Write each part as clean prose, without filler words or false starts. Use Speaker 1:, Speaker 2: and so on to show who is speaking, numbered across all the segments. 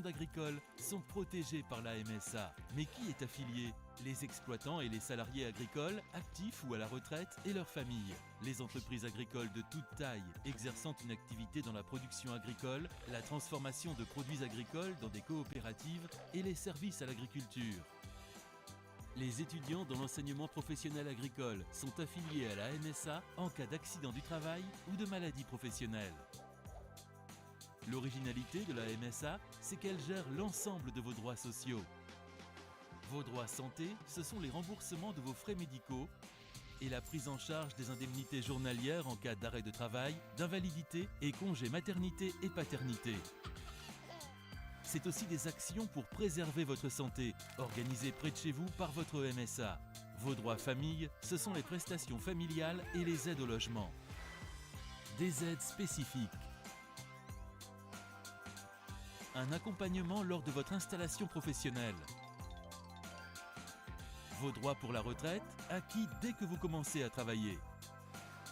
Speaker 1: monde agricole sont protégés par la MSA. Mais qui est affilié? Les exploitants et les salariés agricoles, actifs ou à la retraite, et leurs familles. Les entreprises agricoles de toute taille, exerçant une activité dans la production agricole, la transformation de produits agricoles dans des coopératives et les services à l'agriculture. Les étudiants dans l'enseignement professionnel agricole sont affiliés à la MSA en cas d'accident du travail ou de maladie professionnelle. L'originalité de la MSA, c'est qu'elle gère l'ensemble de vos droits sociaux. Vos droits santé, ce sont les remboursements de vos frais médicaux et la prise en charge des indemnités journalières en cas d'arrêt de travail, d'invalidité et congé maternité et paternité. C'est aussi des actions pour préserver votre santé, organisées près de chez vous par votre MSA. Vos droits famille, ce sont les prestations familiales et les aides au logement. Des aides spécifiques. Un accompagnement lors de votre installation professionnelle. Vos droits pour la retraite, acquis dès que vous commencez à travailler.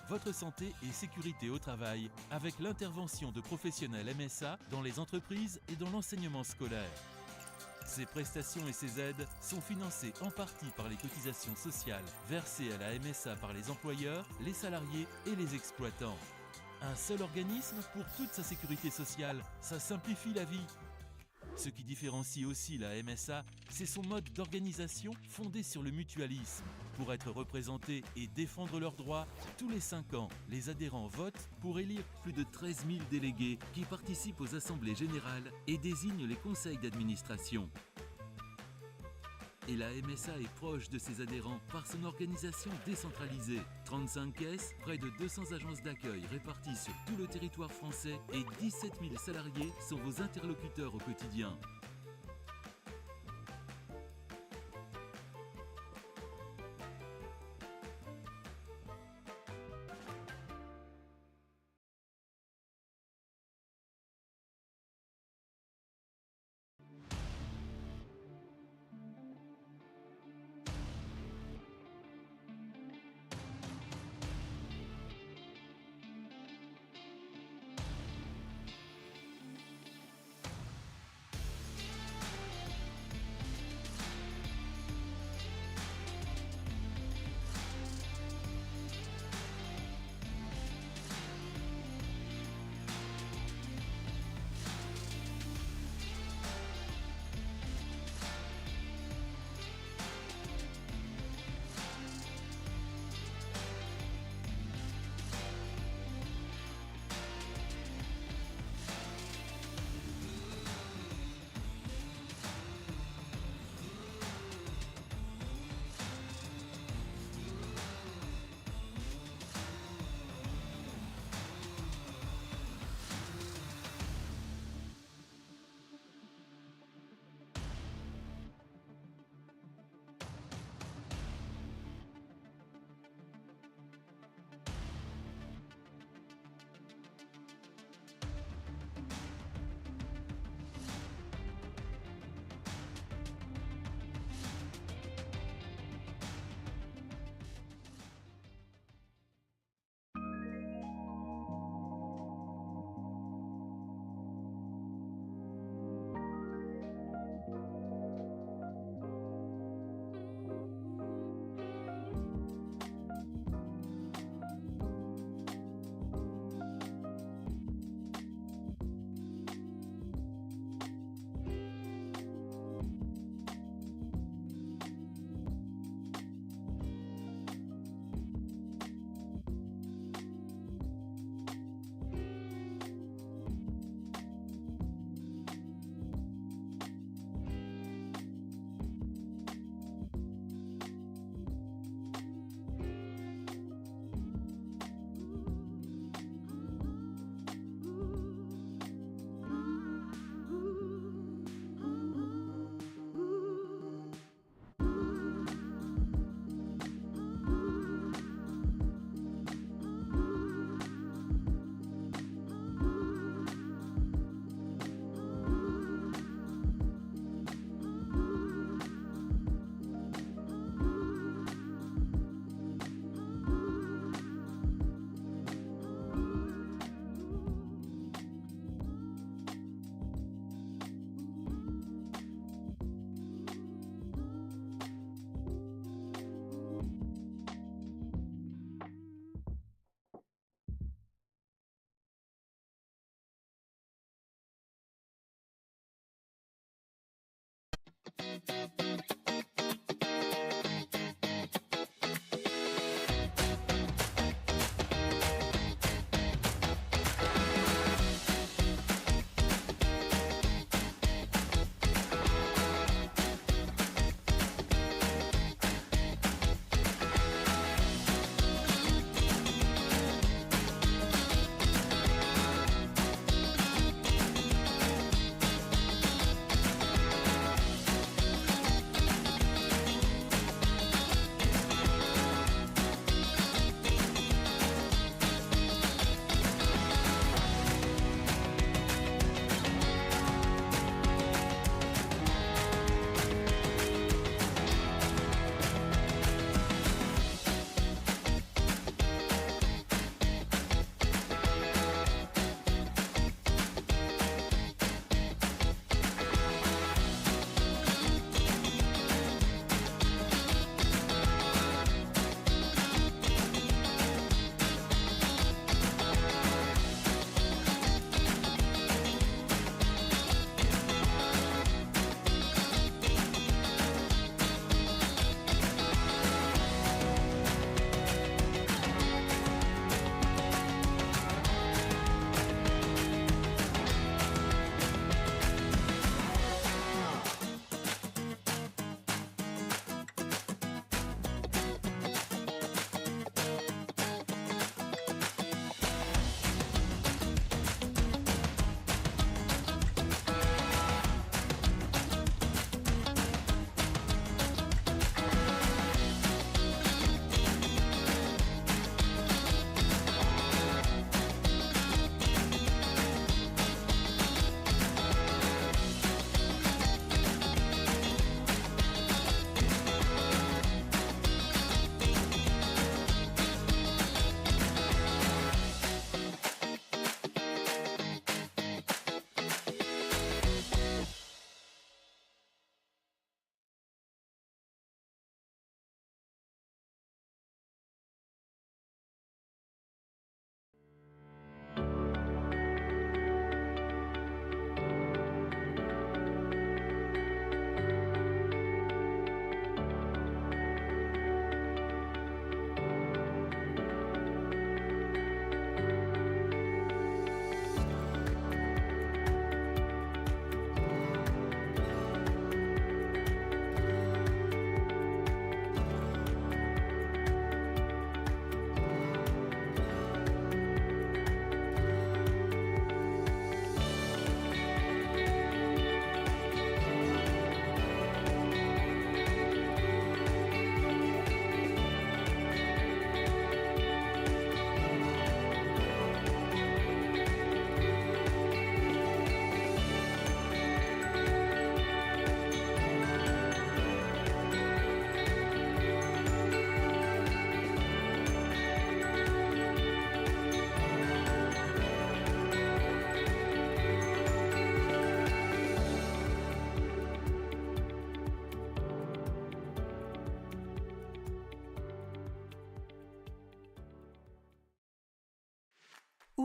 Speaker 1: Votre santé et sécurité au travail avec l'intervention de professionnels MSA dans les entreprises et dans l'enseignement scolaire. Ces prestations et ces aides sont financées en partie par les cotisations sociales versées à la MSA par les employeurs, les salariés et les exploitants. Un seul organisme pour toute sa sécurité sociale, ça simplifie la vie. Ce qui différencie aussi la MSA, c'est son mode d'organisation fondé sur le mutualisme. Pour être représentés et défendre leurs droits, tous les 5 ans, les adhérents votent pour élire plus de 13 000 délégués qui participent aux assemblées générales et désignent les conseils d'administration. Et la MSA est proche de ses adhérents par son organisation décentralisée. 35 caisses, près de 200 agences d'accueil réparties sur tout le territoire français et 17 000 salariés sont vos interlocuteurs au quotidien.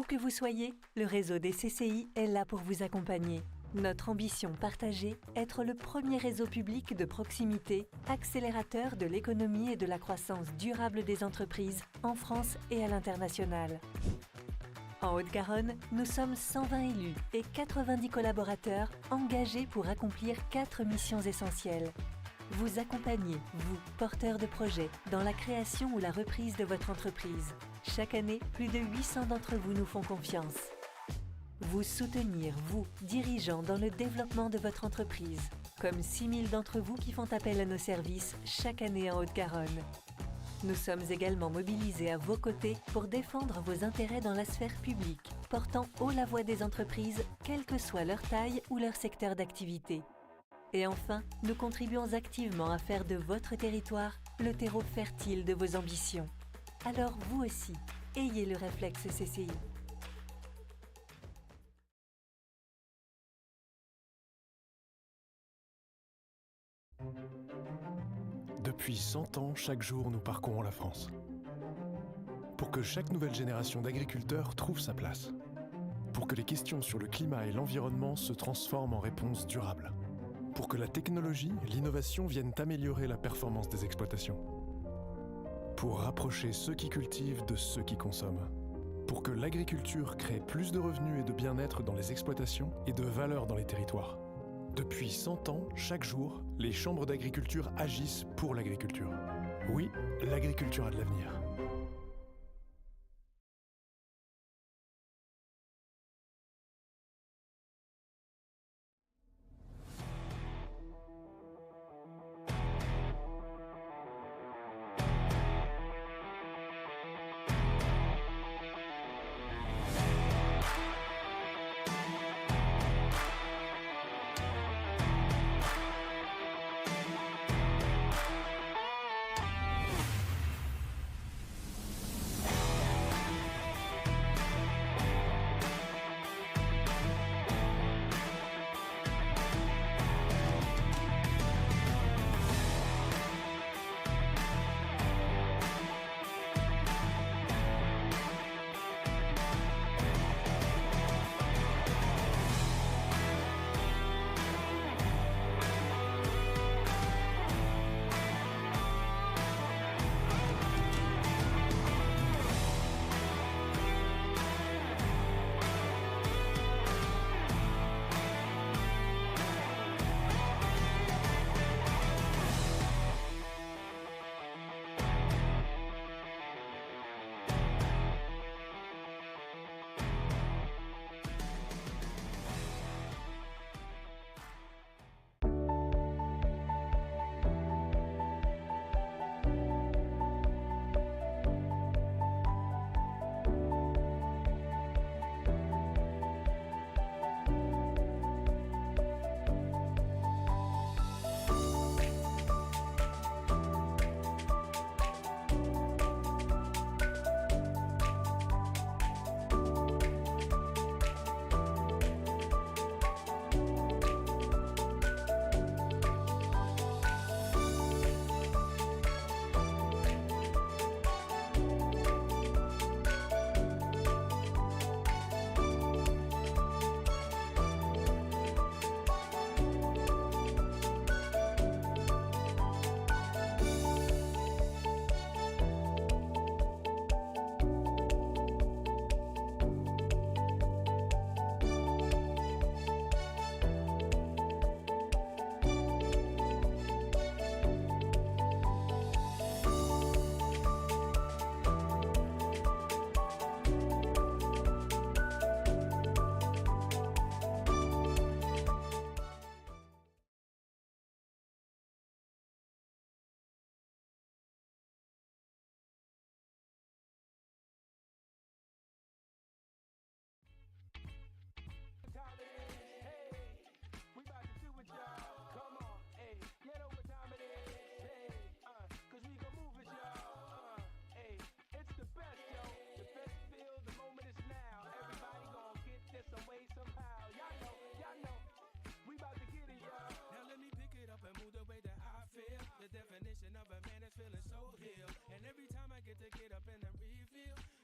Speaker 2: Où que vous soyez, le réseau des CCI est là pour vous accompagner. Notre ambition partagée, être le premier réseau public de proximité, accélérateur de l'économie et de la croissance durable des entreprises en France et à l'international. En Haute-Garonne, nous sommes 120 élus et 90 collaborateurs engagés pour accomplir 4 missions essentielles. Vous accompagner, vous, porteurs de projets, dans la création ou la reprise de votre entreprise. Chaque année, plus de 800 d'entre vous nous font confiance. Vous soutenir, vous, dirigeants, dans le développement de votre entreprise, comme 6000 d'entre vous qui font appel à nos services chaque année en Haute-Garonne. Nous sommes également mobilisés à vos côtés pour défendre vos intérêts dans la sphère publique, portant haut la voix des entreprises, quelle que soit leur taille ou leur secteur d'activité. Et enfin, nous contribuons activement à faire de votre territoire le terreau fertile de vos ambitions. Alors vous aussi, ayez le réflexe CCI.
Speaker 3: Depuis 100 ans, chaque jour, nous parcourons la France. Pour que chaque nouvelle génération d'agriculteurs trouve sa place. Pour que les questions sur le climat et l'environnement se transforment en réponses durables. Pour que la technologie, l'innovation viennent améliorer la performance des exploitations. Pour rapprocher ceux qui cultivent de ceux qui consomment. Pour que l'agriculture crée plus de revenus et de bien-être dans les exploitations et de valeur dans les territoires. Depuis 100 ans, chaque jour, les chambres d'agriculture agissent pour l'agriculture. Oui, l'agriculture a de l'avenir.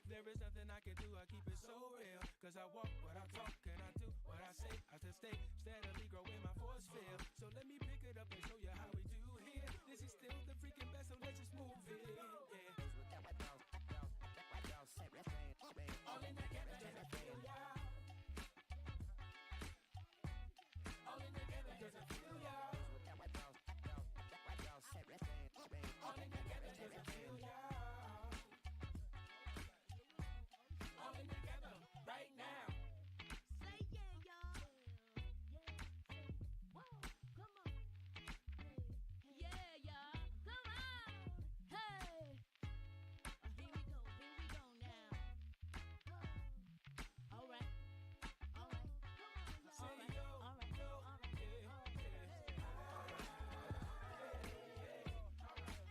Speaker 4: There is nothing I can do, I keep it so real. Cause I walk what I talk and I do what I say. I just stay steadily growing my force field. So let me pick it up and show you how we do here. This is still the freaking best, so let's just move it. Yeah. All in together, just I feel y'all. All in together, just I feel y'all. All in together, just I feel y'all. All in together, right now.
Speaker 5: Say yeah, y'all. Whoa, come on. Yeah, y'all. Come on. Hey. Here we go now. All right. Come on.
Speaker 4: Say yo, yo, yeah,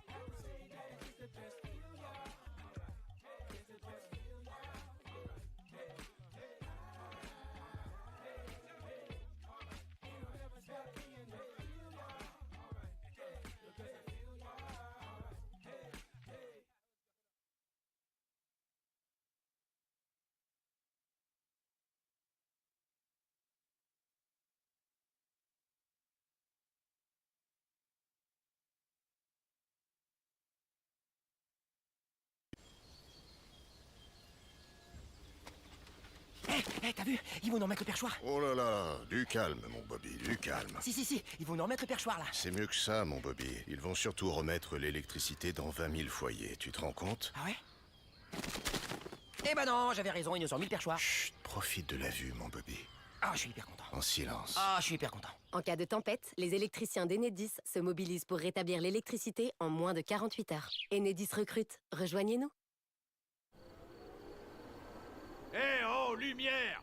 Speaker 4: I would say that it's the best feel, y'all. It's the best feel, y'all. Ain't no never stop being the feel, y'all. Because I feel y'all. Hey, hey.
Speaker 6: Hé, t'as vu? Ils vont nous remettre le perchoir.
Speaker 7: Oh là là, du calme, mon Bobby, du calme.
Speaker 6: Si, ils vont nous remettre le perchoir, là.
Speaker 7: C'est mieux que ça, mon Bobby. Ils vont surtout remettre l'électricité dans 20 000 foyers. Tu te rends compte?
Speaker 6: Ah ouais? Eh ben non, j'avais raison, ils nous ont mis le perchoir.
Speaker 7: Chut, profite de la vue, mon Bobby.
Speaker 6: Ah, je suis hyper content.
Speaker 7: En silence.
Speaker 6: Ah, je suis hyper content.
Speaker 8: En cas de tempête, les électriciens d'Enedis se mobilisent pour rétablir l'électricité en moins de 48 heures. Enedis recrute. Rejoignez-nous.
Speaker 9: Eh oh, lumière!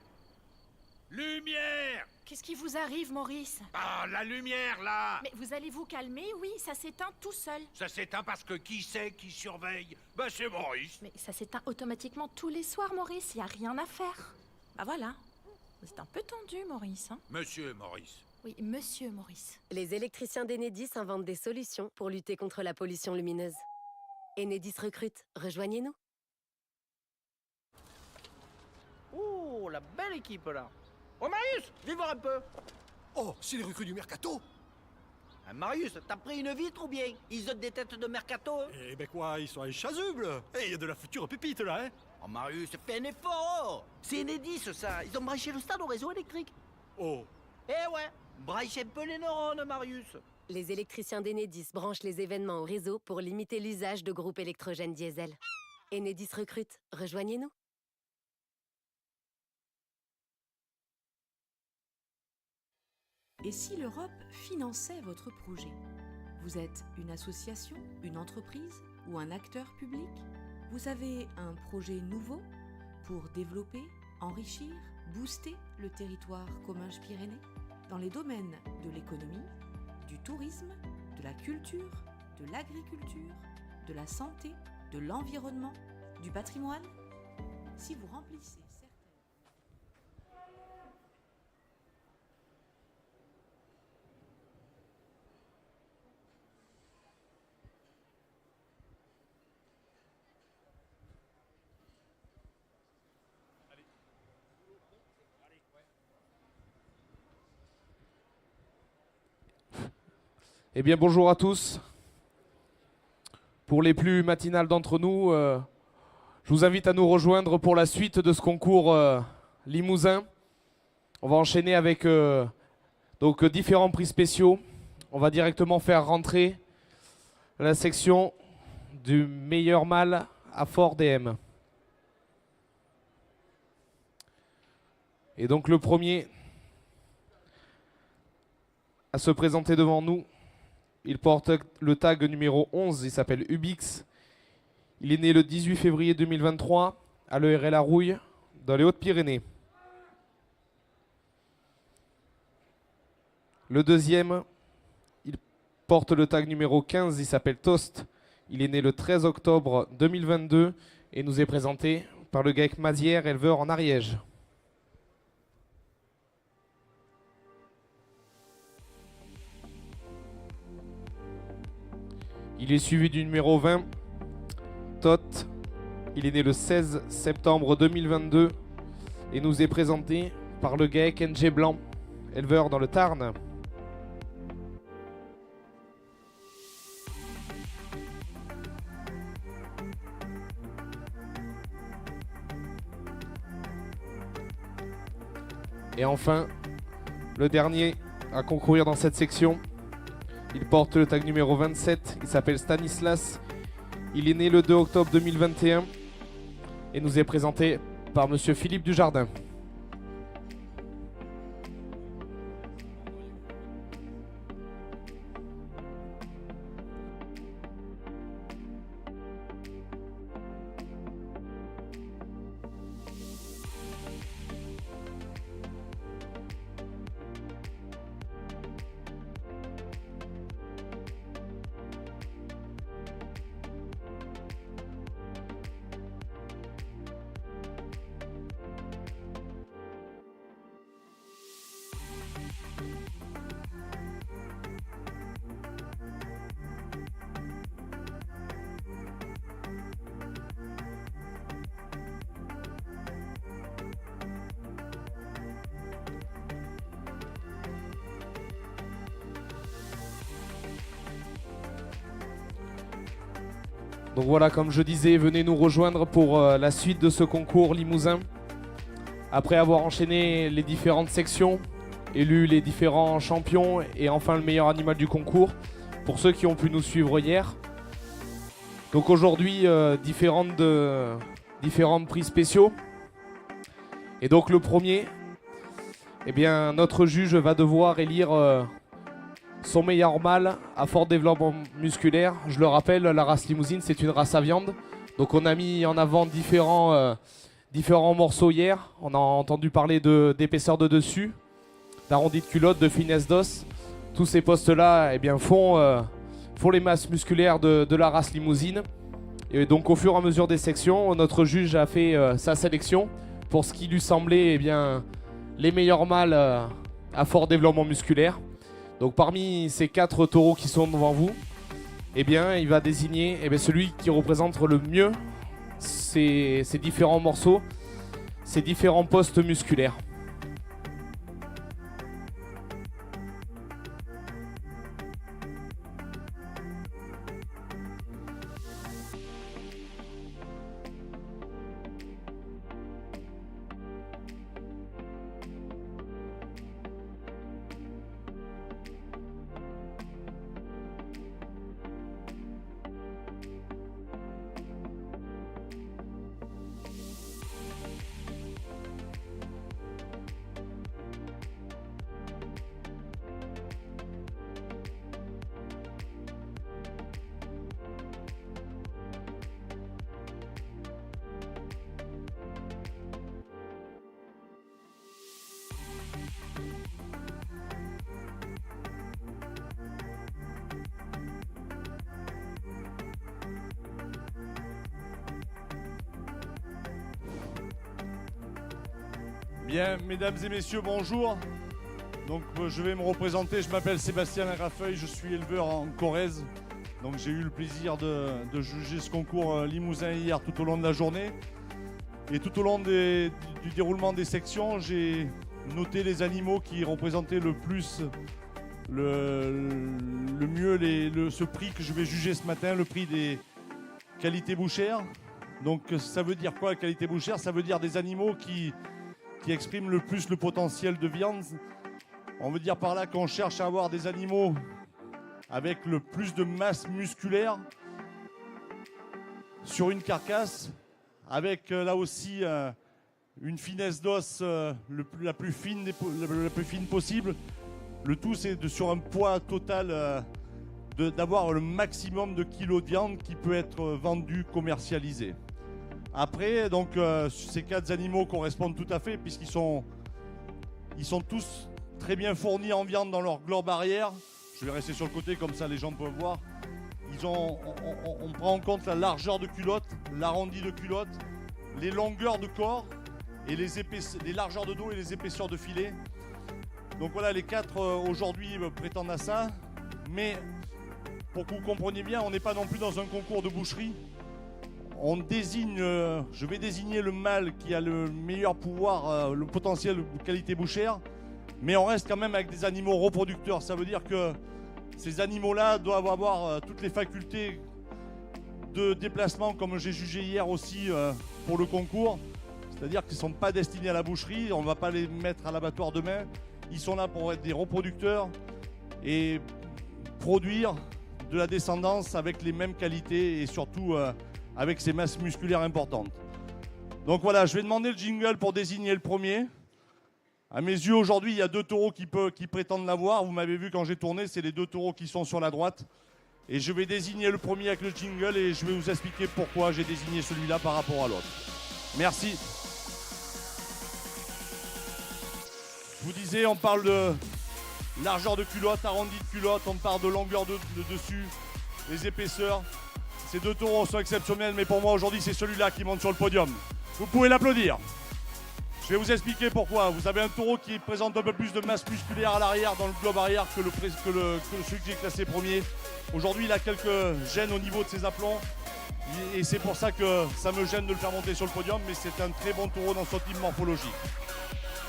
Speaker 9: Lumière!
Speaker 10: Qu'est-ce qui vous arrive, Maurice?
Speaker 9: Ah, la lumière, là!
Speaker 10: Mais vous allez vous calmer, oui, ça s'éteint tout seul.
Speaker 9: Ça s'éteint parce que qui c'est qui surveille? Bah, c'est Maurice.
Speaker 10: Mais ça s'éteint automatiquement tous les soirs, Maurice, y a rien à faire. Bah voilà. C'est un peu tendu, Maurice, hein?
Speaker 9: Monsieur Maurice.
Speaker 10: Oui, monsieur Maurice.
Speaker 8: Les électriciens d'Enedis inventent des solutions pour lutter contre la pollution lumineuse. Enedis recrute. Rejoignez-nous.
Speaker 6: Oh, la belle équipe, là. Oh, Marius, viens voir un peu.
Speaker 11: Oh, c'est les recrues du Mercato.
Speaker 6: Ah, Marius, t'as pris une vitre ou bien? Ils ont des têtes de mercato, hein?
Speaker 11: Eh ben quoi, ils sont inchasubles. Eh, il y a de la future pépite, là, hein.
Speaker 6: Oh, Marius, fais un effort, oh. C'est Enedis, ça. Ils ont branché le stade au réseau électrique.
Speaker 11: Oh.
Speaker 6: Eh ouais, branche un peu les neurones, Marius.
Speaker 8: Les électriciens d'Enedis branchent les événements au réseau pour limiter l'usage de groupes électrogènes diesel. Enedis recrute. Rejoignez-nous.
Speaker 12: Et si l'Europe finançait votre projet? Vous êtes une association, une entreprise ou un acteur public? Vous avez un projet nouveau pour développer, enrichir, booster le territoire Comminges-Pyrénées dans les domaines de l'économie, du tourisme, de la culture, de l'agriculture, de la santé, de l'environnement, du patrimoine? Si vous remplissez
Speaker 13: Eh bien, bonjour à tous. Pour les plus matinales d'entre nous, je vous invite à nous rejoindre pour la suite de ce concours Limousin. On va enchaîner avec donc, différents prix spéciaux. On va directement faire rentrer la section du meilleur mâle à Fort DM. Et donc le premier à se présenter devant nous, il porte le tag numéro 11, il s'appelle Ubix. Il est né le 18 février 2023 à l'ERL Rouille, dans les Hautes-Pyrénées. Le deuxième, il porte le tag numéro 15, il s'appelle Toast. Il est né le 13 octobre 2022 et nous est présenté par le GAEC Mazière, éleveur en Ariège. Il est suivi du numéro 20, Tot. Il est né le 16 septembre 2022 et nous est présenté par le GAEC NG Blanc, éleveur dans le Tarn. Et enfin, le dernier à concourir dans cette section, il porte le tag numéro 27, il s'appelle Stanislas. Il est né le 2 octobre 2021 et nous est présenté par monsieur Philippe Dujardin. Donc voilà, comme je disais, venez nous rejoindre pour la suite de ce concours limousin. Après avoir enchaîné les différentes sections, élu les différents champions et enfin le meilleur animal du concours, pour ceux qui ont pu nous suivre hier. Donc aujourd'hui, différents prix spéciaux. Et donc le premier, eh bien, notre juge va devoir élire son meilleur mâle à fort développement musculaire. Je le rappelle, la race limousine, c'est une race à viande. Donc on a mis en avant différents morceaux hier. On a entendu parler d'épaisseur de dessus, d'arrondi de culotte, de finesse d'os. Tous ces postes-là, eh bien, font les masses musculaires de la race limousine. Et donc au fur et à mesure des sections, notre juge a fait sa sélection pour ce qui lui semblait, eh bien, les meilleurs mâles à fort développement musculaire. Donc parmi ces 4 taureaux qui sont devant vous, eh bien, il va désigner celui qui représente le mieux ces différents morceaux, ces différents postes musculaires.
Speaker 11: Bien, mesdames et messieurs, bonjour. Donc je vais me représenter, je m'appelle Sébastien Larafeuille, je suis éleveur en Corrèze. Donc j'ai eu le plaisir de juger ce concours limousin hier tout au long de la journée. Et tout au long du déroulement des sections, j'ai noté les animaux qui représentaient le plus, le mieux ce prix que je vais juger ce matin, le prix des qualités bouchères. Donc ça veut dire quoi, qualité bouchère? Ça veut dire des animaux qui expriment le plus le potentiel de viande. On veut dire par là qu'on cherche à avoir des animaux avec le plus de masse musculaire sur une carcasse, avec là aussi une finesse d'os la plus fine possible. Le tout, c'est sur un poids total d'avoir le maximum de kilos de viande qui peut être vendu, commercialisé. Après, donc, ces 4 animaux correspondent tout à fait puisqu'ils sont tous très bien fournis en viande dans leur globe arrière. Je vais rester sur le côté comme ça les gens peuvent voir. On prend en compte la largeur de culotte, l'arrondi de culotte, les longueurs de corps et les largeurs de dos et les épaisseurs de filet. Donc voilà, les 4 aujourd'hui prétendent à ça. Mais pour que vous compreniez bien, on n'est pas non plus dans un concours de boucherie. je vais désigner le mâle qui a le meilleur pouvoir, le potentiel de qualité bouchère, mais on reste quand même avec des animaux reproducteurs. Ça veut dire que ces animaux-là doivent avoir toutes les facultés de déplacement, comme j'ai jugé hier aussi pour le concours. C'est-à-dire qu'ils ne sont pas destinés à la boucherie, on ne va pas les mettre à l'abattoir demain. Ils sont là pour être des reproducteurs et produire de la descendance avec les mêmes qualités et surtout avec ces masses musculaires importantes. Donc voilà, je vais demander le jingle pour désigner le premier. À mes yeux, aujourd'hui, il y a 2 taureaux qui prétendent l'avoir. Vous m'avez vu quand j'ai tourné, c'est les 2 taureaux qui sont sur la droite. Et je vais désigner le premier avec le jingle et je vais vous expliquer pourquoi j'ai désigné celui-là par rapport à l'autre. Merci. Je vous disais, on parle de largeur de culotte, arrondi de culotte, on parle de longueur de dessus, les épaisseurs. Ces 2 taureaux sont exceptionnels, mais pour moi aujourd'hui, c'est celui-là qui monte sur le podium. Vous pouvez l'applaudir. Je vais vous expliquer pourquoi. Vous avez un taureau qui présente un peu plus de masse musculaire à l'arrière, dans le globe arrière, que celui que j'ai classé premier. Aujourd'hui, il a quelques gênes au niveau de ses aplombs. Et c'est pour ça que ça me gêne de le faire monter sur le podium, mais c'est un très bon taureau dans son type morphologique.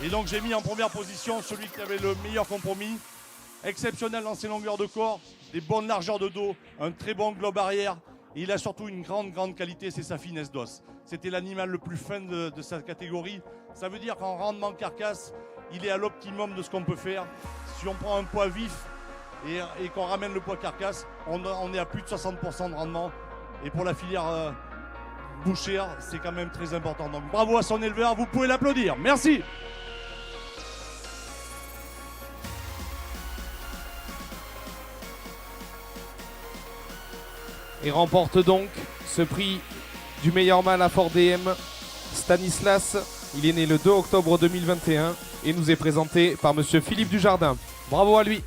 Speaker 11: Et donc j'ai mis en première position celui qui avait le meilleur compromis. Exceptionnel dans ses longueurs de corps, des bonnes largeurs de dos, un très bon globe arrière. Et il a surtout une grande qualité, c'est sa finesse d'os. C'était l'animal le plus fin de sa catégorie. Ça veut dire qu'en rendement carcasse, il est à l'optimum de ce qu'on peut faire. Si on prend un poids vif et qu'on ramène le poids carcasse, on est à plus de 60% de rendement. Et pour la filière bouchère, c'est quand même très important. Donc bravo à son éleveur, vous pouvez l'applaudir. Merci.
Speaker 13: Et remporte donc ce prix du meilleur mâle à Fort DM, Stanislas. Il est né le 2 octobre 2021 et nous est présenté par monsieur Philippe Dujardin. Bravo à lui.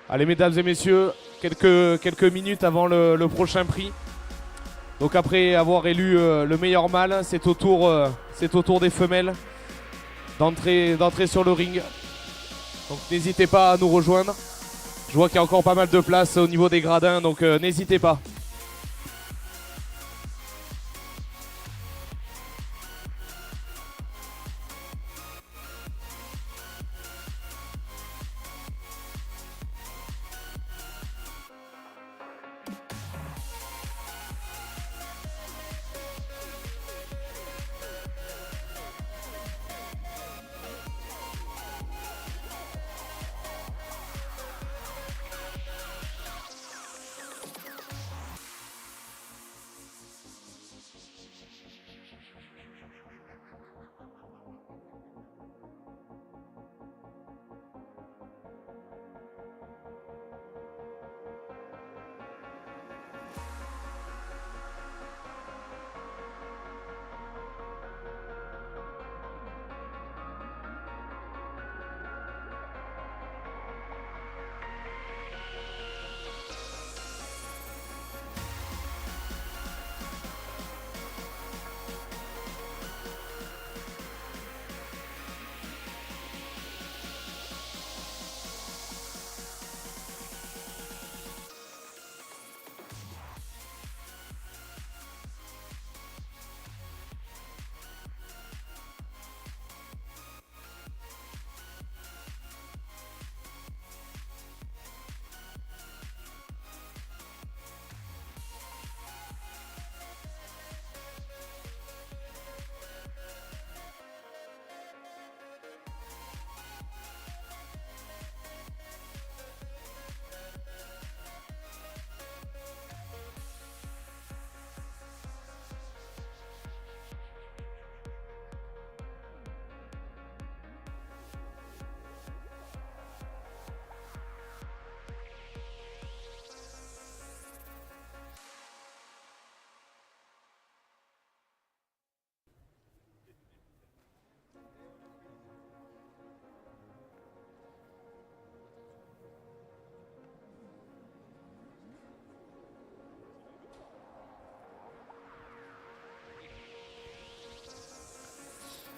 Speaker 13: Allez mesdames et messieurs, quelques minutes avant le prochain prix. Donc après avoir élu le meilleur mâle, c'est au tour des femelles d'entrer sur le ring. Donc n'hésitez pas à nous rejoindre. Je vois qu'il y a encore pas mal de place au niveau des gradins, donc n'hésitez pas.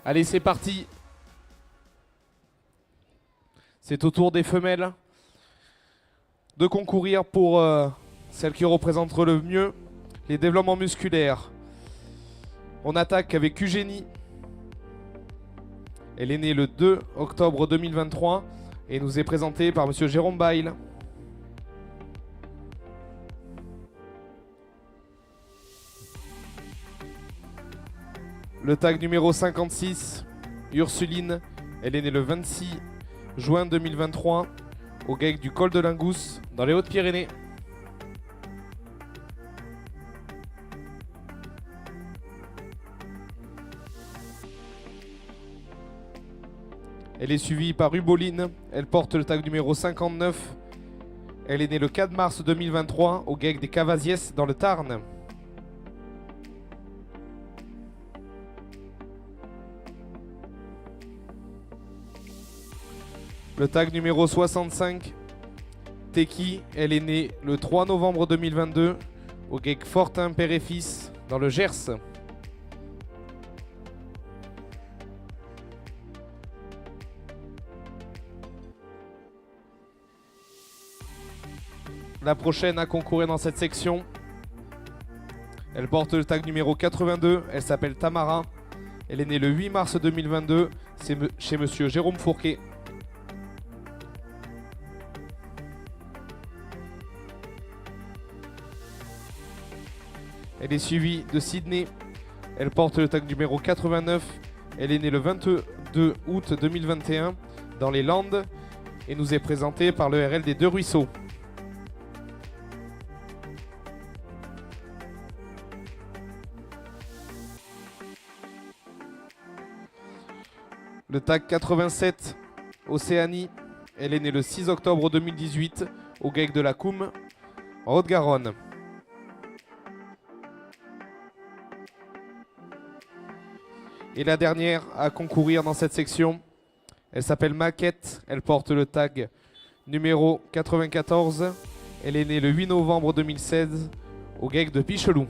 Speaker 13: Allez, c'est parti. C'est au tour des femelles de concourir pour celles qui représentent le mieux les développements musculaires. On attaque avec Eugénie. Elle est née le 2 octobre 2023 et nous est présentée par monsieur Jérôme Bail. Le tag numéro 56, Ursuline. Elle est née le 26 juin 2023 au GAEC du col de Lingous dans les Hautes-Pyrénées. Elle est suivie par Uboline. Elle porte le tag numéro 59. Elle est née le 4 mars 2023 au GAEC des Cavasiès dans le Tarn. Le tag numéro 65, Teki, elle est née le 3 novembre 2022 au GAEC Fortin Père et Fils dans le Gers. La prochaine à concourir dans cette section, elle porte le tag numéro 82, elle s'appelle Tamara. Elle est née le 8 mars 2022, c'est chez monsieur Jérôme Fourquet. Elle est suivie de Sydney. Elle porte le tag numéro 89. Elle est née le 22 août 2021 dans les Landes et nous est présentée par le RL des Deux Ruisseaux. Le tag 87, Océanie. Elle est née le 6 octobre 2018 au GAEC de la Coume en Haute-Garonne. Et la dernière à concourir dans cette section, elle s'appelle Maquette, elle porte le tag numéro 94. Elle est née le 8 novembre 2016 au GAEC de Pichelou.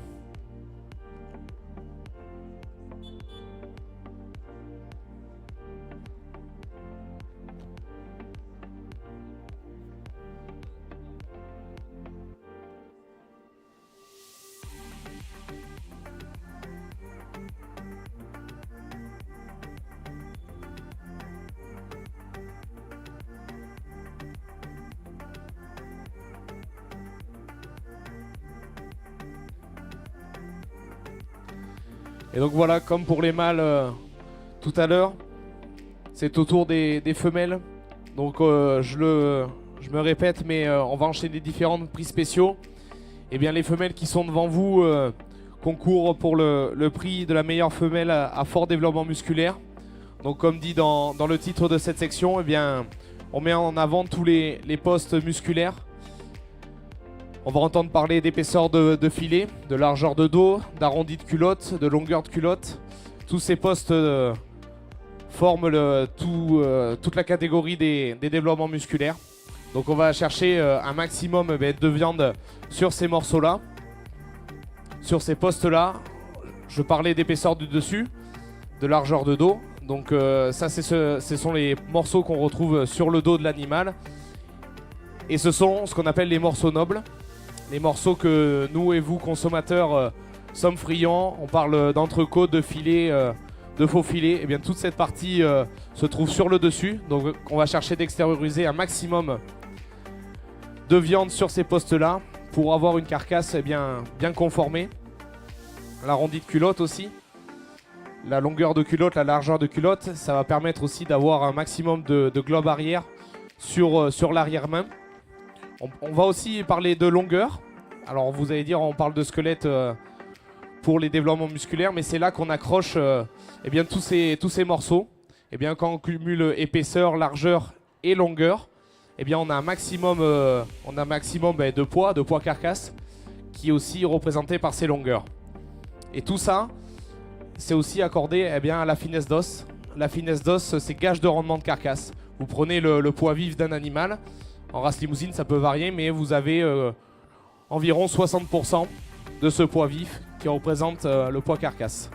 Speaker 13: Et donc voilà, comme pour les mâles tout à l'heure, c'est au tour des femelles. Donc je me répète, mais on va enchaîner différents prix spéciaux. Et bien les femelles qui sont devant vous concourent pour le prix de la meilleure femelle à fort développement musculaire. Donc comme dit dans le titre de cette section, eh bien, on met en avant tous les postes musculaires. On va entendre parler d'épaisseur de filet, de largeur de dos, d'arrondi de culotte, de longueur de culotte. Tous ces postes forment toute la catégorie des développements musculaires. Donc on va chercher un maximum de viande sur ces morceaux-là. Sur ces postes-là, je parlais d'épaisseur du dessus, de largeur de dos. Donc ça, ce sont les morceaux qu'on retrouve sur le dos de l'animal. Et ce sont ce qu'on appelle les morceaux nobles. Les morceaux que nous et vous, consommateurs, sommes friands. On parle d'entrecôte, de filet, de faux filet. Et bien toute cette partie se trouve sur le dessus. Donc on va chercher d'extérioriser un maximum de viande sur ces postes-là pour avoir une carcasse bien conformée. L'arrondi de culotte aussi. La longueur de culotte, la largeur de culotte, ça va permettre aussi d'avoir un maximum de globe arrière sur l'arrière-main. On va aussi parler de longueur. Alors vous allez dire, on parle de squelette pour les développements musculaires, mais c'est là qu'on accroche eh bien, tous ces morceaux. Eh bien, quand on cumule épaisseur, largeur et longueur, eh bien, on a un maximum, de poids carcasse, qui est aussi représenté par ces longueurs. Et tout ça, c'est aussi accordé eh bien, à la finesse d'os. La finesse d'os, c'est gage de rendement de carcasse. Vous prenez le poids vif d'un animal. En race limousine, ça peut varier, mais vous avez environ 60% de ce poids vif qui représente le poids carcasse.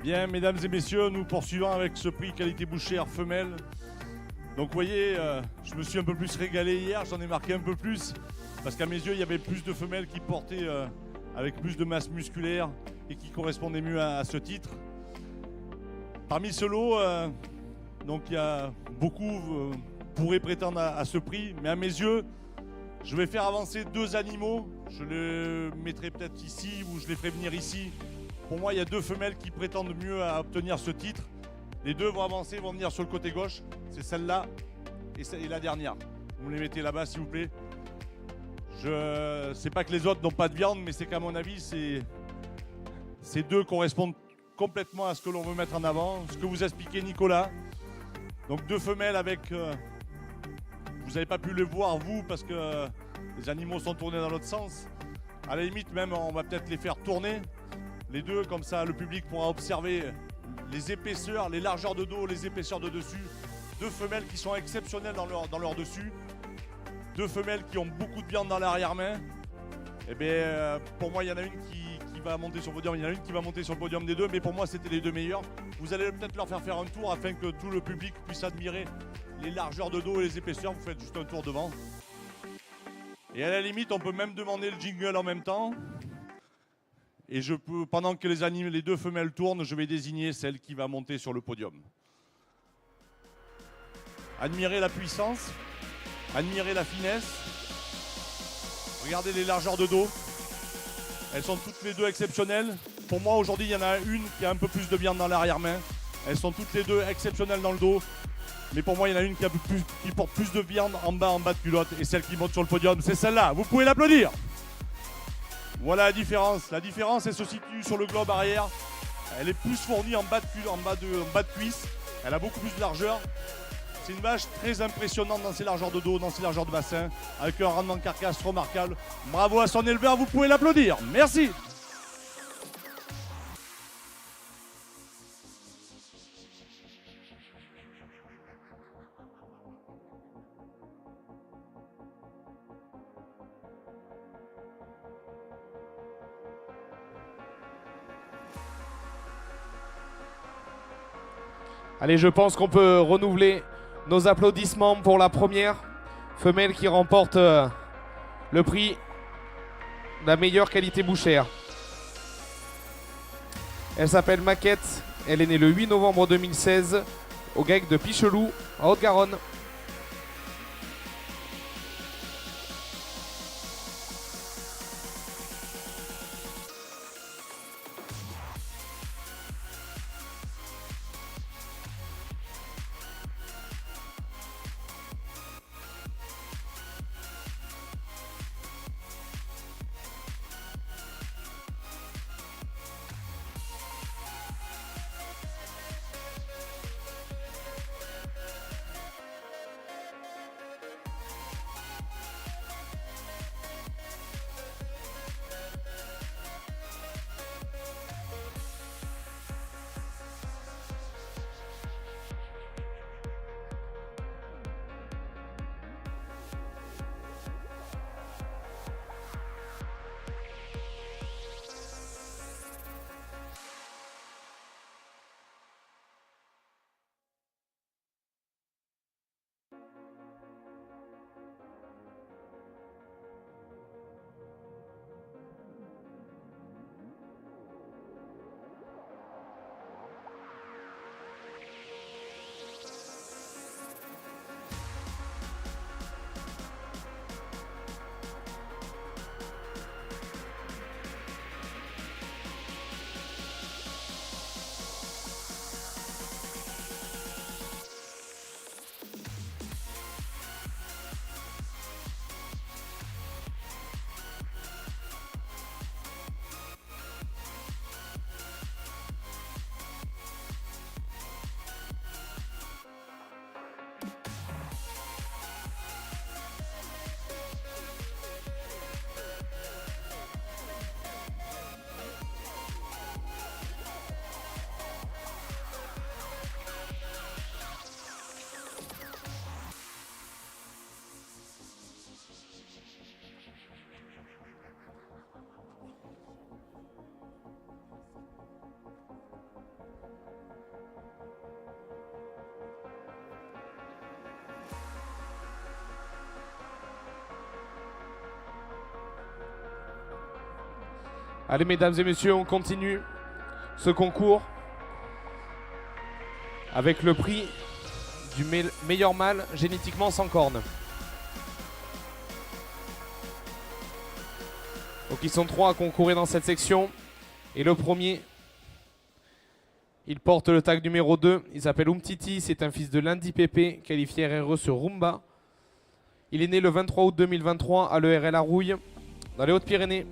Speaker 11: Bien, mesdames et messieurs, nous poursuivons avec ce prix qualité bouchère femelle. Donc vous voyez, je me suis un peu plus régalé hier, j'en ai marqué un peu plus, parce qu'à mes yeux, il y avait plus de femelles qui portaient avec plus de masse musculaire et qui correspondaient mieux à ce titre. Parmi ce lot, donc il y a beaucoup pourraient prétendre à ce prix, mais à mes yeux, je vais faire avancer 2 animaux. Je les mettrai peut-être ici ou je les ferai venir ici. Pour moi, il y a 2 femelles qui prétendent mieux à obtenir ce titre. Les 2 vont avancer, vont venir sur le côté gauche. C'est celle-là et la dernière. Vous me les mettez là-bas, s'il vous plaît. Je sais pas que les autres n'ont pas de viande, mais c'est qu'à mon avis, ces 2 correspondent complètement à ce que l'on veut mettre en avant. Ce que vous expliquez, Nicolas. Donc 2 femelles avec... vous n'avez pas pu le voir, vous, parce que les animaux sont tournés dans l'autre sens. À la limite, même, on va peut-être les faire tourner. Les 2, comme ça, le public pourra observer les épaisseurs, les largeurs de dos, les épaisseurs de dessus. 2 femelles qui sont exceptionnelles dans leur dessus. 2 femelles qui ont beaucoup de viande dans l'arrière-main. Et bien, pour moi, il y en a une qui va monter sur le podium. Il y en a une qui va monter sur le podium des 2, mais pour moi, c'était les 2 meilleurs. Vous allez peut-être leur faire un tour afin que tout le public puisse admirer les largeurs de dos et les épaisseurs. Vous faites juste un tour devant. Et à la limite, on peut même demander le jingle en même temps. Et je peux, pendant que les 2 femelles tournent, je vais désigner celle qui va monter sur le podium. Admirez la puissance, admirez la finesse. Regardez les largeurs de dos. Elles sont toutes les 2 exceptionnelles. Pour moi, aujourd'hui, il y en a une qui a un peu plus de viande dans l'arrière-main. Elles sont toutes les 2 exceptionnelles dans le dos. Mais pour moi, il y en a une qui porte plus de viande en bas de culotte. Et celle qui monte sur le podium, c'est celle-là. Vous pouvez l'applaudir. Voilà la différence. La différence, elle se situe sur le globe arrière. Elle est plus fournie en bas de cuisse. Elle a beaucoup plus de largeur. C'est une vache très impressionnante dans ses largeurs de dos, dans ses largeurs de bassin, avec un rendement de carcasse remarquable. Bravo à son éleveur, vous pouvez l'applaudir. Merci.
Speaker 13: Allez, je pense qu'on peut renouveler nos applaudissements pour la première femelle qui remporte le prix de la meilleure qualité bouchère. Elle s'appelle Maquette. Elle est née le 8 novembre 2016 au GEC de Pichelou, en Haute-Garonne. Allez, mesdames et messieurs, on continue ce concours avec le prix du meilleur mâle génétiquement sans cornes. Donc ils sont 3 à concourir dans cette section. Et le premier, il porte le tag numéro 2. Il s'appelle Umtiti, c'est un fils de Lundi Pépé, qualifié RRE sur Rumba. Il est né le 23 août 2023 à l'ERL Arouille, dans les Hautes-Pyrénées.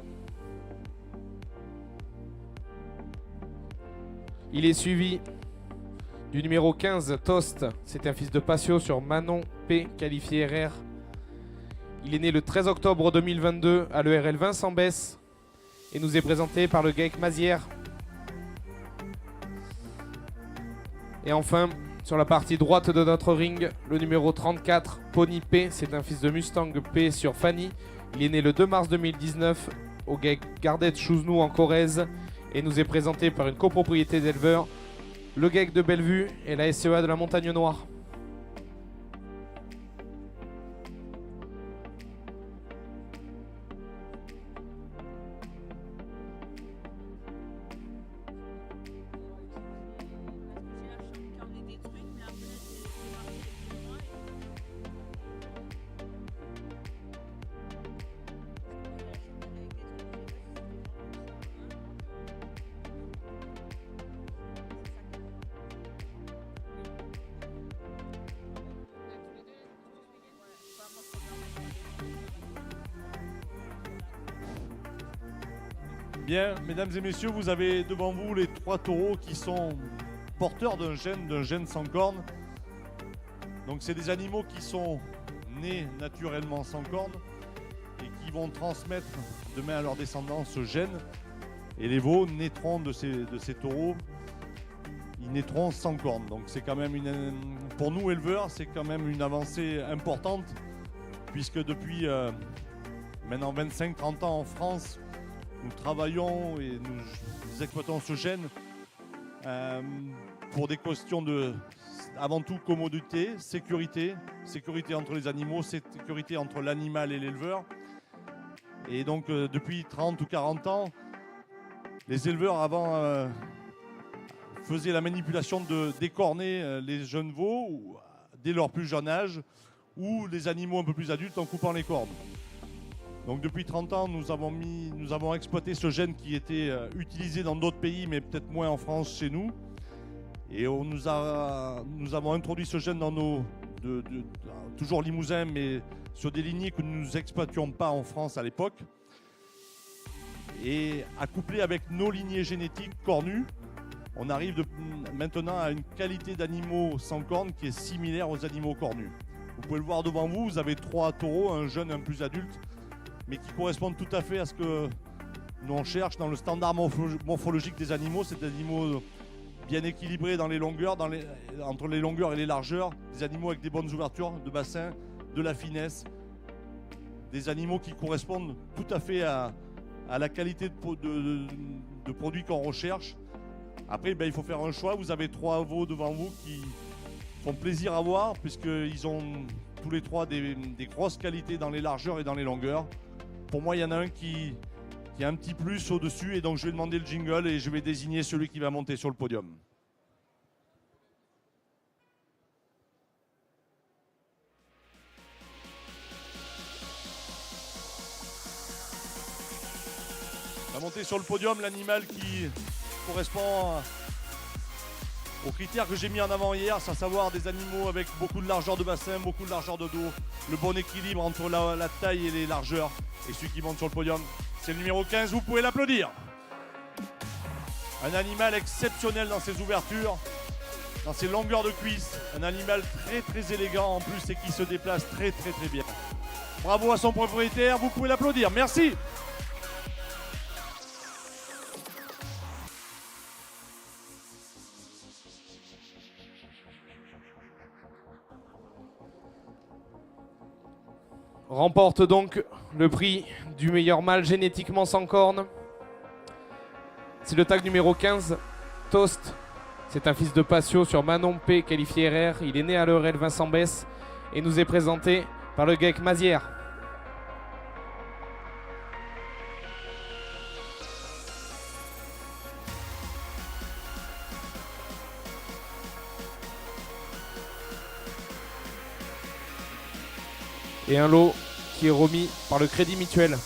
Speaker 13: Il est suivi du numéro 15, Toast. C'est un fils de Patio sur Manon P, qualifié RR. Il est né le 13 octobre 2022 à l'ERL Vincent Besse et nous est présenté par le GAEC Mazière. Et enfin, sur la partie droite de notre ring, le numéro 34, Pony P. C'est un fils de Mustang P sur Fanny. Il est né le 2 mars 2019 au GAEC Gardet Chouznou en Corrèze et nous est présenté par une copropriété d'éleveurs, le GAEC de Bellevue et la SCEA de la Montagne Noire.
Speaker 11: Bien, mesdames et messieurs, vous avez devant vous les 3 taureaux qui sont porteurs d'un gène sans cornes. Donc c'est des animaux qui sont nés naturellement sans cornes et qui vont transmettre demain à leur descendance ce gène. Et les veaux naîtront de ces taureaux, ils naîtront sans cornes. Donc c'est quand même pour nous éleveurs, c'est quand même une avancée importante puisque depuis maintenant 25-30 ans en France, nous travaillons et nous exploitons ce gène pour des questions de, avant tout, commodité, sécurité entre les animaux, sécurité entre l'animal et l'éleveur. Et donc, depuis 30 ou 40 ans, les éleveurs avant faisaient la manipulation de décorner les jeunes veaux dès leur plus jeune âge ou les animaux un peu plus adultes en coupant les cornes. Donc depuis 30 ans, nous avons exploité ce gène qui était utilisé dans d'autres pays, mais peut-être moins en France chez nous. Et nous avons introduit ce gène dans toujours Limousin, mais sur des lignées que nous n'exploitions pas en France à l'époque. Et accoupler avec nos lignées génétiques cornues, on arrive maintenant à une qualité d'animaux sans cornes qui est similaire aux animaux cornus. Vous pouvez le voir devant vous, vous avez 3 taureaux, un jeune et un plus adulte, mais qui correspondent tout à fait à ce que nous on cherche dans le standard morphologique des animaux. C'est des animaux bien équilibrés dans les longueurs, entre les longueurs et les largeurs, des animaux avec des bonnes ouvertures de bassin, de la finesse, des animaux qui correspondent tout à fait à la qualité de produits qu'on recherche. Après, il faut faire un choix. Vous avez 3 veaux devant vous qui font plaisir à voir puisqu'ils ont tous les 3 des grosses qualités dans les largeurs et dans les longueurs. Pour moi, il y en a un qui a un petit plus au-dessus et donc je vais demander le jingle et je vais désigner celui qui va monter sur le podium. Va monter sur le podium l'animal qui correspond aux critères que j'ai mis en avant hier, c'est à savoir des animaux avec beaucoup de largeur de bassin, beaucoup de largeur de dos, le bon équilibre entre la taille et les largeurs. Et celui qui monte sur le podium, c'est le numéro 15, vous pouvez l'applaudir. Un animal exceptionnel dans ses ouvertures, dans ses longueurs de cuisses, un animal très très élégant en plus et qui se déplace très très très bien. Bravo à son propriétaire, vous pouvez l'applaudir, merci.
Speaker 13: Remporte donc le prix du meilleur mâle génétiquement sans cornes. C'est le tag numéro 15, Toast. C'est un fils de Patio sur Manon P, qualifié RR. Il est né à l'ERL Vincent Besse et nous est présenté par le GAEC Mazière. et un lot qui est remis par le Crédit Mutuel.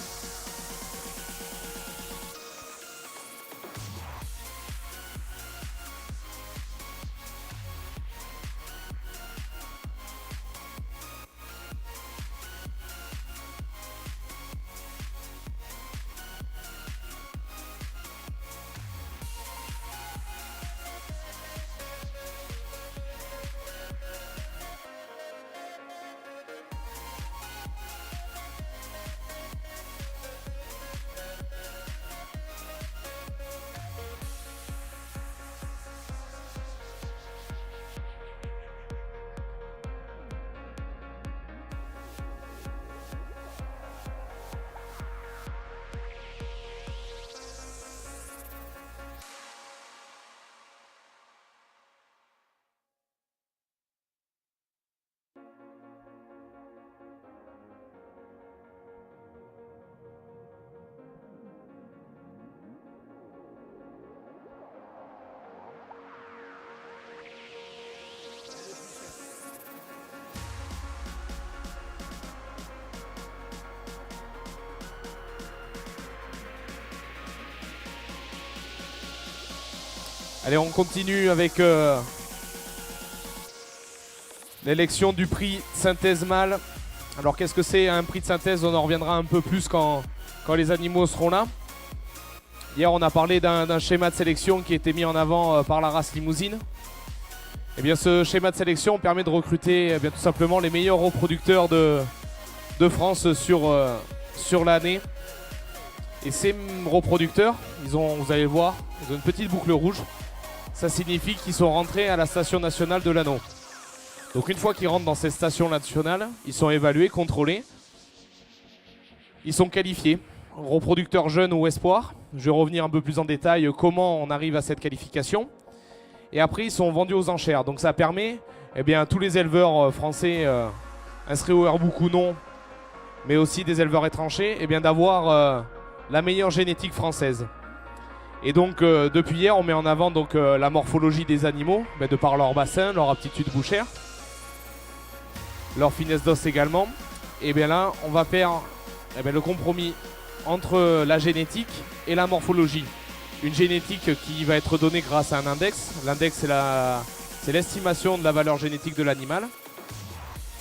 Speaker 13: Allez, on continue avec l'élection du prix synthèse mâle. Alors qu'est-ce que c'est un prix de synthèse? On en reviendra un peu plus quand les animaux seront là. Hier on a parlé d'un schéma de sélection qui a été mis en avant par la race limousine. Et bien ce schéma de sélection permet de recruter tout simplement les meilleurs reproducteurs de France sur l'année. Et ces reproducteurs, vous allez le voir, ils ont une petite boucle rouge. Ça signifie qu'ils sont rentrés à la station nationale de l'anneau. Donc une fois qu'ils rentrent dans cette station nationale, ils sont évalués, contrôlés. Ils sont qualifiés, reproducteurs jeunes ou espoirs. Je vais revenir un peu plus en détail comment on arrive à cette qualification. Et après, ils sont vendus aux enchères. Donc ça permet à tous les éleveurs français inscrits au Airbook ou non, mais aussi des éleveurs étrangers, d'avoir la meilleure génétique française. Et donc depuis hier, on met en avant la morphologie des animaux, de par leur bassin, leur aptitude bouchère, leur finesse d'os également. Et bien là, on va faire le compromis entre la génétique et la morphologie. Une génétique qui va être donnée grâce à un index. L'index, c'est l'estimation de la valeur génétique de l'animal.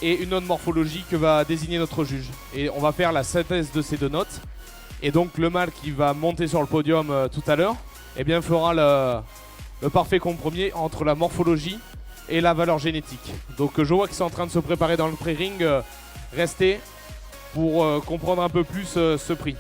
Speaker 13: Et une autre morphologie que va désigner notre juge. Et on va faire la synthèse de ces deux notes. Et donc le mâle qui va monter sur le podium tout à l'heure, fera le parfait compromis entre la morphologie et la valeur génétique. Donc je vois qu'ils sont en train de se préparer dans le pré-ring. Restez pour comprendre un peu plus ce prix.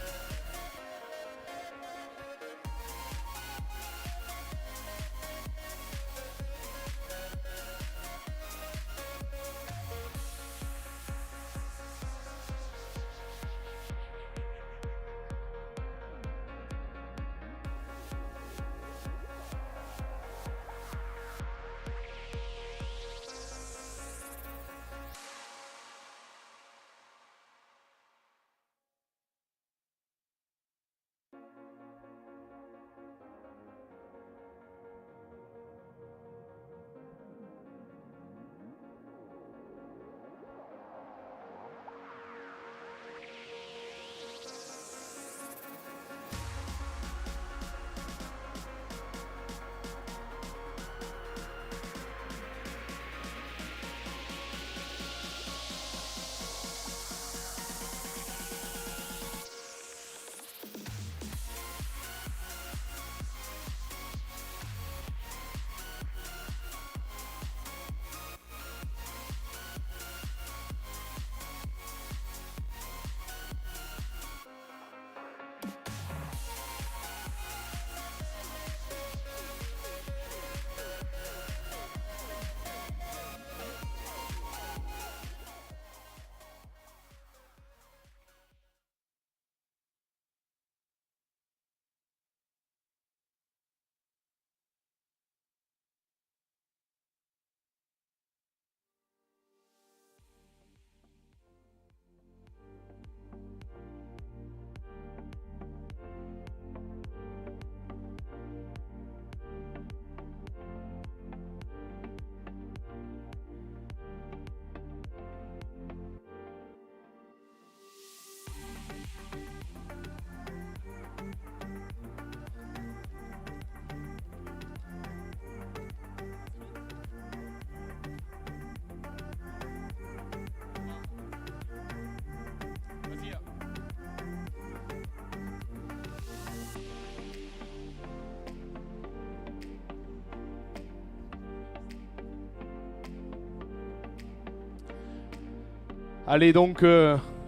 Speaker 13: Allez, donc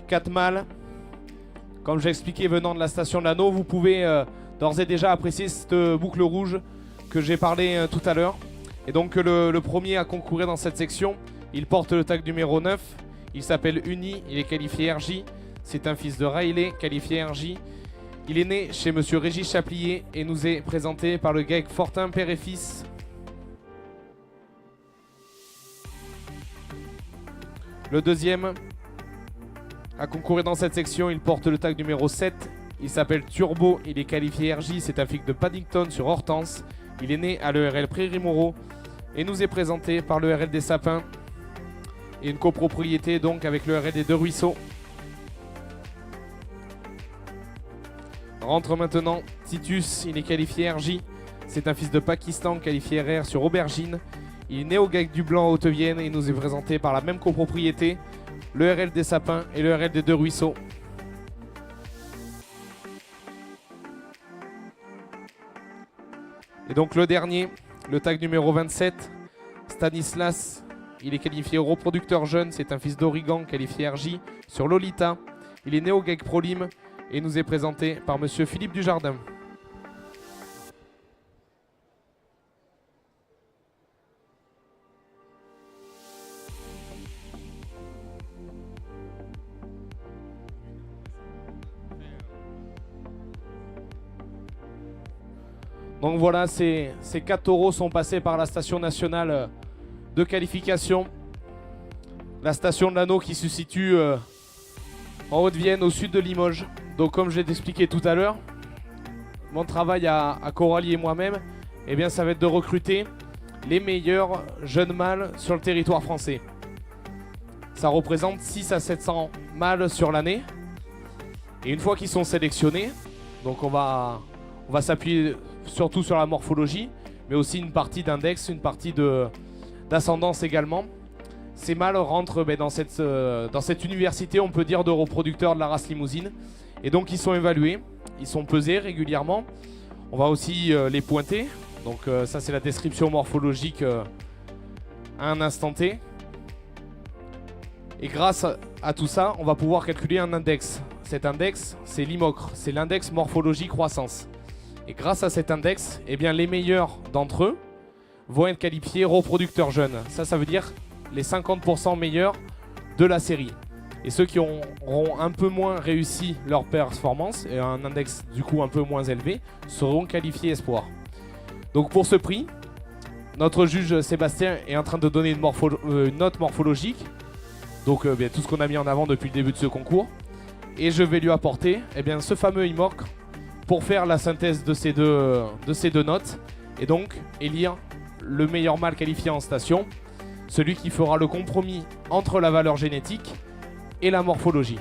Speaker 13: 4 mâles. Comme j'ai expliqué venant de la station de l'Anneau, vous pouvez d'ores et déjà apprécier cette boucle rouge que j'ai parlé tout à l'heure. Et donc le premier à concourir dans cette section, il porte le tag numéro 9. Il s'appelle Uni, il est qualifié RJ. C'est un fils de Riley, qualifié RJ. Il est né chez monsieur Régis Chaplier et nous est présenté par le GEC Fortin père et fils. Le deuxième à concourir dans cette section, il porte le tag numéro 7. Il s'appelle Turbo, il est qualifié RJ, c'est un flic de Paddington sur Hortense. Il est né à l'ERL Prairie Moreau et nous est présenté par l'ERL des Sapins et une copropriété donc avec l'ERL des Deux Ruisseaux. Rentre maintenant Titus, il est qualifié RJ. C'est un fils de Pakistan qualifié RR sur Aubergine. Il est né au GEC du Blanc à Haute-Vienne et nous est présenté par la même copropriété, l'ERL des Sapins et l'ERL des Deux Ruisseaux. Et donc le dernier, le tag numéro 27, Stanislas, il est qualifié reproducteur jeune, c'est un fils d'Origan qualifié RJ sur Lolita. Il est né au GEC Prolim et nous est présenté par monsieur Philippe Dujardin. Donc voilà, ces 4 taureaux sont passés par la station nationale de qualification. La station de l'Anneau qui se situe en Haute-Vienne, au sud de Limoges. Donc comme je l'ai expliqué tout à l'heure, mon travail à Coralie et moi-même, eh bien, ça va être de recruter les meilleurs jeunes mâles sur le territoire français. Ça représente 600 à 700 mâles sur l'année. Et une fois qu'ils sont sélectionnés, donc on va s'appuyer surtout sur la morphologie, mais aussi une partie d'index, une partie d'ascendance également. Ces mâles rentrent dans cette université, on peut dire, de reproducteurs de la race limousine. Et donc ils sont évalués, ils sont pesés régulièrement. On va aussi les pointer. Donc ça c'est la description morphologique à un instant T. Et grâce à tout ça, on va pouvoir calculer un index. Cet index, c'est l'IMOCRE, c'est l'index morphologie croissance. Et grâce à cet index, eh bien, les meilleurs d'entre eux vont être qualifiés reproducteurs jeunes. Ça veut dire les 50% meilleurs de la série. Et ceux qui auront un peu moins réussi leur performance, et un index du coup un peu moins élevé, seront qualifiés espoirs. Donc pour ce prix, notre juge Sébastien est en train de donner une note morphologique. Donc bien, tout ce qu'on a mis en avant depuis le début de ce concours. Et je vais lui apporter ce fameux IMOCRE pour faire la synthèse de ces deux notes et donc élire le meilleur mâle qualifié en station, celui qui fera le compromis entre la valeur génétique et la morphologie.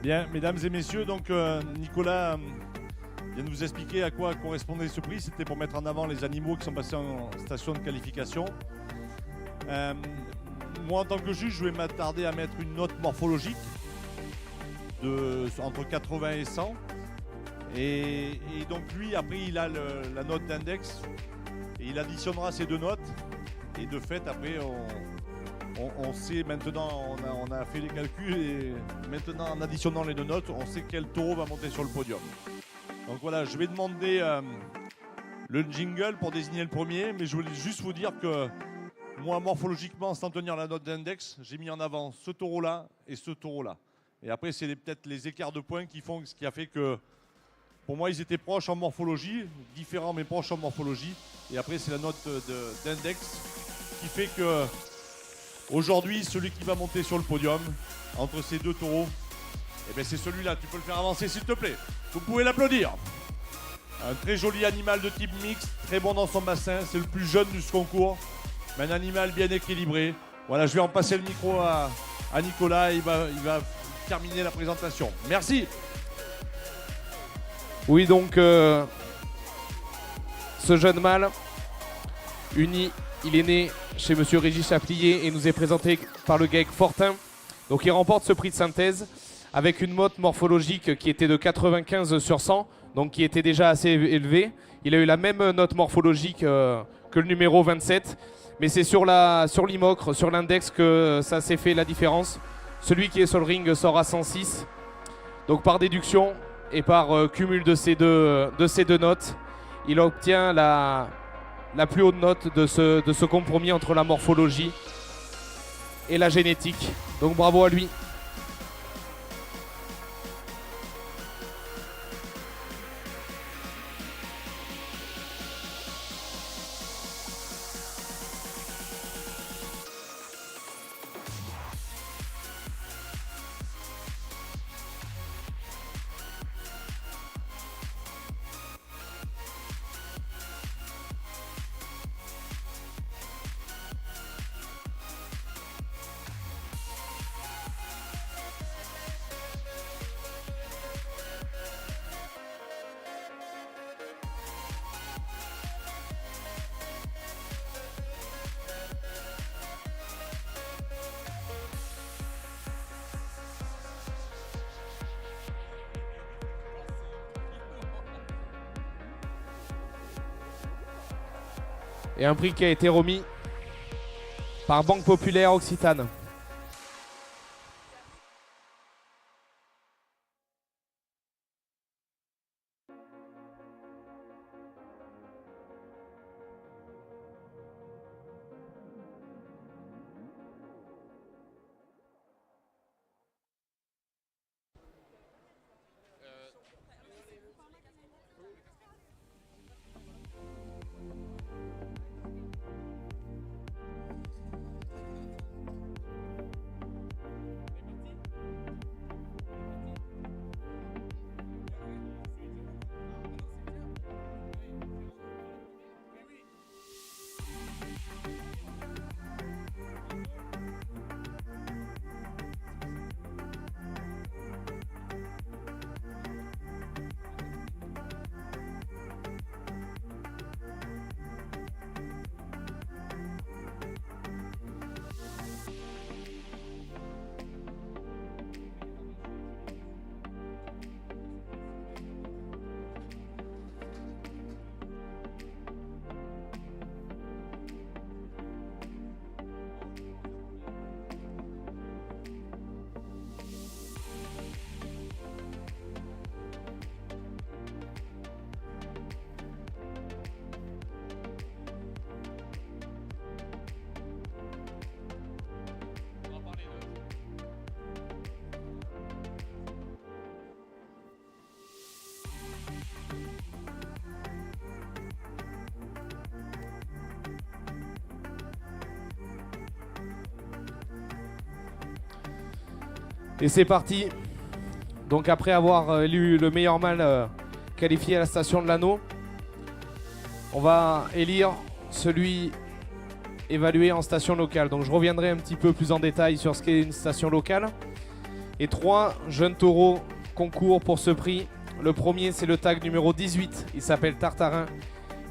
Speaker 11: Bien, mesdames et messieurs, donc Nicolas vient de vous expliquer à quoi correspondait ce prix. C'était pour mettre en avant les animaux qui sont passés en station de qualification. Moi, en tant que juge, je vais m'attarder à mettre une note morphologique entre 80 et 100. Et donc lui, après, il a la note d'index et il additionnera ces deux notes. Et de fait, après, on sait maintenant, on a fait les calculs et maintenant, en additionnant les deux notes, on sait quel taureau va monter sur le podium. Donc voilà, je vais demander le jingle pour désigner le premier, mais je voulais juste vous dire que moi, morphologiquement, sans tenir la note d'index, j'ai mis en avant ce taureau-là et ce taureau-là. Et après, c'est peut-être les écarts de points ce qui a fait que, pour moi, ils étaient proches en morphologie, différents mais proches en morphologie. Et après, c'est la note d'index qui fait que, aujourd'hui, celui qui va monter sur le podium, entre ces deux taureaux, eh bien, c'est celui-là. Tu peux le faire avancer, s'il te plaît. Vous pouvez l'applaudir. Un très joli animal de type mixte, très bon dans son bassin. C'est le plus jeune du concours, mais un animal bien équilibré. Voilà, je vais en passer le micro à Nicolas. Il va terminer la présentation. Merci.
Speaker 13: Oui, donc, ce jeune mâle, uni, il est né chez Monsieur Régis Chaplier et nous est présenté par le GEC Fortin. Donc, il remporte ce prix de synthèse avec une note morphologique qui était de 95 sur 100, donc qui était déjà assez élevée. Il a eu la même note morphologique que le numéro 27, mais c'est sur l'IMOCRE, sur l'index que ça s'est fait la différence. Celui qui est sur le ring sort à 106. Donc par déduction et par cumul de ces deux notes, il obtient la plus haute note de ce compromis entre la morphologie et la génétique. Donc bravo à lui. Et un prix qui a été remis par Banque Populaire Occitane. Et c'est parti. Donc après avoir élu le meilleur mâle qualifié à la station de l'anneau, on va élire celui évalué en station locale. Donc je reviendrai un petit peu plus en détail sur ce qu'est une station locale. Et 3 jeunes taureaux concourent pour ce prix. Le premier, c'est le tag numéro 18. Il s'appelle Tartarin.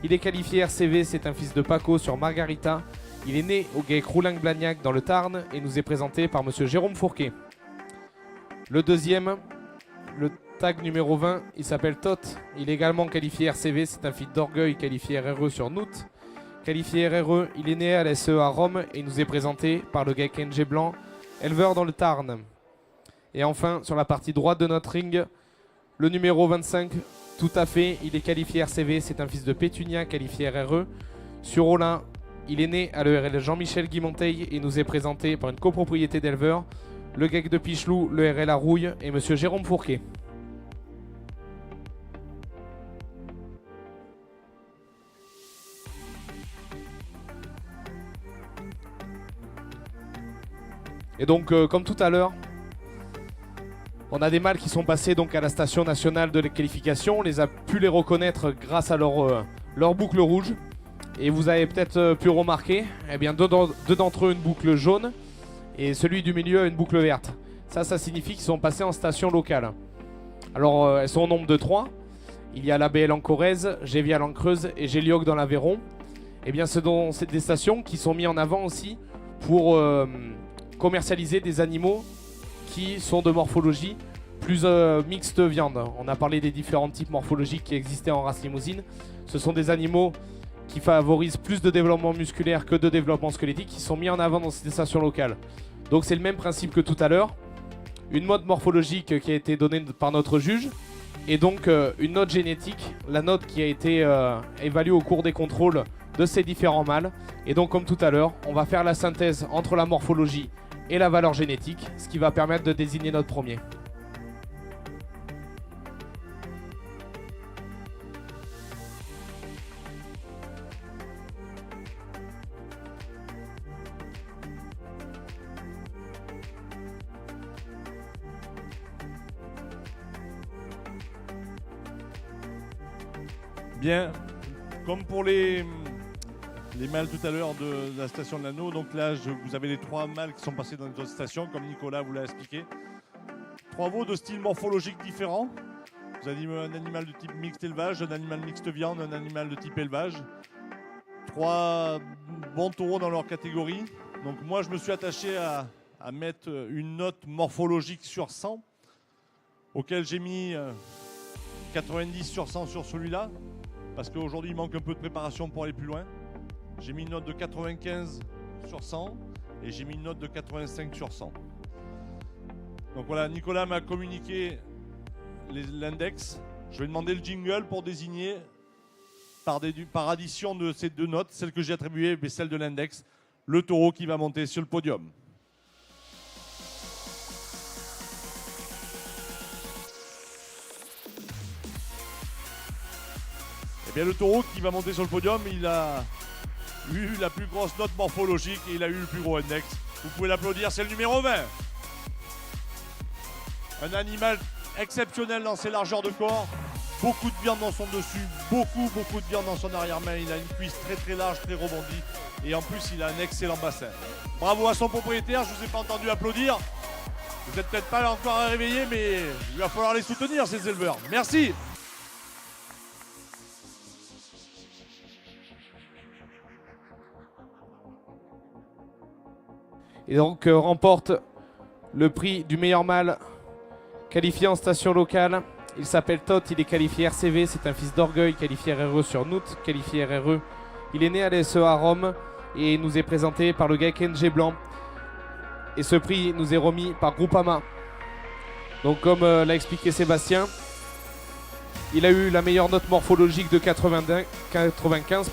Speaker 13: Il est qualifié RCV, c'est un fils de Paco sur Margarita. Il est né au GEC Roulingue-Blagnac dans le Tarn et nous est présenté par monsieur Jérôme Fourquet. Le deuxième, le tag numéro 20, il s'appelle Tot. Il est également qualifié RCV, c'est un fils d'Orgueil qualifié RRE sur Nout. Qualifié RRE, il est né à la SE à Rome et nous est présenté par le GEC NG Blanc, éleveur dans le Tarn. Et enfin, sur la partie droite de notre ring, le numéro 25, tout à fait, il est qualifié RCV, c'est un fils de Pétunia qualifié RRE. Sur Olin, il est né à l'ERL Jean-Michel Guimonteil et nous est présenté par une copropriété d'éleveurs, le GEC de Pichelou, le RL à Rouille et monsieur Jérôme Fourquet. Et donc, comme tout à l'heure, on a des mâles qui sont passés donc à la station nationale de qualification. On les a pu les reconnaître grâce à leur boucle rouge. Et vous avez peut-être pu remarquer, eh bien, deux d'entre eux une boucle jaune et celui du milieu a une boucle verte. Ça signifie qu'ils sont passés en station locale. Alors, elles sont au nombre de 3. Il y a la BL en Corrèze, Gévial en Creuse et Gélioc dans l'Aveyron. Eh bien, c'est des stations qui sont mises en avant aussi pour commercialiser des animaux qui sont de morphologie plus mixte viande. On a parlé des différents types morphologiques qui existaient en race limousine. Ce sont des animaux qui favorisent plus de développement musculaire que de développement squelettique qui sont mis en avant dans ces stations locales. Donc c'est le même principe que tout à l'heure. Une mode morphologique qui a été donnée par notre juge et donc une note génétique, la note qui a été évaluée au cours des contrôles de ces différents mâles. Et donc comme tout à l'heure, on va faire la synthèse entre la morphologie et la valeur génétique, ce qui va permettre de désigner notre premier.
Speaker 11: Bien, comme pour les mâles tout à l'heure de la station de l'Anneau, donc là vous avez les 3 mâles qui sont passés dans les autres stations, comme Nicolas vous l'a expliqué. 3 veaux de style morphologique différents. Vous avez un animal de type mixte élevage, un animal mixte viande, un animal de type élevage. 3 bons taureaux dans leur catégorie. Donc moi je me suis attaché à mettre une note morphologique sur 100, auquel j'ai mis 90 sur 100 sur celui-là. Parce qu'aujourd'hui, il manque un peu de préparation pour aller plus loin. J'ai mis une note de 95 sur 100 et j'ai mis une note de 85 sur 100. Donc voilà, Nicolas m'a communiqué l'index. Je vais demander le jingle pour désigner par addition de ces 2 notes, celle que j'ai attribuée et celle de l'index, le taureau qui va monter sur le podium. Eh bien, le taureau qui va monter sur le podium, il a eu la plus grosse note morphologique et il a eu le plus gros index. Vous pouvez l'applaudir, c'est le numéro 20. Un animal exceptionnel dans ses largeurs de corps, beaucoup de viande dans son dessus, beaucoup de viande dans son arrière-main. Il a une cuisse très très large, très rebondie et en plus il a un excellent bassin. Bravo à son propriétaire, je ne vous ai pas entendu applaudir. Vous n'êtes peut-être pas encore réveillés, mais il va falloir les soutenir ces éleveurs. Merci.
Speaker 13: Et donc remporte le prix du meilleur mâle qualifié en station locale. Il s'appelle Tot, il est qualifié RCV, c'est un fils d'Orgueil, qualifié RRE sur Nout, qualifié RRE. Il est né à l'SE à Rome et nous est présenté par le GEC NG Blanc. Et ce prix nous est remis par Groupama. Donc comme l'a expliqué Sébastien, il a eu la meilleure note morphologique de 95,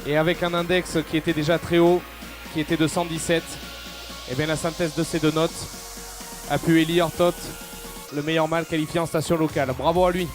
Speaker 13: et avec un index qui était déjà très haut, qui était de 117, et bien la synthèse de ces 2 notes a pu élire Tot, le meilleur mâle qualifié en station locale. Bravo à lui.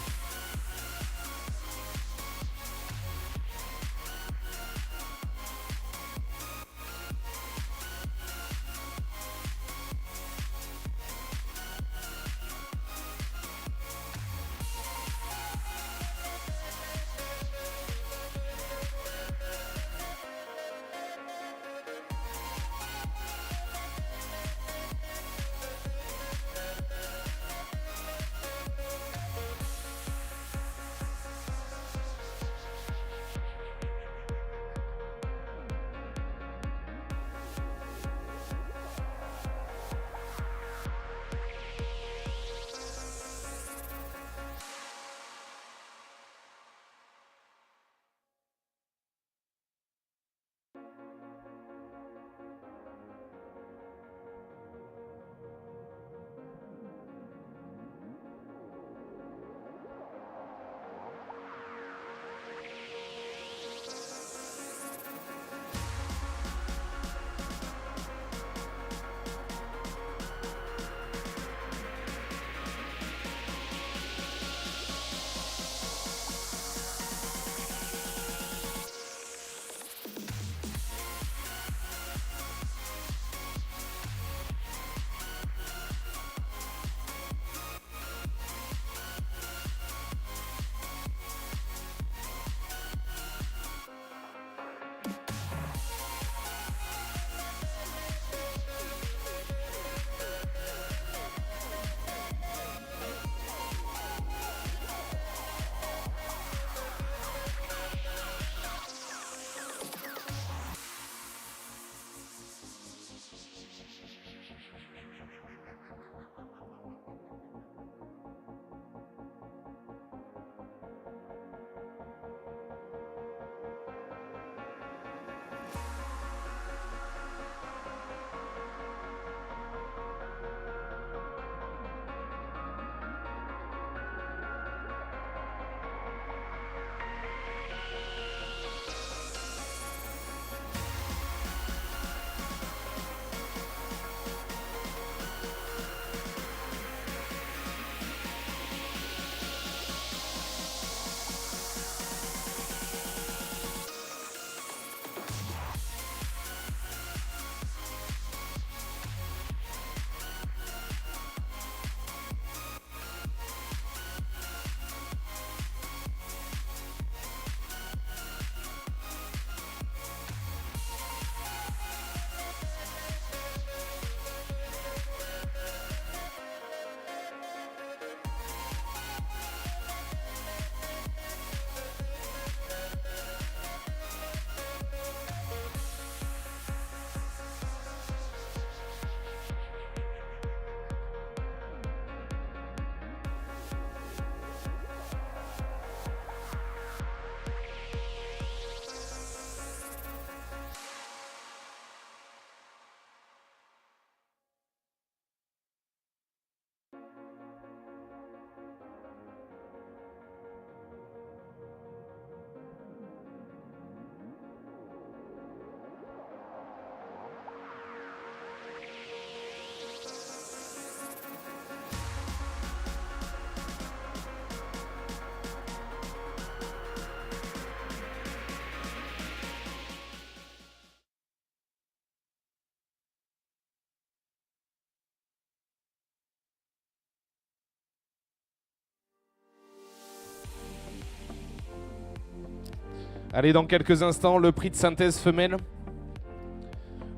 Speaker 13: Allez, dans quelques instants, le prix de synthèse femelle.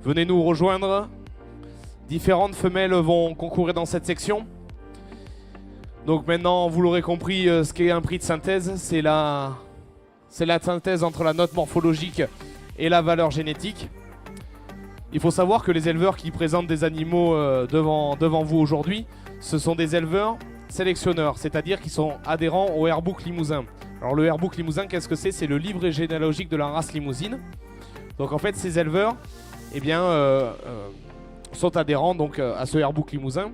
Speaker 13: Venez nous rejoindre. Différentes femelles vont concourir dans cette section. Donc maintenant, vous l'aurez compris, ce qu'est un prix de synthèse, c'est la synthèse entre la note morphologique et la valeur génétique. Il faut savoir que les éleveurs qui présentent des animaux devant vous aujourd'hui, ce sont des éleveurs sélectionneurs, c'est-à-dire qui sont adhérents au Airbook Limousin. Alors le Airbook Limousin, qu'est-ce que c'est? C'est le livret généalogique de la race limousine. Donc en fait, ces éleveurs sont adhérents donc, à ce Airbook Limousin.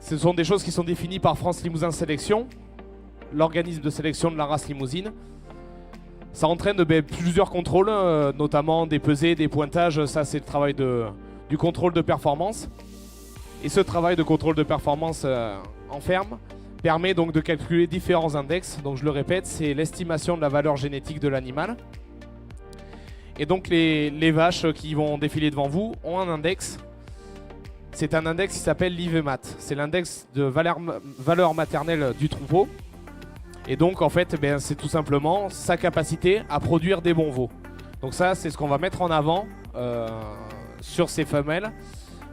Speaker 13: Ce sont des choses qui sont définies par France Limousin Sélection, l'organisme de sélection de la race limousine. Ça entraîne plusieurs contrôles, notamment des pesées, des pointages. Ça, c'est le travail du contrôle de performance. Et ce travail de contrôle de performance en ferme permet donc de calculer différents index. Donc je le répète, c'est l'estimation de la valeur génétique de l'animal. Et donc les vaches qui vont défiler devant vous ont un index. C'est un index qui s'appelle l'IVMAT. C'est l'index de valeur maternelle du troupeau. Et donc en fait, c'est tout simplement sa capacité à produire des bons veaux. Donc ça, c'est ce qu'on va mettre en avant sur ces femelles.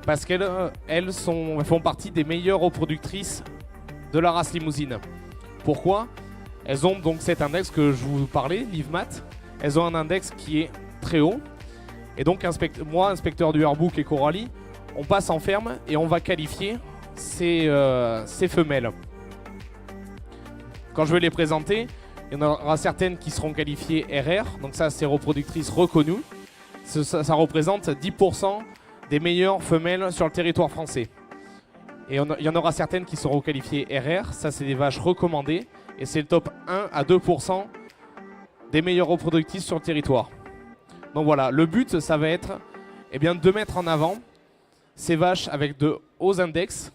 Speaker 13: Parce qu'elles font partie des meilleures reproductrices de la race limousine. Pourquoi? Elles ont donc cet index que je vous parlais, l'IVMAT. Elles ont un index qui est très haut. Et donc moi, inspecteur du Airbook et Coralie, on passe en ferme et on va qualifier ces femelles. Quand je vais les présenter, il y en aura certaines qui seront qualifiées RR. Donc ça, c'est reproductrices reconnues. Ça représente 10% des meilleures femelles sur le territoire français. Et il y en aura certaines qui seront qualifiées RR. Ça, c'est des vaches recommandées. Et c'est le top 1 à 2% des meilleures reproductrices sur le territoire. Donc voilà, le but, ça va être de mettre en avant ces vaches avec de hauts index.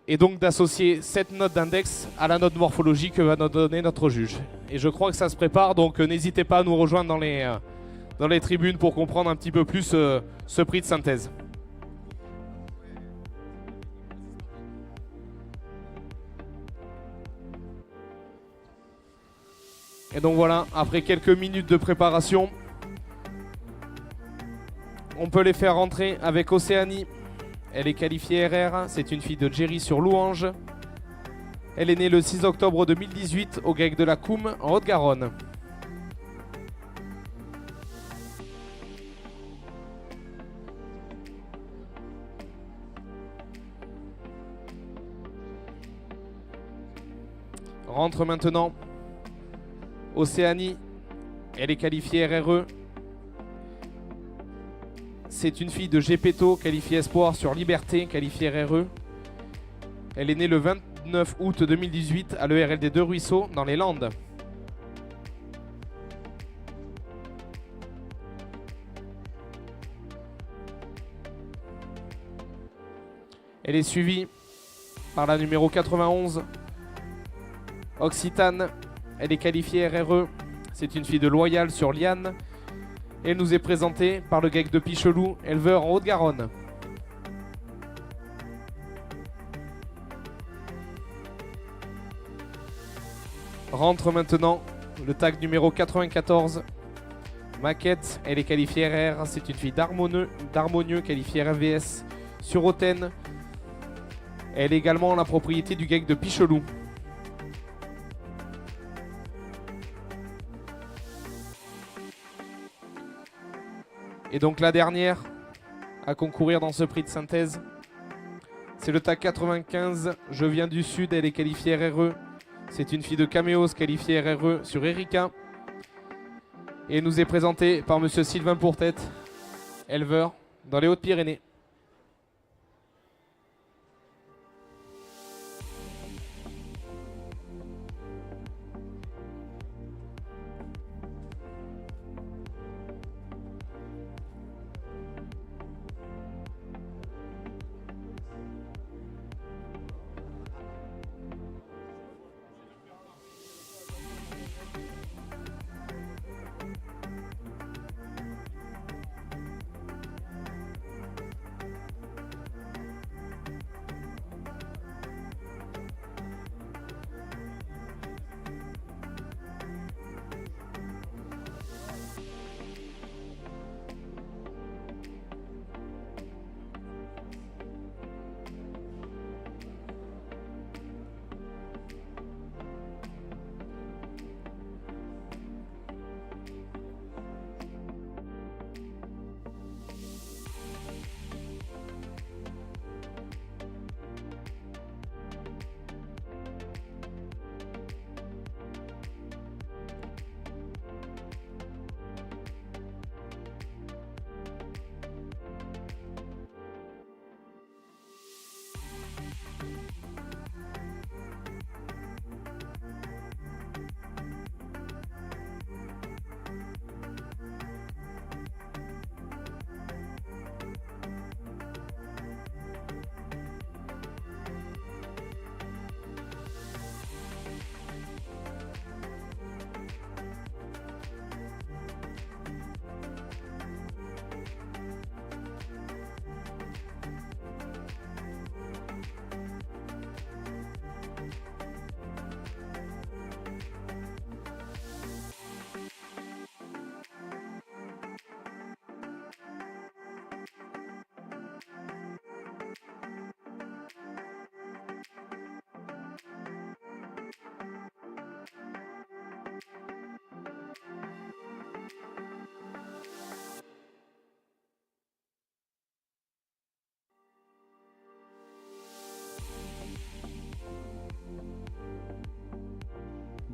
Speaker 13: Et donc d'associer cette note d'index à la note morphologique que va nous donner notre juge. Et je crois que ça se prépare, donc n'hésitez pas à nous rejoindre dans les tribunes pour comprendre un petit peu plus ce prix de synthèse. Et donc voilà, après quelques minutes de préparation, on peut les faire rentrer avec Océanie. Elle est qualifiée RR, c'est une fille de Jerry sur Louange. Elle est née le 6 octobre 2018 au GEC de la Coum en Haute-Garonne. Rentre maintenant Océanie, elle est qualifiée RRE. C'est une fille de Gepetto, qualifiée Espoir sur Liberté, qualifiée RRE. Elle est née le 29 août 2018 à l'ERL des Deux Ruisseaux, dans les Landes. Elle est suivie par la numéro 91, Occitane. Elle est qualifiée RRE. C'est une fille de Loyal sur Liane. Elle nous est présentée par le GEC de Pichelou, éleveur en Haute-Garonne. Rentre maintenant le tag numéro 94. Maquette, elle est qualifiée RR. C'est une fille d'Harmonieux, qualifiée RVS sur Hautaine. Elle est également la propriété du GEC de Pichelou. Et donc la dernière à concourir dans ce prix de synthèse, c'est le tag 95. Je viens du Sud, elle est qualifiée RRE. C'est une fille de Caméos qualifiée RRE sur Erika. Et nous est présentée par monsieur Sylvain Pourtête, éleveur dans les Hautes-Pyrénées.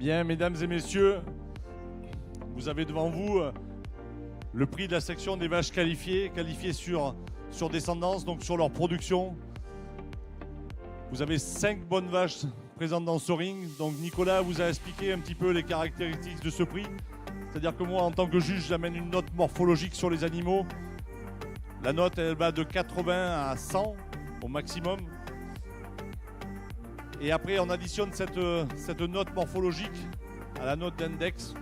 Speaker 11: Bien, mesdames et messieurs, vous avez devant vous le prix de la section des vaches qualifiées sur descendance, donc sur leur production. Vous avez 5 bonnes vaches présentes dans ce ring. Donc Nicolas vous a expliqué un petit peu les caractéristiques de ce prix. C'est-à-dire que moi, en tant que juge, j'amène une note morphologique sur les animaux. La note, elle va de 80 à 100 au maximum. Et après, on additionne cette note morphologique à la note d'index.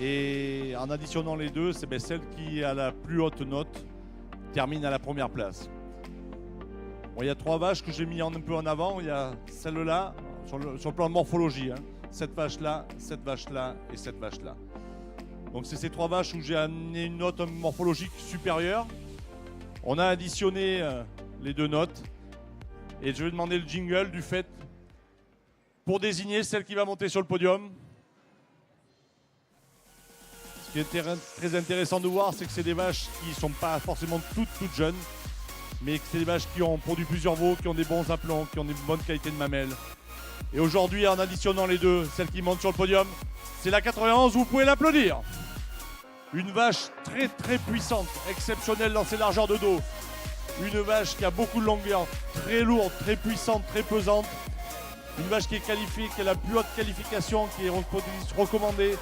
Speaker 11: Et en additionnant les deux, c'est celle qui a la plus haute note termine à la première place. Bon, il y a 3 vaches que j'ai mis un peu en avant. Il y a celle-là, sur le plan de morphologie. Cette vache-là, cette vache-là et cette vache-là. Donc c'est ces 3 vaches où j'ai amené une note morphologique supérieure. On a additionné les 2 notes. Et je vais demander le jingle du fait pour désigner celle qui va monter sur le podium. Ce qui est très intéressant de voir, c'est que c'est des vaches qui ne sont pas forcément toutes jeunes, mais que c'est des vaches qui ont produit plusieurs veaux, qui ont des bons aplombs, qui ont des bonnes qualités de mamelles. Et aujourd'hui, en additionnant les deux, celle qui monte sur le podium, c'est la 91, vous pouvez l'applaudir. Une vache très très puissante, exceptionnelle dans ses largeurs de dos. Une vache qui a beaucoup de longueur, très lourde, très puissante, très pesante. Une vache qui est qualifiée, qui a la plus haute qualification, qui est recommandée.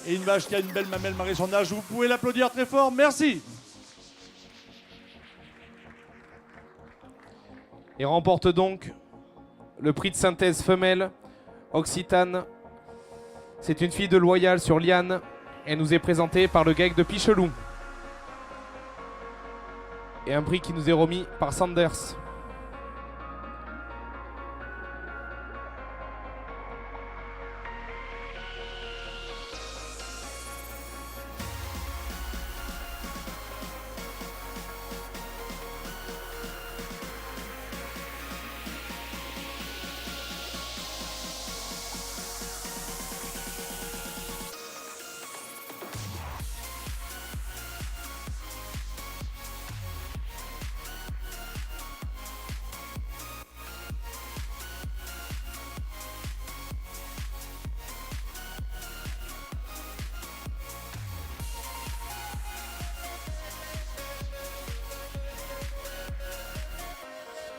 Speaker 11: Et une vache qui a une belle mamelle malgré son âge. Vous pouvez l'applaudir très fort. Merci.
Speaker 13: Et remporte donc le prix de synthèse femelle Occitane. C'est une fille de Loyal sur Liane. Elle nous est présentée par le GEC de Pichelou. Et un prix qui nous est remis par Sanders.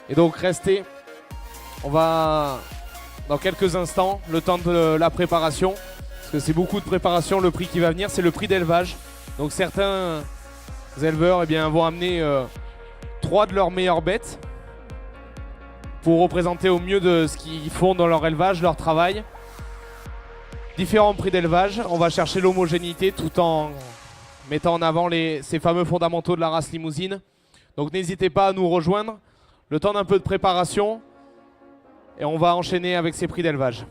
Speaker 13: Et donc restez, on va dans quelques instants, le temps de la préparation, parce que c'est beaucoup de préparation, le prix qui va venir, c'est le prix d'élevage. Donc certains éleveurs vont amener 3 de leurs meilleures bêtes pour représenter au mieux de ce qu'ils font dans leur élevage, leur travail. Différents prix d'élevage, on va chercher l'homogénéité tout en mettant en avant ces fameux fondamentaux de la race limousine. Donc n'hésitez pas à nous rejoindre. Le temps d'un peu de préparation et on va enchaîner avec ces prix d'élevage.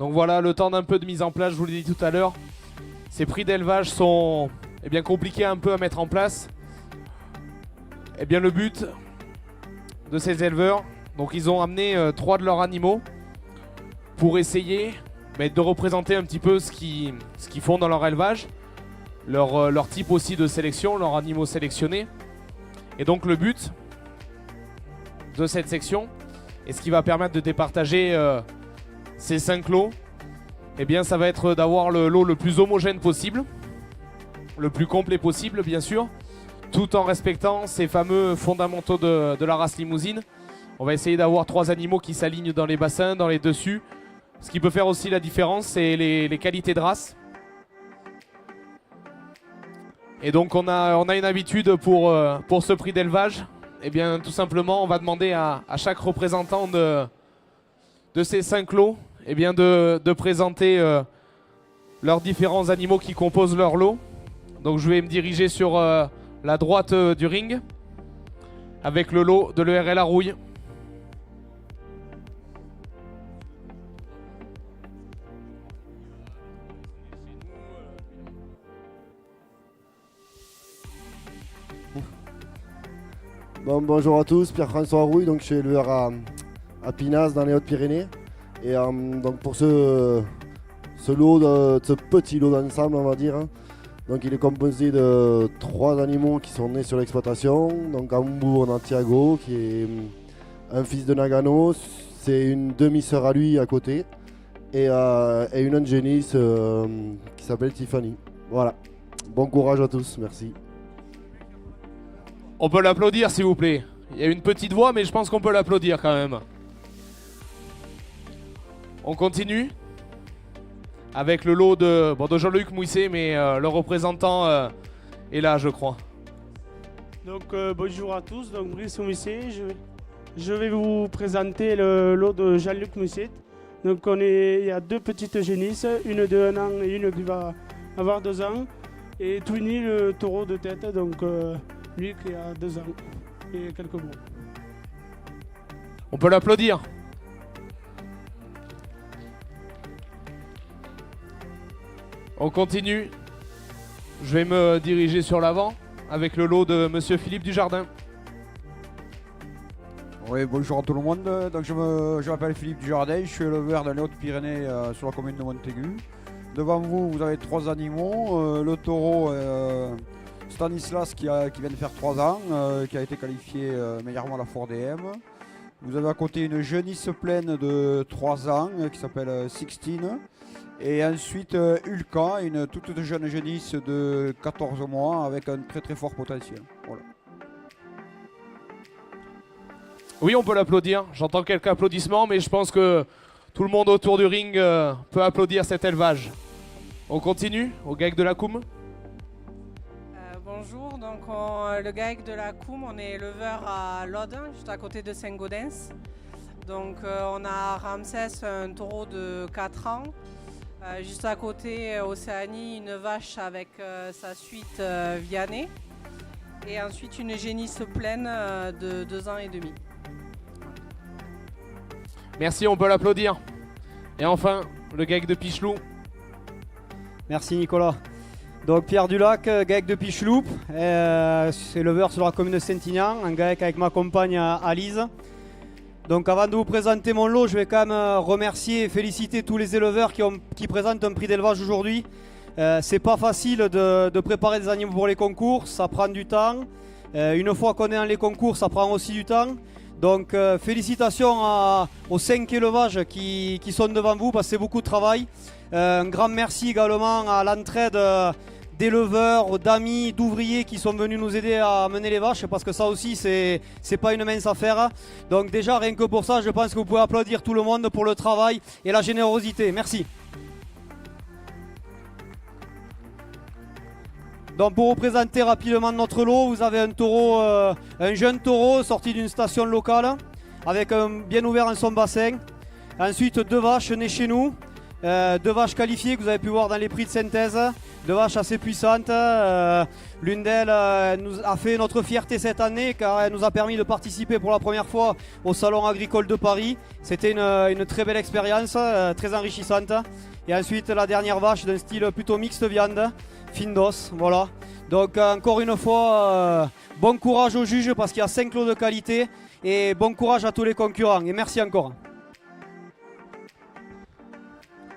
Speaker 13: Donc voilà, le temps d'un peu de mise en place, je vous l'ai dit tout à l'heure. Ces prix d'élevage sont bien compliqués un peu à mettre en place. Et bien le but de ces éleveurs, donc ils ont amené 3 de leurs animaux pour essayer de représenter un petit peu ce qu'ils font dans leur élevage, leur type aussi de sélection, leurs animaux sélectionnés. Et donc le but de cette section, et ce qui va permettre de départager ces 5 lots, eh bien ça va être d'avoir le lot le plus homogène possible, le plus complet possible bien sûr, tout en respectant ces fameux fondamentaux de la race limousine. On va essayer d'avoir 3 animaux qui s'alignent dans les bassins, dans les dessus. Ce qui peut faire aussi la différence, c'est les qualités de race. Et donc on a une habitude pour ce prix d'élevage. Eh bien tout simplement on va demander à chaque représentant de ces 5 lots de présenter leurs différents animaux qui composent leur lot. Donc je vais me diriger sur la droite du ring avec le lot de l'ERL Arouille.
Speaker 14: Bonjour à tous, Pierre-François Arouille, donc je suis éleveur à Pinas dans les Hautes-Pyrénées. Et donc pour ce lot, ce petit lot d'ensemble on va dire, donc il est composé de 3 animaux qui sont nés sur l'exploitation. Donc en bout on a Thiago qui est un fils de Nagano, c'est une demi-sœur à lui à côté. Et une angénisse qui s'appelle Tiffany. Voilà, bon courage à tous, merci.
Speaker 13: On peut l'applaudir s'il vous plaît. Il y a une petite voix mais je pense qu'on peut l'applaudir quand même. On continue avec le lot de Jean-Luc Mouisset, mais le représentant est là je crois.
Speaker 15: Donc bonjour à tous, donc Brice Mouisset, je vais vous présenter le lot de Jean-Luc Mouisset. Donc il y a 2 petites génisses, une de 1 an et une qui va avoir 2 ans. Et Twinny le taureau de tête, donc lui qui a 2 ans et quelques mois.
Speaker 13: On peut l'applaudir. On continue. Je vais me diriger sur l'avant avec le lot de Monsieur Philippe Dujardin.
Speaker 16: Oui, bonjour à tout le monde. Donc je m'appelle Philippe Dujardin, je suis éleveur dans les Hautes-Pyrénées sur la commune de Montaigu. Devant vous, vous avez 3 animaux. Le taureau Stanislas qui vient de faire 3 ans, qui a été qualifié meilleurement à la Ford DM. Vous avez à côté une jeunisse pleine de 3 ans qui s'appelle Sixtine. Et ensuite Ulka, une toute jeune jeunisse de 14 mois avec un très très fort potentiel. Voilà.
Speaker 13: Oui, on peut l'applaudir. J'entends quelques applaudissements, mais je pense que tout le monde autour du ring peut applaudir cet élevage. On continue au GAEC de la Coum.
Speaker 17: Bonjour, donc le GAEC de la Coum, on est éleveur à Lode, juste à côté de Saint-Gaudens. Donc on a Ramsès, un taureau de 4 ans. Juste à côté, Océanie, une vache avec sa suite Vianney. Et ensuite une génisse pleine de 2 ans et demi.
Speaker 13: Merci, on peut l'applaudir. Et enfin, le GAEC de Picheloup.
Speaker 18: Merci Nicolas. Donc Pierre Dulac, GAEC de Picheloup, éleveur sur la commune de Saint-Ignan, un GAEC avec ma compagne Alise. Donc avant de vous présenter mon lot, je vais quand même remercier et féliciter tous les éleveurs qui présentent un prix d'élevage aujourd'hui. C'est pas facile de préparer des animaux pour les concours, ça prend du temps. Une fois qu'on est dans les concours, ça prend aussi du temps. Donc félicitations aux 5 élevages qui sont devant vous parce que c'est beaucoup de travail. Un grand merci également à l'entraide d'éleveurs, d'amis, d'ouvriers qui sont venus nous aider à mener les vaches parce que ça aussi c'est pas une mince affaire. Donc déjà rien que pour ça je pense que vous pouvez applaudir tout le monde pour le travail et la générosité. Merci. Donc pour vous présenter rapidement notre lot, vous avez un taureau, un jeune taureau sorti d'une station locale avec un bien ouvert en son bassin. Ensuite 2 vaches nées chez nous. 2 vaches qualifiées que vous avez pu voir dans les prix de synthèse, 2 vaches assez puissantes. L'une d'elles nous a fait notre fierté cette année car elle nous a permis de participer pour la première fois au Salon agricole de Paris. C'était une très belle expérience, très enrichissante. Et ensuite la dernière vache d'un style plutôt mixte viande, fine d'os, voilà. Donc encore une fois, bon courage aux juges parce qu'il y a 5 lots de qualité et bon courage à tous les concurrents et merci encore.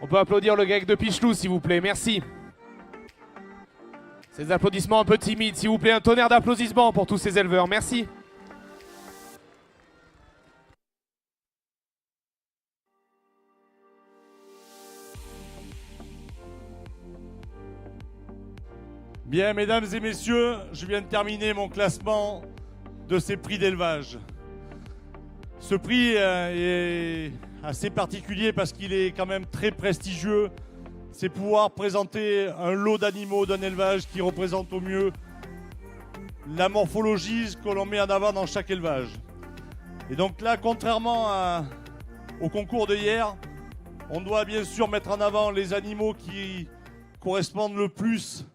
Speaker 13: On peut applaudir le GAEC de Pichelou, s'il vous plaît. Merci. Ces applaudissements un peu timides, s'il vous plaît. Un tonnerre d'applaudissements pour tous ces éleveurs. Merci.
Speaker 11: Bien, mesdames et messieurs, je viens de terminer mon classement de ces prix d'élevage. Ce prix est assez particulier parce qu'il est quand même très prestigieux. C'est pouvoir présenter un lot d'animaux d'un élevage qui représente au mieux la morphologie que l'on met en avant dans chaque élevage. Et donc là, contrairement au concours de hier, on doit bien sûr mettre en avant les animaux qui correspondent le plus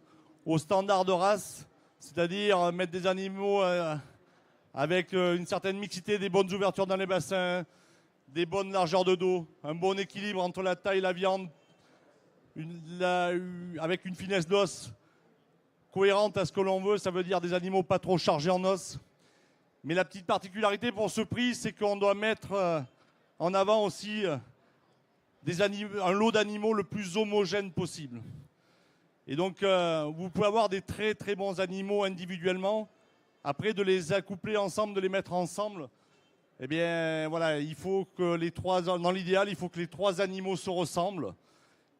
Speaker 11: aux standards de race, c'est-à-dire mettre des animaux avec une certaine mixité, des bonnes ouvertures dans les bassins, des bonnes largeurs de dos, un bon équilibre entre la taille et la viande, avec une finesse d'os cohérente à ce que l'on veut, ça veut dire des animaux pas trop chargés en os. Mais la petite particularité pour ce prix, c'est qu'on doit mettre en avant aussi un lot d'animaux le plus homogène possible. Et donc, vous pouvez avoir des très très bons animaux individuellement. Après, de les accoupler ensemble, de les mettre ensemble, eh bien, voilà, il faut que dans l'idéal, il faut que les 3 animaux se ressemblent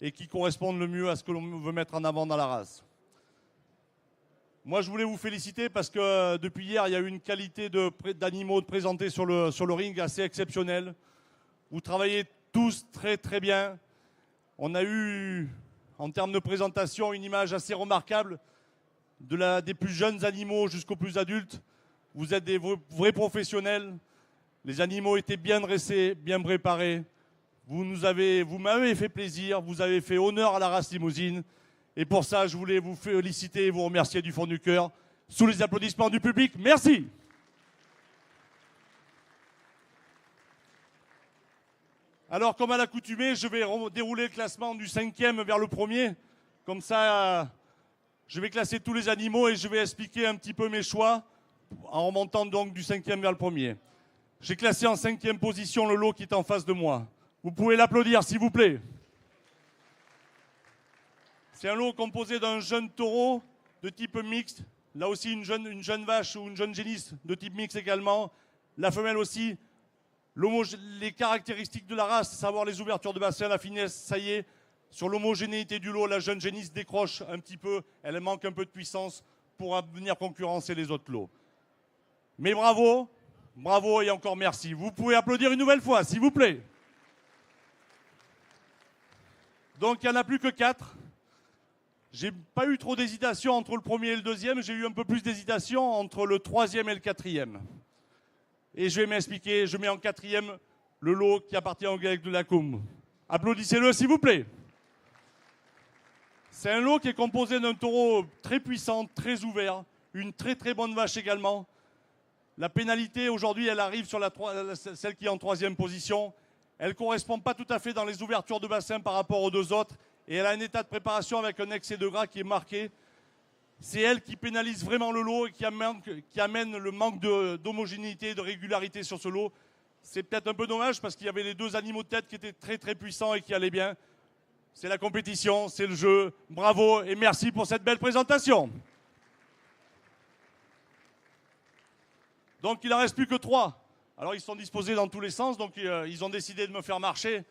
Speaker 11: et qui correspondent le mieux à ce que l'on veut mettre en avant dans la race. Moi, je voulais vous féliciter parce que depuis hier, il y a eu une qualité d'animaux présentés sur le ring assez exceptionnelle. Vous travaillez tous très très bien. On a eu, en termes de présentation, une image assez remarquable des plus jeunes animaux jusqu'aux plus adultes. Vous êtes des vrais professionnels. Les animaux étaient bien dressés, bien préparés. Vous m'avez fait plaisir, vous avez fait honneur à la race limousine. Et pour ça, je voulais vous féliciter et vous remercier du fond du cœur. Sous les applaudissements du public, merci. Alors, comme à l'accoutumée, je vais dérouler le classement du 5e vers le 1er. Comme ça, je vais classer tous les animaux et je vais expliquer un petit peu mes choix en remontant donc du 5e vers le 1er. J'ai classé en 5e position le lot qui est en face de moi. Vous pouvez l'applaudir, s'il vous plaît. C'est un lot composé d'un jeune taureau de type mixte. Là aussi, une jeune vache ou une jeune génisse de type mixte également. La femelle aussi. Les caractéristiques de la race, savoir les ouvertures de bassin, la finesse, ça y est. Sur l'homogénéité du lot, la jeune génisse décroche un petit peu. Elle manque un peu de puissance pour venir concurrencer les autres lots. Mais bravo, bravo et encore merci. Vous pouvez applaudir une nouvelle fois, s'il vous plaît. Donc, il n'y en a plus que 4. J'ai pas eu trop d'hésitation entre le 1er et le 2e. J'ai eu un peu plus d'hésitation entre le 3e et le 4e. Et je vais m'expliquer. Je mets en 4e le lot qui appartient au GAEC de la Coum. Applaudissez-le, s'il vous plaît. C'est un lot qui est composé d'un taureau très puissant, très ouvert, une très très bonne vache également. La pénalité aujourd'hui, elle arrive sur celle qui est en 3e position. Elle ne correspond pas tout à fait dans les ouvertures de bassin par rapport aux 2 autres. Et elle a un état de préparation avec un excès de gras qui est marqué. C'est elle qui pénalise vraiment le lot et qui amène le manque d'homogénéité, de régularité sur ce lot. C'est peut-être un peu dommage parce qu'il y avait les 2 animaux de tête qui étaient très très puissants et qui allaient bien. C'est la compétition, c'est le jeu. Bravo et merci pour cette belle présentation. Donc il n'en reste plus que 3. Alors ils sont disposés dans tous les sens, donc ils ont décidé de me faire marcher.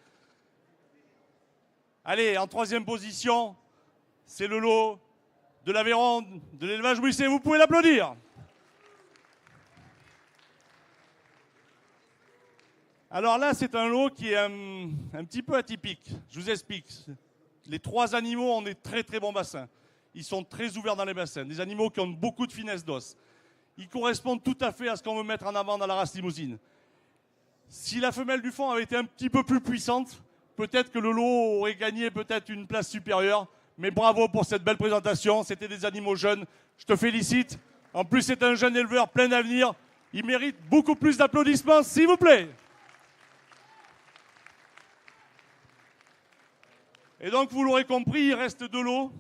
Speaker 11: Allez, en 3e position, c'est le lot de l'Aveyron, de l'élevage Bouissé. Vous pouvez l'applaudir. Alors là, c'est un lot qui est un petit peu atypique. Je vous explique. Les 3 animaux ont des très très bons bassins. Ils sont très ouverts dans les bassins. Des animaux qui ont beaucoup de finesse d'os. Ils correspondent tout à fait à ce qu'on veut mettre en avant dans la race limousine. Si la femelle du fond avait été un petit peu plus puissante, peut-être que le lot aurait gagné peut-être une place supérieure. Mais bravo pour cette belle présentation. C'était des animaux jeunes. Je te félicite. En plus, c'est un jeune éleveur plein d'avenir. Il mérite beaucoup plus d'applaudissements, s'il vous plaît. Et donc, vous l'aurez compris, il reste de l'eau.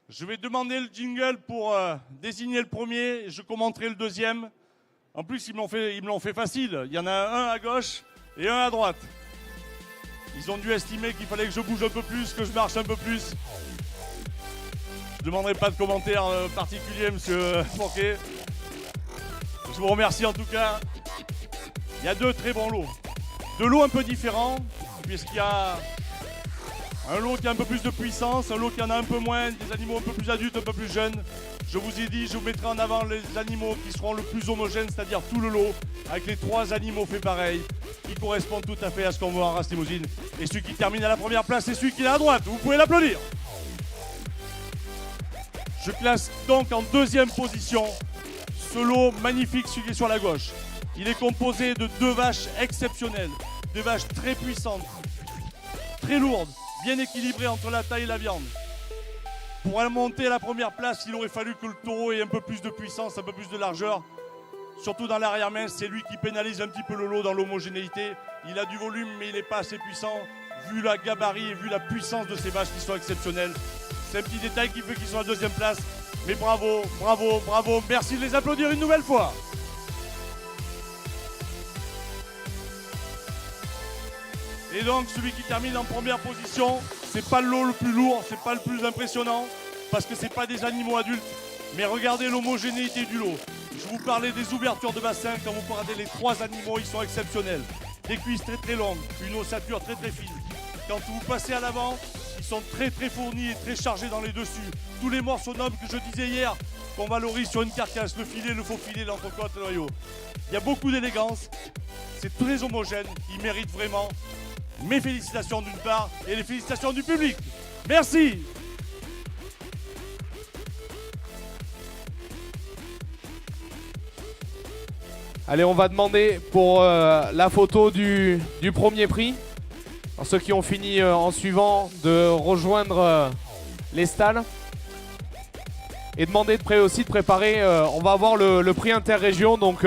Speaker 11: Je vais demander le jingle pour désigner le premier. Je commenterai le deuxième. En plus, ils me l'ont fait facile. Il y en a un à gauche et un à droite. Ils ont dû estimer qu'il fallait que je bouge un peu plus, que je marche un peu plus. Je ne demanderai pas de commentaires particuliers, monsieur Forquet. Je vous remercie en tout cas. Il y a deux très bons lots. Deux lots un peu différents, puisqu'il y a un lot qui a un peu plus de puissance, un lot qui en a un peu moins, des animaux un peu plus adultes, un peu plus jeunes. Je vous ai dit, je vous mettrai en avant les animaux qui seront le plus homogènes, c'est-à-dire tout le lot, avec les trois animaux faits pareil, qui correspondent tout à fait à ce qu'on voit en race limousine. Et celui qui termine à la première place, c'est celui qui est à droite. Vous pouvez l'applaudir. Je classe donc en deuxième position ce lot magnifique, celui qui est sur la gauche. Il est composé de deux vaches exceptionnelles, des vaches très puissantes, très lourdes, bien équilibrées entre la taille et la viande. Pour monter à la première place, il aurait fallu que le taureau ait un peu plus de puissance, un peu plus de largeur. Surtout dans l'arrière-main, c'est lui qui pénalise un petit peu le lot dans l'homogénéité. Il a du volume, mais il n'est pas assez puissant, vu la gabarit et vu la puissance de ces vaches qui sont exceptionnelles. C'est un petit détail qui fait qu'ils sont à la deuxième place. Mais bravo, bravo, bravo. Merci de les applaudir une nouvelle fois. Et donc, celui qui termine en première position, c'est pas le lot le plus lourd, c'est pas le plus impressionnant, parce que c'est pas des animaux adultes. Mais regardez l'homogénéité du lot. Je vous parlais des ouvertures de bassin. Quand vous regardez les trois animaux, ils sont exceptionnels. Des cuisses très très longues, une ossature très très fine. Quand vous passez à l'avant, ils sont très très fournis et très chargés dans les dessus. Tous les morceaux nobles que je disais hier, qu'on valorise sur une carcasse, le filet, le faux filet, l'entrecôte, le noyau. Il y a beaucoup d'élégance, c'est très homogène, ils méritent vraiment mes félicitations d'une part et les félicitations du public. Merci.
Speaker 13: Allez, on va demander pour la photo du premier prix. Alors, ceux qui ont fini en suivant de rejoindre les stalles. Et demander aussi de préparer, on va avoir le prix interrégion. Donc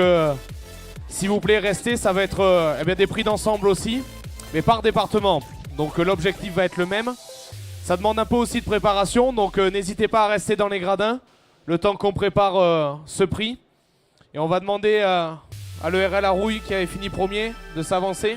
Speaker 13: s'il vous plaît, restez, ça va être des prix d'ensemble aussi, mais par département. Donc l'objectif va être le même. Ça demande un peu aussi de préparation, donc n'hésitez pas à rester dans les gradins le temps qu'on prépare ce prix. Et on va demander à l'ERL Arouille qui avait fini premier de s'avancer.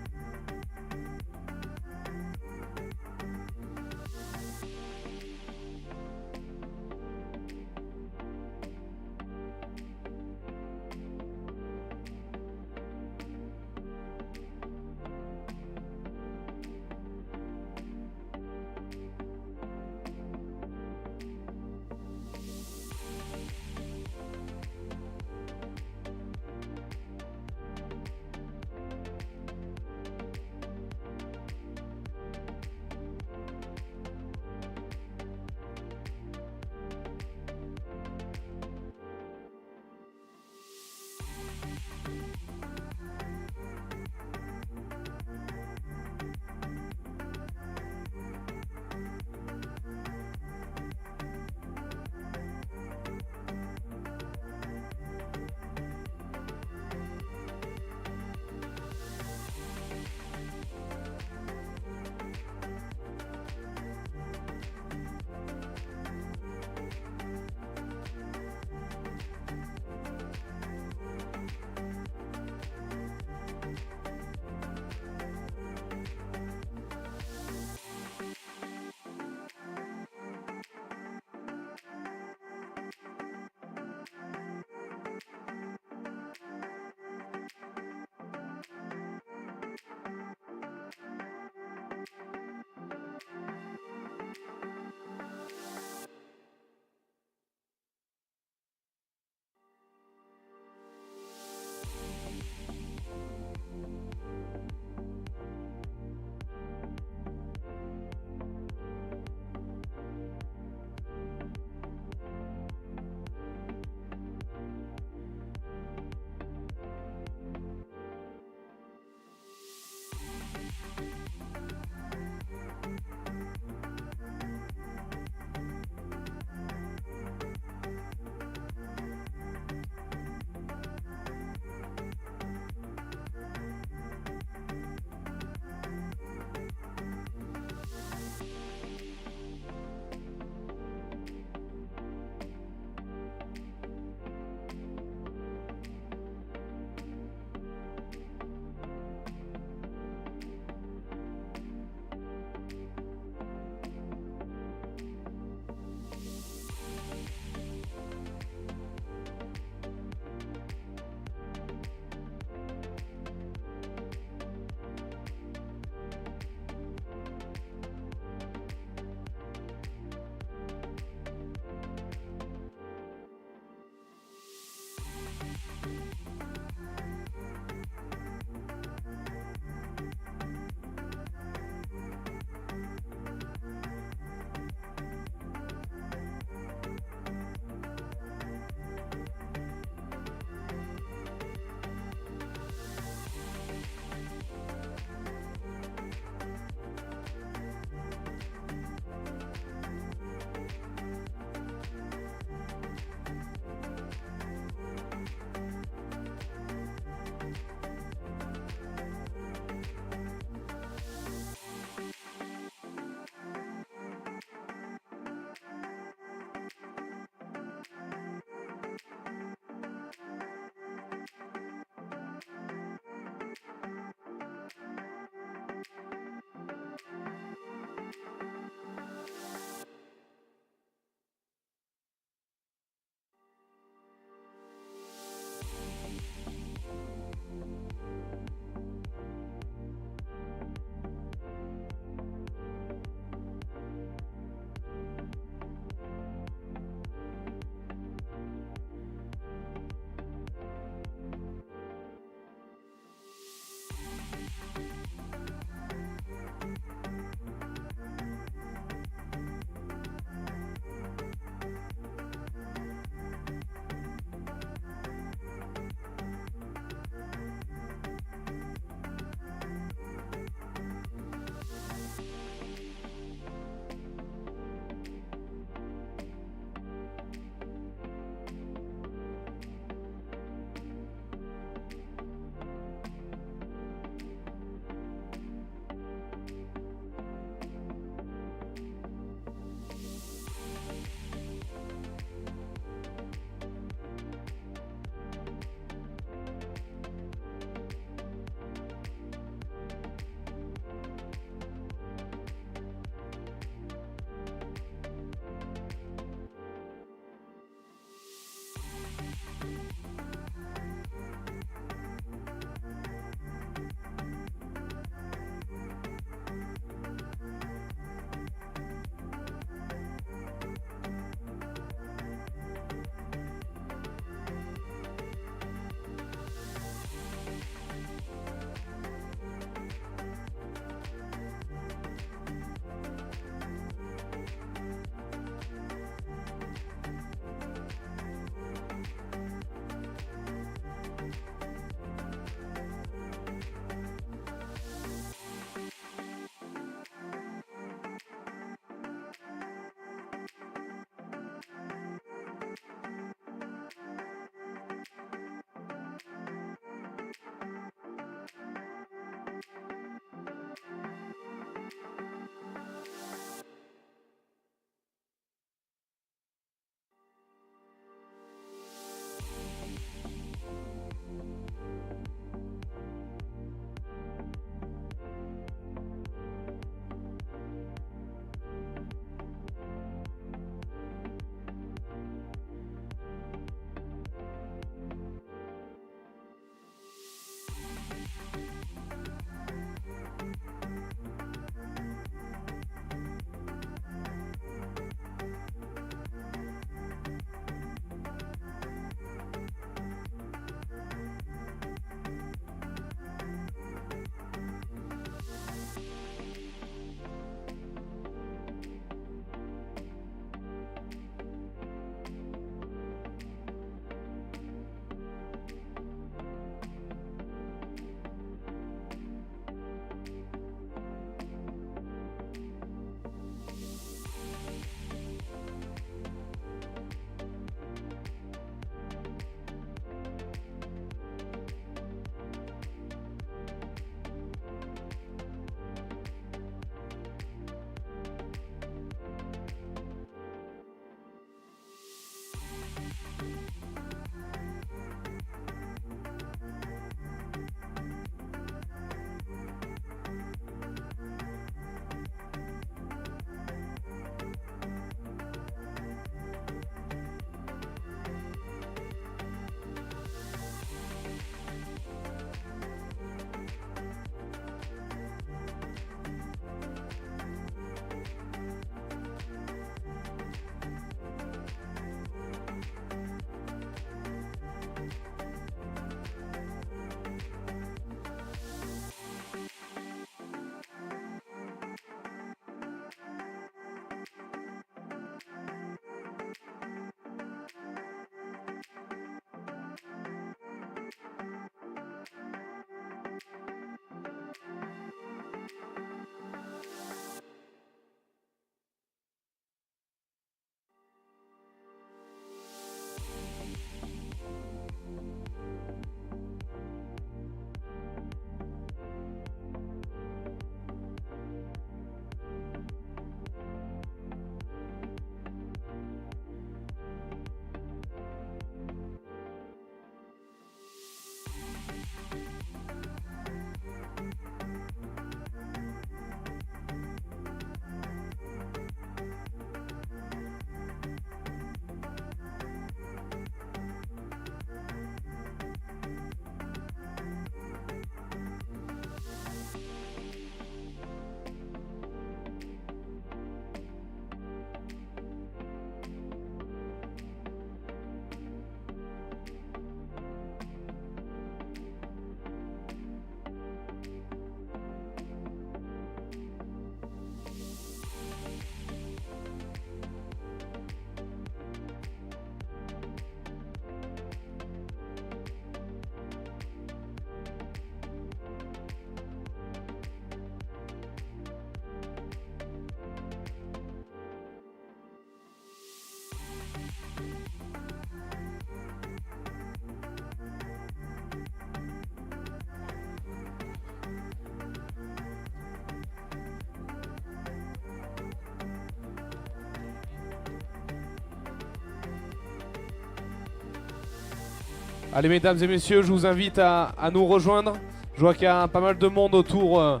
Speaker 13: Allez mesdames et messieurs, je vous invite à nous rejoindre. Je vois qu'il y a pas mal de monde autour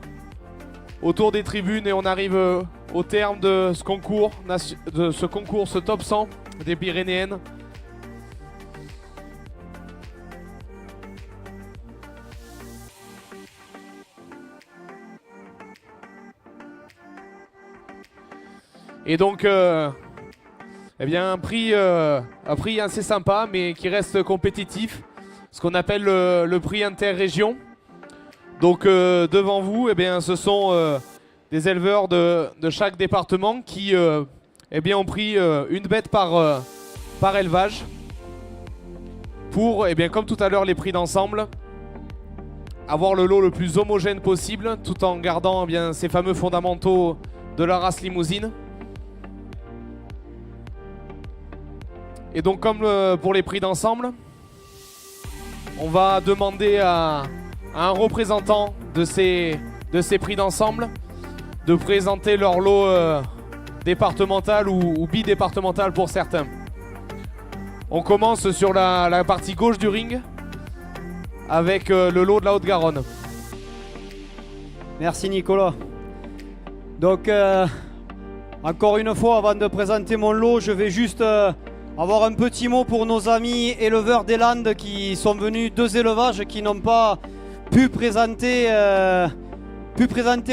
Speaker 13: des tribunes et on arrive au terme de ce concours, ce top 100 des Pyrénéennes. Et donc, eh bien, un prix assez sympa, mais qui reste compétitif, ce qu'on appelle le prix interrégion. Donc, devant vous, eh bien, ce sont des éleveurs de chaque département qui eh bien, ont pris une bête par élevage pour, eh bien, comme tout à l'heure, les prix d'ensemble, avoir le lot le plus homogène possible, tout en gardant eh bien, ces fameux fondamentaux de la race limousine. Et donc comme pour les prix d'ensemble, on va demander à un représentant de ces prix d'ensemble de présenter leur lot départemental ou bidépartemental pour certains. On commence sur la partie gauche du ring avec le lot de la Haute-Garonne.
Speaker 18: Merci Nicolas. Donc encore une fois, avant de présenter mon lot, je vais juste avoir un petit mot pour nos amis éleveurs des Landes qui sont venus, 2 élevages qui n'ont pas pu présenter un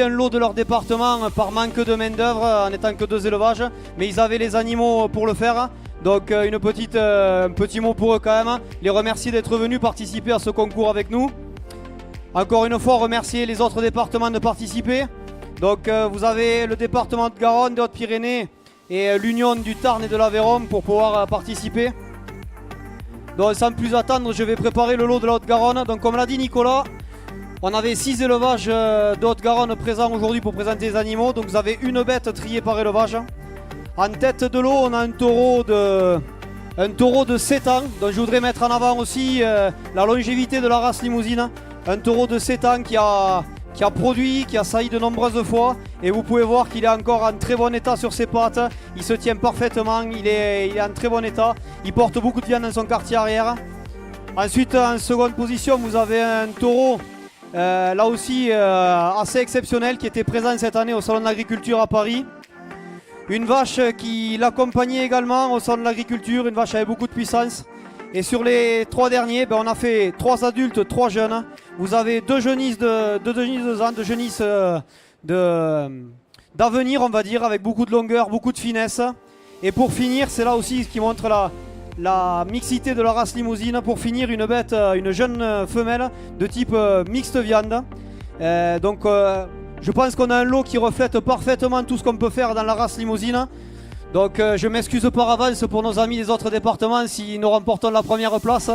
Speaker 18: lot de leur département par manque de main d'œuvre en étant que 2 élevages, mais ils avaient les animaux pour le faire. Donc un petit mot pour eux quand même. Les remercier d'être venus participer à ce concours avec nous. Encore une fois, remercier les autres départements de participer. Donc vous avez le département de Garonne, des Hautes-Pyrénées et l'Union du Tarn et de l'Aveyron pour pouvoir participer. Donc sans plus attendre, je vais préparer le lot de la Haute-Garonne. Donc comme l'a dit Nicolas, on avait 6 élevages de Haute-Garonne présents aujourd'hui pour présenter les animaux. Donc vous avez une bête triée par élevage. En tête de lot, on a un taureau de 7 ans. Donc je voudrais mettre en avant aussi la longévité de la race limousine. Un taureau de 7 ans qui a produit, qui a sailli de nombreuses fois, et vous pouvez voir qu'il est encore en très bon état sur ses pattes. Il se tient parfaitement, il est en très bon état, il porte beaucoup de viande dans son quartier arrière. Ensuite, en seconde position, vous avez un taureau là aussi assez exceptionnel qui était présent cette année au Salon de l'Agriculture à Paris. Une vache qui l'accompagnait également au Salon de l'Agriculture, une vache avec beaucoup de puissance. Et sur les 3 derniers, on a fait 3 adultes, 3 jeunes. Vous avez 2 genisses de 2 ans, 2 genisses d'avenir, on va dire, avec beaucoup de longueur, beaucoup de finesse. Et pour finir, c'est là aussi ce qui montre la mixité de la race limousine. Pour finir, une bête, une jeune femelle de type mixte viande. Donc je pense qu'on a un lot qui reflète parfaitement tout ce qu'on peut faire dans la race limousine. Donc je m'excuse par avance pour nos amis des autres départements si nous remportons la première place.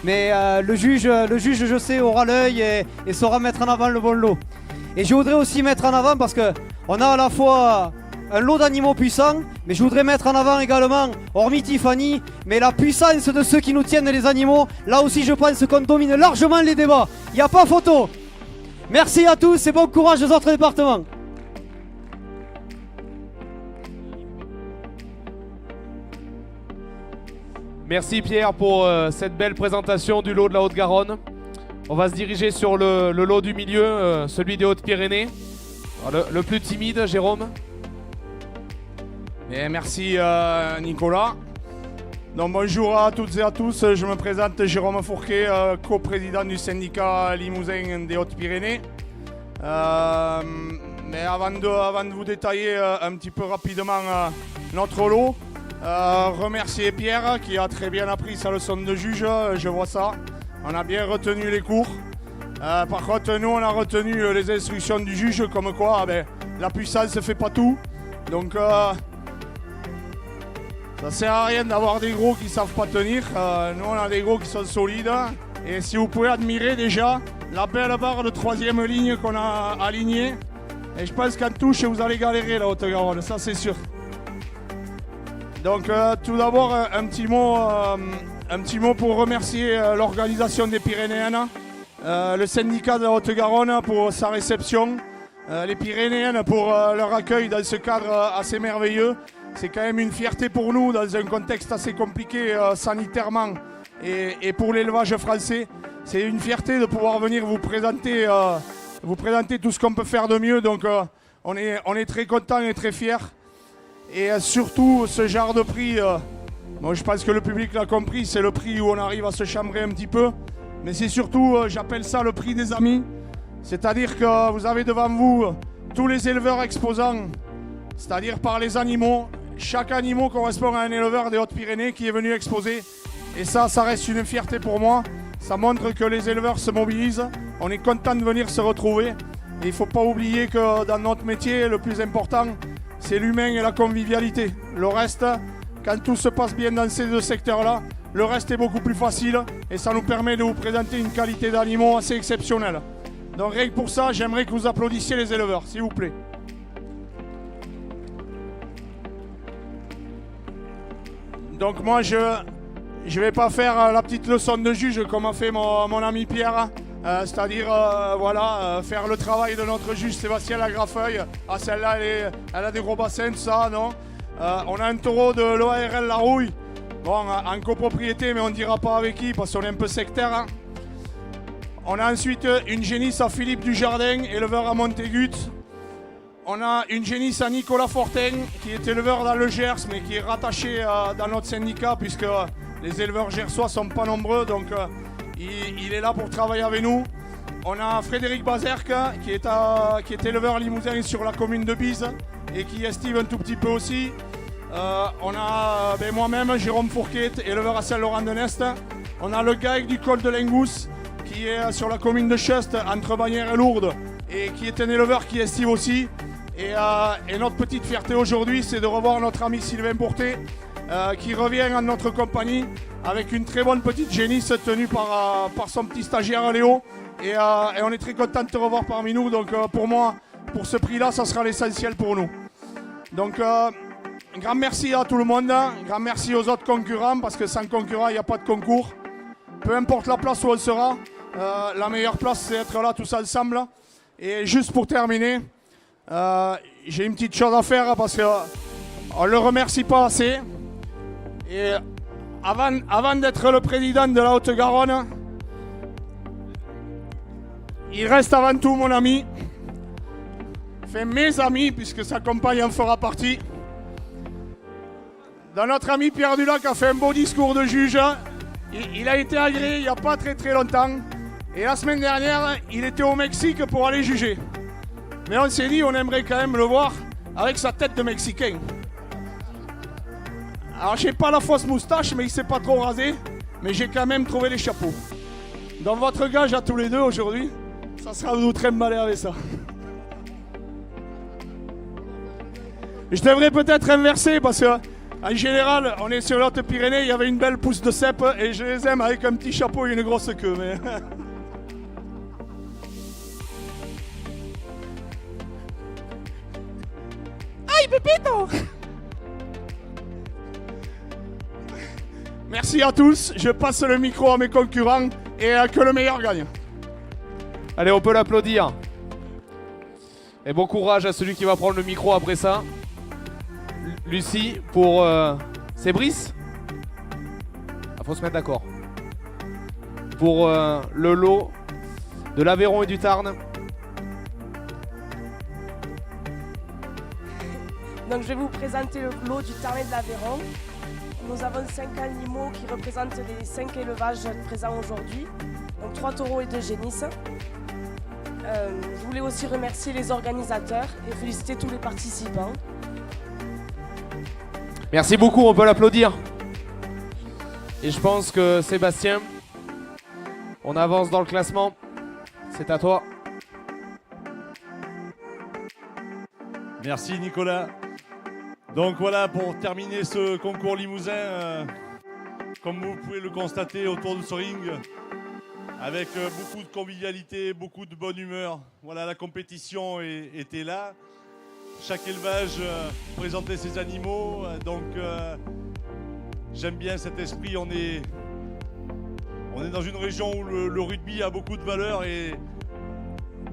Speaker 18: Mais le juge, je sais, aura l'œil et saura mettre en avant le bon lot. Et je voudrais aussi mettre en avant, parce qu'on a à la fois un lot d'animaux puissants, mais je voudrais mettre en avant également, hormis Tiffany, mais la puissance de ceux qui nous tiennent les animaux. Là aussi je pense qu'on domine largement les débats. Il n'y a pas photo. Merci à tous et bon courage aux autres départements.
Speaker 13: Merci Pierre pour cette belle présentation du lot de la Haute-Garonne. On va se diriger sur le lot du milieu, celui des Hautes-Pyrénées. Le plus timide, Jérôme.
Speaker 9: Et merci Nicolas. Donc bonjour à toutes et à tous, je me présente Jérôme Fourquet, coprésident du syndicat limousin des Hautes-Pyrénées. Mais avant de vous détailler un petit peu rapidement notre lot, remercier Pierre qui a très bien appris sa leçon de juge, je vois ça. On a bien retenu les cours. Par contre, nous on a retenu les instructions du juge comme quoi la puissance ne fait pas tout. Donc ça sert à rien d'avoir des gros qui ne savent pas tenir. Nous on a des gros qui sont solides. Et si vous pouvez admirer déjà la belle barre de 3e ligne qu'on a alignée. Et je pense qu'en touche vous allez galérer la Haute-Garonne, ça c'est sûr. Donc tout d'abord un petit mot pour remercier l'organisation des Pyrénéennes, le syndicat de la Haute-Garonne pour sa réception, les Pyrénéennes pour leur accueil dans ce cadre assez merveilleux. C'est quand même une fierté pour nous dans un contexte assez compliqué sanitairement et pour l'élevage français. C'est une fierté de pouvoir venir vous présenter tout ce qu'on peut faire de mieux. Donc on est très contents et très fiers. Et surtout, ce genre de prix, moi je pense que le public l'a compris, c'est le prix où on arrive à se chambrer un petit peu. Mais c'est surtout, j'appelle ça le prix des amis. C'est-à-dire que vous avez devant vous tous les éleveurs exposants, c'est-à-dire par les animaux. Chaque animal correspond à un éleveur des Hautes-Pyrénées qui est venu exposer. Et ça reste une fierté pour moi. Ça montre que les éleveurs se mobilisent. On est content de venir se retrouver. Et il ne faut pas oublier que dans notre métier, le plus important, c'est l'humain et la convivialité. Le reste, quand tout se passe bien dans ces deux secteurs-là, le reste est beaucoup plus facile et ça nous permet de vous présenter une qualité d'animaux assez exceptionnelle. Donc rien que pour ça, j'aimerais que vous applaudissiez les éleveurs, s'il vous plaît. Donc moi, je ne vais pas faire la petite leçon de juge comme a fait mon ami Pierre. C'est-à-dire faire le travail de notre juge Sébastien Lagrafeuille. Ah, celle-là, elle a des gros bassins, tout ça, non? On a un taureau de l'OARL La Rouille, bon, en copropriété, mais on ne dira pas avec qui, parce qu'on est un peu sectaire. Hein. On a ensuite une génisse à Philippe Dujardin, éleveur à Montégut. On a une génisse à Nicolas Fortin, qui est éleveur dans le Gers, mais qui est rattaché dans notre syndicat, puisque les éleveurs gersois ne sont pas nombreux, donc il est là pour travailler avec nous. On a Frédéric Bazerque, qui est éleveur limousin sur la commune de Bise, et qui estime un tout petit peu aussi. On a moi-même, Jérôme Fourquet, éleveur à Saint-Laurent-de-Nest. On a le GAEC du col de Lengous, qui est sur la commune de Chest, entre Bagnères et Lourdes, et qui est un éleveur qui estime aussi. Et notre petite fierté aujourd'hui, c'est de revoir notre ami Sylvain Bourté, qui revient en notre compagnie avec une très bonne petite génisse tenue par son petit stagiaire Léo. Et on est très content de te revoir parmi nous. Donc pour moi, pour ce prix-là, ça sera l'essentiel pour nous. Donc un grand merci à tout le monde, un grand merci aux autres concurrents, parce que sans concurrents, il n'y a pas de concours. Peu importe la place où on sera, la meilleure place, c'est être là tous ensemble. Et juste pour terminer, j'ai une petite chose à faire parce qu'on ne le remercie pas assez. Et avant d'être le président de la Haute-Garonne, il reste avant tout mon ami, enfin mes amis, puisque sa compagne en fera partie. Dans notre ami Pierre Dulac a fait un beau discours de juge. Il a été agréé il n'y a pas très longtemps. Et la semaine dernière, il était au Mexique pour aller juger. Mais on s'est dit, on aimerait quand même le voir avec sa tête de Mexicain. Alors j'ai pas la fausse moustache, mais il s'est pas trop rasé. Mais j'ai quand même trouvé les chapeaux. Dans votre gage à tous les deux aujourd'hui, ça sera de nous trimballer avec ça. Je devrais peut-être inverser parce que en général, on est sur les Hautes-Pyrénées, il y avait une belle pousse de cèpe et je les aime avec un petit chapeau et une grosse queue. Mais... Aïe, Pépito! Merci à tous, je passe le micro à mes concurrents et que le meilleur gagne.
Speaker 13: Allez, on peut l'applaudir. Et bon courage à celui qui va prendre le micro après ça. Lucie, pour... c'est Brice ? Ah, faut se mettre d'accord. Pour le lot de l'Aveyron et du Tarn.
Speaker 19: Donc je vais vous présenter le lot du Tarn et de l'Aveyron. Nous avons 5 animaux qui représentent les 5 élevages présents aujourd'hui. Donc 3 taureaux et 2 génisses. Je voulais aussi remercier les organisateurs et féliciter tous les participants.
Speaker 13: Merci beaucoup, on peut l'applaudir. Et je pense que Sébastien, on avance dans le classement. C'est à toi.
Speaker 11: Merci Nicolas. Donc voilà, pour terminer ce concours limousin, comme vous pouvez le constater autour de ce ring, avec beaucoup de convivialité, beaucoup de bonne humeur. Voilà, la compétition était là. chaque élevage présentait ses animaux. Donc j'aime bien cet esprit. On est dans une région où le rugby a beaucoup de valeur et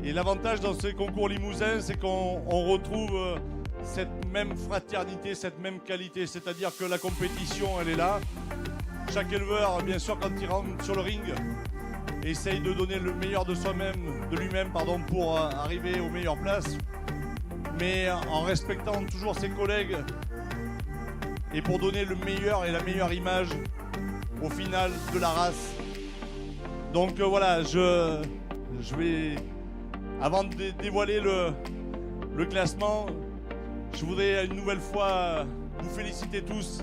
Speaker 11: l'avantage dans ces concours limousins, c'est qu'on retrouve cette même fraternité, cette même qualité. C'est-à-dire que la compétition, elle est là. Chaque éleveur, bien sûr, quand il rentre sur le ring, essaye de donner le meilleur de lui-même, pour arriver aux meilleures places. Mais en respectant toujours ses collègues et pour donner le meilleur et la meilleure image au final de la race. Donc voilà, je vais, avant de dévoiler le classement, je voudrais une nouvelle fois vous féliciter tous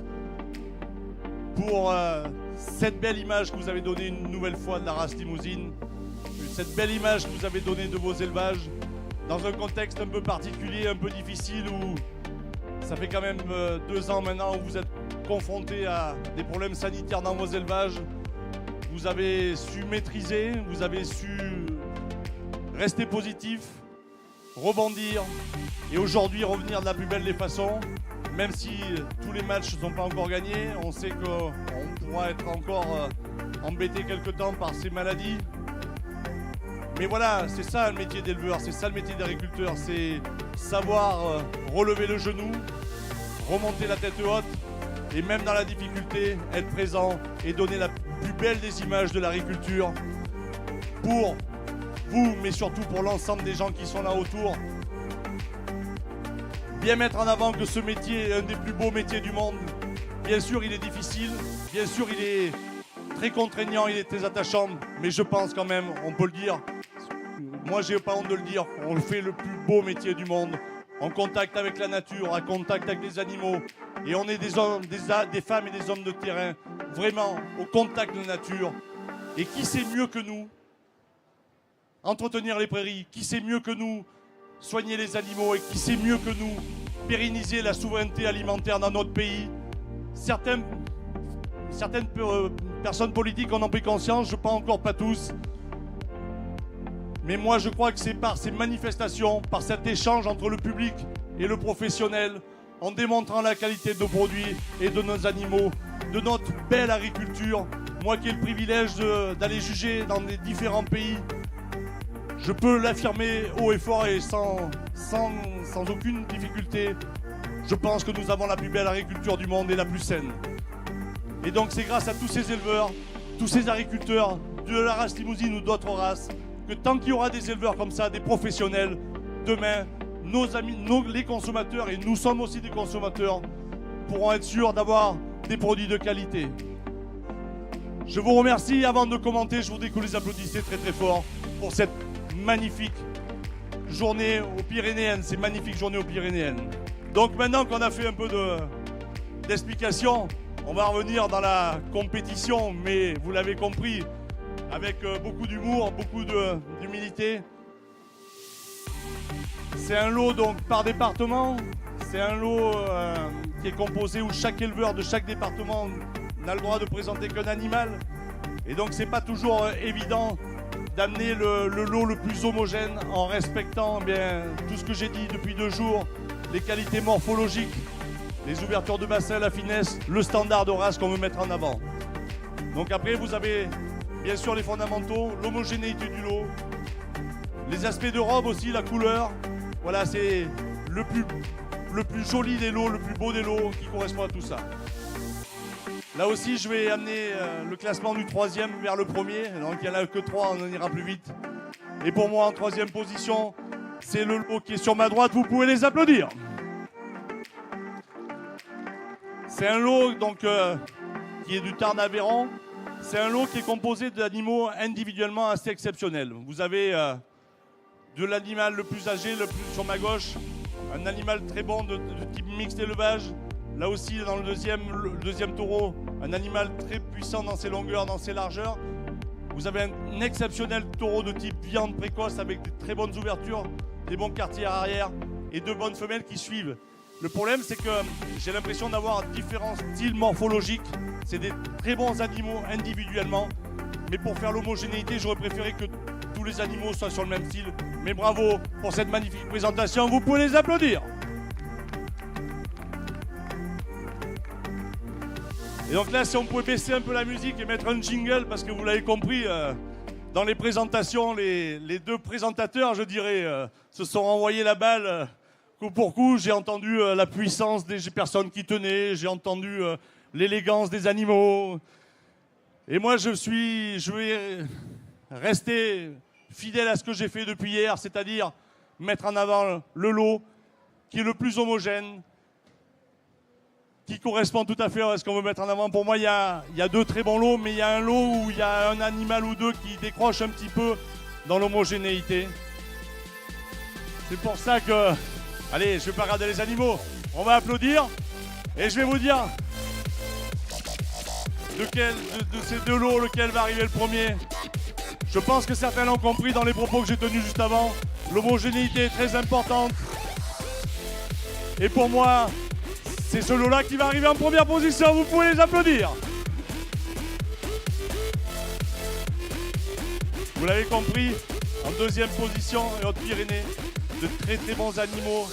Speaker 11: pour cette belle image que vous avez donnée une nouvelle fois de la race limousine, cette belle image que vous avez donnée de vos élevages, dans un contexte un peu particulier, un peu difficile, où ça fait quand même 2 ans maintenant où vous êtes confrontés à des problèmes sanitaires dans vos élevages. Vous avez su maîtriser, vous avez su rester positif, rebondir et aujourd'hui revenir de la plus belle des façons. Même si tous les matchs ne sont pas encore gagnés, on sait qu'on pourra être encore embêté quelque temps par ces maladies. Mais voilà, c'est ça le métier d'éleveur, c'est ça le métier d'agriculteur, c'est savoir relever le genou, remonter la tête haute et même dans la difficulté, être présent et donner la plus belle des images de l'agriculture pour vous, mais surtout pour l'ensemble des gens qui sont là autour. Bien mettre en avant que ce métier est un des plus beaux métiers du monde. Bien sûr, il est difficile, bien sûr, il est très contraignant, il est très attachant, mais je pense quand même, on peut le dire, moi j'ai pas honte de le dire, on fait le plus beau métier du monde, en contact avec la nature, en contact avec les animaux, et on est des hommes, des femmes et des hommes de terrain, vraiment au contact de la nature. Et qui sait mieux que nous entretenir les prairies, qui sait mieux que nous soigner les animaux, et qui sait mieux que nous pérenniser la souveraineté alimentaire dans notre pays. Certaines personnes politiques en ont pris conscience, je pense encore pas tous. Mais moi je crois que c'est par ces manifestations, par cet échange entre le public et le professionnel, en démontrant la qualité de nos produits et de nos animaux, de notre belle agriculture. Moi qui ai le privilège d'aller juger dans les différents pays, je peux l'affirmer haut et fort et sans aucune difficulté. Je pense que nous avons la plus belle agriculture du monde et la plus saine. Et donc c'est grâce à tous ces éleveurs, tous ces agriculteurs de la race limousine ou d'autres races, que tant qu'il y aura des éleveurs comme ça, des professionnels, demain, nos amis, les consommateurs, et nous sommes aussi des consommateurs, pourront être sûrs d'avoir des produits de qualité. Je vous remercie. Avant de commenter, je voudrais que vous les applaudissiez très très fort pour cette magnifique journée aux Pyrénéennes, ces magnifiques journées aux Pyrénéennes. Donc maintenant qu'on a fait un peu d'explication, on va revenir dans la compétition, mais vous l'avez compris, avec beaucoup d'humour, beaucoup d'humilité. C'est un lot donc par département, c'est un lot qui est composé où chaque éleveur de chaque département n'a le droit de présenter qu'un animal. Et donc c'est pas toujours évident d'amener le lot le plus homogène en respectant tout ce que j'ai dit depuis 2 jours, les qualités morphologiques, les ouvertures de bassin, la finesse, le standard de race qu'on veut mettre en avant. Donc après vous avez bien sûr les fondamentaux, l'homogénéité du lot, les aspects de robe aussi, la couleur. Voilà, c'est le plus joli des lots, le plus beau des lots qui correspond à tout ça. Là aussi, je vais amener le classement du 3e vers le 1er. Donc il n'y en a que 3, on en ira plus vite. Et pour moi, en 3e position, c'est le lot qui est sur ma droite. Vous pouvez les applaudir. C'est un lot donc, qui est du Tarn-Aveyron. C'est un lot qui est composé d'animaux individuellement assez exceptionnels. Vous avez de l'animal le plus âgé, le plus sur ma gauche, un animal très bon de type mixte élevage. Là aussi, dans le deuxième taureau, un animal très puissant dans ses longueurs, dans ses largeurs. Vous avez un exceptionnel taureau de type viande précoce avec de très bonnes ouvertures, des bons quartiers arrière et 2 bonnes femelles qui suivent. Le problème, c'est que j'ai l'impression d'avoir différents styles morphologiques. C'est des très bons animaux individuellement. Mais pour faire l'homogénéité, j'aurais préféré que tous les animaux soient sur le même style. Mais bravo pour cette magnifique présentation. Vous pouvez les applaudir. Et donc là, si on pouvait baisser un peu la musique et mettre un jingle, parce que vous l'avez compris, dans les présentations, les deux présentateurs, je dirais, se sont renvoyés la balle coup pour coup. J'ai entendu la puissance des personnes qui tenaient, j'ai entendu l'élégance des animaux. Et moi, je vais rester fidèle à ce que j'ai fait depuis hier, c'est-à-dire mettre en avant le lot qui est le plus homogène, qui correspond tout à fait à ce qu'on veut mettre en avant. Pour moi, il y a deux très bons lots, mais il y a un lot où il y a un animal ou deux qui décroche un petit peu dans l'homogénéité. C'est pour ça que... Allez, je vais pas regarder les animaux. On va applaudir. Et je vais vous dire de ces deux lots, lequel va arriver le premier. Je pense que certains l'ont compris dans les propos que j'ai tenus juste avant. L'homogénéité est très importante. Et pour moi, c'est ce lot-là qui va arriver en première position. Vous pouvez les applaudir. Vous l'avez compris, en deuxième position, les Hautes-Pyrénées, de très très bons animaux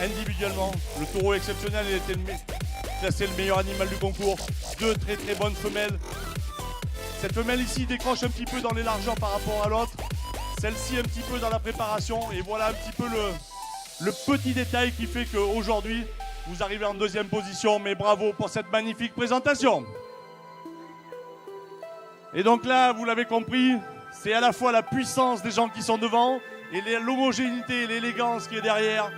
Speaker 11: individuellement. Le taureau exceptionnel, il était classé le meilleur animal du concours. Deux très très bonnes femelles. Cette femelle ici décroche un petit peu dans les largeurs par rapport à l'autre. Celle-ci un petit peu dans la préparation. Et voilà un petit peu le petit détail qui fait qu'aujourd'hui, vous arrivez en deuxième position. Mais bravo pour cette magnifique présentation. Et donc là, vous l'avez compris, c'est à la fois la puissance des gens qui sont devant et l'homogénéité et l'élégance qui est derrière.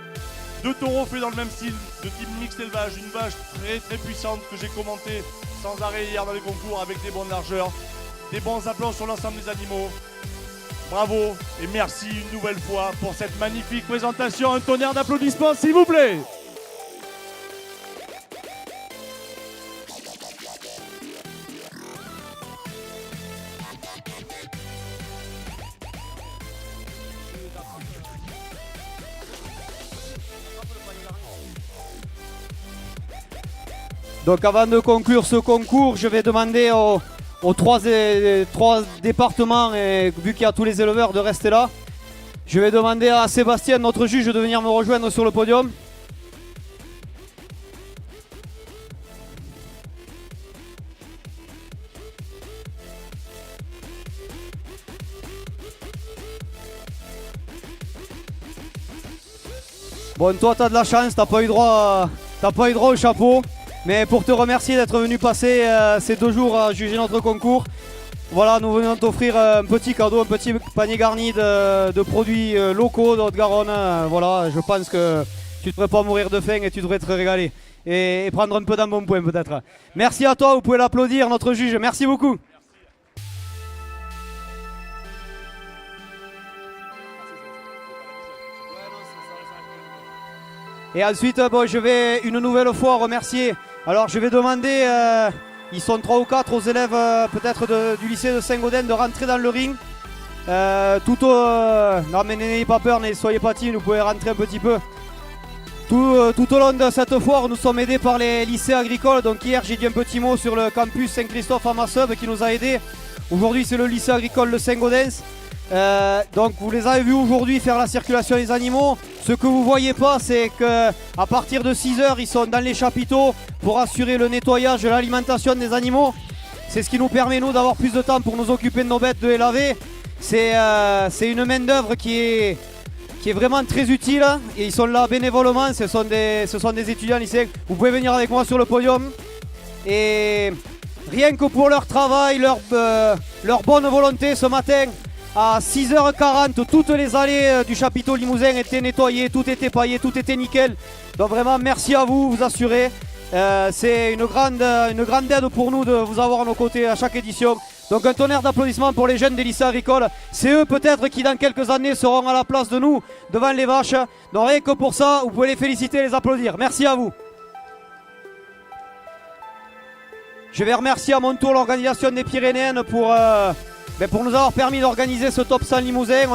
Speaker 11: Deux taureaux faits dans le même style, de type mixte élevage. Une vache très très puissante que j'ai commentée sans arrêt hier dans les concours avec des bonnes largeurs. Des bons applaudissements sur l'ensemble des animaux. Bravo et merci une nouvelle fois pour cette magnifique présentation. Un tonnerre d'applaudissements s'il vous plaît.
Speaker 18: Donc avant de conclure ce concours, je vais demander aux trois départements, et vu qu'il y a tous les éleveurs, de rester là. Je vais demander à Sébastien, notre juge, de venir me rejoindre sur le podium. Bon, toi t'as de la chance, t'as pas eu droit au chapeau. Mais pour te remercier d'être venu passer ces 2 jours à juger notre concours, voilà, nous venons t'offrir un petit cadeau, un petit panier garni de produits locaux de Haute-Garonne. Voilà, je pense que tu ne devrais pas mourir de faim et tu devrais te régaler. Et prendre un peu d'embonpoint peut-être. Merci à toi, vous pouvez l'applaudir, notre juge. Merci beaucoup. Et ensuite, bon, je vais une nouvelle fois remercier. Alors je vais demander, ils sont 3 ou 4 aux élèves peut-être du lycée de Saint-Gaudens de rentrer dans le ring. Non mais n'ayez pas peur, ne soyez pas timides, vous pouvez rentrer un petit peu. Tout au long de cette foire, nous sommes aidés par les lycées agricoles. Donc hier j'ai dit un petit mot sur le campus Saint-Christophe à Masseube qui nous a aidés. Aujourd'hui c'est le lycée agricole de Saint-Gaudens. Donc vous les avez vus aujourd'hui faire la circulation des animaux. Ce que vous voyez pas, c'est qu'à partir de 6 h, ils sont dans les chapiteaux pour assurer le nettoyage et l'alimentation des animaux. C'est ce qui nous permet nous d'avoir plus de temps pour nous occuper de nos bêtes, de les laver. C'est une main d'œuvre qui est vraiment très utile et ils sont là bénévolement. Ce sont des étudiants lycéens. Vous pouvez venir avec moi sur le podium. Et rien que pour leur travail, leur bonne volonté ce matin, à 6 h 40, toutes les allées du chapiteau Limousin étaient nettoyées, tout était paillé, tout était nickel. Donc vraiment merci à vous, vous assurez. C'est une grande aide pour nous de vous avoir à nos côtés à chaque édition. Donc un tonnerre d'applaudissements pour les jeunes des lycées agricoles. C'est eux peut-être qui dans quelques années seront à la place de nous devant les vaches. Donc rien que pour ça, vous pouvez les féliciter et les applaudir. Merci à vous. Je vais remercier à mon tour l'organisation des Pyrénéennes pour nous avoir permis d'organiser ce Top 100 Limousin.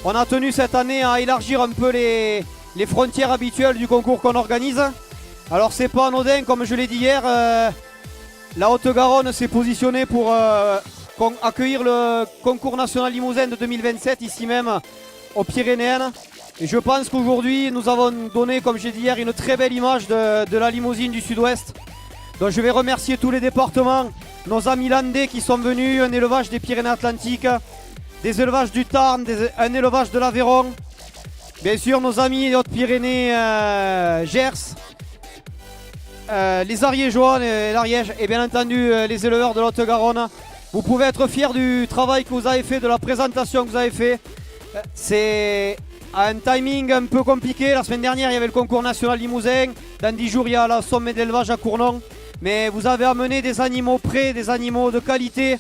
Speaker 18: On a tenu cette année à élargir un peu les frontières habituelles du concours qu'on organise. Alors c'est pas anodin, comme je l'ai dit hier, la Haute-Garonne s'est positionnée pour accueillir le concours national Limousin de 2027 ici même aux Pyrénéennes. Et je pense qu'aujourd'hui nous avons donné, comme j'ai dit hier, une très belle image de la limousine du Sud-Ouest. Donc je vais remercier tous les départements, nos amis landais qui sont venus, un élevage des Pyrénées-Atlantiques, des élevages du Tarn, un élevage de l'Aveyron, bien sûr nos amis des Hautes-Pyrénées, Gers, les Ariégeois, l'Ariège et bien entendu les éleveurs de l'Haute-Garonne. Vous pouvez être fiers du travail que vous avez fait, de la présentation que vous avez fait. C'est un timing un peu compliqué. La semaine dernière, il y avait le concours national Limousin. Dans 10 jours, il y a la sommet d'élevage à Cournon. Mais vous avez amené des animaux prêts, des animaux de qualité.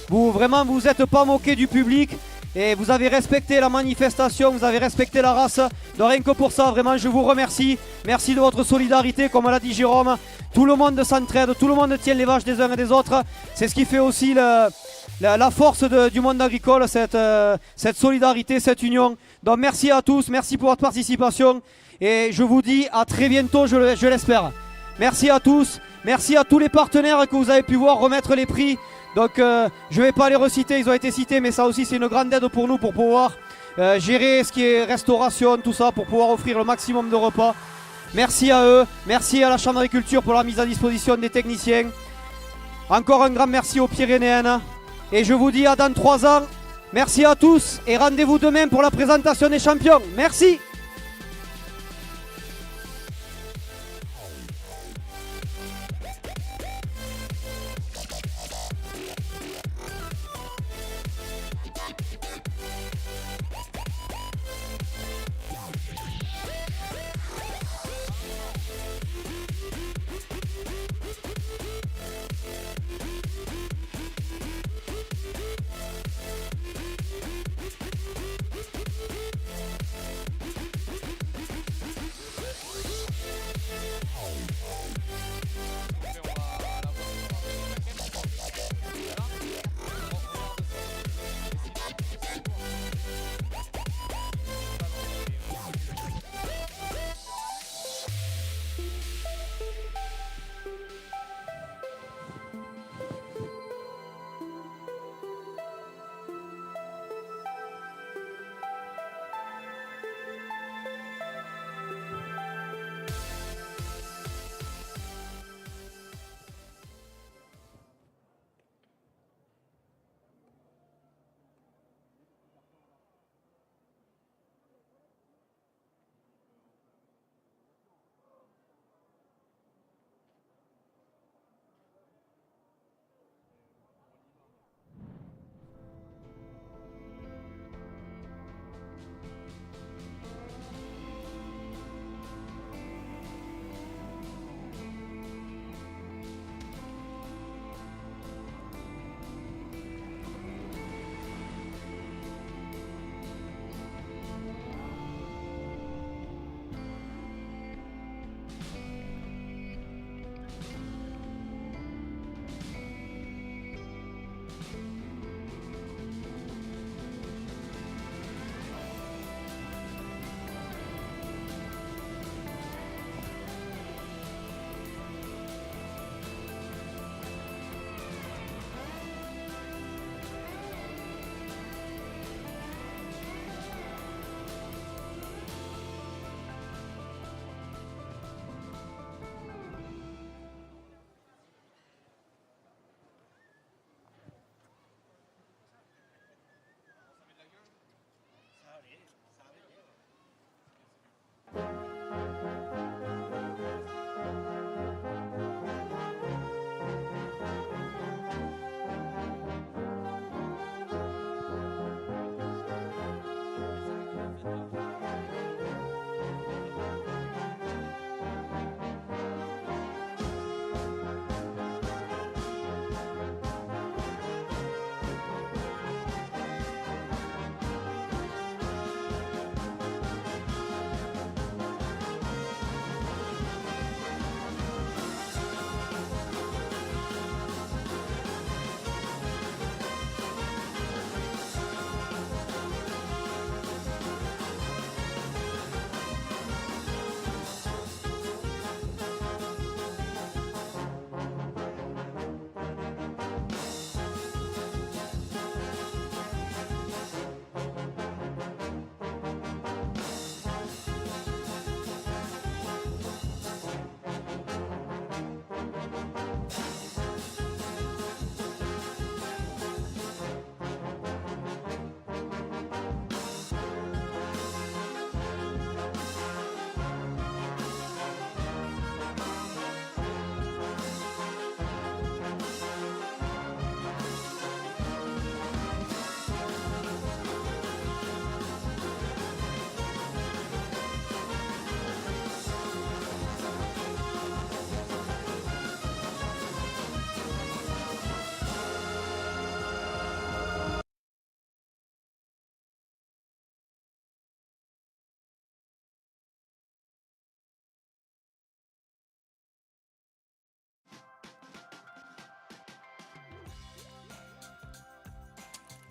Speaker 18: Vous vous êtes pas moqué du public. Et vous avez respecté la manifestation, vous avez respecté la race. Donc rien que pour ça, vraiment, je vous remercie. Merci de votre solidarité, comme l'a dit Jérôme. Tout le monde s'entraide, tout le monde tient les vaches des uns et des autres. C'est ce qui fait aussi la force du monde agricole, cette solidarité, cette union. Donc merci à tous, merci pour votre participation. Et je vous dis à très bientôt, je l'espère. Merci à tous, merci à tous les partenaires que vous avez pu voir remettre les prix. Donc je ne vais pas les reciter, ils ont été cités, mais ça aussi c'est une grande aide pour nous pour pouvoir gérer ce qui est restauration, tout ça, pour pouvoir offrir le maximum de repas. Merci à eux, merci à la Chambre d'agriculture pour la mise à disposition des techniciens. Encore un grand merci aux Pyrénéennes. Et je vous dis à dans 3 ans. Merci à tous et rendez-vous demain pour la présentation des champions. Merci.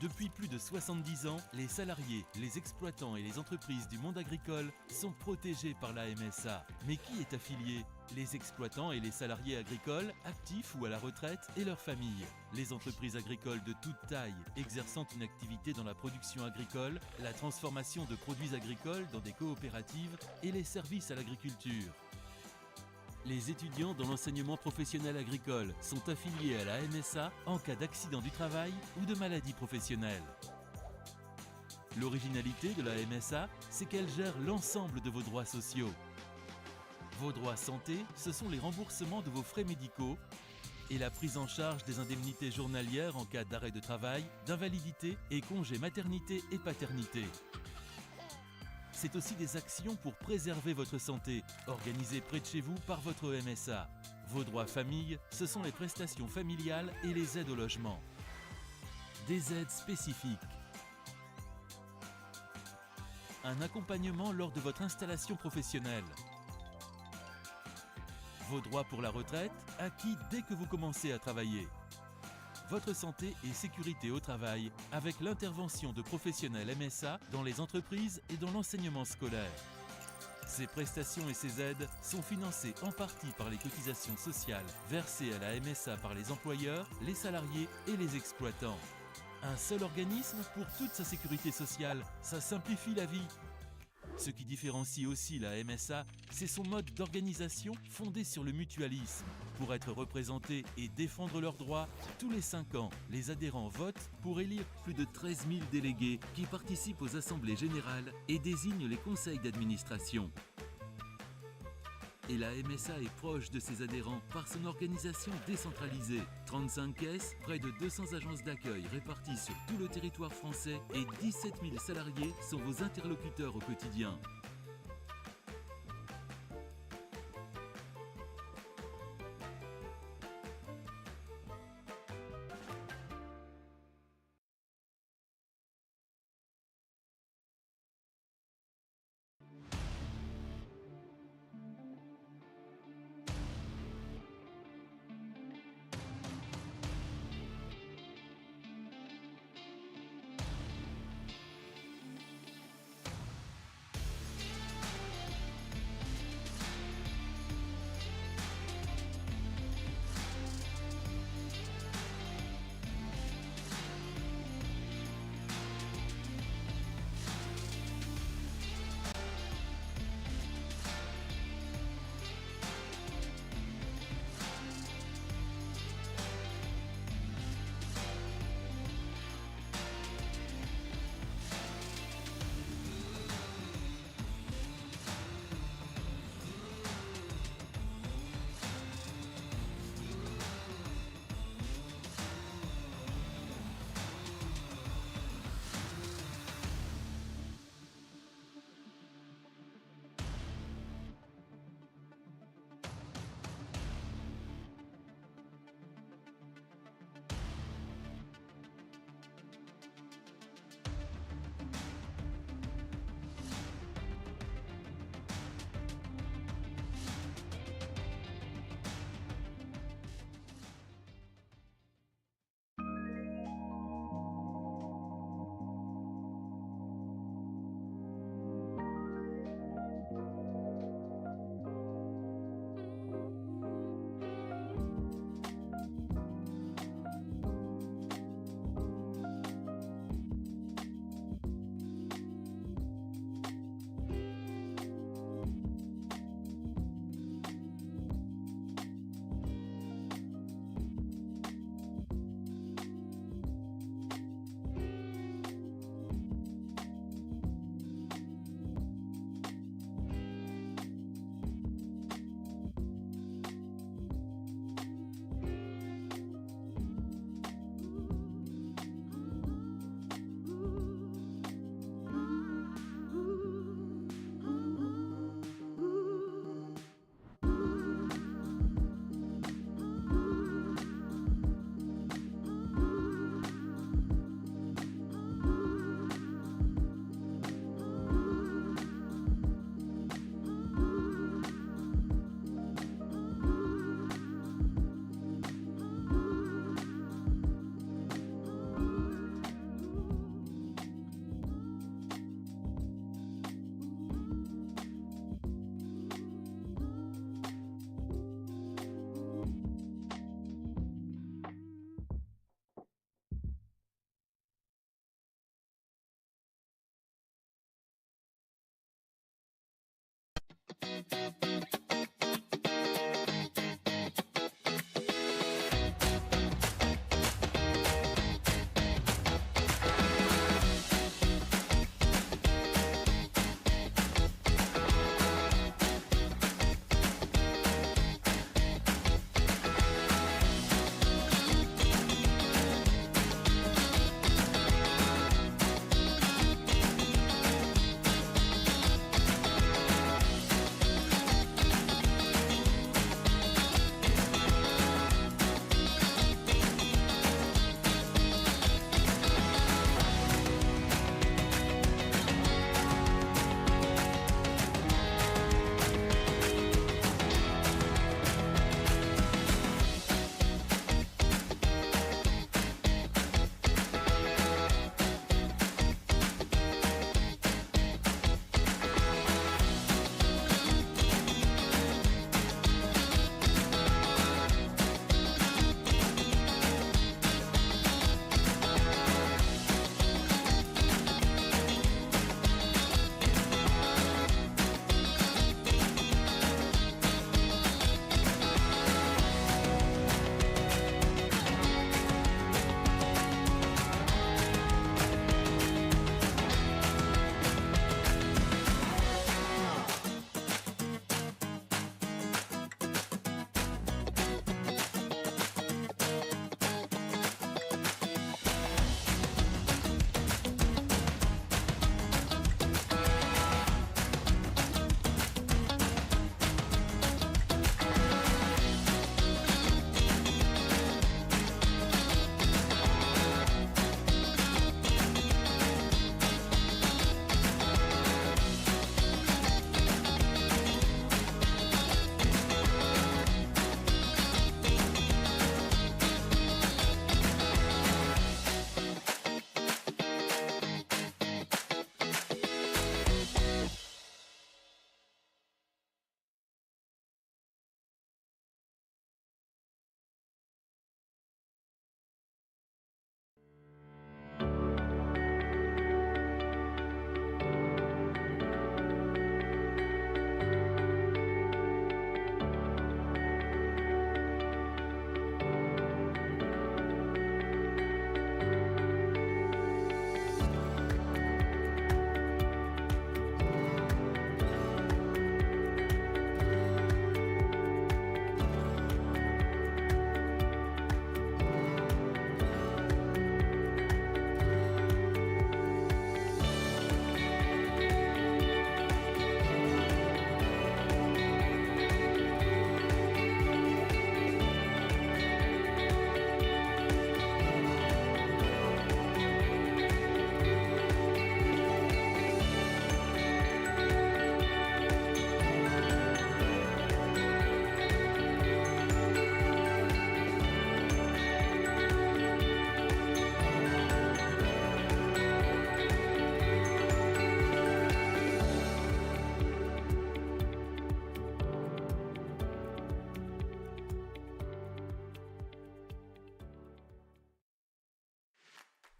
Speaker 1: Depuis plus de 70 ans, les salariés, les exploitants et les entreprises du monde agricole sont protégés par la MSA. Mais qui est affilié ? Les exploitants et les salariés agricoles, actifs ou à la retraite, et leurs familles. Les entreprises agricoles de toute taille, exerçant une activité dans la production agricole, la transformation de produits agricoles dans des coopératives et les services à l'agriculture. Les étudiants dans l'enseignement professionnel agricole sont affiliés à la MSA en cas d'accident du travail ou de maladie professionnelle. L'originalité de la MSA, c'est qu'elle gère l'ensemble de vos droits sociaux. Vos droits santé, ce sont les remboursements de vos frais médicaux et la prise en charge des indemnités journalières en cas d'arrêt de travail, d'invalidité et congé maternité et paternité. C'est aussi des actions pour préserver votre santé, organisées près de chez vous par votre MSA. Vos droits famille, ce sont les prestations familiales et les aides au logement. Des aides spécifiques. Un accompagnement lors de votre installation professionnelle. Vos droits pour la retraite, acquis dès que vous commencez à travailler. Votre santé et sécurité au travail avec l'intervention de professionnels MSA dans les entreprises et dans l'enseignement scolaire. Ces prestations et ces aides sont financées en partie par les cotisations sociales versées à la MSA par les employeurs, les salariés et les exploitants. Un seul organisme pour toute sa sécurité sociale, ça simplifie la vie. Ce qui différencie aussi la MSA, c'est son mode d'organisation fondé sur le mutualisme. Pour être représentés et défendre leurs droits, tous les 5 ans, les adhérents votent pour élire plus de 13 000 délégués qui participent aux assemblées générales et désignent les conseils d'administration. Et la MSA est proche de ses adhérents par son organisation décentralisée. 35 caisses, près de 200 agences d'accueil réparties sur tout le territoire français et 17 000 salariés sont vos interlocuteurs au quotidien.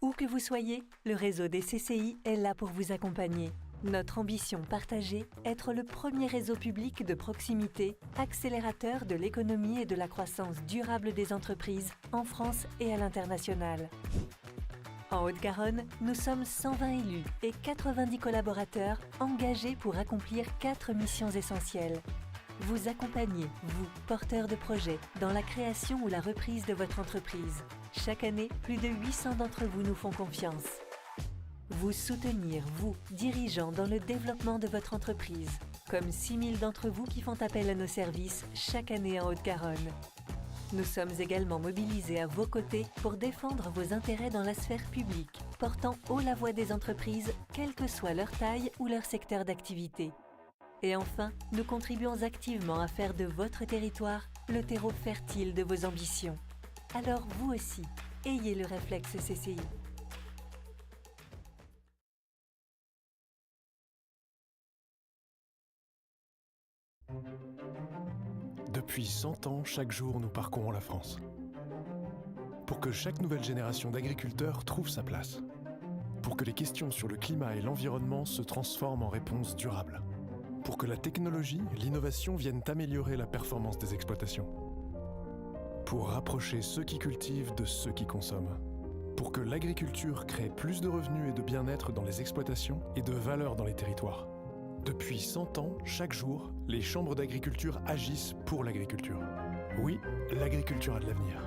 Speaker 2: Où que vous soyez, le réseau des CCI est là pour vous accompagner. Notre ambition partagée, être le premier réseau public de proximité, accélérateur de l'économie et de la croissance durable des entreprises en France et à l'international. En Haute-Garonne, nous sommes 120 élus et 90 collaborateurs engagés pour accomplir 4 missions essentielles. Vous accompagner, vous, porteurs de projets, dans la création ou la reprise de votre entreprise. Chaque année, plus de 800 d'entre vous nous font confiance. Vous soutenir, vous, dirigeants, dans le développement de votre entreprise, comme 6000 d'entre vous qui font appel à nos services chaque année en Haute-Garonne. Nous sommes également mobilisés à vos côtés pour défendre vos intérêts dans la sphère publique, portant haut la voix des entreprises, quelle que soit leur taille ou leur secteur d'activité. Et enfin, nous contribuons activement à faire de votre territoire le terreau fertile de vos ambitions. Alors vous aussi, ayez le réflexe CCI.
Speaker 3: Depuis 100 ans, chaque jour, nous parcourons la France. Pour que chaque nouvelle génération d'agriculteurs trouve sa place. Pour que les questions sur le climat et l'environnement se transforment en réponses durables. Pour que la technologie et l'innovation viennent améliorer la performance des exploitations. Pour rapprocher ceux qui cultivent de ceux qui consomment. Pour que l'agriculture crée plus de revenus et de bien-être dans les exploitations et de valeur dans les territoires. Depuis 100 ans, chaque jour, les chambres d'agriculture agissent pour l'agriculture. Oui, l'agriculture a de l'avenir.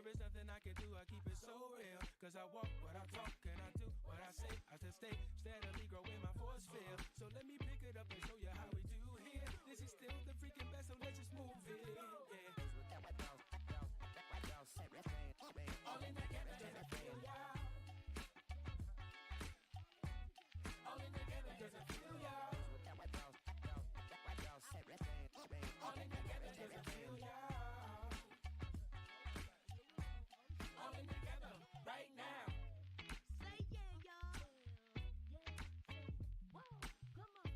Speaker 4: there is nothing I can do, I keep it so real. Cause I walk what I talk and I do what I say. I just stay steadily growing my force field. So let me pick it up and show you how we do here. This is still the freaking best, so let's just move it. Yeah. All in together, does it feel ya? All in together, does it feel ya? All in together, does it feel ya? All in together, right now.
Speaker 5: Say yeah, y'all. Whoa, come on.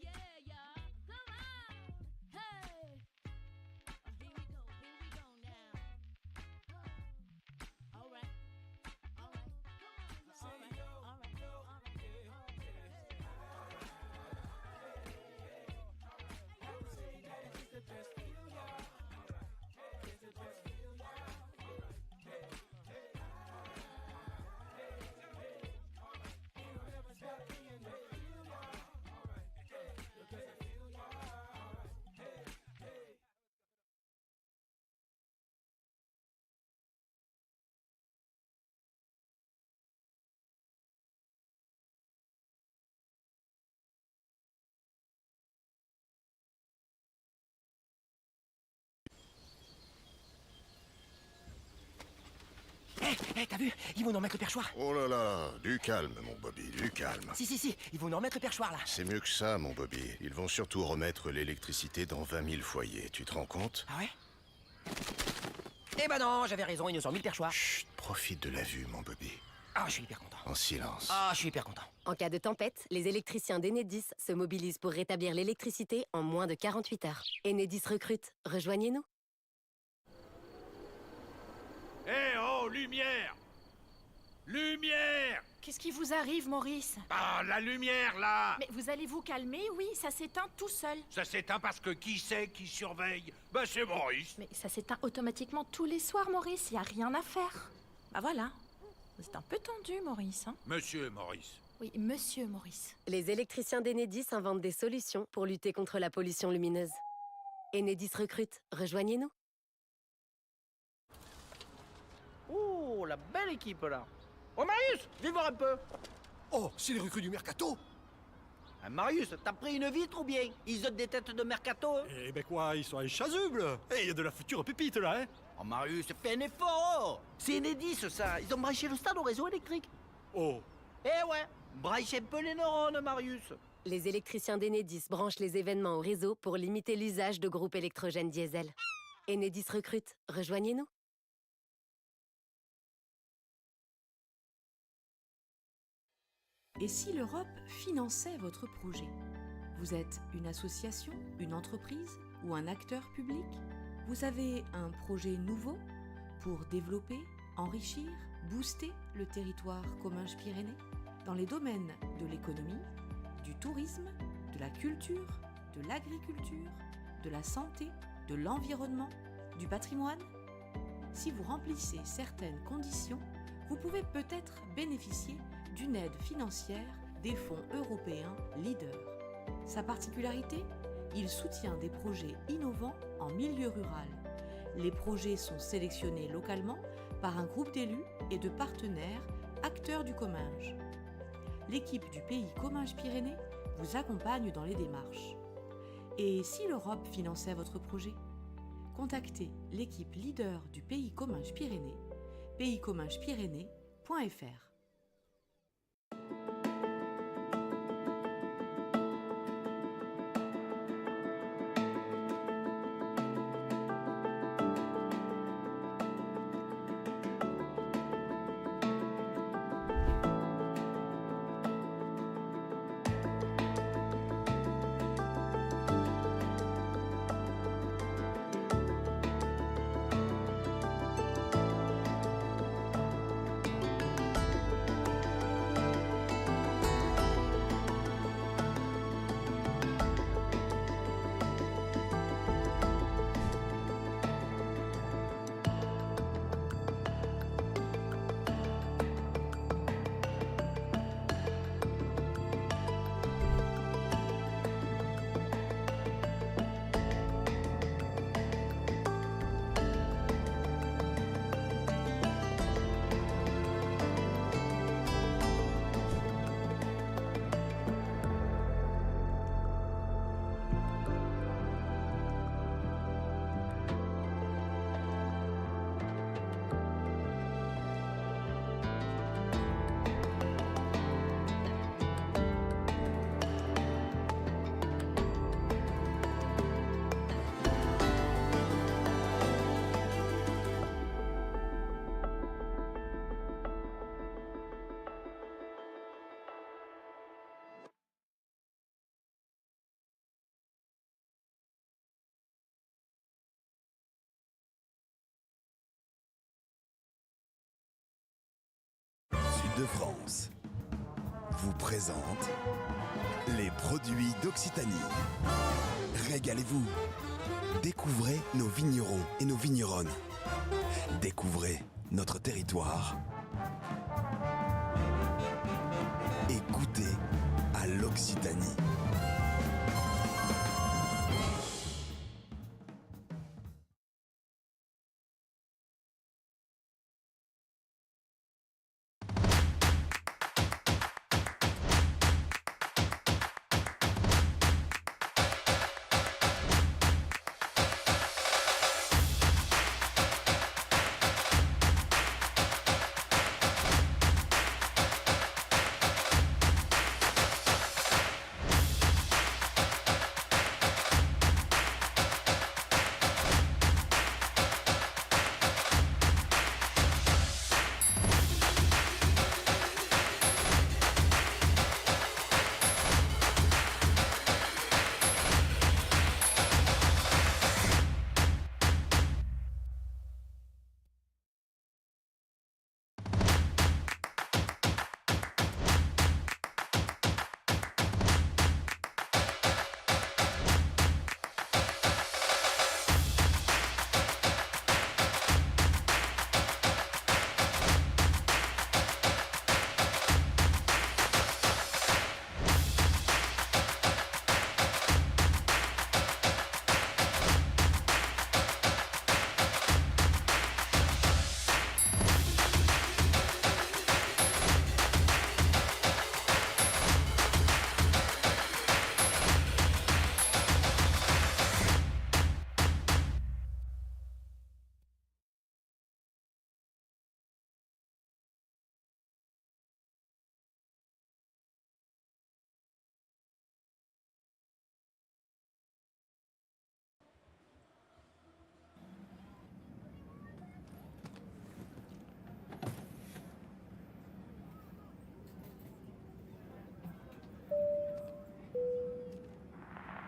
Speaker 5: Yeah, y'all. Come on. Hey. Here we go now. All right. All right. Come on. All right. All right.
Speaker 6: T'as vu? Ils vont nous remettre le perchoir.
Speaker 7: Oh là là, du calme, mon Bobby, du calme.
Speaker 6: Si, ils vont nous remettre le perchoir là.
Speaker 7: C'est mieux que ça, mon Bobby. Ils vont surtout remettre l'électricité dans 20 000 foyers. Tu te rends compte?
Speaker 6: Ah ouais? Eh ben non, j'avais raison, ils nous ont mis le perchoir.
Speaker 7: Chut, profite de la vue, mon Bobby.
Speaker 6: Ah, je suis hyper content.
Speaker 7: En silence.
Speaker 6: Ah, je suis hyper content.
Speaker 8: En cas de tempête, les électriciens d'Enedis se mobilisent pour rétablir l'électricité en moins de 48 heures. Enedis recrute. Rejoignez-nous.
Speaker 20: Eh oh, lumière! Lumière!
Speaker 10: Qu'est-ce qui vous arrive, Maurice?
Speaker 20: Ah, la lumière, là!
Speaker 10: Mais vous allez vous calmer, oui, ça s'éteint tout seul.
Speaker 20: Ça s'éteint parce que qui c'est qui surveille? Ben, c'est Maurice.
Speaker 10: Mais ça s'éteint automatiquement tous les soirs, Maurice, y a rien à faire. Bah voilà. Vous êtes un peu tendu, Maurice, hein?
Speaker 20: Monsieur Maurice.
Speaker 10: Oui, monsieur Maurice.
Speaker 8: Les électriciens d'Enedis inventent des solutions pour lutter contre la pollution lumineuse. Enedis recrute. Rejoignez-nous.
Speaker 6: Oh, la belle équipe là. Oh Marius, viens voir un peu.
Speaker 21: Oh, c'est les recrues du Mercato.
Speaker 6: Ah, Marius, t'as pris une vitre ou bien? Ils ont des têtes de Mercato, hein?
Speaker 21: Eh ben quoi, ils sont inchasubles. Eh, il y a de la future pépite là, hein.
Speaker 6: Oh Marius, fais un effort. C'est Enedis ça, ils ont branché le stade au réseau électrique.
Speaker 21: Oh.
Speaker 6: Eh ouais, branche un peu les neurones, Marius.
Speaker 8: Les électriciens d'Enedis branchent les événements au réseau pour limiter l'usage de groupes électrogènes diesel. Enedis recrute. Rejoignez-nous.
Speaker 12: Et si l'Europe finançait votre projet? Vous êtes une association, une entreprise ou un acteur public? Vous avez un projet nouveau pour développer, enrichir, booster le territoire Comminges-Pyrénées dans les domaines de l'économie, du tourisme, de la culture, de l'agriculture, de la santé, de l'environnement, du patrimoine? Si vous remplissez certaines conditions, vous pouvez peut-être bénéficier d'une aide financière des fonds européens LEADER. Sa particularité? Il soutient des projets innovants en milieu rural. Les projets sont sélectionnés localement par un groupe d'élus et de partenaires acteurs du Comminges. L'équipe du pays Comminges-Pyrénées vous accompagne dans les démarches. Et si l'Europe finançait votre projet? Contactez l'équipe leader du pays Comminges-Pyrénées, payscommingespyrénées.fr.
Speaker 14: d'Île-de-France vous présente les produits d'Occitanie. Régalez-vous. Découvrez nos vignerons et nos vigneronnes. Découvrez notre territoire. Et goûtez à l'Occitanie.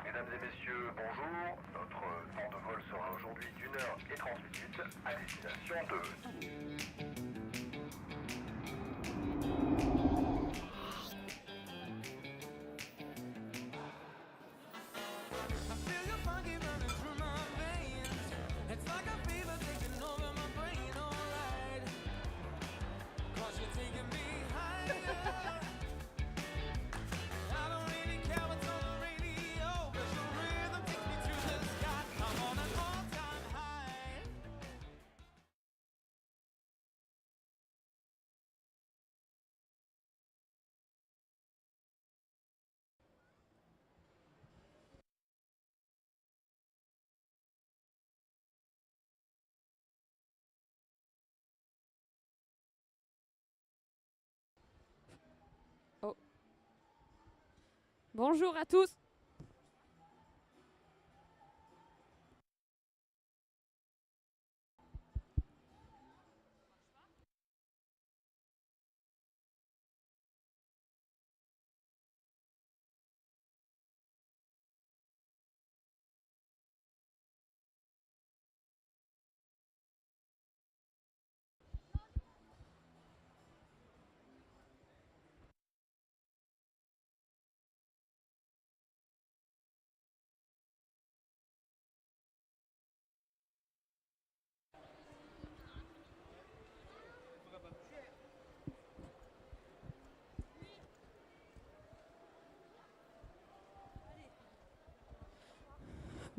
Speaker 22: Mesdames et messieurs, bonjour. Notre temps de vol sera aujourd'hui d'1h30 à destination de...
Speaker 23: Bonjour à tous.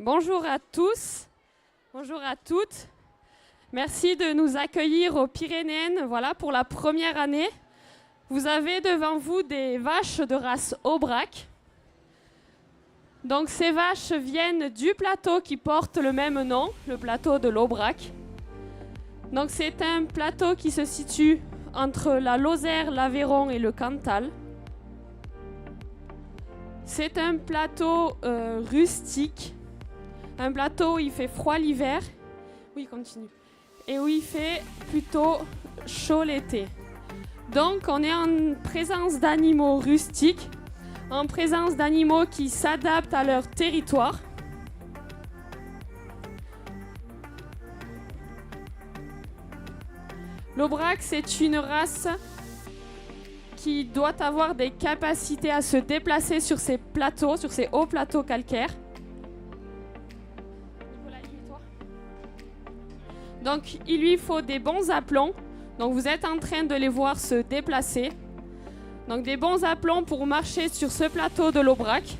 Speaker 23: Bonjour à tous, bonjour à toutes. Merci de nous accueillir aux Pyrénéennes, voilà, pour la première année. Vous avez devant vous des vaches de race Aubrac. Donc ces vaches viennent du plateau qui porte le même nom, le plateau de l'Aubrac. Donc c'est un plateau qui se situe entre la Lozère, l'Aveyron et le Cantal. C'est un plateau rustique. Un plateau où il fait froid l'hiver, oui, continue, et où il fait plutôt chaud l'été. Donc on est en présence d'animaux rustiques, en présence d'animaux qui s'adaptent à leur territoire. L'Aubrac, c'est une race qui doit avoir des capacités à se déplacer sur ces plateaux, sur ces hauts plateaux calcaires. Donc il lui faut des bons aplombs. Donc vous êtes en train de les voir se déplacer. Donc des bons aplombs pour marcher sur ce plateau de l'Aubrac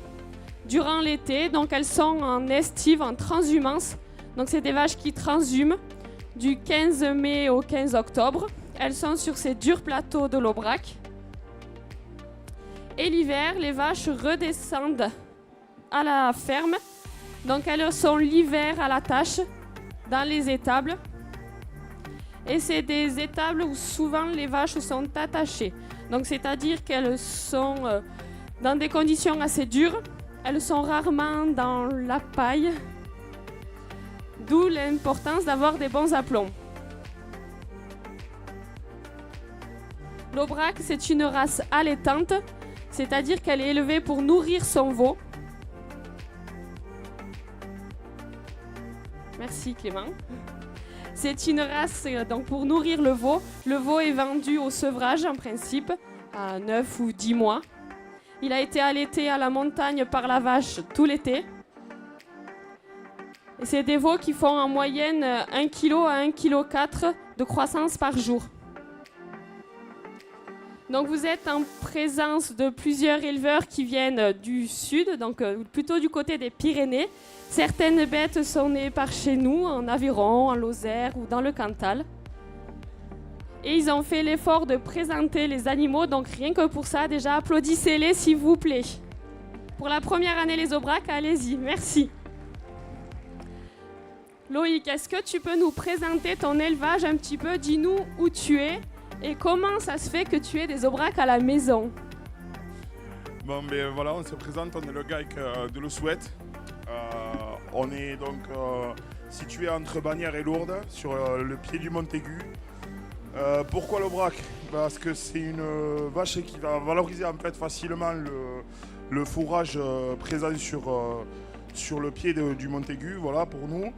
Speaker 23: durant l'été. Donc elles sont en estive, en transhumance. Donc c'est des vaches qui transhument du 15 mai au 15 octobre. Elles sont sur ces durs plateaux de l'Aubrac. Et l'hiver, les vaches redescendent à la ferme. Donc elles sont l'hiver à la tâche dans les étables. Et c'est des étables où souvent les vaches sont attachées. Donc c'est-à-dire qu'elles sont dans des conditions assez dures. Elles sont rarement dans la paille. D'où l'importance d'avoir des bons aplombs. L'Aubrac, c'est une race allaitante, c'est-à-dire qu'elle est élevée pour nourrir son veau. Merci Clément. C'est une race donc pour nourrir le veau. Le veau est vendu au sevrage en principe à 9 ou 10 mois. Il a été allaité à la montagne par la vache tout l'été. Et c'est des veaux qui font en moyenne 1 kg à 1,4 kg de croissance par jour. Donc vous êtes en présence de plusieurs éleveurs qui viennent du sud, donc plutôt du côté des Pyrénées. Certaines bêtes sont nées par chez nous, en Aveyron, en Lozère ou dans le Cantal. Et ils ont fait l'effort de présenter les animaux, donc rien que pour ça, déjà applaudissez-les s'il vous plaît. Pour la première année les Aubrac, allez-y, merci. Loïc, est-ce que tu peux nous présenter ton élevage un petit peu? Dis-nous où tu es et comment ça se fait que tu aies des Aubrac à la maison.
Speaker 9: Bon, ben voilà, on se présente, on est le GAEC de l'Oussouette. On est donc situé entre Bagnères et Lourdes, sur le pied du Montaigu. Pourquoi l'Aubrac? Parce que c'est une vache qui va valoriser en fait facilement le fourrage présent sur le pied du Montaigu, voilà pour nous.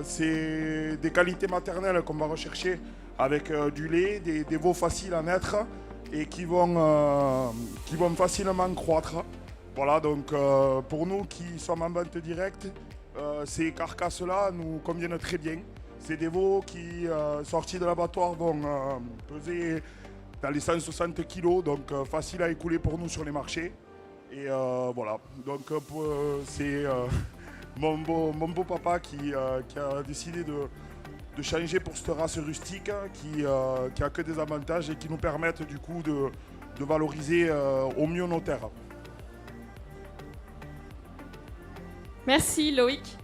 Speaker 9: C'est des qualités maternelles qu'on va rechercher avec du lait, des veaux faciles à naître et qui vont facilement croître. Voilà, donc pour nous qui sommes en vente directe, ces carcasses-là nous conviennent très bien. C'est des veaux qui, sortis de l'abattoir, vont peser dans les 160 kg, donc facile à écouler pour nous sur les marchés. Et voilà, donc c'est mon beau papa qui a décidé de changer pour cette race rustique qui a que des avantages et qui nous permettent du coup de valoriser au mieux nos terres.
Speaker 23: Merci Loïc.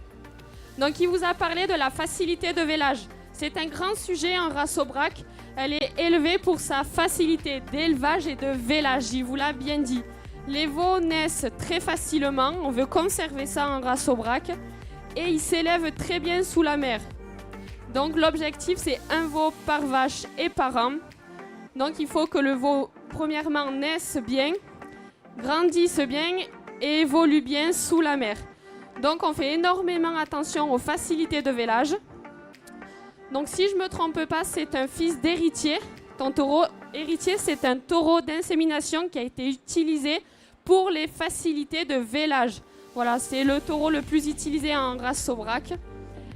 Speaker 23: Donc il vous a parlé de la facilité de vélage. C'est un grand sujet en race Aubrac. Elle est élevée pour sa facilité d'élevage et de vélage, il vous l'a bien dit. Les veaux naissent très facilement, on veut conserver ça en race Aubrac, et ils s'élèvent très bien sous la mer. Donc l'objectif c'est un veau par vache et par an. Donc il faut que le veau premièrement naisse bien, grandisse bien et évolue bien sous la mer. Donc on fait énormément attention aux facilités de vélage. Donc si je ne me trompe pas, c'est un fils d'héritier. Ton taureau héritier, c'est un taureau d'insémination qui a été utilisé pour les facilités de vélage. Voilà, c'est le taureau le plus utilisé en race Aubrac.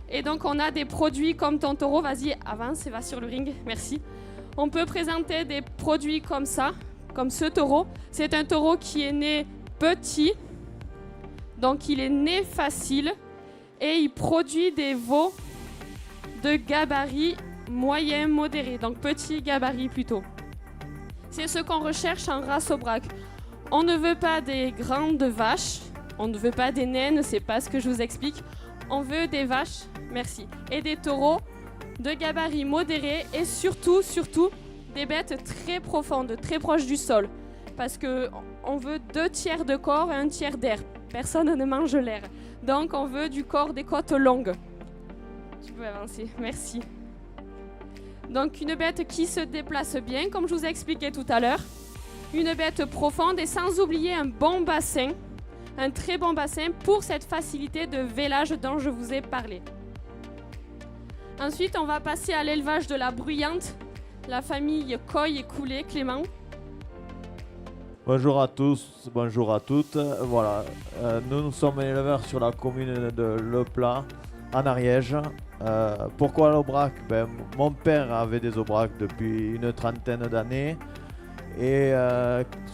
Speaker 23: Et donc on a des produits comme ton taureau. Vas-y, avance et va sur le ring, merci. On peut présenter des produits comme ça, comme ce taureau. C'est un taureau qui est né petit. Donc il est né facile et il produit des veaux de gabarit moyen modéré, donc petit gabarit plutôt. C'est ce qu'on recherche en race Aubrac. On ne veut pas des grandes vaches, on ne veut pas des naines, c'est pas ce que je vous explique. On veut des vaches, merci, et des taureaux de gabarit modéré et surtout des bêtes très profondes, très proches du sol. Parce qu'on veut 2 tiers de corps et 1 tiers d'air. Personne ne mange l'air. Donc on veut du corps, des côtes longues. Tu peux avancer, merci. Donc une bête qui se déplace bien, comme je vous ai expliqué tout à l'heure. Une bête profonde et sans oublier un bon bassin. Un très bon bassin pour cette facilité de vélage dont je vous ai parlé. Ensuite, on va passer à l'élevage de la bruyante. La famille Coy et Coulet, Clément.
Speaker 15: Bonjour à tous, bonjour à toutes. Voilà, nous sommes éleveurs sur la commune de Le Plat, en Ariège. Pourquoi l'Aubrac? Mon père avait des Aubracs depuis une trentaine d'années. Et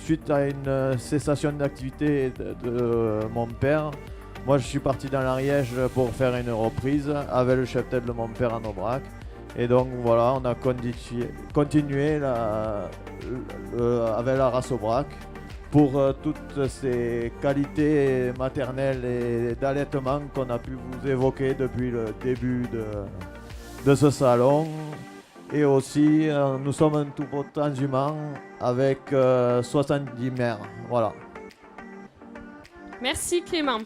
Speaker 15: suite à une cessation d'activité de mon père, moi je suis parti dans l'Ariège pour faire une reprise avec le cheptel de mon père en Aubrac. Et donc voilà, on a continué avec la race Aubrac pour toutes ces qualités maternelles et d'allaitement qu'on a pu vous évoquer depuis le début de ce salon. Et aussi, nous sommes un tout beau transhumant avec 70 mères. Voilà.
Speaker 23: Merci Clément.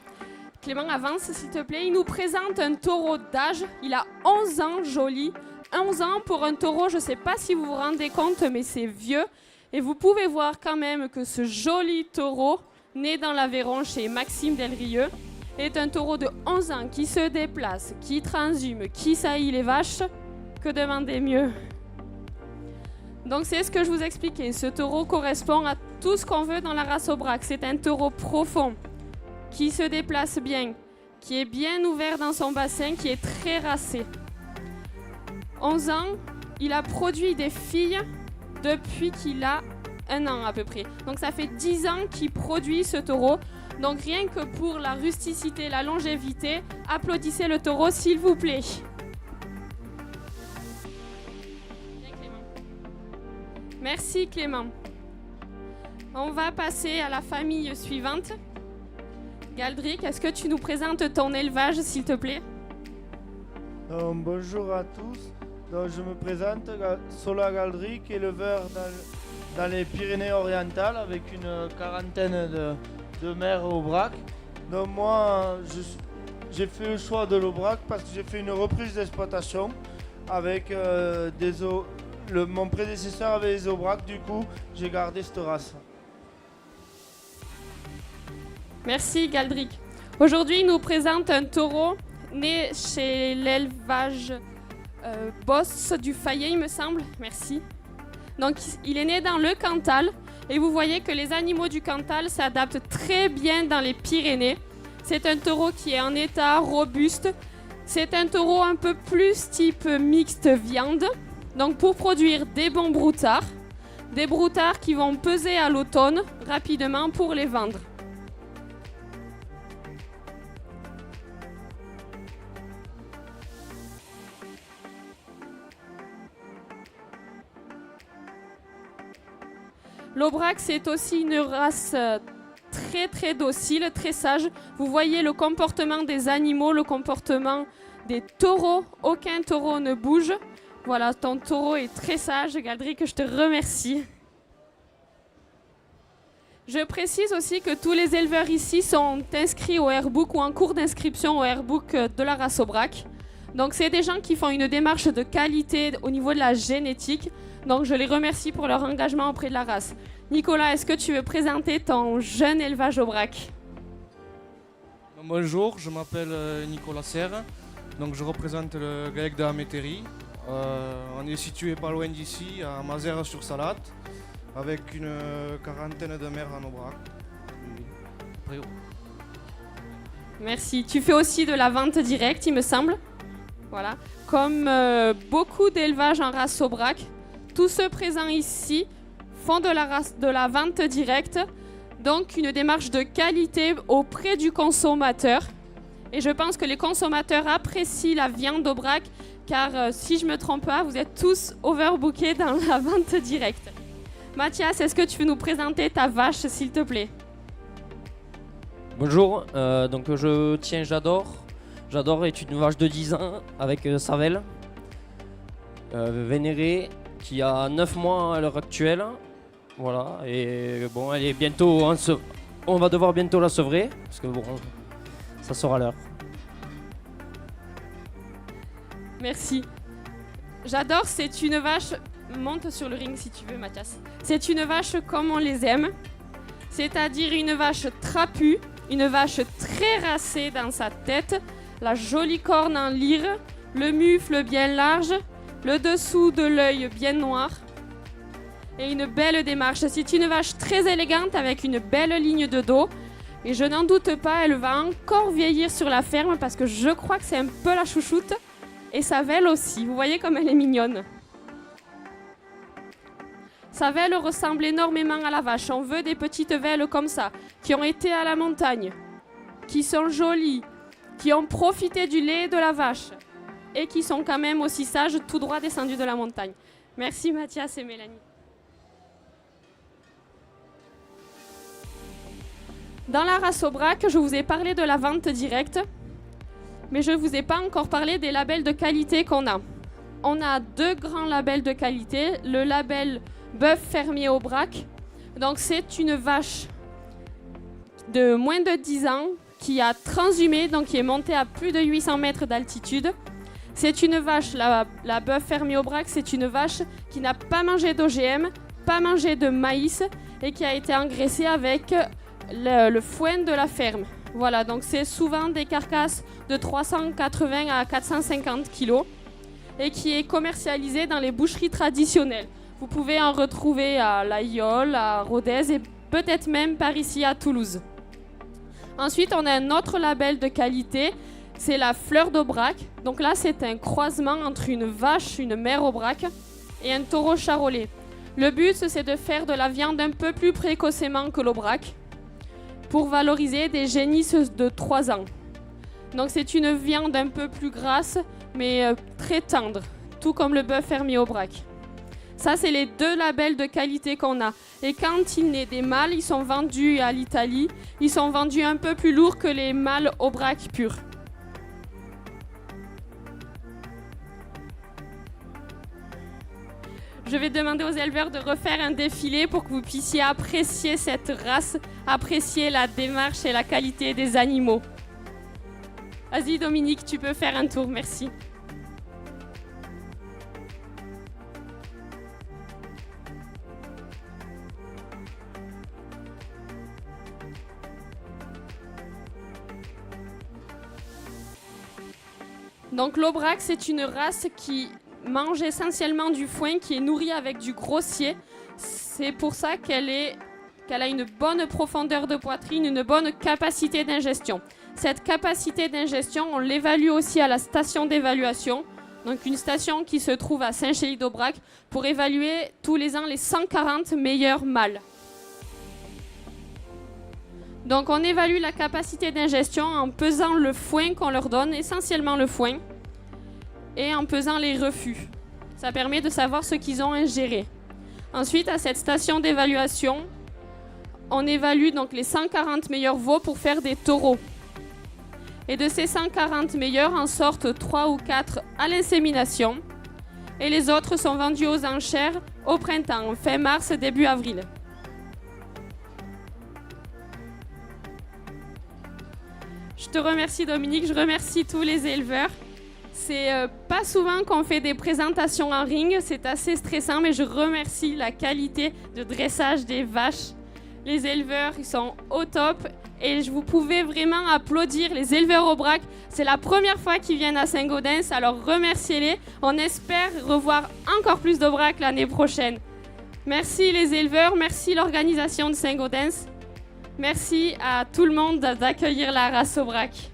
Speaker 23: Clément, avance s'il te plaît. Il nous présente un taureau d'âge. Il a 11 ans, joli. 11 ans pour un taureau, je ne sais pas si vous vous rendez compte, mais c'est vieux. Et vous pouvez voir quand même que ce joli taureau, né dans l'Aveyron chez Maxime Delrieux, est un taureau de 11 ans qui se déplace, qui transhume, qui saillit les vaches. Que demander mieux? Donc c'est ce que je vous expliquais. Ce taureau correspond à tout ce qu'on veut dans la race Aubrac. C'est un taureau profond, qui se déplace bien, qui est bien ouvert dans son bassin, qui est très racé. 11 ans, il a produit des filles depuis qu'il a 1 an à peu près. Donc ça fait 10 ans qu'il produit ce taureau. Donc rien que pour la rusticité, la longévité, applaudissez le taureau s'il vous plaît. Merci Clément. On va passer à la famille suivante. Galdric, est-ce que tu nous présentes ton élevage s'il te plaît?
Speaker 16: Bonjour à tous. Donc, je me présente, Sola Galdric, éleveur dans les Pyrénées-Orientales avec une quarantaine de mères Aubrac. Donc moi, j'ai fait le choix de l'Aubrac parce que j'ai fait une reprise d'exploitation avec mon prédécesseur avait les Aubrac, du coup j'ai gardé cette race.
Speaker 23: Merci Galdric. Aujourd'hui, il nous présente un taureau né chez l'élevage Boss du Fayet, il me semble. Merci. Donc, il est né dans le Cantal et vous voyez que les animaux du Cantal s'adaptent très bien dans les Pyrénées. C'est un taureau qui est en état robuste. C'est un taureau un peu plus type mixte viande. Donc, pour produire des bons broutards. Des broutards qui vont peser à l'automne rapidement pour les vendre. L'Aubrac, c'est aussi une race très très docile, très sage. Vous voyez le comportement des animaux, le comportement des taureaux. Aucun taureau ne bouge. Voilà, ton taureau est très sage, Galdric, je te remercie. Je précise aussi que tous les éleveurs ici sont inscrits au Airbook ou en cours d'inscription au Airbook de la race Aubrac. Donc c'est des gens qui font une démarche de qualité au niveau de la génétique. Donc je les remercie pour leur engagement auprès de la race. Nicolas, est-ce que tu veux présenter ton jeune élevage Aubrac?
Speaker 17: Bonjour, je m'appelle Nicolas Serre. Donc je représente le GAEC de la Métairie. On est situé pas loin d'ici, à Mazères-sur-Salate, avec une quarantaine de mères en Aubrac.
Speaker 23: Merci. Tu fais aussi de la vente directe, il me semble. Voilà. Comme beaucoup d'élevages en race Aubrac, tous ceux présents ici font de la vente directe, donc une démarche de qualité auprès du consommateur. Et je pense que les consommateurs apprécient la viande Aubrac, car si je ne me trompe pas, vous êtes tous overbookés dans la vente directe. Mathias, est-ce que tu veux nous présenter ta vache, s'il te plaît?
Speaker 24: Bonjour, donc je tiens J'adore. J'adore est une vache de 10 ans avec Savel, vénérée, qui a 9 mois à l'heure actuelle. Voilà, et bon, elle est bientôt on va devoir bientôt la sevrer, parce que bon, ça sera l'heure.
Speaker 23: Merci. J'adore, c'est une vache... Monte sur le ring si tu veux, Mathias. C'est une vache comme on les aime, c'est-à-dire une vache trapue, une vache très racée dans sa tête, la jolie corne en lyre, le mufle bien large, le dessous de l'œil bien noir. et une belle démarche. C'est une vache très élégante avec une belle ligne de dos. Et je n'en doute pas, elle va encore vieillir sur la ferme parce que je crois que c'est un peu la chouchoute. Et sa velle aussi, vous voyez comme elle est mignonne. Sa velle ressemble énormément à la vache. On veut des petites velles comme ça, qui ont été à la montagne, qui sont jolies, qui ont profité du lait de la vache et qui sont quand même aussi sages, tout droit descendus de la montagne. Merci Mathias et Mélanie. Dans la race Aubrac, je vous ai parlé de la vente directe, mais je ne vous ai pas encore parlé des labels de qualité qu'on a. On a 2 grands labels de qualité. Le label Bœuf Fermier Aubrac, donc c'est une vache de moins de 10 ans qui a transhumé, donc qui est montée à plus de 800 mètres d'altitude. C'est une vache, la Bœuf Fermier Aubrac, c'est une vache qui n'a pas mangé d'OGM, pas mangé de maïs et qui a été engraissée avec le foin de la ferme. Voilà, donc c'est souvent des carcasses de 380 à 450 kg et qui est commercialisée dans les boucheries traditionnelles. Vous pouvez en retrouver à l'Aïol, à Rodez et peut-être même par ici à Toulouse. Ensuite, on a un autre label de qualité, c'est la Fleur d'Aubrac. Donc là, c'est un croisement entre une vache, une mère Aubrac et un taureau charolais. Le but, c'est de faire de la viande un peu plus précocement que l'Aubrac pour valoriser des génisses de 3 ans. Donc c'est une viande un peu plus grasse, mais très tendre, tout comme le Bœuf Fermier Aubrac. Ça, c'est les 2 labels de qualité qu'on a. Et quand il naît des mâles, ils sont vendus à l'Italie. Ils sont vendus un peu plus lourds que les mâles Aubrac purs. Je vais demander aux éleveurs de refaire un défilé pour que vous puissiez apprécier cette race, apprécier la démarche et la qualité des animaux. Vas-y Dominique, tu peux faire un tour, merci. Donc l'Aubrac, c'est une race qui mange essentiellement du foin, qui est nourrie avec du grossier. C'est pour ça qu'elle a une bonne profondeur de poitrine, une bonne capacité d'ingestion. Cette capacité d'ingestion, on l'évalue aussi à la station d'évaluation, donc une station qui se trouve à Saint-Chély-d'Aubrac, pour évaluer tous les ans les 140 meilleurs mâles. Donc on évalue la capacité d'ingestion en pesant le foin qu'on leur donne, essentiellement le foin, et en pesant les refus. Ça permet de savoir ce qu'ils ont ingéré. Ensuite, à cette station d'évaluation, on évalue donc les 140 meilleurs veaux pour faire des taureaux. Et de ces 140 meilleurs en sortent 3 ou 4 à l'insémination, et les autres sont vendus aux enchères au printemps, fin mars, début avril. Je te remercie Dominique, je remercie tous les éleveurs. C'est pas souvent qu'on fait des présentations en ring, c'est assez stressant, mais je remercie la qualité de dressage des vaches. Les éleveurs, ils sont au top et vous pouvez vraiment applaudir les éleveurs Aubrac. C'est la première fois qu'ils viennent à Saint-Gaudens, alors remerciez-les. On espère revoir encore plus d'Aubrac l'année prochaine. Merci les éleveurs, merci l'organisation de Saint-Gaudens. Merci à tout le monde d'accueillir la race Aubrac.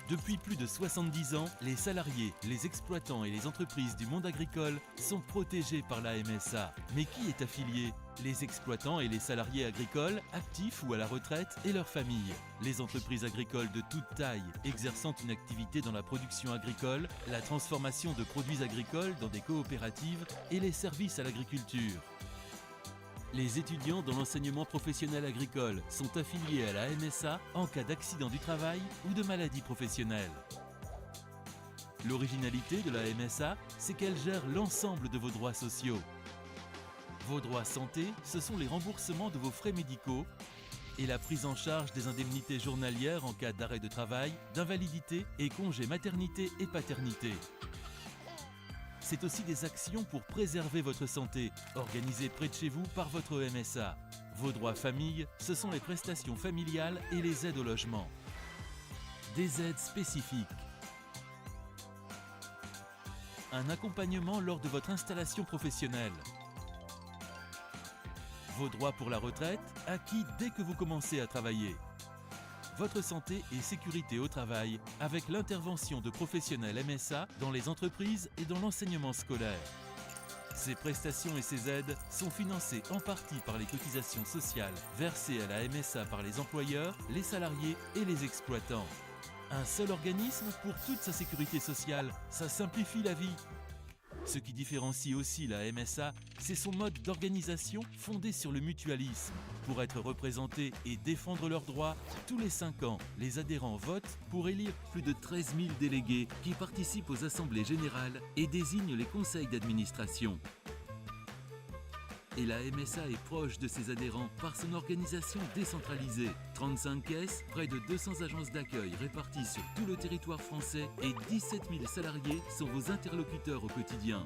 Speaker 1: Depuis plus de 70 ans, les salariés, les exploitants et les entreprises du monde agricole sont protégés par la MSA. Mais qui est affilié ? Les exploitants et les salariés agricoles, actifs ou à la retraite, et leurs familles. Les entreprises agricoles de toute taille, exerçant une activité dans la production agricole, la transformation de produits agricoles dans des coopératives et les services à l'agriculture. Les étudiants dans l'enseignement professionnel agricole sont affiliés à la MSA en cas d'accident du travail ou de maladie professionnelle. L'originalité de la MSA, c'est qu'elle gère l'ensemble de vos droits sociaux. Vos droits santé, ce sont les remboursements de vos frais médicaux et la prise en charge des indemnités journalières en cas d'arrêt de travail, d'invalidité et congé maternité et paternité. C'est aussi des actions pour préserver votre santé, organisées près de chez vous par votre MSA. Vos droits famille, ce sont les prestations familiales et les aides au logement. Des aides spécifiques. Un accompagnement lors de votre installation professionnelle. Vos droits pour la retraite, acquis dès que vous commencez à travailler. Votre santé et sécurité au travail avec l'intervention de professionnels MSA dans les entreprises et dans l'enseignement scolaire. Ces prestations et ces aides sont financées en partie par les cotisations sociales versées à la MSA par les employeurs, les salariés et les exploitants. Un seul organisme pour toute sa sécurité sociale, ça simplifie la vie. Ce qui différencie aussi la MSA, c'est son mode d'organisation fondé sur le mutualisme. Pour être représentés et défendre leurs droits, tous les 5 ans, les adhérents votent pour élire plus de 13 000 délégués qui participent aux assemblées générales et désignent les conseils d'administration. Et la MSA est proche de ses adhérents par son organisation décentralisée. 35 caisses, près de 200 agences d'accueil réparties sur tout le territoire français et 17 000 salariés sont vos interlocuteurs au quotidien.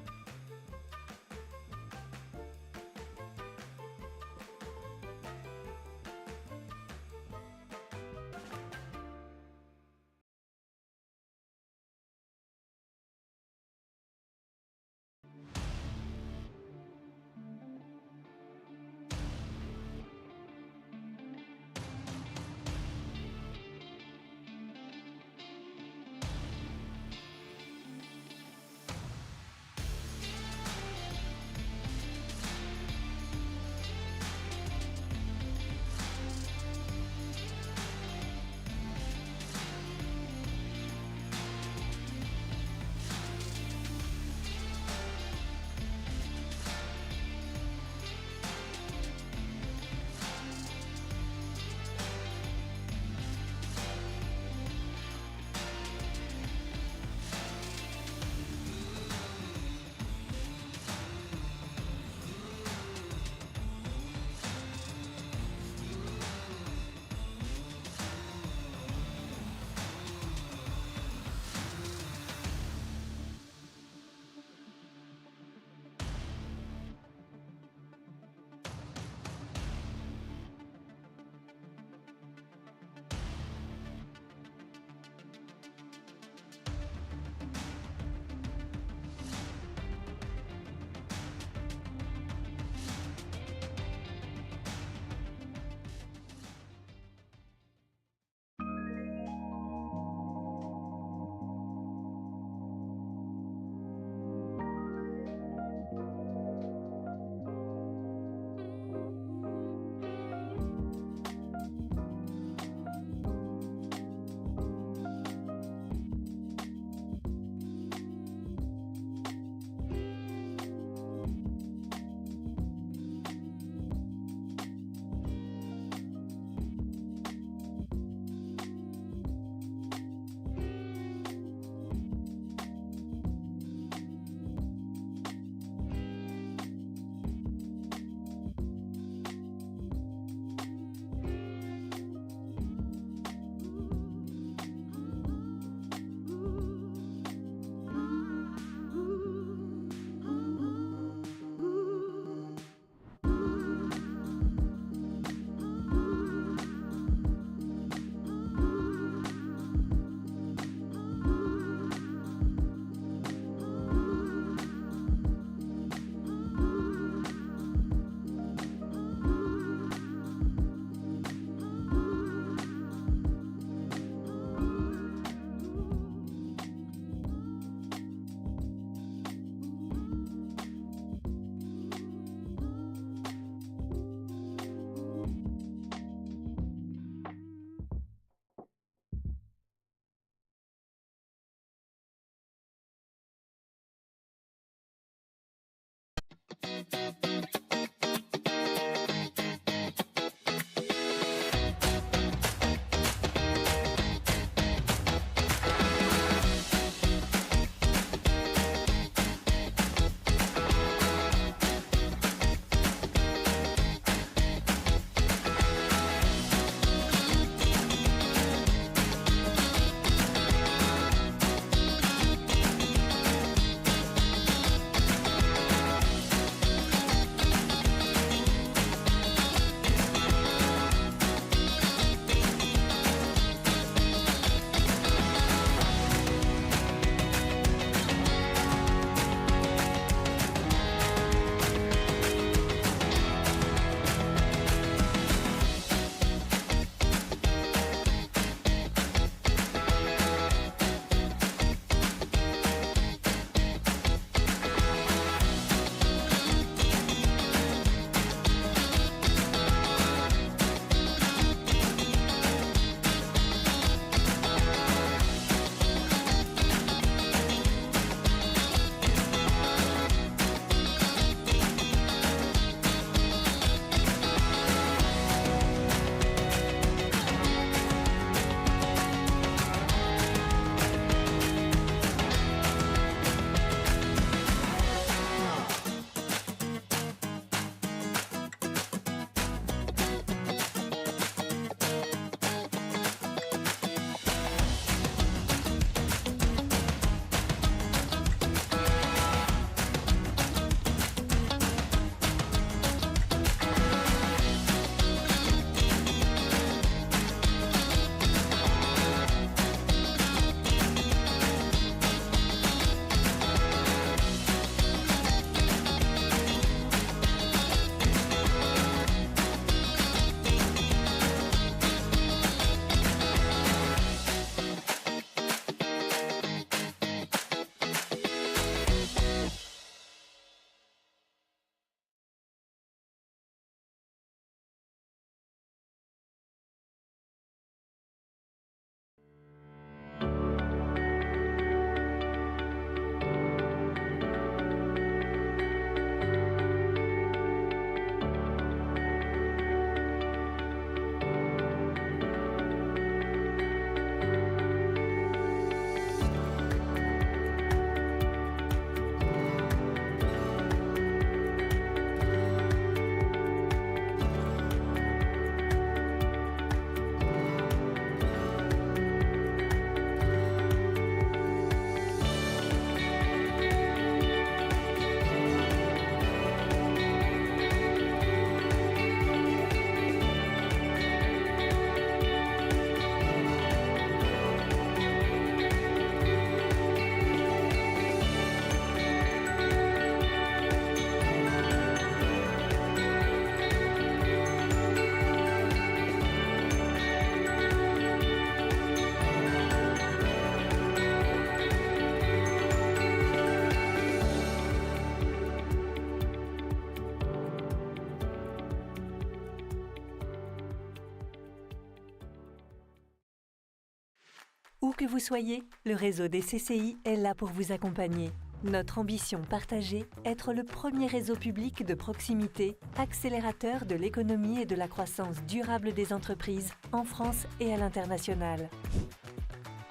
Speaker 2: Où que vous soyez, le réseau des CCI est là pour vous accompagner. Notre ambition partagée, être le premier réseau public de proximité, accélérateur de l'économie et de la croissance durable des entreprises en France et à l'international.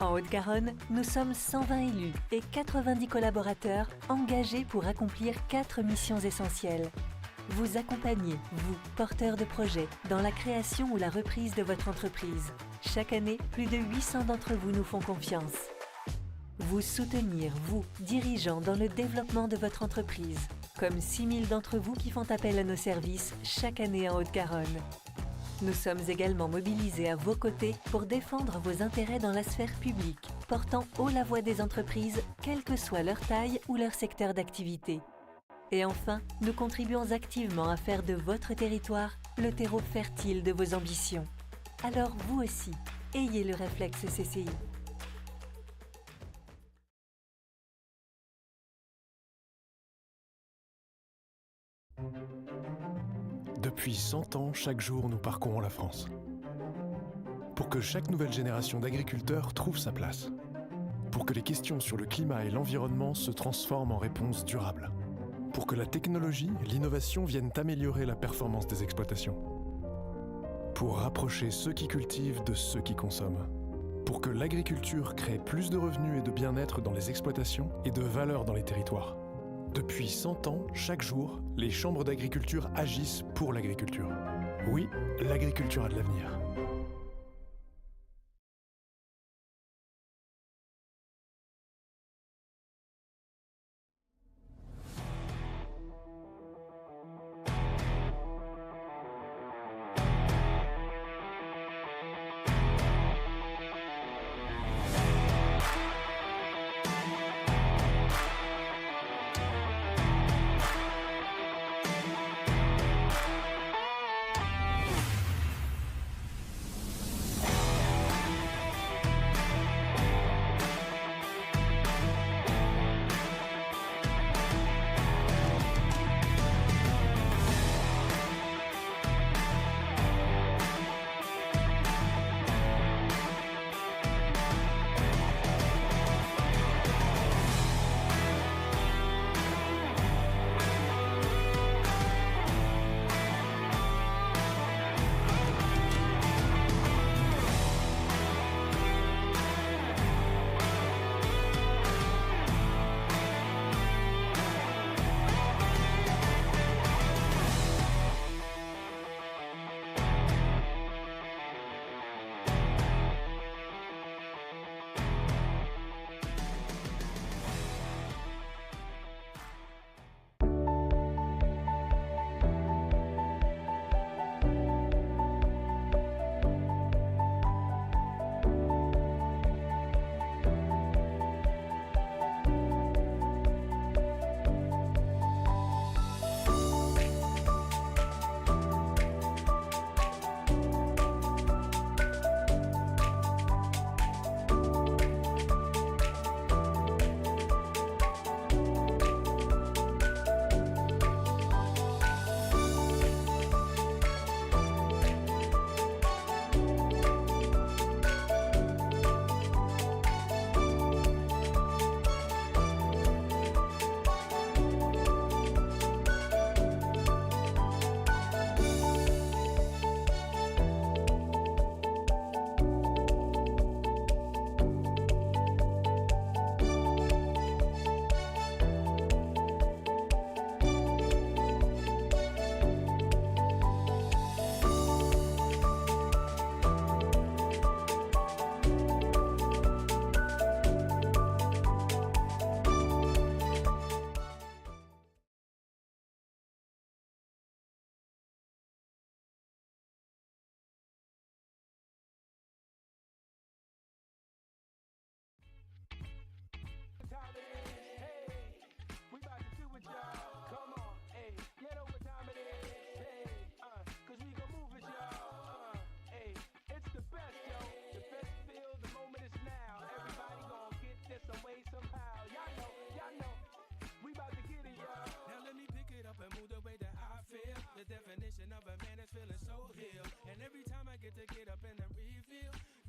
Speaker 2: En Haute-Garonne, nous sommes 120 élus et 90 collaborateurs engagés pour accomplir 4 missions essentielles. Vous accompagner, vous, porteurs de projets, dans la création ou la reprise de votre entreprise. Chaque année, plus de 800 d'entre vous nous font confiance. Vous soutenir, vous, dirigeants, dans le développement de votre entreprise, comme 6000 d'entre vous qui font appel à nos services chaque année en Haute-Garonne. Nous sommes également mobilisés à vos côtés pour défendre vos intérêts dans la sphère publique, portant haut la voix des entreprises, quelle que soit leur taille ou leur secteur d'activité. Et enfin, nous contribuons activement à faire de votre territoire le terreau fertile de vos ambitions. Alors vous aussi, ayez le réflexe CCI.
Speaker 3: Depuis 100 ans, chaque jour, nous parcourons la France. Pour que chaque nouvelle génération d'agriculteurs trouve sa place. Pour que les questions sur le climat et l'environnement se transforment en réponses durables. Pour que la technologie, l'innovation viennent améliorer la performance des exploitations. Pour rapprocher ceux qui cultivent de ceux qui consomment. Pour que l'agriculture crée plus de revenus et de bien-être dans les exploitations et de valeur dans les territoires. Depuis 100 ans, chaque jour, les chambres d'agriculture agissent pour l'agriculture. Oui, l'agriculture a de l'avenir.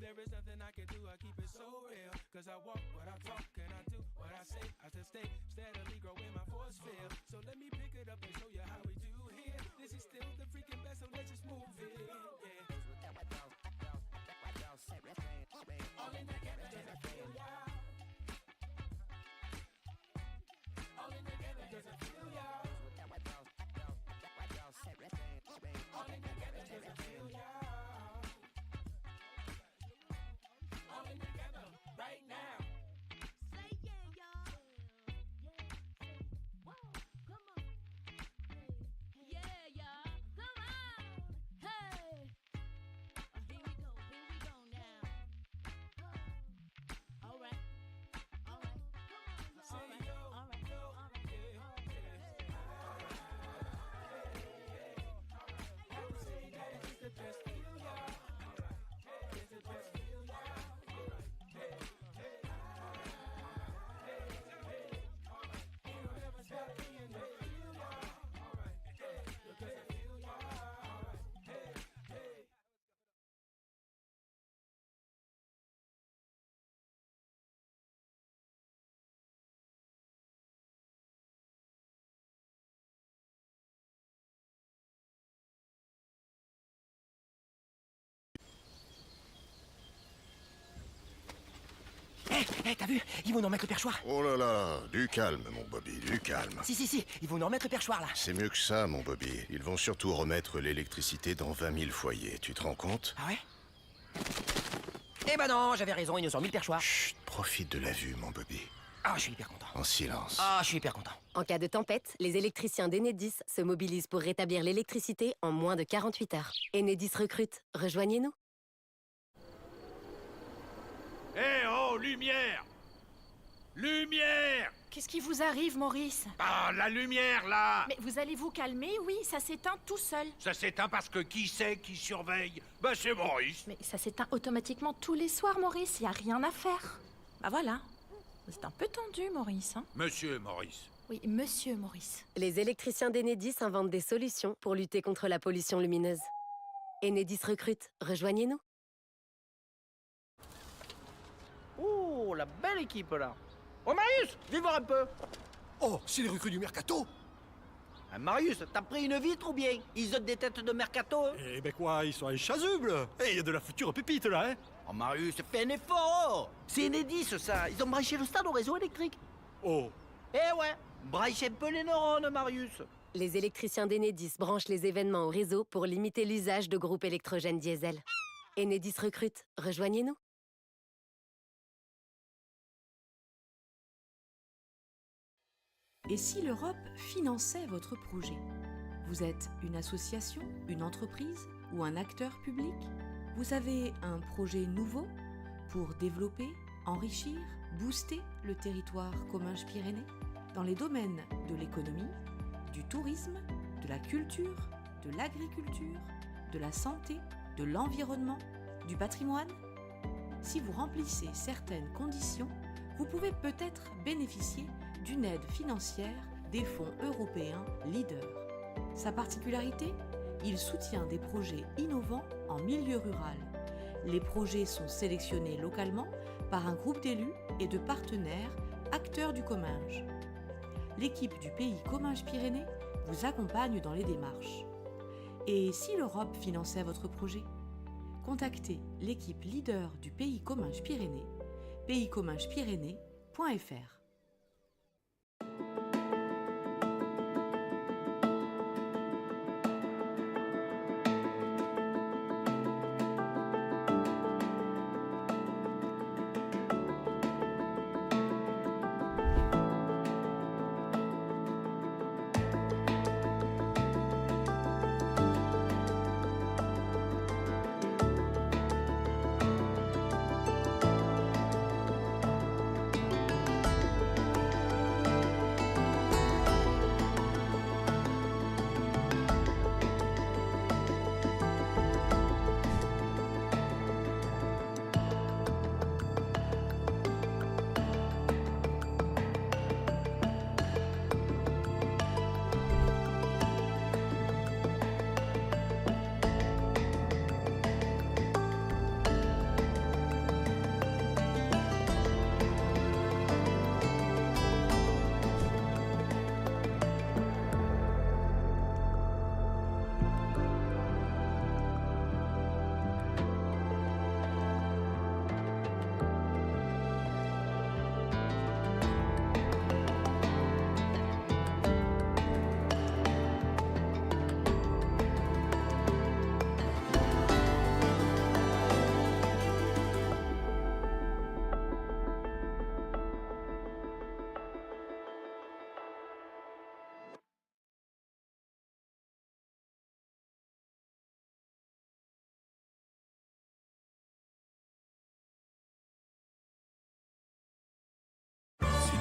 Speaker 4: There is nothing I can do, I keep it so real. Cause I walk what I talk and I do what I say. I still stay steadily growing my force field. So let me pick it up and show you how we do here. This is still the freaking best, so let's just move it. Yeah. All in together, does it feel y'all? All in together, does it feel y'all? All in together, does it feel y'all? All in together, right now.
Speaker 5: Say yeah, y'all. Whoa, come on. Yeah, y'all. Come on. Hey. Here we go now. All right. All right. All right. All right.
Speaker 6: T'as vu? Ils vont nous remettre le perchoir.
Speaker 7: Oh là là, du calme, mon Bobby, du calme.
Speaker 6: Si, ils vont nous remettre le perchoir là.
Speaker 7: C'est mieux que ça, mon Bobby. Ils vont surtout remettre l'électricité dans 20 000 foyers. Tu te rends compte?
Speaker 6: Ah ouais? Eh ben non, j'avais raison, ils nous ont mis le perchoir.
Speaker 7: Chut, profite de la vue, mon Bobby.
Speaker 6: Ah, je suis hyper content.
Speaker 7: En silence.
Speaker 6: Ah, je suis hyper content.
Speaker 8: En cas de tempête, les électriciens d'Enedis se mobilisent pour rétablir l'électricité en moins de 48 heures. Enedis recrute. Rejoignez-nous.
Speaker 20: Eh oh, lumière! Lumière!
Speaker 10: Qu'est-ce qui vous arrive, Maurice?
Speaker 20: Ah, la lumière, là!
Speaker 10: Mais vous allez vous calmer, oui, ça s'éteint tout seul.
Speaker 20: Ça s'éteint parce que qui c'est qui surveille? Bah, c'est Maurice.
Speaker 10: Mais ça s'éteint automatiquement tous les soirs, Maurice, y a rien à faire. Bah voilà. C'est un peu tendu, Maurice, hein?
Speaker 20: Monsieur Maurice.
Speaker 10: Oui, monsieur Maurice.
Speaker 8: Les électriciens d'Enedis inventent des solutions pour lutter contre la pollution lumineuse. Enedis recrute. Rejoignez-nous.
Speaker 6: Oh, la belle équipe là. Oh Marius, viens voir un peu.
Speaker 21: Oh, c'est les recrues du Mercato.
Speaker 6: Ah, Marius, t'as pris une vitre ou bien? Ils ont des têtes de mercato.
Speaker 21: Eh ben quoi, ils sont un chasuble. Eh, il y a de la future pépite là, hein.
Speaker 6: Oh Marius, fais un effort. C'est Enedis ça, ils ont branché le stade au réseau électrique.
Speaker 21: Oh.
Speaker 6: Eh ouais, branche un peu les neurones, Marius.
Speaker 8: Les électriciens d'Enedis branchent les événements au réseau pour limiter l'usage de groupes électrogènes diesel. Enedis recrute. Rejoignez-nous.
Speaker 12: Et si l'Europe finançait votre projet? Vous êtes une association, une entreprise ou un acteur public? Vous avez un projet nouveau pour développer, enrichir, booster le territoire Comminges-Pyrénées dans les domaines de l'économie, du tourisme, de la culture, de l'agriculture, de la santé, de l'environnement, du patrimoine? Si vous remplissez certaines conditions, vous pouvez peut-être bénéficier d'une aide financière des fonds européens LEADER. Sa particularité, il soutient des projets innovants en milieu rural. Les projets sont sélectionnés localement par un groupe d'élus et de partenaires acteurs du Comminges. L'équipe du pays Comminges-Pyrénées vous accompagne dans les démarches. Et si l'Europe finançait votre projet? Contactez l'équipe leader du pays Comminges-Pyrénées, payscommingespyrénées.fr.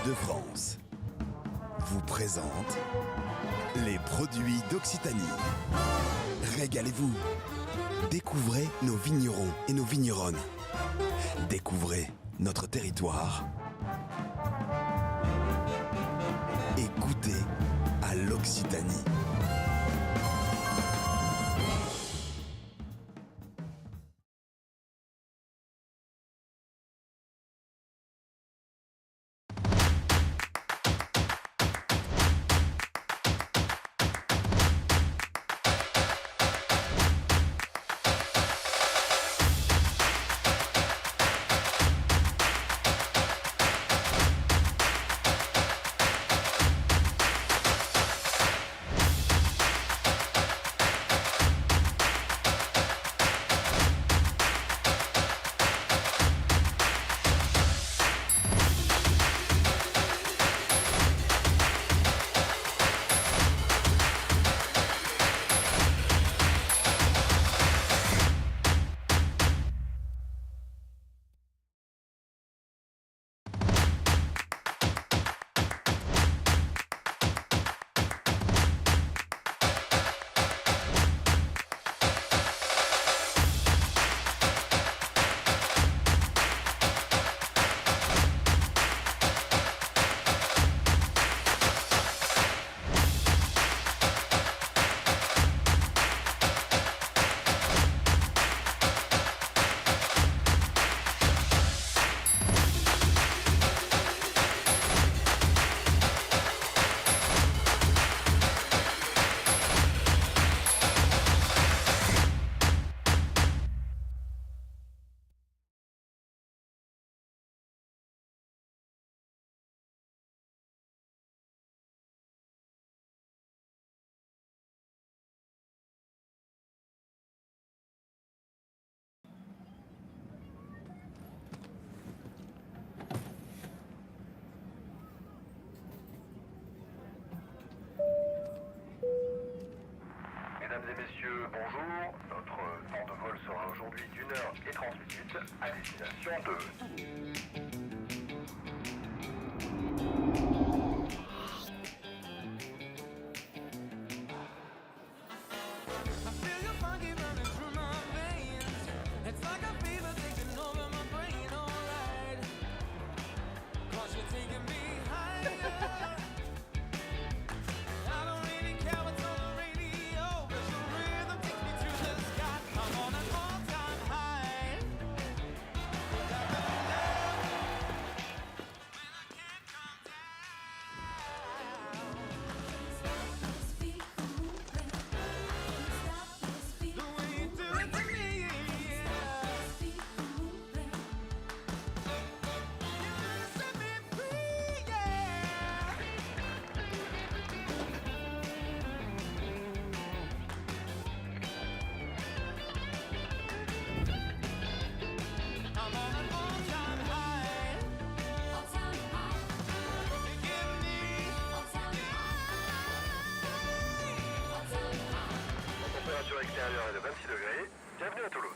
Speaker 14: de France vous présente les produits d'Occitanie. Régalez-vous. Découvrez nos vignerons et nos vigneronnes. Découvrez notre territoire. Et goûtez à l'Occitanie.
Speaker 22: Mesdames et messieurs, bonjour. Notre temps de vol sera aujourd'hui d'1h30 à destination de... Température extérieure est de 26 degrés. Bienvenue à Toulouse.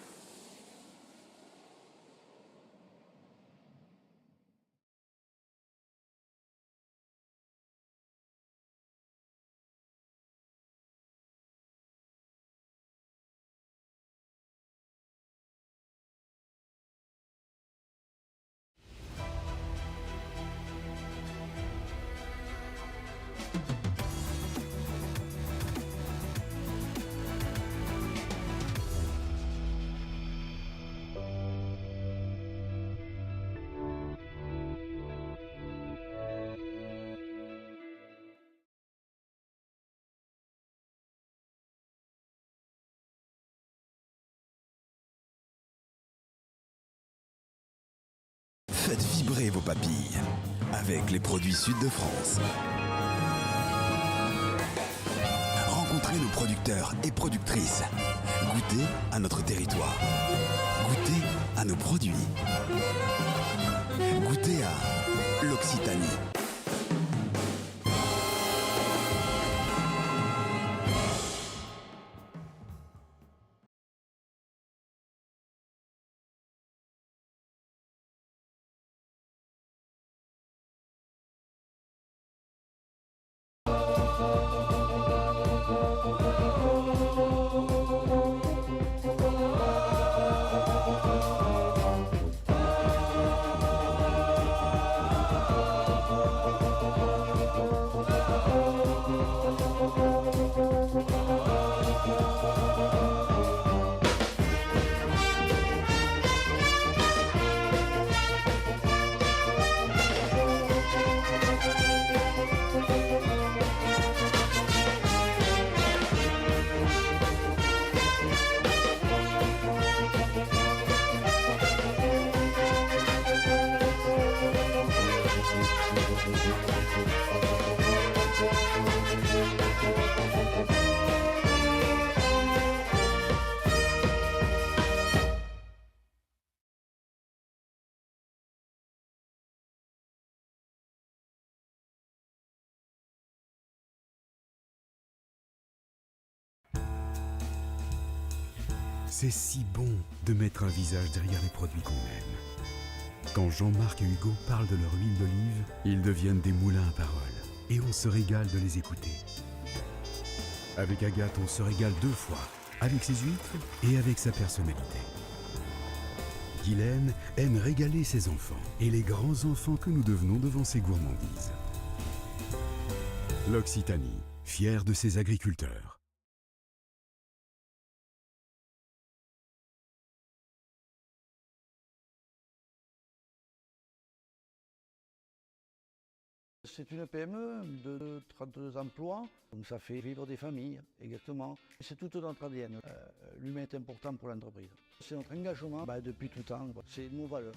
Speaker 14: Faites vibrer vos papilles avec les produits Sud de France. Rencontrez nos producteurs et productrices. Goûtez à notre territoire. Goûtez à nos produits. Goûtez à l'Occitanie. C'est si bon de mettre un visage derrière les produits qu'on aime. Quand Jean-Marc et Hugo parlent de leur huile d'olive, ils deviennent des moulins à parole. Et on se régale de les écouter. Avec Agathe, on se régale 2 fois, avec ses huîtres et avec sa personnalité. Guylaine aime régaler ses enfants et les grands enfants que nous devenons devant ses gourmandises. L'Occitanie, fière de ses agriculteurs.
Speaker 6: C'est une PME de 32 emplois, donc ça fait vivre des familles, exactement. C'est toute notre ADN. L'humain est important pour l'entreprise. C'est notre engagement depuis tout temps, c'est nos valeurs.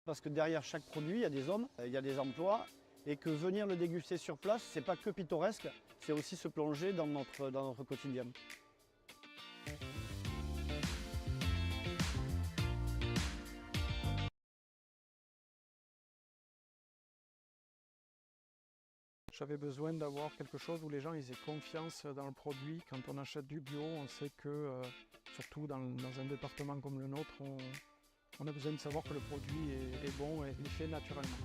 Speaker 11: Parce que derrière chaque produit, il y a des hommes, il y a des emplois, et que venir le déguster sur place, c'est pas que pittoresque, c'est aussi se plonger dans notre quotidien.
Speaker 13: J'avais besoin d'avoir quelque chose où les gens ils aient confiance dans le produit. Quand on achète du bio, on sait que, surtout dans un département comme le nôtre, on a besoin de savoir que le produit est bon et est fait naturellement.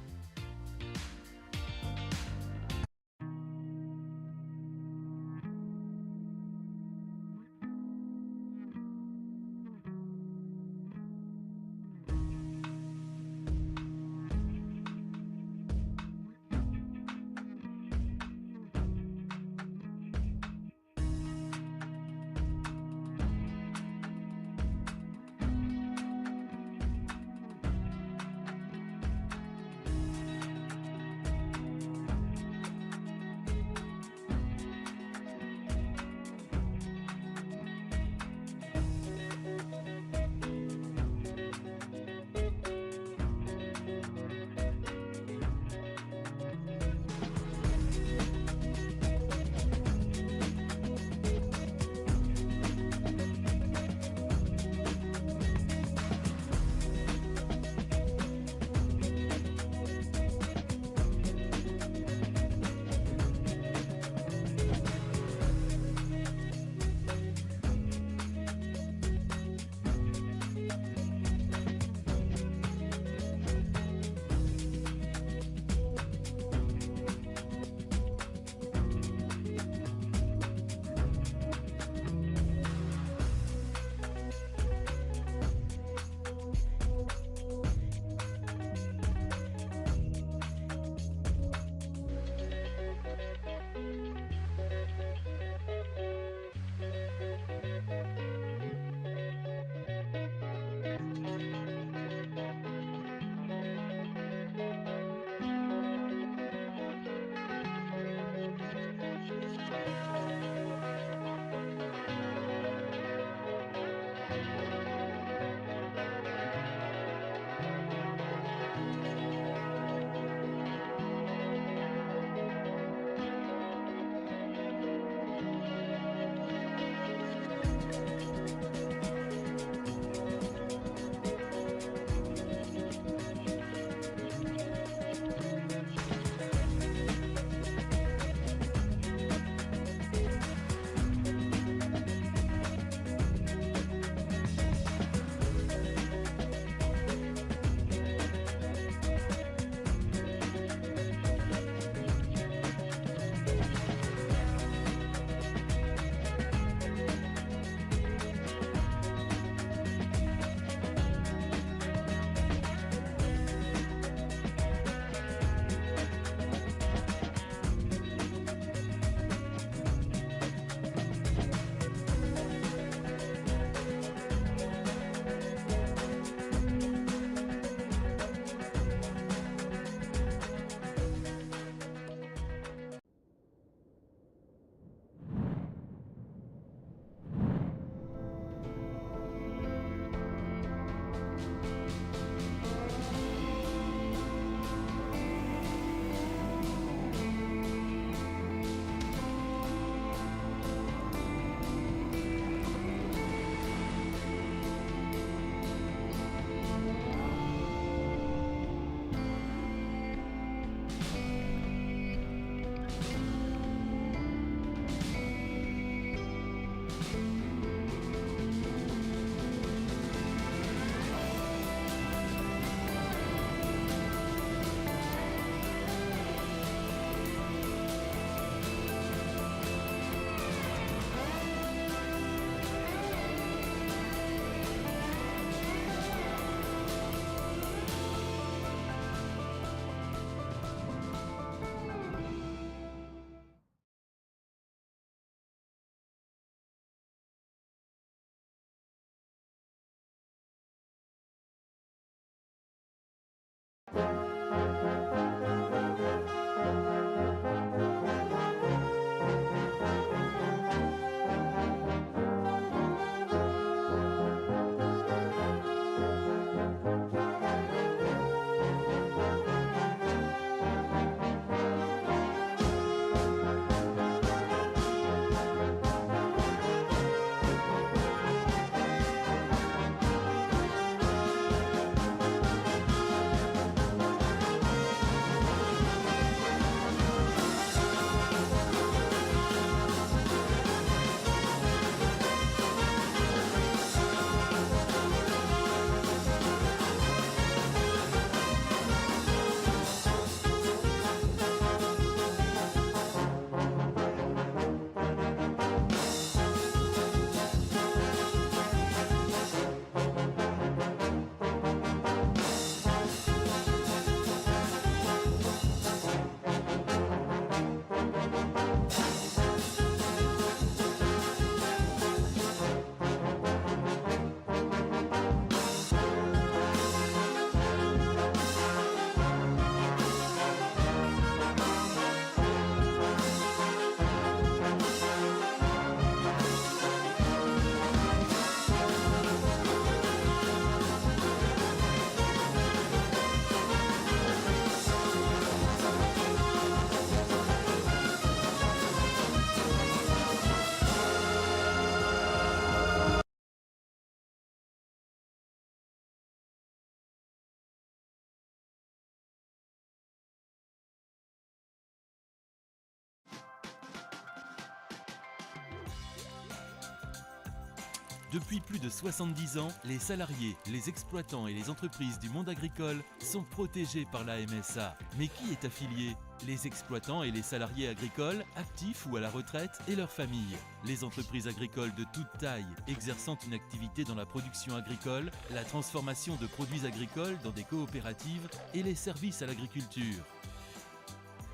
Speaker 1: Depuis plus de 70 ans, les salariés, les exploitants et les entreprises du monde agricole sont protégés par la MSA. Mais qui est affilié ? Les exploitants et les salariés agricoles, actifs ou à la retraite, et leurs familles. Les entreprises agricoles de toute taille, exerçant une activité dans la production agricole, la transformation de produits agricoles dans des coopératives et les services à l'agriculture.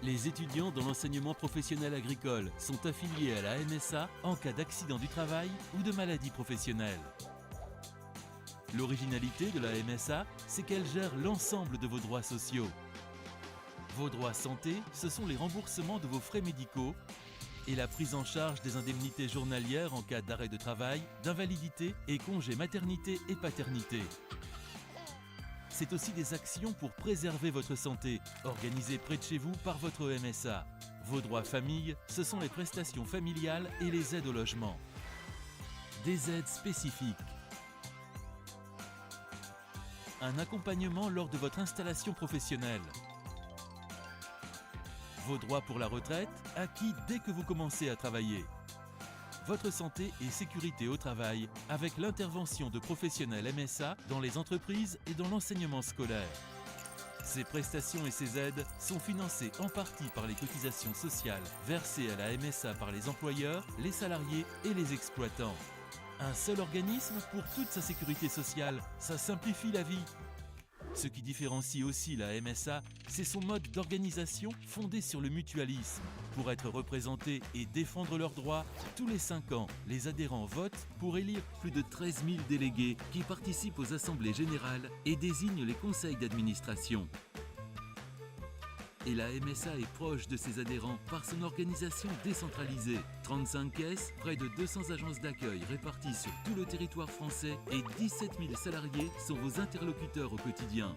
Speaker 1: Les étudiants dans l'enseignement professionnel agricole sont affiliés à la MSA en cas d'accident du travail ou de maladie professionnelle. L'originalité de la MSA, c'est qu'elle gère l'ensemble de vos droits sociaux. Vos droits santé, ce sont les remboursements de vos frais médicaux et la prise en charge des indemnités journalières en cas d'arrêt de travail, d'invalidité et congé maternité et paternité. C'est aussi des actions pour préserver votre santé, organisées près de chez vous par votre MSA. Vos droits famille, ce sont les prestations familiales et les aides au logement. Des aides spécifiques. Un accompagnement lors de votre installation professionnelle. Vos droits pour la retraite, acquis dès que vous commencez à travailler. Votre santé et sécurité au travail avec l'intervention de professionnels MSA dans les entreprises et dans l'enseignement scolaire. Ces prestations et ces aides sont financées en partie par les cotisations sociales versées à la MSA par les employeurs, les salariés et les exploitants. Un seul organisme pour toute sa sécurité sociale, ça simplifie la vie. Ce qui différencie aussi la MSA, c'est son mode d'organisation fondé sur le mutualisme. Pour être représentés et défendre leurs droits, tous les 5 ans, les adhérents votent pour élire plus de 13 000 délégués qui participent aux assemblées générales et désignent les conseils d'administration. Et la MSA est proche de ses adhérents par son organisation décentralisée. 35 caisses, près de 200 agences d'accueil réparties sur tout le territoire français et 17 000 salariés sont vos interlocuteurs au quotidien.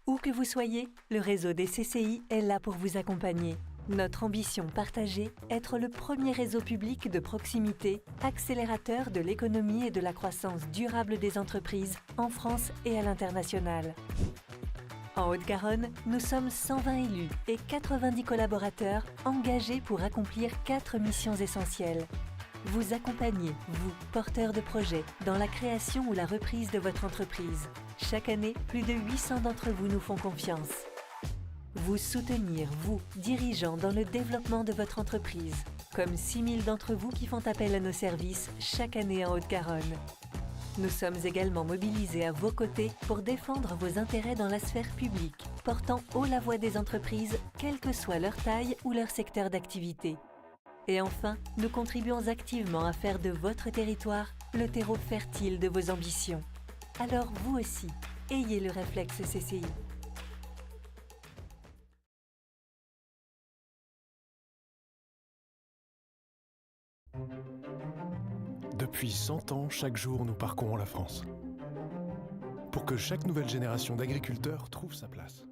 Speaker 2: Où que vous soyez, le réseau des CCI est là pour vous accompagner. Notre ambition partagée, être le premier réseau public de proximité, accélérateur de l'économie et de la croissance durable des entreprises en France et à l'international. En Haute-Garonne, nous sommes 120 élus et 90 collaborateurs engagés pour accomplir 4 missions essentielles. Vous accompagner, vous, porteurs de projets, dans la création ou la reprise de votre entreprise. Chaque année, plus de 800 d'entre vous nous font confiance. Vous soutenir, vous, dirigeants, dans le développement de votre entreprise, comme 6000 d'entre vous qui font appel à nos services chaque année en Haute-Garonne. Nous sommes également mobilisés à vos côtés pour défendre vos intérêts dans la sphère publique, portant haut la voix des entreprises, quelle que soit leur taille ou leur secteur d'activité. Et enfin, nous contribuons activement à faire de votre territoire le terreau fertile de vos ambitions. Alors vous aussi, ayez le réflexe CCI.
Speaker 3: Depuis 100 ans, chaque jour, nous parcourons la France. Pour que chaque nouvelle génération d'agriculteurs trouve sa place.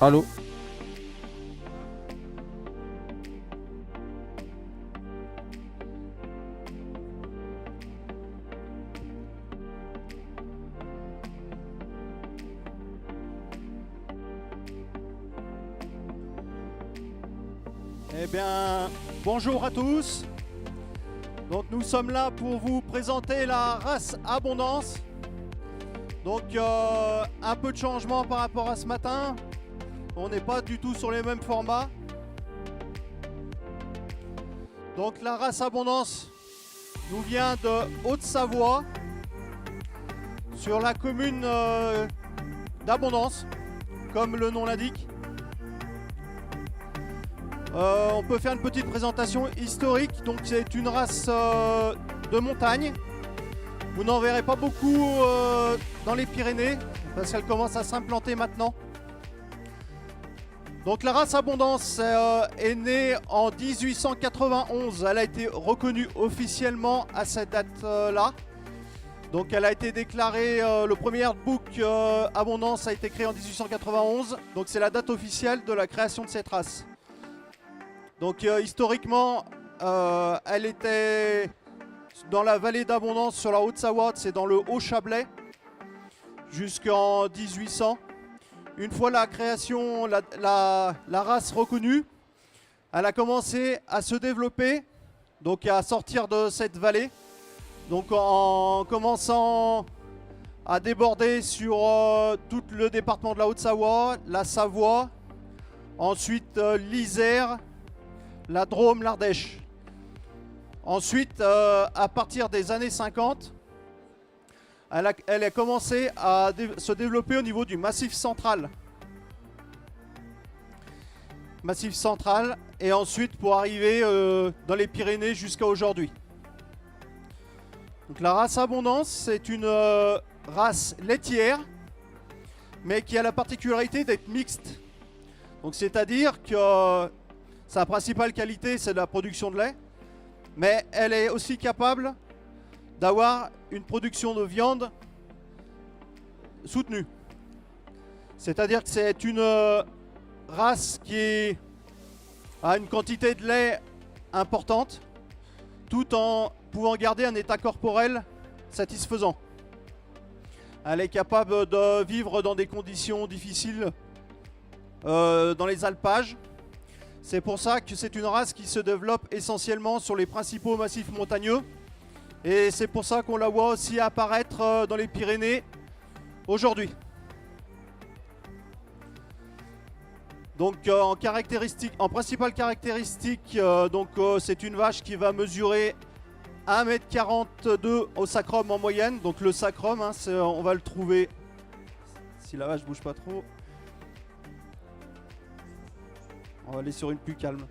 Speaker 9: Allô?
Speaker 15: Eh bien, bonjour à tous. Donc nous sommes là pour vous présenter la race Abondance. Donc un peu de changement par rapport à ce matin. On n'est pas du tout sur les mêmes formats. Donc la race Abondance nous vient de Haute-Savoie, sur la commune d'Abondance, comme le nom l'indique. On peut faire une petite présentation historique. Donc c'est une race de montagne. Vous n'en verrez pas beaucoup dans les Pyrénées parce qu'elle commence à s'implanter maintenant. Donc la race Abondance est née en 1891. Elle a été reconnue officiellement à cette date-là. Donc elle a été déclarée, le premier book Abondance a été créé en 1891. Donc c'est la date officielle de la création de cette race. Donc historiquement, elle était dans la vallée d'Abondance sur la Haute-Savoie, c'est dans le Haut-Chablais, jusqu'en 1800. Une fois la création, la race reconnue, elle a commencé à se développer, donc à sortir de cette vallée. Donc en commençant à déborder sur tout le département de la Haute-Savoie, la Savoie, ensuite l'Isère, la Drôme, l'Ardèche. Ensuite, à partir des années 50, elle a commencé à se développer au niveau du Massif central. Massif central, et ensuite pour arriver dans les Pyrénées jusqu'à aujourd'hui. Donc la race Abondance, c'est une race laitière, mais qui a la particularité d'être mixte. Donc c'est-à-dire que sa principale qualité, c'est la production de lait, mais elle est aussi capable d'avoir une production de viande soutenue. C'est-à-dire que c'est une race qui a une quantité de lait importante, tout en pouvant garder un état corporel satisfaisant. Elle est capable de vivre dans des conditions difficiles dans les alpages. C'est pour ça que c'est une race qui se développe essentiellement sur les principaux massifs montagneux. Et c'est pour ça qu'on la voit aussi apparaître dans les Pyrénées aujourd'hui. Donc en principale caractéristique, c'est une vache qui va mesurer 1,42 m au sacrum en moyenne. Donc le sacrum, hein, on va le trouver, si la vache bouge pas trop. On va aller sur une plus calme.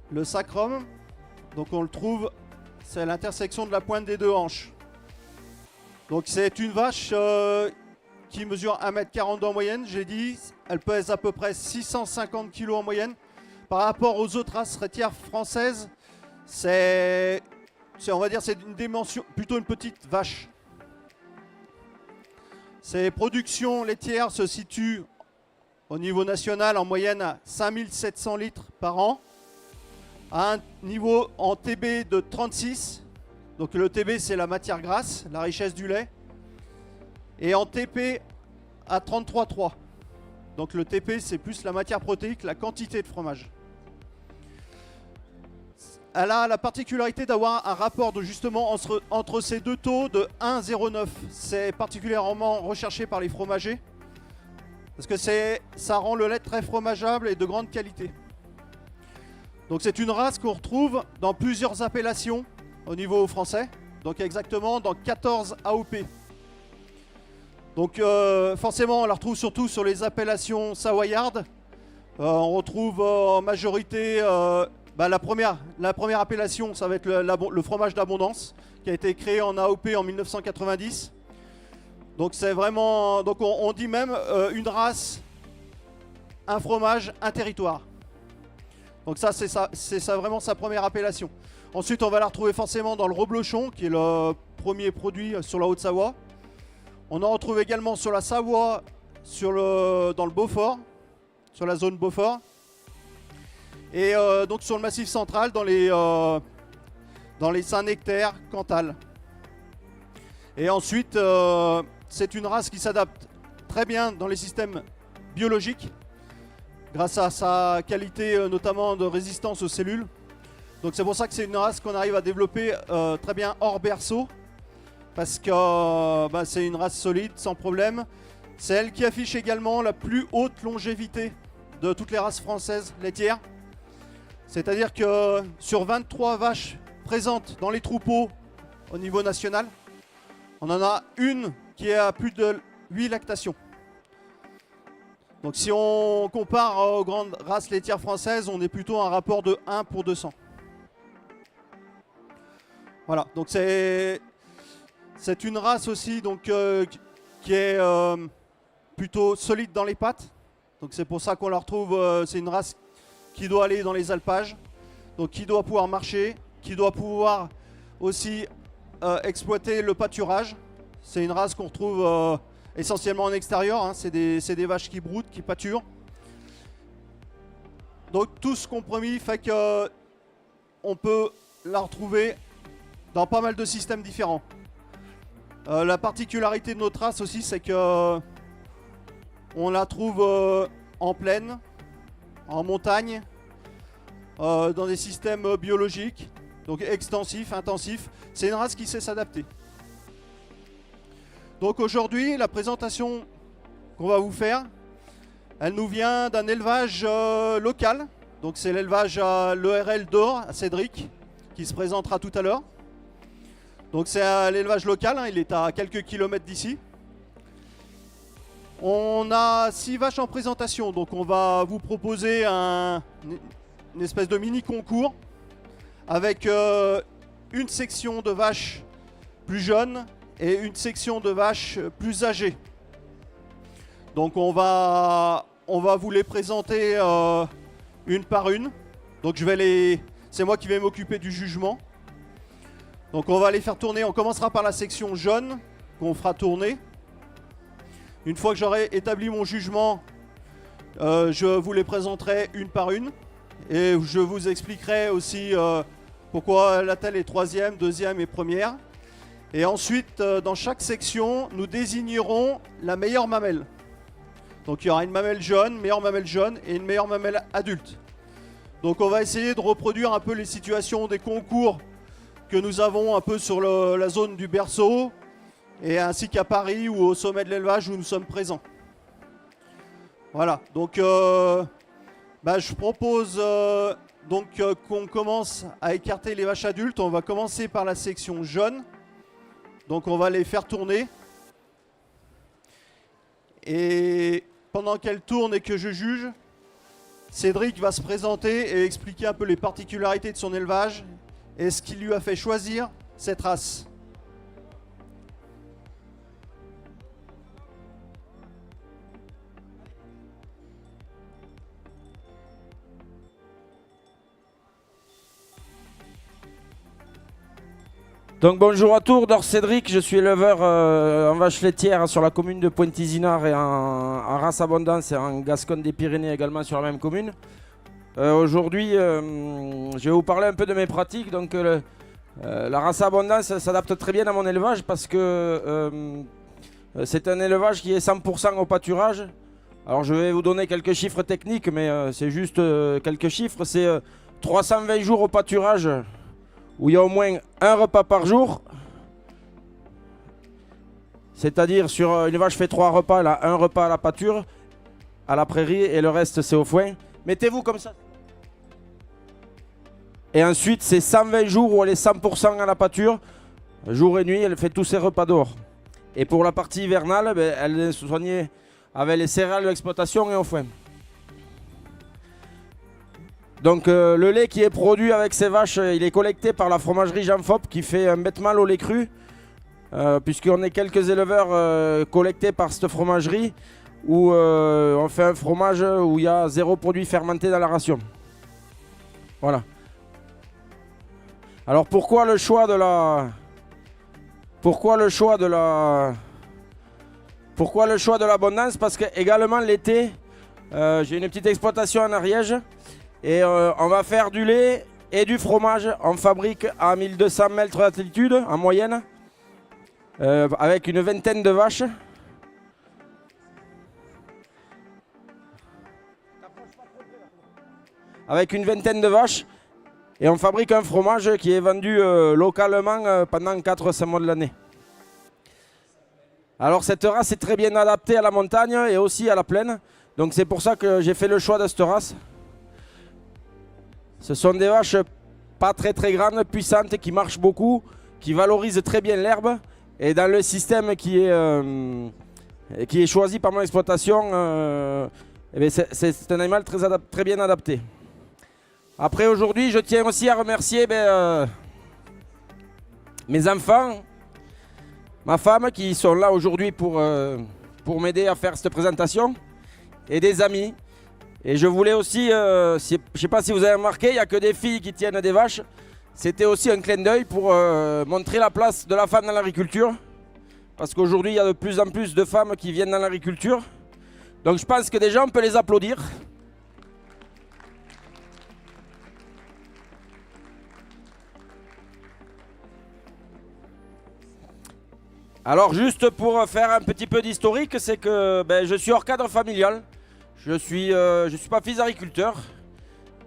Speaker 15: Le sacrum, donc on le trouve, c'est à l'intersection de la pointe des deux hanches. Donc c'est une vache qui mesure 1,42 m en moyenne, j'ai dit. Elle pèse à peu près 650 kg en moyenne. Par rapport aux autres races laitières françaises, on va dire, c'est une dimension, plutôt une petite vache. Ses productions laitières se situent au niveau national en moyenne à 5700 litres par an, à un niveau en TB de 36. Donc le TB, c'est la matière grasse, la richesse du lait, et en TP à 33,3. Donc le TP, c'est plus la matière protéique, la quantité de fromage. Elle a la particularité d'avoir un rapport justement entre ces deux taux de 1,09. C'est particulièrement recherché par les fromagers parce que ça rend le lait très fromageable et de grande qualité. Donc c'est une race qu'on retrouve dans plusieurs appellations au niveau français, donc exactement dans 14 AOP. Donc forcément on la retrouve surtout sur les appellations savoyardes. On retrouve en majorité la première appellation, ça va être le fromage d'Abondance, qui a été créé en AOP en 1990. Donc c'est vraiment, donc on dit même une race, un fromage, un territoire. Donc ça c'est vraiment sa première appellation. Ensuite on va la retrouver forcément dans le reblochon, qui est le premier produit sur la Haute-Savoie. On en retrouve également sur la Savoie, dans le Beaufort, sur la zone Beaufort. Et donc sur le Massif central, dans les Saint-Nectaire, Cantal. Et ensuite, c'est une race qui s'adapte très bien dans les systèmes biologiques, grâce à sa qualité notamment de résistance aux cellules. Donc c'est pour ça que c'est une race qu'on arrive à développer très bien hors berceau, parce que c'est une race solide, sans problème. C'est elle qui affiche également la plus haute longévité de toutes les races françaises laitières. C'est-à-dire que sur 23 vaches présentes dans les troupeaux au niveau national, on en a une qui est à plus de 8 lactations. Donc si on compare aux grandes races laitières françaises, on est plutôt à un rapport de 1 pour 200. Voilà, donc c'est une race aussi donc, qui est plutôt solide dans les pattes. Donc c'est pour ça qu'on la retrouve, c'est une race qui doit aller dans les alpages, donc qui doit pouvoir marcher, qui doit pouvoir aussi exploiter le pâturage. C'est une race qu'on retrouve essentiellement en extérieur, hein. C'est des vaches qui broutent, qui pâturent. Donc tout ce compromis fait qu'on peut la retrouver dans pas mal de systèmes différents. La particularité de notre race aussi, c'est que on la trouve en plaine, en montagne, dans des systèmes biologiques, donc extensifs, intensifs. C'est une race qui sait s'adapter. Donc aujourd'hui, la présentation qu'on va vous faire, elle nous vient d'un élevage local. Donc c'est l'élevage à l'ERL d'Or, à Cédric, qui se présentera tout à l'heure. Donc c'est l'élevage local, hein, il est à quelques kilomètres d'ici. On a 6 vaches en présentation, donc on va vous proposer une espèce de mini concours avec une section de vaches plus jeunes et une section de vaches plus âgées. Donc on va vous les présenter une par une. Donc c'est moi qui vais m'occuper du jugement. Donc on va les faire tourner, on commencera par la section jaune qu'on fera tourner. Une fois que j'aurai établi mon jugement, je vous les présenterai une par une. Et je vous expliquerai aussi pourquoi la telle est troisième, deuxième et première. Et ensuite, dans chaque section, nous désignerons la meilleure mamelle. Donc il y aura une mamelle jaune, meilleure mamelle jaune et une meilleure mamelle adulte. Donc on va essayer de reproduire un peu les situations des concours que nous avons un peu sur la zone du berceau, et ainsi qu'à Paris ou au sommet de l'élevage où nous sommes présents. Voilà, donc je propose qu'on commence à écarter les vaches adultes. On va commencer par la section jaune. Donc on va les faire tourner. Et pendant qu'elles tournent et que je juge, Cédric va se présenter et expliquer un peu les particularités de son élevage et ce qui lui a fait choisir cette race.
Speaker 9: Donc bonjour à tous, Dor Cédric, je suis éleveur en vache laitière sur la commune de Pointe-Isinard et en race abondance et en Gascogne des Pyrénées également sur la même commune. Aujourd'hui, je vais vous parler un peu de mes pratiques. Donc la race abondance s'adapte très bien à mon élevage parce que c'est un élevage qui est 100% au pâturage. Alors je vais vous donner quelques chiffres techniques, mais c'est juste quelques chiffres. C'est 320 jours au pâturage, où il y a au moins un repas par jour. C'est-à-dire sur une vache fait 3 repas, elle a un repas à la pâture, à la prairie, et le reste c'est au foin. Mettez-vous comme ça. Et ensuite c'est 120 jours où elle est 100% à la pâture, jour et nuit, elle fait tous ses repas dehors. Et pour la partie hivernale, elle est soignée avec les céréales de l'exploitation et au foin. Donc le lait qui est produit avec ces vaches, il est collecté par la fromagerie Jean Fop qui fait un bête mal au lait cru. Puisqu'on est quelques éleveurs collectés par cette fromagerie où on fait un fromage où il y a 0 produit fermenté dans la ration. Voilà. Alors pourquoi le choix de Pourquoi le choix de l'abondance? Parce que également l'été, j'ai une petite exploitation en Ariège et on va faire du lait et du fromage. On fabrique à 1200 mètres d'altitude en moyenne avec une vingtaine de vaches. Avec une vingtaine de vaches et on fabrique un fromage qui est vendu localement pendant 4-5 mois de l'année. Alors cette race est très bien adaptée à la montagne et aussi à la plaine. Donc c'est pour ça que j'ai fait le choix de cette race. Ce sont des vaches pas très grandes, puissantes, qui marchent beaucoup, qui valorisent très bien l'herbe. Et dans le système qui est choisi par mon exploitation, c'est un animal très bien adapté. Après aujourd'hui, je tiens aussi à remercier mes enfants, ma femme qui sont là aujourd'hui pour m'aider à faire cette présentation, et des amis. Et je voulais aussi, je ne sais pas si vous avez remarqué, il n'y a que des filles qui tiennent des vaches. C'était aussi un clin d'œil pour montrer la place de la femme dans l'agriculture. Parce qu'aujourd'hui, il y a de plus en plus de femmes qui viennent dans l'agriculture. Donc je pense que déjà, on peut les applaudir. Alors juste pour faire un petit peu d'historique, c'est que je suis hors cadre familial. Je suis pas fils d'agriculteur.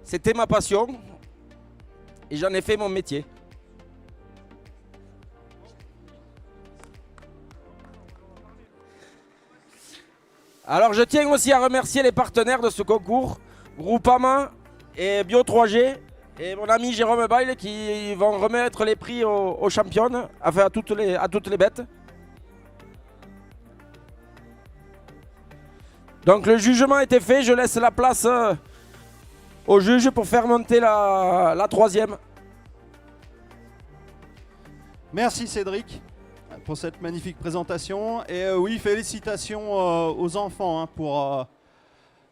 Speaker 9: C'était ma passion et j'en ai fait mon métier. Alors je tiens aussi à remercier les partenaires de ce concours, Groupama et Bio 3G et mon ami Jérôme Bail qui vont remettre les prix aux championnes, enfin à toutes les bêtes. Donc le jugement a été fait, je laisse la place au juge pour faire monter la troisième.
Speaker 15: Merci Cédric pour cette magnifique présentation. Et oui, félicitations aux enfants pour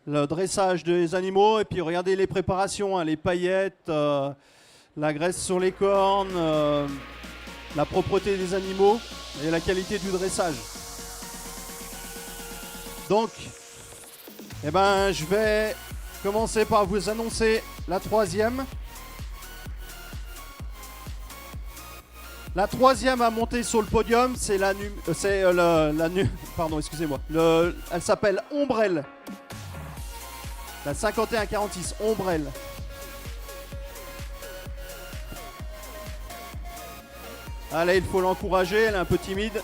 Speaker 15: le dressage des animaux. Et puis regardez les préparations, les paillettes, la graisse sur les cornes, la propreté des animaux et la qualité du dressage. Donc, je vais commencer par vous annoncer la troisième. La troisième à monter sur le podium, c'est elle s'appelle Ombrelle. La 51-46, Ombrelle. Allez, il faut l'encourager, elle est un peu timide.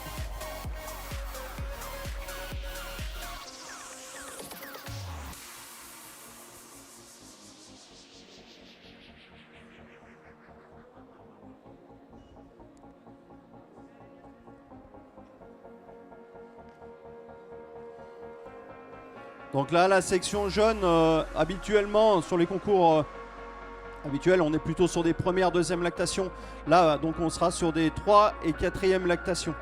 Speaker 15: Donc là, la section jeune, habituellement, sur les concours habituels, on est plutôt sur des premières, deuxièmes lactations. Là, donc, on sera sur des 3 et 4e lactations.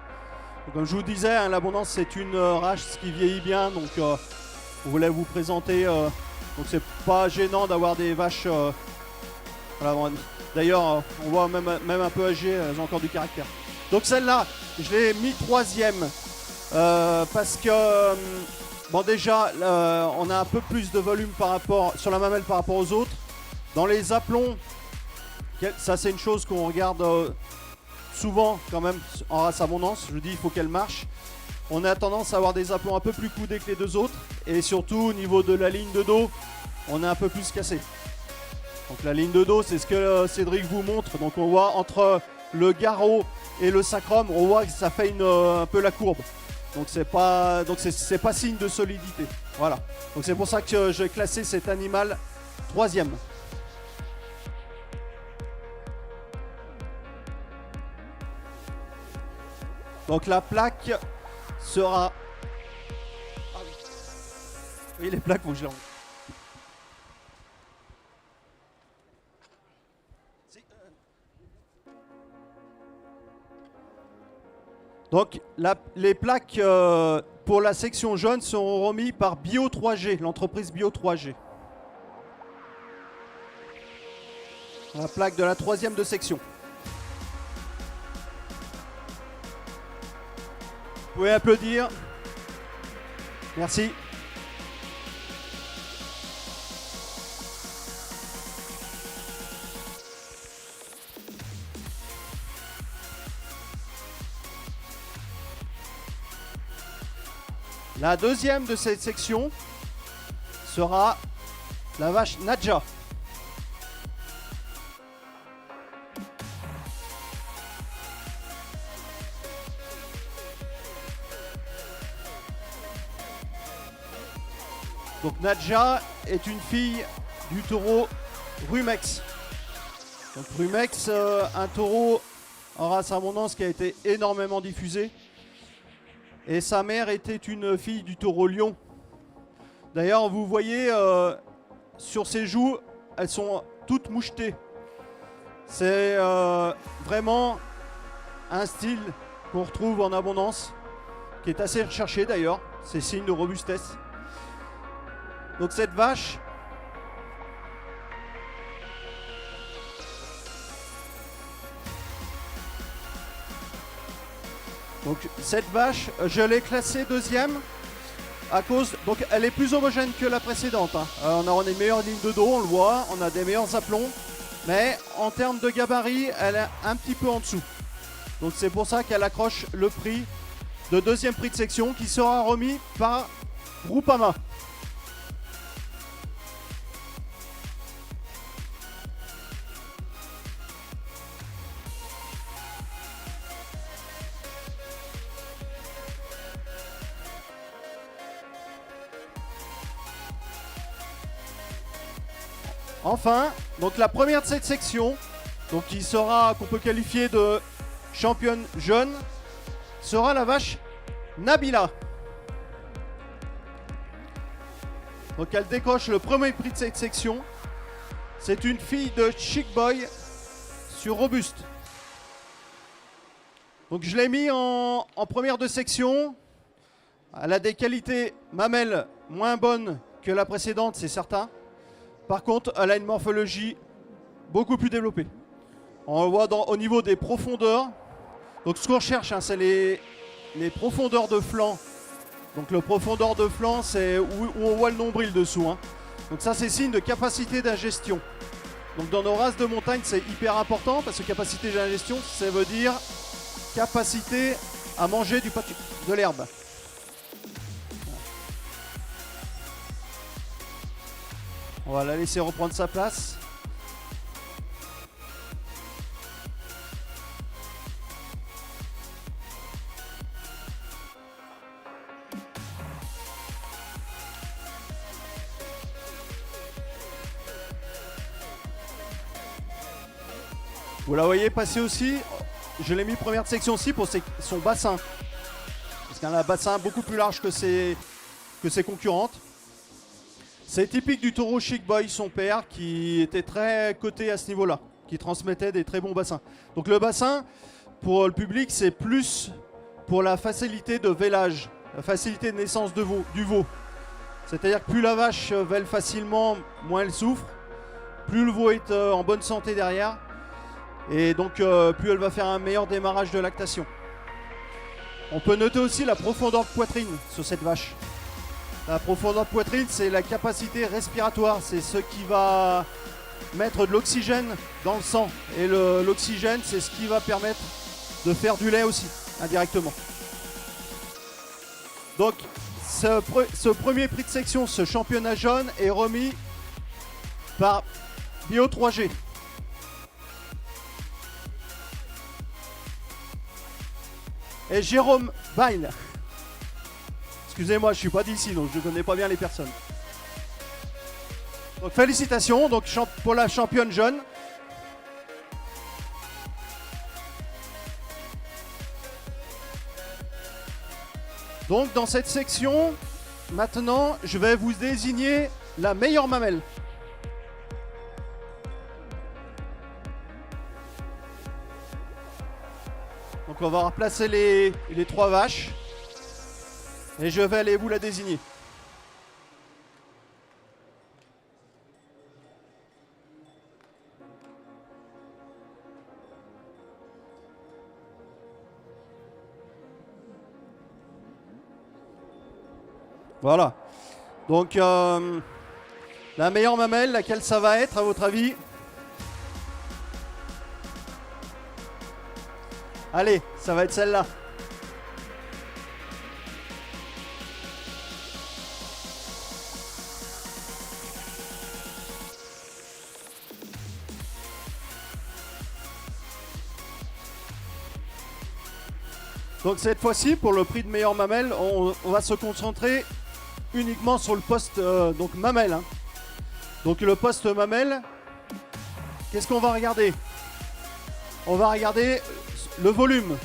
Speaker 15: Donc, comme je vous disais, l'abondance, c'est une race qui vieillit bien. Donc, on voulait vous présenter. Donc, c'est pas gênant d'avoir des vaches. Voilà, d'ailleurs, on voit même un peu âgées, elles ont encore du caractère. Donc, celle-là, je l'ai mis 3e. Parce que... Bon déjà, on a un peu plus de volume sur la mamelle par rapport aux autres. Dans les aplombs, ça c'est une chose qu'on regarde souvent quand même en race abondance. Je dis, il faut qu'elle marche. On a tendance à avoir des aplombs un peu plus coudés que les deux autres. Et surtout au niveau de la ligne de dos, on est un peu plus cassé. Donc la ligne de dos, c'est ce que Cédric vous montre. Donc on voit entre le garrot et le sacrum, on voit que ça fait un peu la courbe. Donc c'est pas signe de solidité. Voilà. Donc c'est pour ça que j'ai classé cet animal 3e. Donc la plaque sera... Oui, les plaques, faut que je les rentre. Donc les plaques pour la section jaune seront remises par Bio 3G, l'entreprise Bio 3G. La plaque de la 3e de section. Vous pouvez applaudir. Merci. La deuxième de cette section sera la vache Nadja. Donc Nadja est une fille du taureau Rumex. Donc Rumex, un taureau en race abondance qui a été énormément diffusé. Et sa mère était une fille du taureau lion. D'ailleurs, vous voyez sur ses joues, elles sont toutes mouchetées. C'est vraiment un style qu'on retrouve en abondance, qui est assez recherché d'ailleurs. C'est signe de robustesse. Donc cette vache, je l'ai classée deuxième à cause, donc elle est plus homogène que la précédente. Hein. On a des meilleures lignes de dos, on le voit, on a des meilleurs aplombs, mais en termes de gabarit, elle est un petit peu en dessous. Donc c'est pour ça qu'elle accroche le prix de deuxième prix de section qui sera remis par Groupama. Enfin, donc la première de cette section, donc qu'on peut qualifier de championne jeune, sera la vache Nabila. Donc elle décroche le premier prix de cette section. C'est une fille de Chic Boy sur Robuste. Donc je l'ai mis en première de section. Elle a des qualités mamelles moins bonnes que la précédente, c'est certain. Par contre, elle a une morphologie beaucoup plus développée. On le voit au niveau des profondeurs. Donc ce qu'on recherche, hein, c'est les profondeurs de flanc. Donc le profondeur de flanc, c'est où on voit le nombril dessous. Hein. Donc ça, c'est signe de capacité d'ingestion. Donc dans nos races de montagne, c'est hyper important parce que capacité d'ingestion, ça veut dire capacité à manger de l'herbe. On va la laisser reprendre sa place. Vous la voyez passer aussi. Je l'ai mis première de section aussi pour son bassin. Parce qu'elle a un bassin beaucoup plus large que ses concurrentes. C'est typique du taureau Chic Boy, son père, qui était très coté à ce niveau-là, qui transmettait des très bons bassins. Donc le bassin, pour le public, c'est plus pour la facilité de vélage, la facilité de naissance du veau. C'est-à-dire que plus la vache vèle facilement, moins elle souffre, plus le veau est en bonne santé derrière, et donc plus elle va faire un meilleur démarrage de lactation. On peut noter aussi la profondeur de poitrine sur cette vache. La profondeur de poitrine, c'est la capacité respiratoire, c'est ce qui va mettre de l'oxygène dans le sang. Et l'oxygène, c'est ce qui va permettre de faire du lait aussi, indirectement. Donc, ce premier prix de section, ce championnat jaune, est remis par Bio 3G. Et Jérôme Bail. Excusez-moi, je ne suis pas d'ici, donc je ne connais pas bien les personnes. Donc félicitations donc, pour la championne jeune. Donc dans cette section, maintenant, je vais vous désigner la meilleure mamelle. Donc on va replacer les trois vaches. Et je vais aller vous la désigner. Voilà. Donc, la meilleure mamelle, laquelle ça va être à votre avis? Allez, ça va être celle-là. Donc cette fois-ci, pour le prix de meilleure mamelle, on va se concentrer uniquement sur le poste donc mamelle. Hein. Donc le poste mamelle, qu'est-ce qu'on va regarder? On va regarder le volume.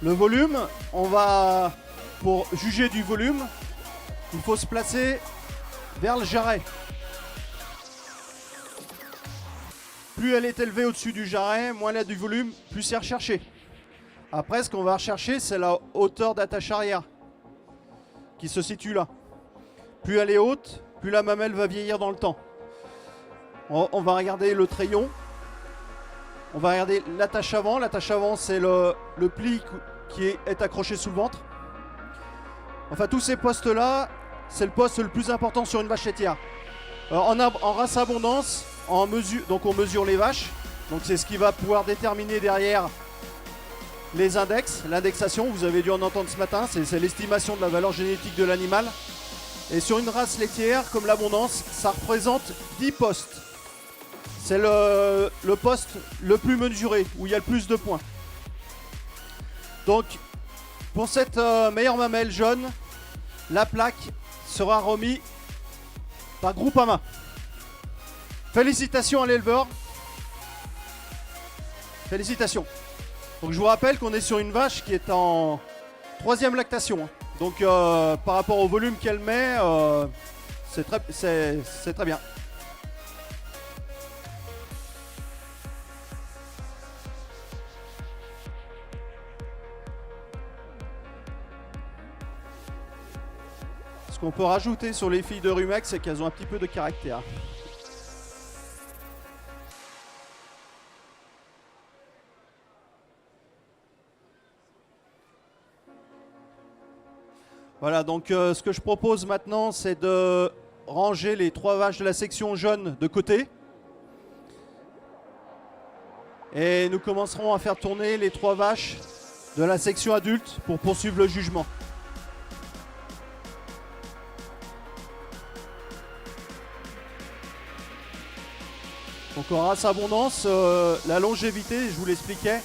Speaker 15: Le volume, pour juger du volume, il faut se placer vers le jarret. Plus elle est élevée au-dessus du jarret, moins elle a du volume, plus c'est recherché. Après, ce qu'on va rechercher, c'est la hauteur d'attache arrière qui se situe là. Plus elle est haute, plus la mamelle va vieillir dans le temps. On va regarder le treillon. On va regarder l'attache avant. L'attache avant, c'est le pli qui est accroché sous le ventre. Enfin, tous ces postes-là, c'est le poste le plus important sur une vache laitière. En race abondance, donc on mesure les vaches. Donc c'est ce qui va pouvoir déterminer derrière les index, l'indexation, vous avez dû en entendre ce matin, c'est l'estimation de la valeur génétique de l'animal. Et sur une race laitière comme l'abondance, ça représente 10 postes. C'est le poste le plus mesuré, où il y a le plus de points. Donc, pour cette meilleure mamelle jaune, la plaque sera remise par Groupama. Félicitations à l'éleveur. Félicitations. Donc je vous rappelle qu'on est sur une vache qui est en 3e lactation. Donc par rapport au volume qu'elle met, c'est très bien. Ce qu'on peut rajouter sur les filles de Rumex, c'est qu'elles ont un petit peu de caractère. Voilà, donc ce que je propose maintenant, c'est de ranger les 3 vaches de la section jaune de côté. Et nous commencerons à faire tourner les 3 vaches de la section adulte pour poursuivre le jugement. Donc en race abondance, la longévité, je vous l'expliquais,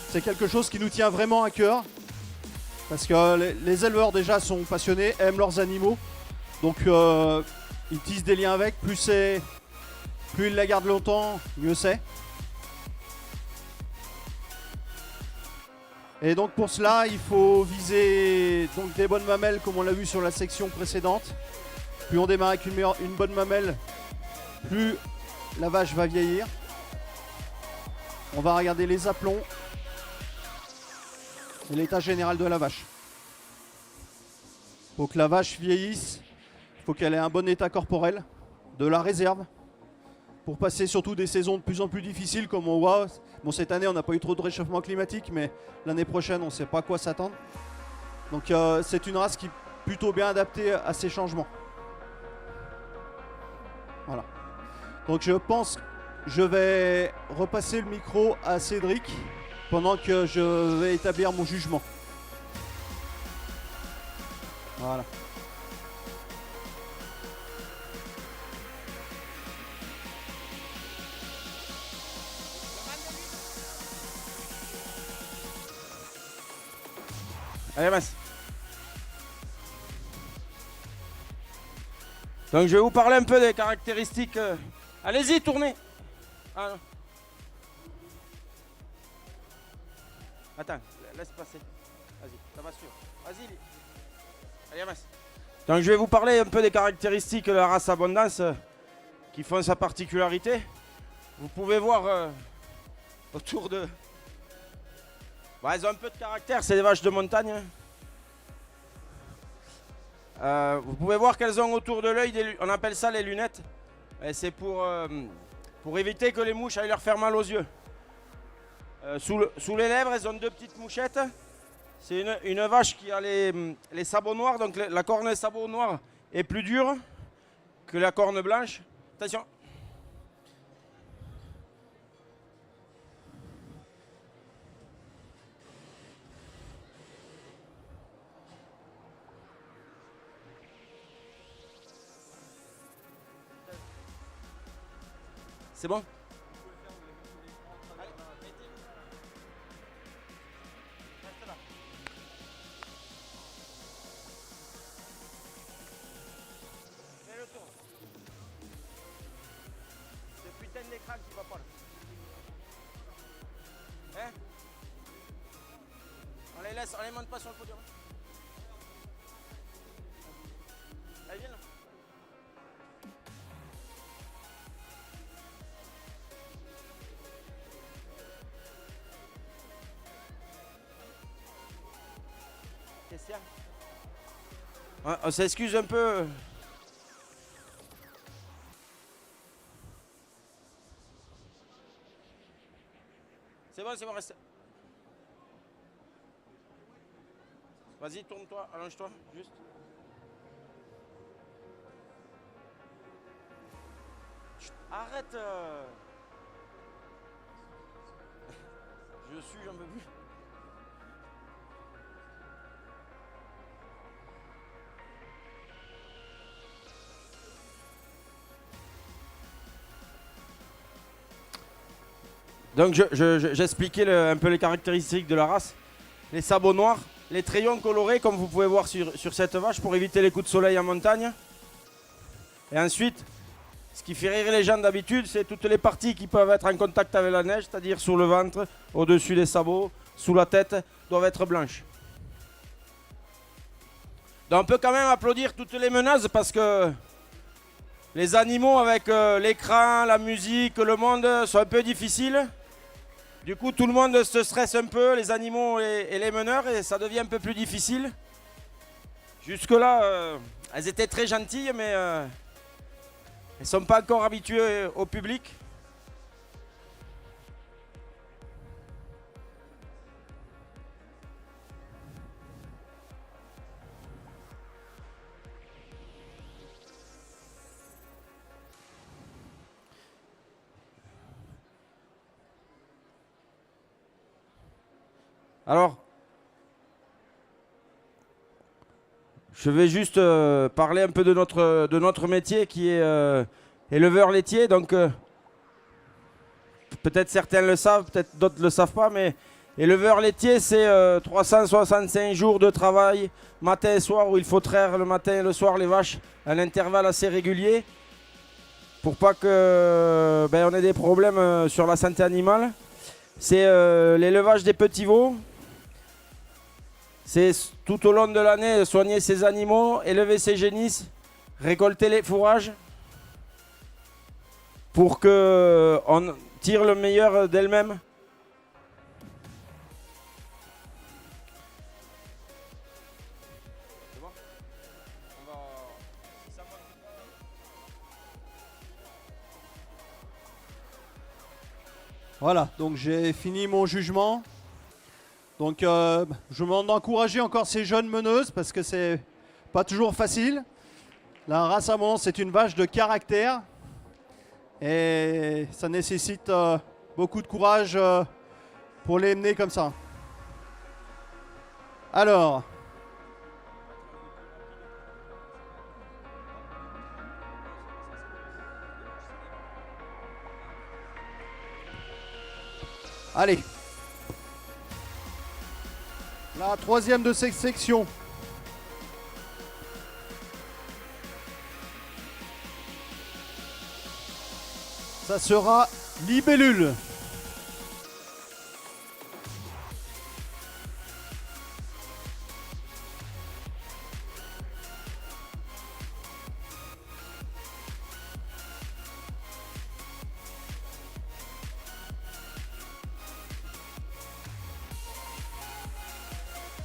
Speaker 15: c'est quelque chose qui nous tient vraiment à cœur. Parce que les éleveurs déjà sont passionnés, aiment leurs animaux. Donc ils tissent des liens avec, plus ils la gardent longtemps, mieux c'est. Et donc pour cela, il faut viser donc des bonnes mamelles comme on l'a vu sur la section précédente. Plus on démarre avec une bonne mamelle, plus la vache va vieillir. On va regarder les aplombs. Et l'état général de la vache. Pour que la vache vieillisse, il faut qu'elle ait un bon état corporel, de la réserve, pour passer surtout des saisons de plus en plus difficiles comme on voit. Bon, cette année on n'a pas eu trop de réchauffement climatique, mais l'année prochaine on ne sait pas à quoi s'attendre. Donc c'est une race qui est plutôt bien adaptée à ces changements. Voilà. Donc je pense que je vais repasser le micro à Cédric pendant que je vais établir mon jugement. Voilà.
Speaker 9: Allez, Mas. Donc je vais vous parler un peu des caractéristiques. Allez-y, tournez. Ah non. Attends, laisse passer. Vas-y, ça va suivre. Vas-y. Allez, Mas. Donc je vais vous parler un peu des caractéristiques de la race abondance qui font sa particularité. Vous pouvez voir autour de... Bon, elles ont un peu de caractère, c'est des vaches de montagne. Vous pouvez voir qu'elles ont autour de l'œil, on appelle ça les lunettes. Et c'est pour éviter que les mouches aillent leur faire mal aux yeux. Sous les lèvres, elles ont 2 petites mouchettes. C'est une vache qui a les sabots noirs, donc la corne des sabots noirs est plus dure que la corne blanche. Attention. C'est bon? Fais le tour. Ce putain d'écran qui va pas là. Hein? On les laisse, on les monte pas sur le podium. Allez, viens là. Qu'est-ce qu'il y a? On s'excuse un peu. C'est bon, reste. Vas-y, tourne-toi, allonge-toi, juste. Chut, arrête. Je suis, j'en peux plus. Donc j'expliquais un peu les caractéristiques de la race. Les sabots noirs, les trayons colorés comme vous pouvez voir sur cette vache pour éviter les coups de soleil en montagne. Et ensuite, ce qui fait rire les gens d'habitude, c'est toutes les parties qui peuvent être en contact avec la neige, c'est-à-dire sous le ventre, au-dessus des sabots, sous la tête, doivent être blanches. Donc on peut quand même applaudir toutes les meneuses parce que les animaux avec l'écran, la musique, le monde sont un peu difficiles. Du coup, tout le monde se stresse un peu, les animaux et les meneurs, et ça devient un peu plus difficile. Jusque-là, elles étaient très gentilles, mais elles ne sont pas encore habituées au public. Alors, je vais juste parler un peu de notre métier qui est éleveur laitier. Donc, peut-être certains le savent, peut-être d'autres ne le savent pas, mais éleveur laitier, c'est 365 jours de travail, matin et soir, où il faut traire le matin et le soir les vaches à un intervalle assez régulier pour pas que on ait des problèmes sur la santé animale. C'est l'élevage des petits veaux. C'est tout au long de l'année soigner ces animaux, élever ces génisses, récolter les fourrages pour qu'on tire le meilleur d'elles-mêmes.
Speaker 15: Voilà, donc j'ai fini mon jugement. Donc je m'en encourager encore ces jeunes meneuses parce que c'est pas toujours facile. La race abondance, c'est une vache de caractère et ça nécessite beaucoup de courage pour les mener comme ça. Alors, allez. La troisième de cette section. Ça sera Libellule.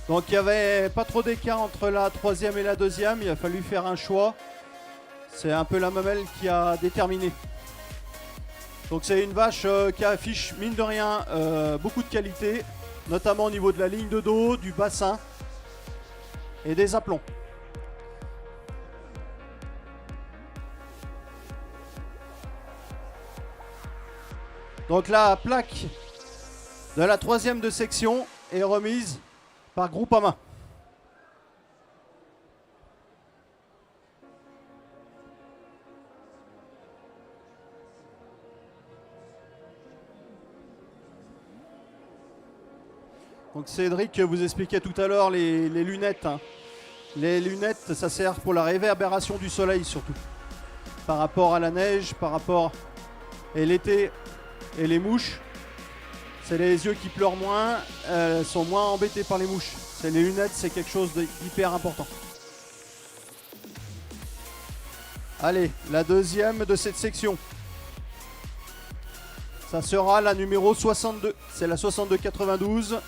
Speaker 15: Donc il n'y avait pas trop d'écart entre la troisième et la deuxième, il a fallu faire un choix. C'est un peu la mamelle qui a déterminé. Donc c'est une vache qui affiche mine de rien beaucoup de qualité. notamment au niveau de la ligne de dos, du bassin et des aplombs. Donc la plaque de la 3e de section est remise par Groupama. Donc Cédric vous expliquait tout à l'heure les lunettes. Hein. Les lunettes, ça sert pour la réverbération du soleil surtout. Par rapport à la neige, par rapport... Et l'été et les mouches, c'est les yeux qui pleurent moins, sont moins embêtés par les mouches. Les lunettes, c'est quelque chose d'hyper important. Allez, la 2e de cette section. Ça sera la numéro 62. C'est la 6292.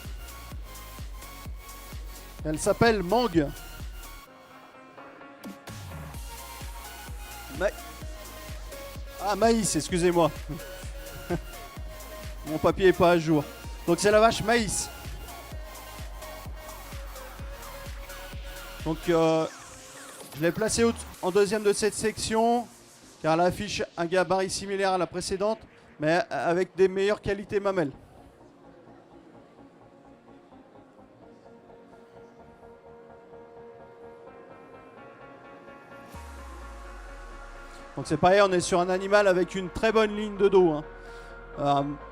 Speaker 15: Elle s'appelle Mang. Maïs, excusez-moi. Mon papier est pas à jour. Donc c'est la vache Maïs. Donc je l'ai placée en 2e de cette section car elle affiche un gabarit similaire à la précédente mais avec des meilleures qualités mamelles. Donc c'est pareil, on est sur un animal avec une très bonne ligne de dos. Hein.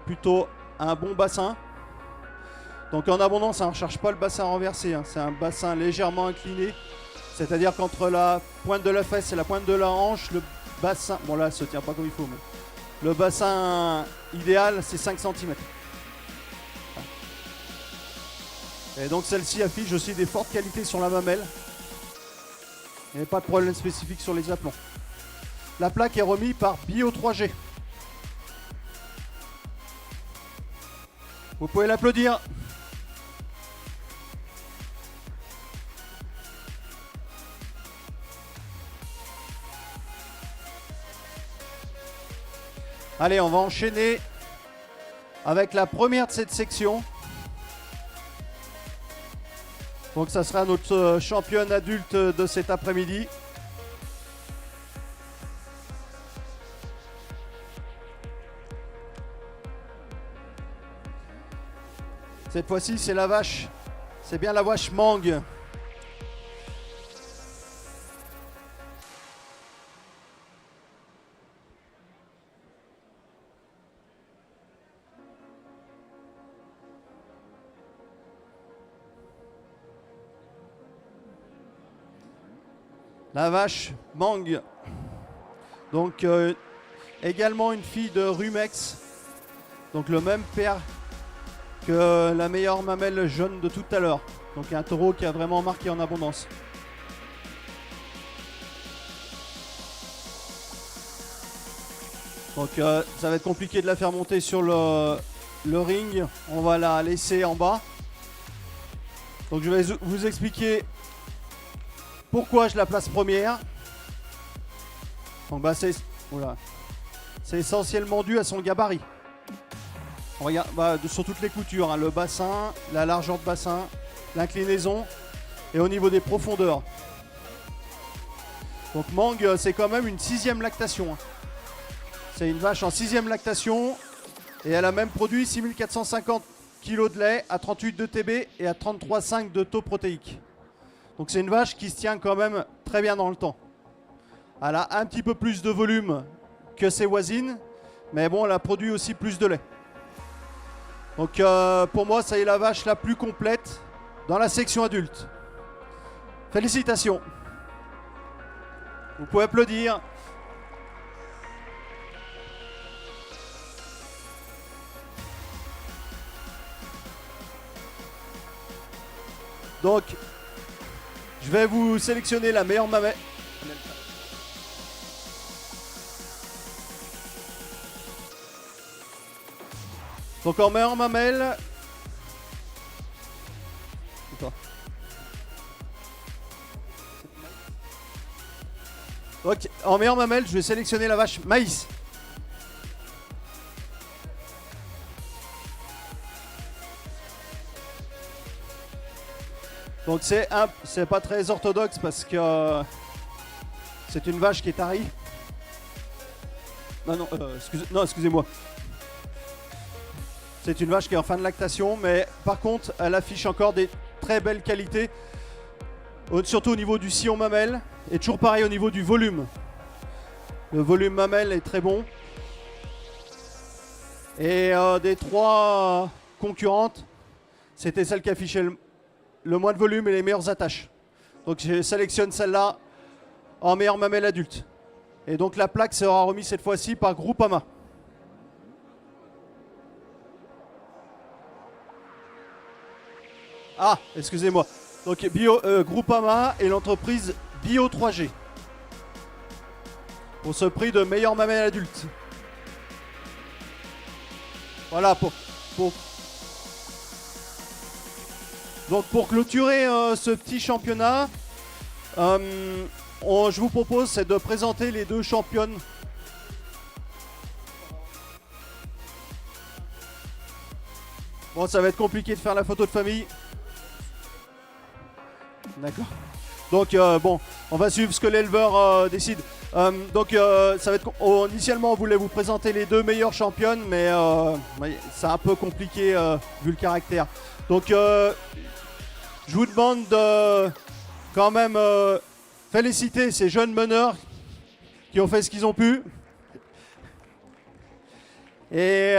Speaker 15: Plutôt un bon bassin. Donc en abondance, on ne recherche pas le bassin renversé. Hein. C'est un bassin légèrement incliné. C'est-à-dire qu'entre la pointe de la fesse et la pointe de la hanche, le bassin... Bon là, elle ne se tient pas comme il faut. Mais le bassin idéal, c'est 5 cm. Et donc celle-ci affiche aussi des fortes qualités sur la mamelle. Il n'y a pas de problème spécifique sur les aplombs. La plaque est remise par Bio 3G. Vous pouvez l'applaudir. Allez, on va enchaîner avec la première de cette section. Donc ça sera notre championne adulte de cet après-midi. Cette fois-ci, c'est la vache. C'est bien la vache Mang. La vache Mang. Donc, également une fille de Rumex. Donc, le même père que la meilleure mamelle jaune de tout à l'heure. Donc un taureau qui a vraiment marqué en abondance. Donc ça va être compliqué de la faire monter sur le ring. On va la laisser en bas. Donc je vais vous expliquer pourquoi je la place première. Donc bah c'est essentiellement dû à son gabarit. On regarde sur toutes les coutures, hein, le bassin, la largeur de bassin, l'inclinaison et au niveau des profondeurs. Donc Mang, c'est quand même une 6e lactation. Hein. C'est une vache en 6e lactation et elle a même produit 6450 kg de lait à 38 de TB et à 33,5 de taux protéique. Donc c'est une vache qui se tient quand même très bien dans le temps. Elle a un petit peu plus de volume que ses voisines, mais bon, elle a produit aussi plus de lait. Donc pour moi, ça est la vache la plus complète dans la section adulte. Félicitations. Vous pouvez applaudir. Donc, je vais vous sélectionner la meilleure mamelle. Donc en meilleure mamelle. Ok, en meilleure mamelle, je vais sélectionner la vache Maïs. Donc c'est pas très orthodoxe parce que c'est une vache qui est tarie. Non, excusez-moi. C'est une vache qui est en fin de lactation, mais par contre, elle affiche encore des très belles qualités, surtout au niveau du sillon mamelle, et toujours pareil au niveau du volume. Le volume mamelle est très bon. Et des 3 concurrentes, c'était celle qui affichait le moins de volume et les meilleures attaches. Donc je sélectionne celle-là en meilleure mamelle adulte. Et donc la plaque sera remise cette fois-ci par Groupama. Ah, excusez-moi. Donc Groupama et l'entreprise Bio 3G. Pour ce prix de meilleure mamelle adulte. Voilà, donc pour clôturer ce petit championnat, je vous propose c'est de présenter les 2 championnes. Bon, ça va être compliqué de faire la photo de famille. D'accord. Donc bon, on va suivre ce que l'éleveur décide. Ça va être initialement on voulait vous présenter les 2 meilleures championnes, mais c'est un peu compliqué vu le caractère. Donc je vous demande de quand même féliciter ces jeunes meneurs qui ont fait ce qu'ils ont pu. Et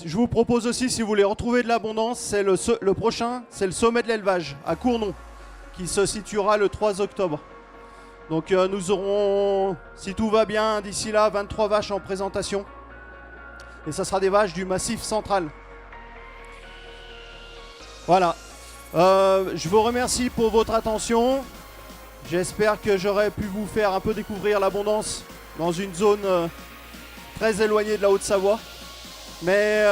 Speaker 15: je vous propose aussi, si vous voulez retrouver de l'abondance, c'est le prochain, c'est le sommet de l'élevage à Cournon, qui se situera le 3 octobre. Donc nous aurons, si tout va bien, d'ici là, 23 vaches en présentation. Et ça sera des vaches du Massif central. Voilà. Je vous remercie pour votre attention. J'espère que j'aurai pu vous faire un peu découvrir l'abondance dans une zone très éloignée de la Haute-Savoie. Mais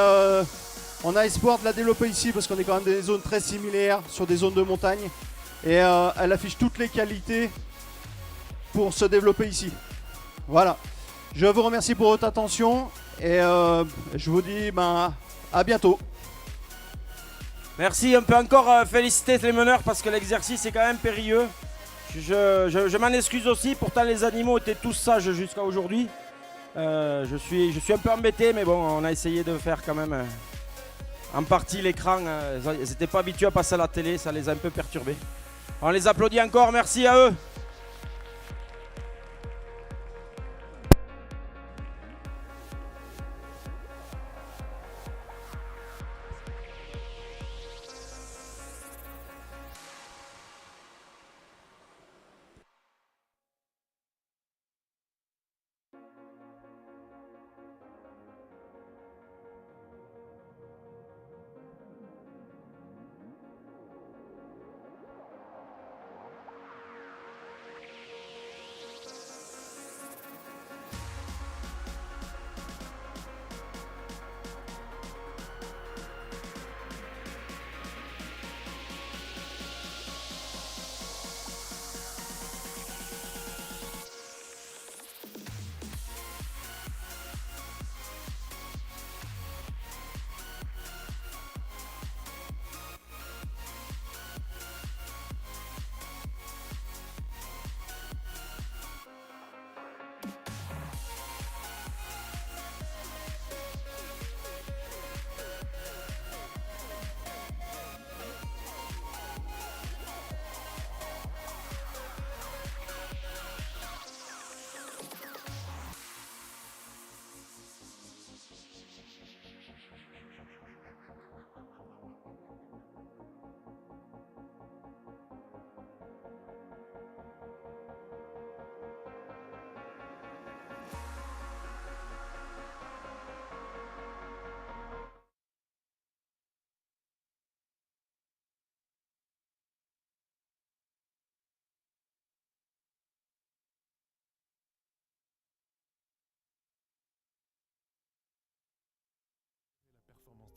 Speaker 15: on a espoir de la développer ici parce qu'on est quand même dans des zones très similaires sur des zones de montagne. Et elle affiche toutes les qualités pour se développer ici. Voilà. Je vous remercie pour votre attention et je vous dis à bientôt.
Speaker 9: Merci, on peut encore féliciter les meneurs parce que l'exercice est quand même périlleux. Je m'en excuse aussi, pourtant les animaux étaient tous sages jusqu'à aujourd'hui. Je suis un peu embêté, mais bon, on a essayé de faire quand même en partie l'écran. Ils n'étaient pas habitués à passer à la télé, ça les a un peu perturbés. On les applaudit encore, merci à eux.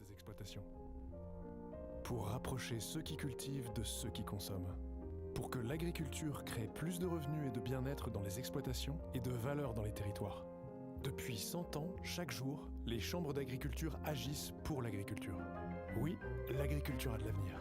Speaker 3: Des exploitations. Pour rapprocher ceux qui cultivent de ceux qui consomment. Pour que l'agriculture crée plus de revenus et de bien-être dans les exploitations et de valeur dans les territoires. Depuis 100 ans, chaque jour, les chambres d'agriculture agissent pour l'agriculture. Oui, l'agriculture a de l'avenir.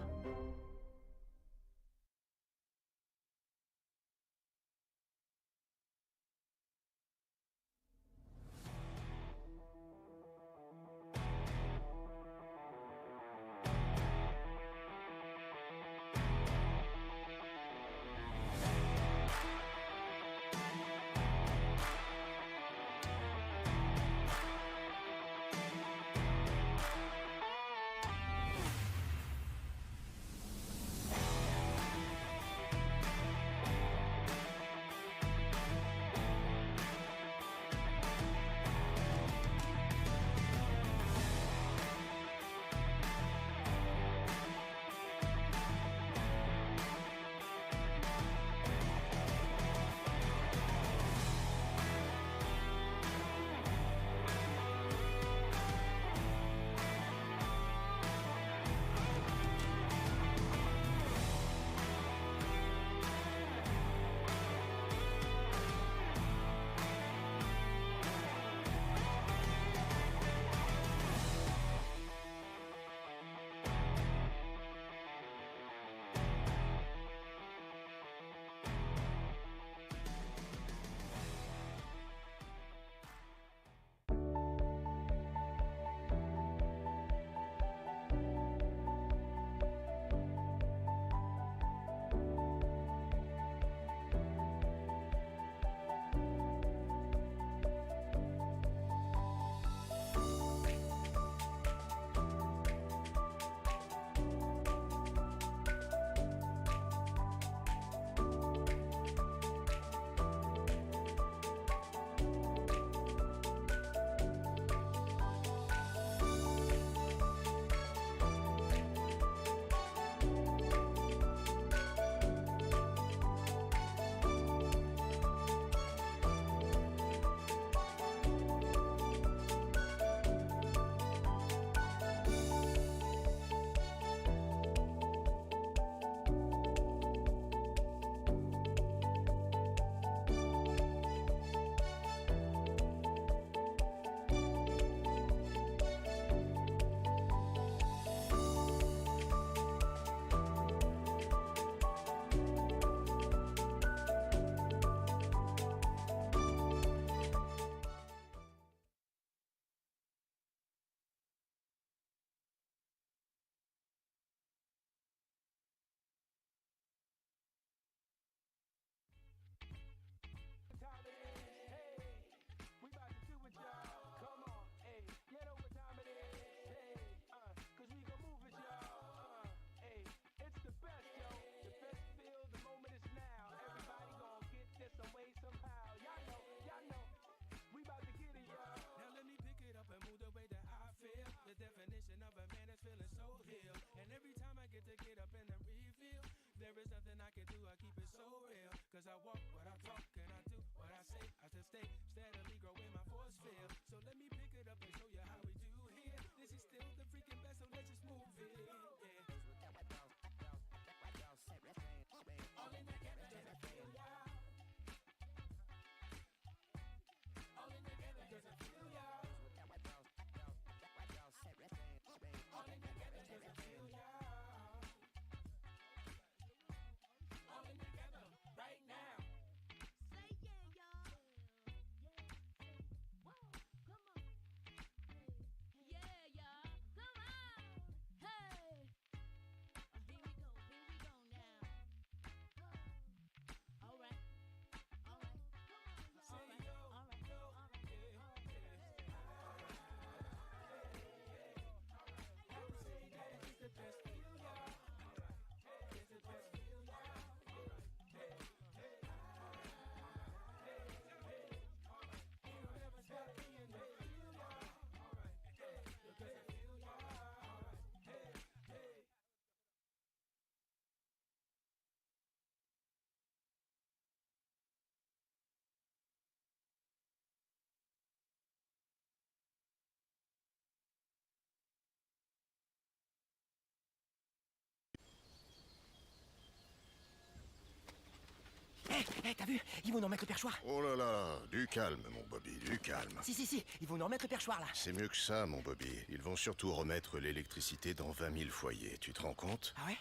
Speaker 16: t'as vu? Ils vont nous remettre le perchoir.
Speaker 7: Oh là là, du calme, mon Bobby, du calme.
Speaker 16: Si, ils vont nous remettre le perchoir, là.
Speaker 7: C'est mieux que ça, mon Bobby. Ils vont surtout remettre l'électricité dans 20 000 foyers. Tu te rends compte?
Speaker 16: Ah ouais?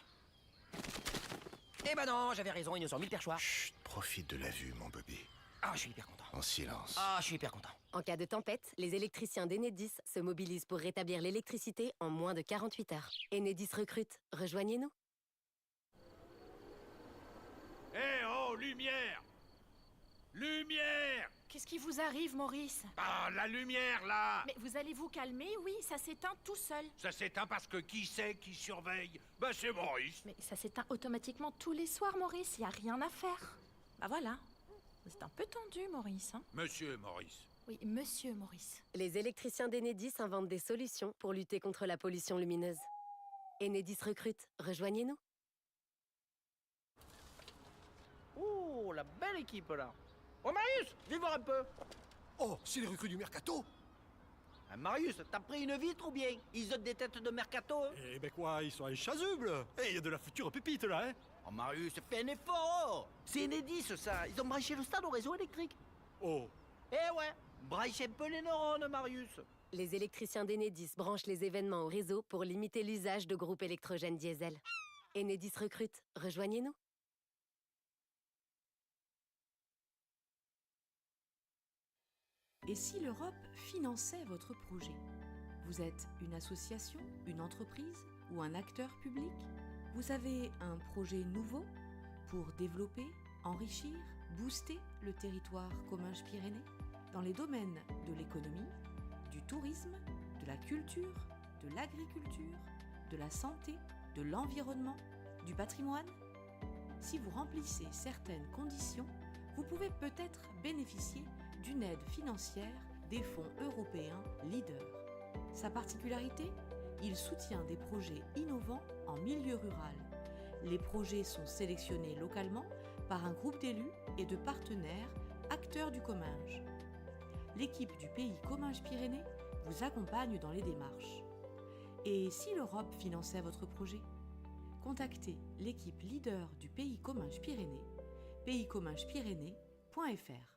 Speaker 16: Eh ben non, j'avais raison, ils nous ont mis le perchoir.
Speaker 7: Chut, profite de la vue, mon Bobby.
Speaker 16: Ah, je suis hyper content.
Speaker 7: En silence.
Speaker 16: Ah, je suis hyper content.
Speaker 8: En cas de tempête, les électriciens d'Enedis se mobilisent pour rétablir l'électricité en moins de 48 heures. Enedis recrute. Rejoignez-nous.
Speaker 20: Eh oh, lumière! Lumière!
Speaker 10: Qu'est-ce qui vous arrive, Maurice?
Speaker 20: Ah, la lumière, là!
Speaker 10: Mais vous allez vous calmer, oui, ça s'éteint tout seul.
Speaker 20: Ça s'éteint parce que qui c'est qui surveille? Bah, c'est Maurice.
Speaker 10: Mais ça s'éteint automatiquement tous les soirs, Maurice, y a rien à faire. Bah voilà. C'est un peu tendu, Maurice, hein?
Speaker 20: Monsieur Maurice.
Speaker 10: Oui, monsieur Maurice.
Speaker 8: Les électriciens d'Enedis inventent des solutions pour lutter contre la pollution lumineuse. Enedis recrute. Rejoignez-nous.
Speaker 16: Oh, la belle équipe, là. Oh, Marius, viens voir un peu.
Speaker 21: Oh, c'est les recrues du Mercato.
Speaker 16: Ah, Marius, t'as pris une vitre ou bien? Ils ont des têtes de mercato, hein?
Speaker 21: Eh ben quoi, ils sont inchasubles. Il y a de la future pépite, là, hein.
Speaker 16: Oh, Marius, fais un effort. C'est Enedis, ça. Ils ont branché le stade au réseau électrique.
Speaker 21: Oh.
Speaker 16: Eh ouais, branche un peu les neurones, Marius.
Speaker 8: Les électriciens d'Enedis branchent les événements au réseau pour limiter l'usage de groupes électrogènes diesel. Enedis recrute. Rejoignez-nous.
Speaker 12: Et si l'Europe finançait votre projet? Vous êtes une association, une entreprise ou un acteur public? Vous avez un projet nouveau pour développer, enrichir, booster le territoire Comminges-Pyrénées dans les domaines de l'économie, du tourisme, de la culture, de l'agriculture, de la santé, de l'environnement, du patrimoine? Si vous remplissez certaines conditions, vous pouvez peut-être bénéficier d'une aide financière des fonds européens LEADER. Sa particularité, il soutient des projets innovants en milieu rural. Les projets sont sélectionnés localement par un groupe d'élus et de partenaires acteurs du Comminges. L'équipe du pays Comminges-Pyrénées vous accompagne dans les démarches. Et si l'Europe finançait votre projet? Contactez l'équipe leader du pays Comminges-Pyrénées, payscommingespyrénées.fr.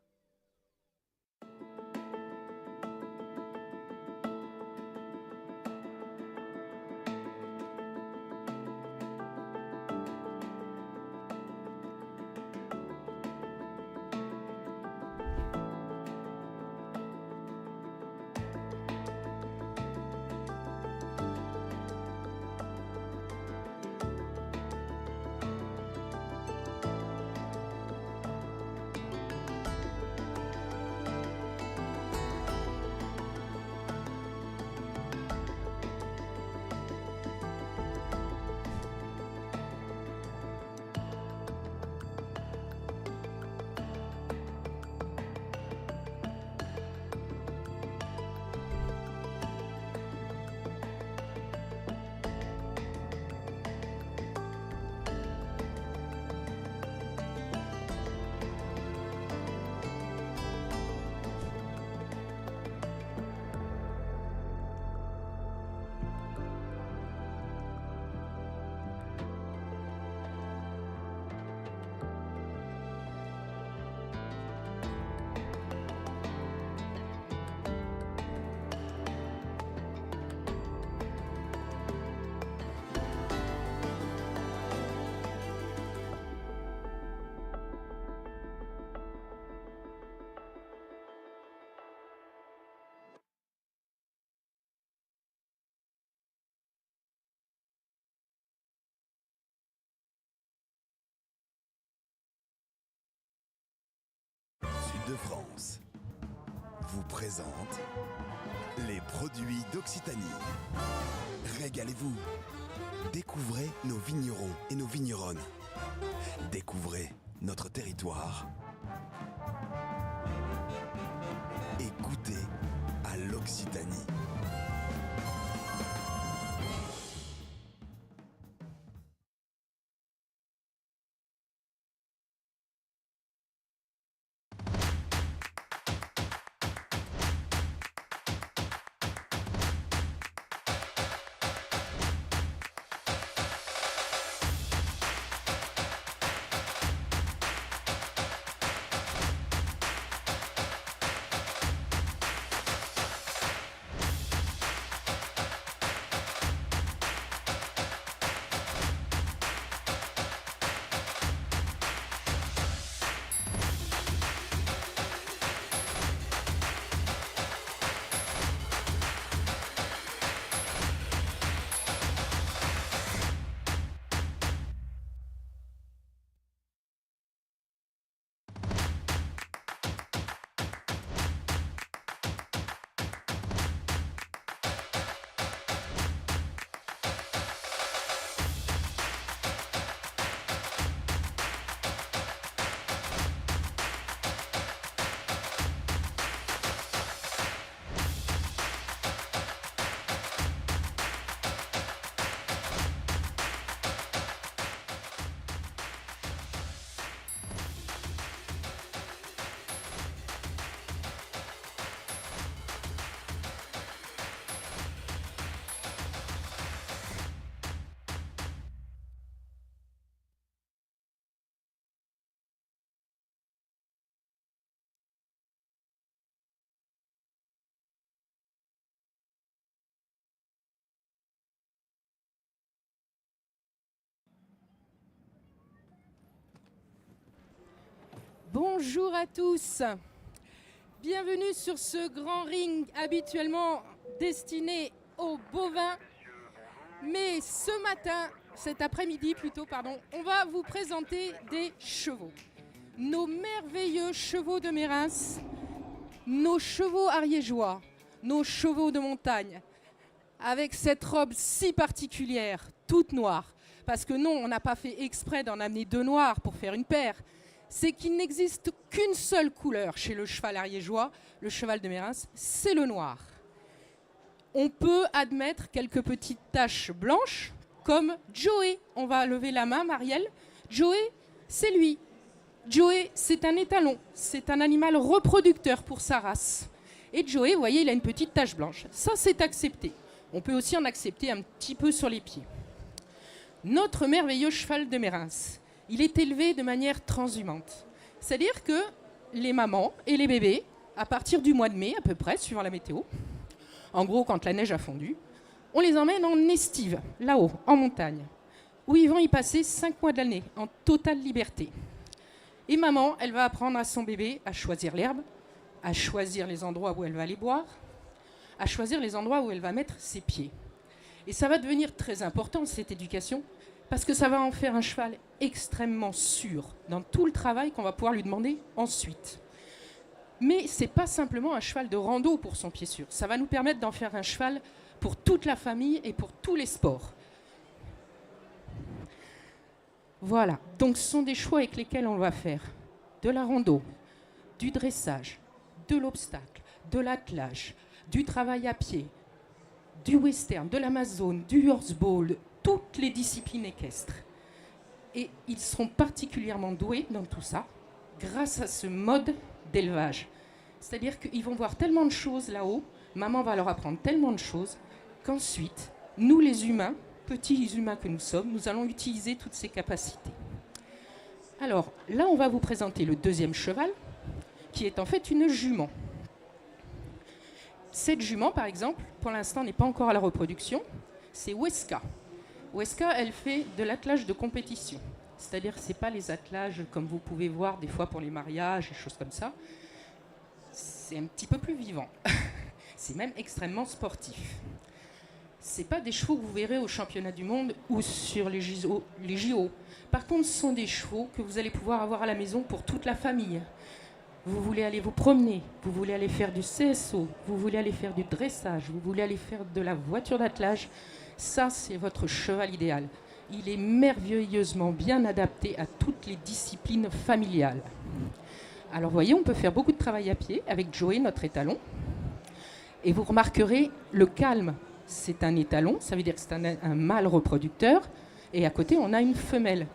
Speaker 17: de France vous présente les produits d'Occitanie. Régalez-vous. Découvrez nos vignerons et nos vigneronnes. Découvrez notre territoire. Et goûtez à l'Occitanie.
Speaker 18: Bonjour à tous. Bienvenue sur ce grand ring habituellement destiné aux bovins. Mais ce matin, cet après-midi plutôt, pardon, on va vous présenter des chevaux. Nos merveilleux chevaux de Mérins, nos chevaux ariégeois, nos chevaux de montagne, avec cette robe si particulière, toute noire. Parce que non, on n'a pas fait exprès d'en amener 2 noirs pour faire une paire. C'est qu'il n'existe qu'une seule couleur chez le cheval ariégeois, le cheval de Mérins, c'est le noir. On peut admettre quelques petites taches blanches, comme Joey. On va lever la main, Marielle. Joey, c'est lui. Joey, c'est un étalon. C'est un animal reproducteur pour sa race. Et Joey, vous voyez, il a une petite tache blanche. Ça, c'est accepté. On peut aussi en accepter un petit peu sur les pieds. Notre merveilleux cheval de Mérins, il est élevé de manière transhumante. C'est-à-dire que les mamans et les bébés, à partir du mois de mai à peu près, suivant la météo, en gros quand la neige a fondu, on les emmène en estive, là-haut, en montagne, où ils vont y passer 5 mois de l'année, en totale liberté. Et maman, elle va apprendre à son bébé à choisir l'herbe, à choisir les endroits où elle va aller boire, à choisir les endroits où elle va mettre ses pieds. Et ça va devenir très important, cette éducation, parce que ça va en faire un cheval extrêmement sûr dans tout le travail qu'on va pouvoir lui demander ensuite. Mais ce n'est pas simplement un cheval de rando pour son pied sûr. Ça va nous permettre d'en faire un cheval pour toute la famille et pour tous les sports. Voilà, donc ce sont des chevaux avec lesquels on va faire de la rando, du dressage, de l'obstacle, de l'attelage, du travail à pied, du western, de l'amazone, du horseball, toutes les disciplines équestres. Et ils seront particulièrement doués dans tout ça grâce à ce mode d'élevage. C'est-à-dire qu'ils vont voir tellement de choses là-haut, maman va leur apprendre tellement de choses, qu'ensuite, nous les humains, petits humains que nous sommes, nous allons utiliser toutes ces capacités. Alors là, on va vous présenter le deuxième cheval, qui est en fait une jument. Cette jument, par exemple, pour l'instant, n'est pas encore à la reproduction, c'est Weska. Weska, elle fait de l'attelage de compétition. C'est-à-dire que ce n'est pas les attelages comme vous pouvez voir des fois pour les mariages et choses comme ça. C'est un petit peu plus vivant. C'est même extrêmement sportif. Ce n'est pas des chevaux que vous verrez au championnat du monde ou sur les JO. Par contre, ce sont des chevaux que vous allez pouvoir avoir à la maison pour toute la famille. Vous voulez aller vous promener, vous voulez aller faire du CSO, vous voulez aller faire du dressage, vous voulez aller faire de la voiture d'attelage. Ça, c'est votre cheval idéal. Il est merveilleusement bien adapté à toutes les disciplines familiales. Alors, vous voyez, on peut faire beaucoup de travail à pied avec Joey, notre étalon. Et vous remarquerez le calme. C'est un étalon, ça veut dire que c'est un mâle reproducteur. Et à côté, on a une femelle.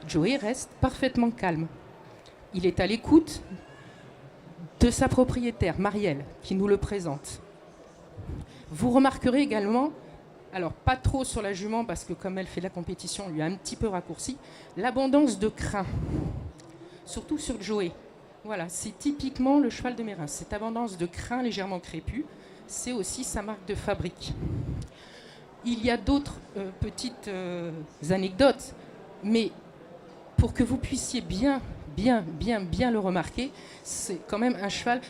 Speaker 18: Joey reste parfaitement calme. Il est à l'écoute de sa propriétaire, Marielle, qui nous le présente. Vous remarquerez également, alors pas trop sur la jument, parce que comme elle fait de la compétition, on lui a un petit peu raccourci, l'abondance de crin, surtout sur Joey. Voilà, c'est typiquement le cheval de Mérins. Cette abondance de crin légèrement crépus, c'est aussi sa marque de fabrique. Il y a d'autres petites anecdotes, mais pour que vous puissiez bien le remarquer, c'est quand même un cheval.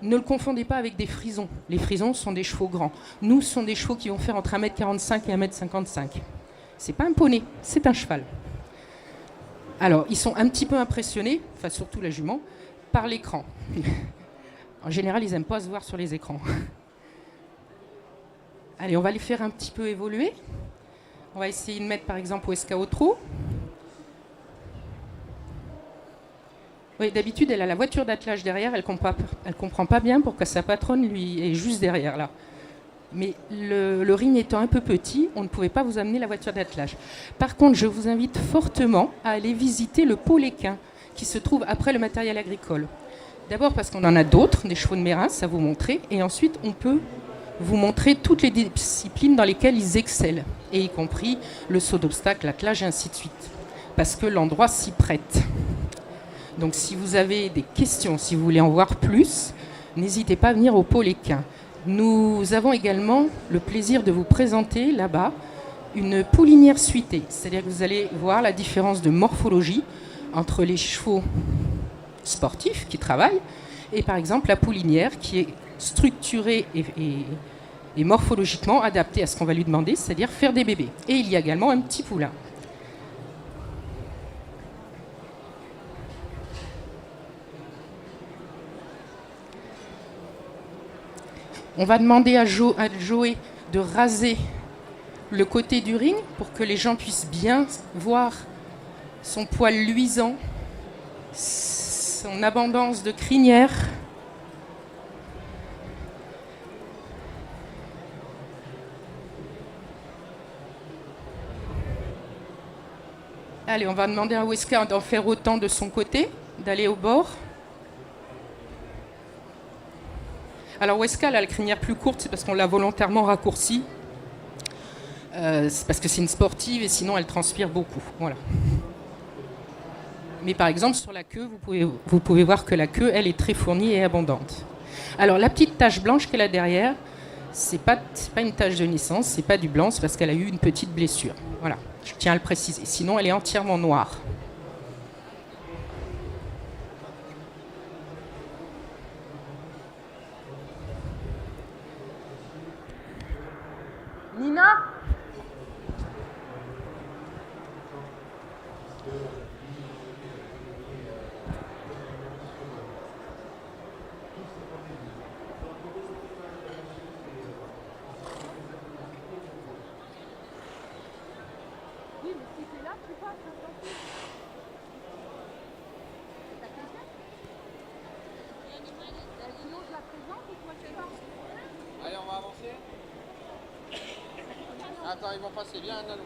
Speaker 18: Ne le confondez pas avec des frisons. Les frisons sont des chevaux grands. Nous, ce sont des chevaux qui vont faire entre 1m45 et 1m55. C'est pas un poney, c'est un cheval. Alors, ils sont un petit peu impressionnés, enfin surtout la jument, par l'écran. En général, ils n'aiment pas se voir sur les écrans. Allez, on va les faire un petit peu évoluer. On va essayer de mettre par exemple Weska au trot. Oui, d'habitude, elle a la voiture d'attelage derrière, elle comprend pas bien pourquoi sa patronne lui est juste derrière là. Mais le ring étant un peu petit, on ne pouvait pas vous amener la voiture d'attelage. Par contre, je vous invite fortement à aller visiter le pôle équin qui se trouve après le matériel agricole. D'abord parce qu'on en a d'autres, des chevaux de Mérins, à vous montrer, et ensuite on peut vous montrer toutes les disciplines dans lesquelles ils excellent, et y compris le saut d'obstacle, l'attelage et ainsi de suite, parce que l'endroit s'y prête. Donc si vous avez des questions, si vous voulez en voir plus, n'hésitez pas à venir au pôle équin. Nous avons également le plaisir de vous présenter là-bas une poulinière suitée, c'est-à-dire que vous allez voir la différence de morphologie entre les chevaux sportifs qui travaillent, et par exemple la poulinière qui est structurée et morphologiquement adaptée à ce qu'on va lui demander, c'est-à-dire faire des bébés. Et il y a également un petit poulain. On va demander à Joey de raser le côté du ring pour que les gens puissent bien voir son poil luisant, son abondance de crinière. Allez, on va demander à Weska d'en faire autant de son côté, d'aller au bord. Alors Weska, elle a la crinière plus courte, c'est parce qu'on l'a volontairement raccourcie. C'est parce que c'est une sportive et sinon elle transpire beaucoup. Voilà. Mais par exemple, sur la queue, vous pouvez voir que la queue, elle est très fournie et abondante. Alors la petite tache blanche qu'elle a derrière, c'est pas une tache de naissance, c'est pas du blanc, c'est parce qu'elle a eu une petite blessure. Voilà, je tiens à le préciser. Sinon, elle est entièrement noire.
Speaker 10: Nina ? Oui, mais si t'es là, tu passes, attention. T'as quelqu'un ? Sinon, je la présente ou toi tu pars ?
Speaker 15: Allez, on va avancer. Attends, ils vont passer bien, Nalou.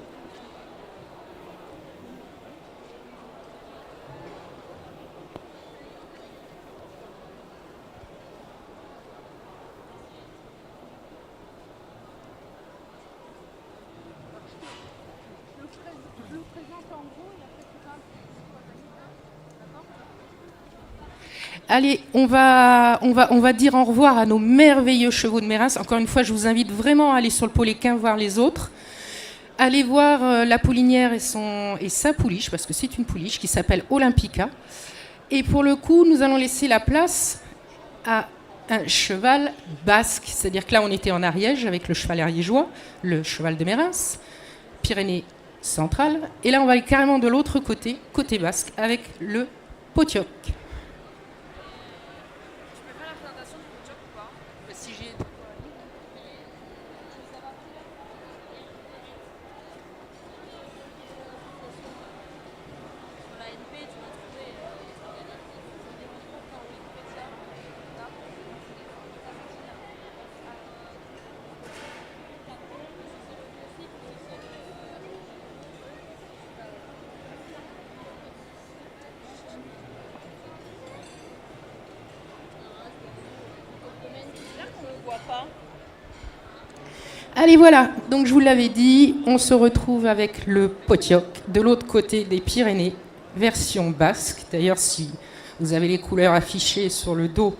Speaker 10: Je le présente en gros et après tu parles. D'accord ?
Speaker 18: Allez, on va dire au revoir à nos merveilleux chevaux de Mérins. Encore une fois, je vous invite vraiment à aller sur le pôle équin voir les autres. Allez voir la poulinière et sa pouliche, parce que c'est une pouliche qui s'appelle Olympica. Et pour le coup, nous allons laisser la place à un cheval basque. C'est-à-dire que là, on était en Ariège avec le cheval ariégeois, le cheval de Mérins, Pyrénées centrales. Et là, on va aller carrément de l'autre côté, côté basque, avec le Potioc. Allez, voilà, donc je vous l'avais dit, on se retrouve avec le Potioc de l'autre côté des Pyrénées, version basque. D'ailleurs, si vous avez les couleurs affichées sur le dos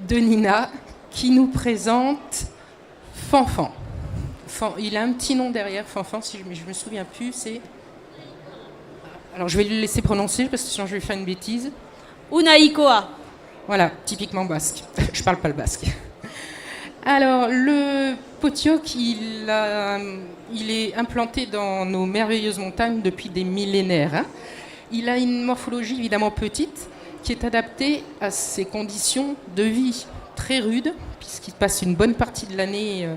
Speaker 18: de Nina, qui nous présente Fanfan. Il a un petit nom derrière, Fanfan, si je me souviens plus, c'est... Alors, je vais le laisser prononcer, parce que sinon je vais faire une bêtise.
Speaker 4: Unaikoa.
Speaker 18: Voilà, typiquement basque. Je parle pas le basque. Alors, le Potioc, il est implanté dans nos merveilleuses montagnes depuis des millénaires. Hein. Il a une morphologie évidemment petite, qui est adaptée à ses conditions de vie très rudes, puisqu'il passe une bonne partie de l'année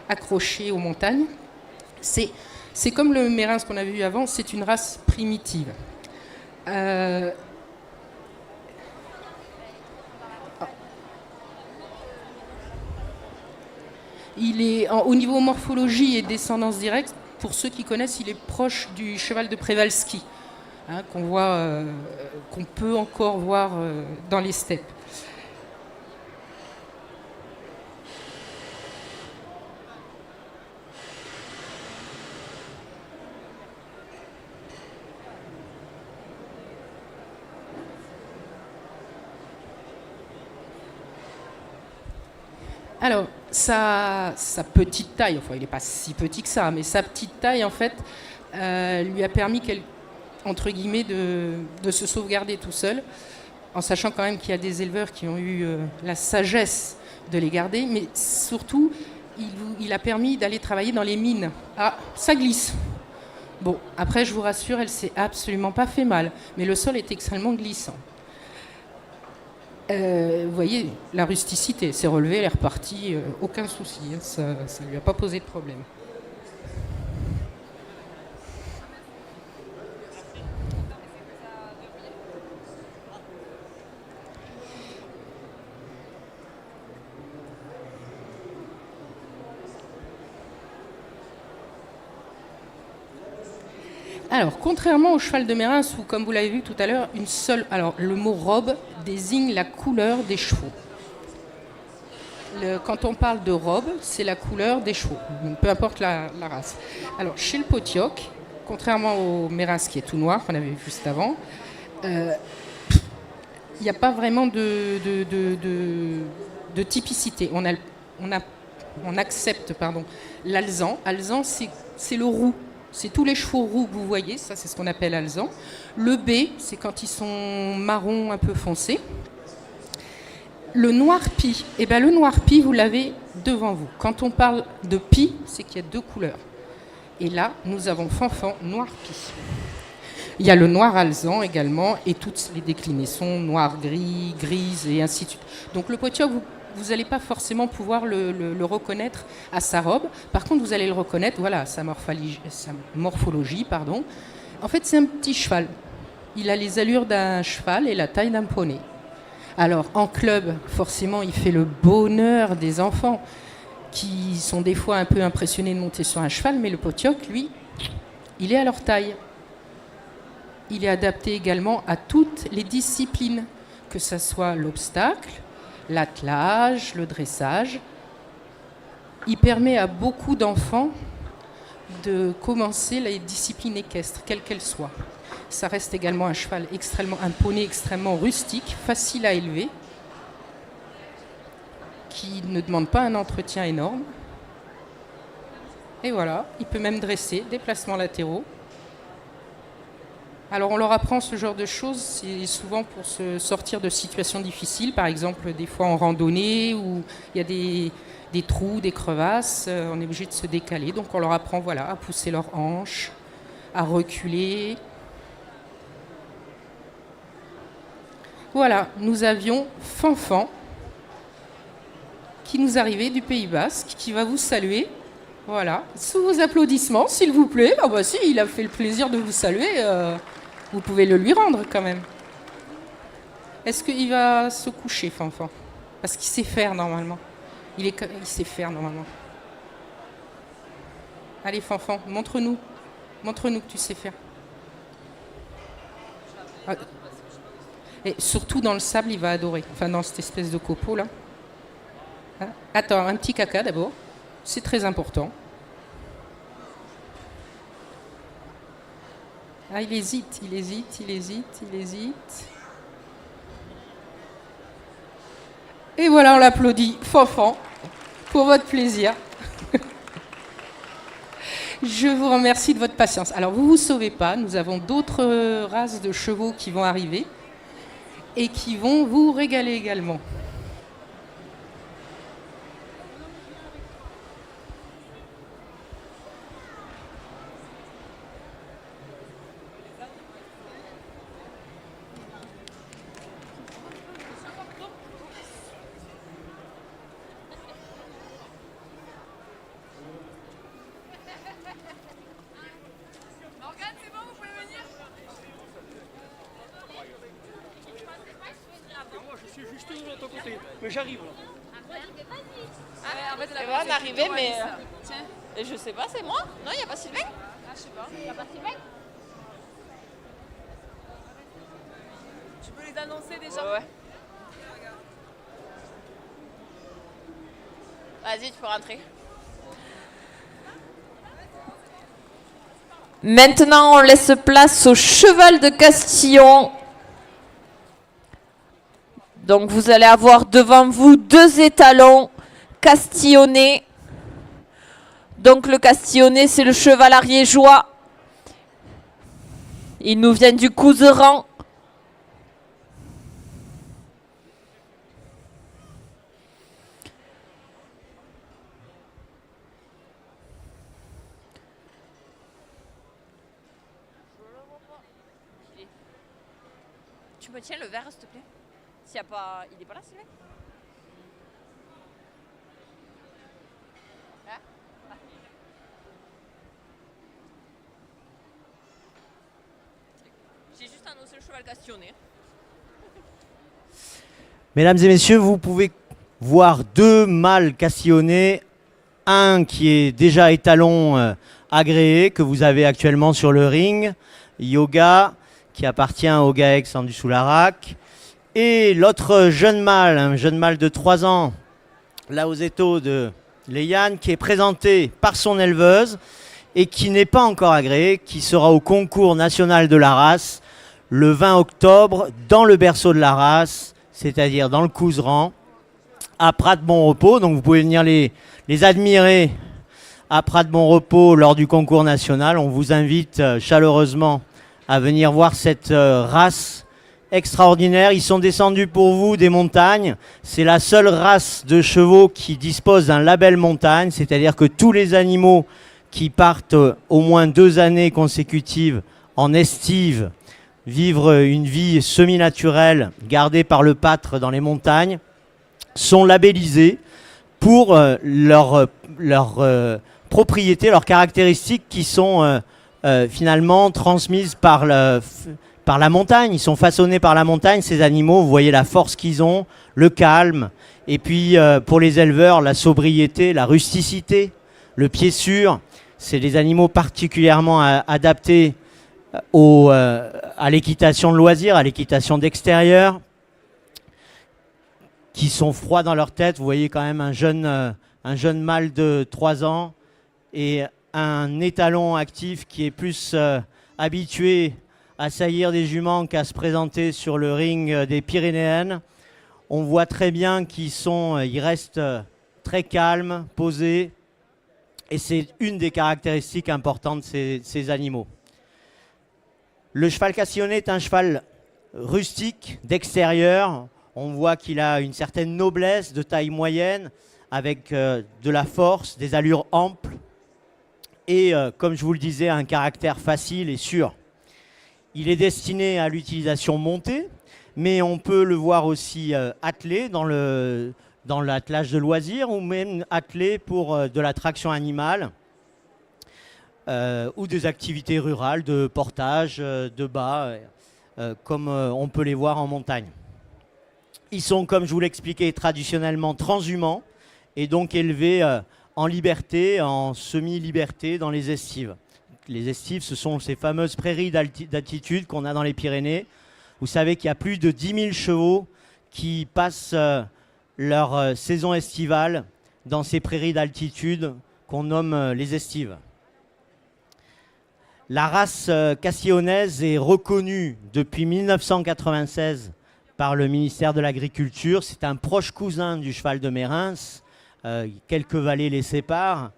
Speaker 18: accroché aux montagnes. C'est comme le Mérins qu'on a vu avant, c'est une race primitive. Il est, au niveau morphologie et descendance directe, pour ceux qui connaissent, il est proche du cheval de Przewalski, hein, qu'on peut encore voir dans les steppes. Alors, sa petite taille, enfin il n'est pas si petit que ça, mais sa petite taille en fait lui a permis, entre guillemets, de se sauvegarder tout seul. en sachant quand même qu'il y a des éleveurs qui ont eu la sagesse de les garder, mais surtout, il a permis d'aller travailler dans les mines. Ah, ça glisse. Bon, après, je vous rassure, elle s'est absolument pas fait mal, mais le sol est extrêmement glissant. Vous voyez, la rusticité s'est relevée, elle est repartie, aucun souci, hein, ça ne lui a pas posé de problème. Alors, contrairement au cheval de Mérins, où, comme vous l'avez vu tout à l'heure, alors le mot robe désigne la couleur des chevaux. Quand on parle de robe, c'est la couleur des chevaux, donc peu importe la race. Alors, chez le Potioc, contrairement au Mérins qui est tout noir, qu'on avait vu juste avant, il n'y a pas vraiment de typicité. On accepte l'alezan. Alezan, c'est le roux. C'est tous les chevaux roux que vous voyez, ça c'est ce qu'on appelle alezan. Le B, c'est quand ils sont marrons un peu foncés. Le noir pie, le noir pie, vous l'avez devant vous. Quand on parle de pie, c'est qu'il y a deux couleurs. Et là, nous avons Fanfan noir pie. Il y a le noir alezan également, et toutes les déclinaisons, noir, gris, grise, et ainsi de suite. Donc le Potioc, vous n'allez pas forcément pouvoir le reconnaître à sa robe. Par contre, vous allez le reconnaître, voilà, sa morphologie. En fait, c'est un petit cheval. Il a les allures d'un cheval et la taille d'un poney. Alors, en club, forcément, il fait le bonheur des enfants qui sont des fois un peu impressionnés de monter sur un cheval, mais le Potioc, lui, il est à leur taille. Il est adapté également à toutes les disciplines, que ce soit l'obstacle, l'attelage, le dressage. Il permet à beaucoup d'enfants de commencer les disciplines équestres, quelles qu'elles soient. Ça reste également un poney extrêmement rustique, facile à élever, qui ne demande pas un entretien énorme. Et voilà, il peut même dresser, déplacements latéraux. Alors on leur apprend ce genre de choses, c'est souvent pour se sortir de situations difficiles, par exemple des fois en randonnée où il y a des trous, des crevasses, on est obligé de se décaler, donc on leur apprend à pousser leurs hanches, à reculer. Voilà, nous avions Fanfan qui nous arrivait du Pays Basque, qui va vous saluer. Voilà, sous vos applaudissements, s'il vous plaît. Ah bah si, il a fait le plaisir de vous saluer. Vous pouvez le lui rendre quand même. Est-ce qu'il va se coucher, Fanfan? Parce qu'il sait faire normalement. Il sait faire normalement. Allez, Fanfan, montre-nous. Montre-nous que tu sais faire. Ah. Et surtout dans le sable, il va adorer. Enfin, dans cette espèce de copeau là. Hein? Attends, un petit caca d'abord. C'est très important. Ah, il hésite. Et voilà, on l'applaudit. Fanfan, pour votre plaisir. Je vous remercie de votre patience. Alors, vous ne vous sauvez pas, nous avons d'autres races de chevaux qui vont arriver et qui vont vous régaler également.
Speaker 16: Mais j'arrive là.
Speaker 5: En fait, on est arrivé, mais. Et je sais pas, c'est moi? Non, il n'y a pas Sylvain? Ah, je sais pas. Il n'y a pas Sylvain? Tu peux les annoncer déjà? Ouais. Vas-y, tu peux rentrer.
Speaker 4: Maintenant, on laisse place au cheval de Castillon. Donc vous allez avoir devant vous deux étalons castillonnés. Donc le castillonné, c'est le cheval ariégeois. Il nous vient du Couserans.
Speaker 5: tu me tiens le verre, s'il te plaît? S'il y a pas... Il est pas là, Sylvain? Hein? J'ai juste annoncé le cheval castionné.
Speaker 19: Mesdames et messieurs, vous pouvez voir deux mâles castillonnés, un qui est déjà étalon agréé, que vous avez actuellement sur le ring, Yoga, qui appartient au GAEX en Dussoularac, et l'autre jeune mâle, un jeune mâle de 3 ans, Laozeto de Léane, qui est présenté par son éleveuse et qui n'est pas encore agréé, qui sera au concours national de la race le 20 octobre dans le berceau de la race, c'est-à-dire dans le Couserans, à Prat-Bon-Repos. Donc vous pouvez venir les admirer à Prat-Bon-Repos lors du concours national. On vous invite chaleureusement à venir voir cette race extraordinaire. Ils sont descendus pour vous des montagnes. C'est la seule race de chevaux qui dispose d'un label montagne, c'est-à-dire que tous les animaux qui partent au moins 2 années consécutives en estive, vivre une vie semi-naturelle gardée par le pâtre dans les montagnes, sont labellisés pour leurs propriétés, leurs caractéristiques qui sont finalement transmises par la montagne. Ils sont façonnés par la montagne, ces animaux. Vous voyez la force qu'ils ont, le calme. Et puis pour les éleveurs, la sobriété, la rusticité, le pied sûr. C'est des animaux particulièrement adaptés à l'équitation de loisirs, à l'équitation d'extérieur, qui sont froids dans leur tête. Vous voyez quand même un jeune mâle de 3 ans et un étalon actif qui est plus habitué à saillir des juments qu'à se présenter sur le ring des Pyrénéennes. On voit très bien qu'ils restent très calmes, posés, et c'est une des caractéristiques importantes de ces animaux. Le cheval castillonné est un cheval rustique, d'extérieur. On voit qu'il a une certaine noblesse, de taille moyenne, avec de la force, des allures amples, et comme je vous le disais, un caractère facile et sûr. Il est destiné à l'utilisation montée, mais on peut le voir aussi attelé dans l'attelage de loisirs, ou même attelé pour de la traction animale, ou des activités rurales de portage, de bas, comme on peut les voir en montagne. Ils sont, comme je vous l'expliquais, traditionnellement transhumants et donc élevés en liberté, en semi-liberté dans les estives. Les estives, ce sont ces fameuses prairies d'altitude qu'on a dans les Pyrénées. Vous savez qu'il y a plus de 10 000 chevaux qui passent leur saison estivale dans ces prairies d'altitude qu'on nomme les estives. La race castillonnaise est reconnue depuis 1996 par le ministère de l'Agriculture. C'est un proche cousin du cheval de Mérins. Quelques vallées les séparent.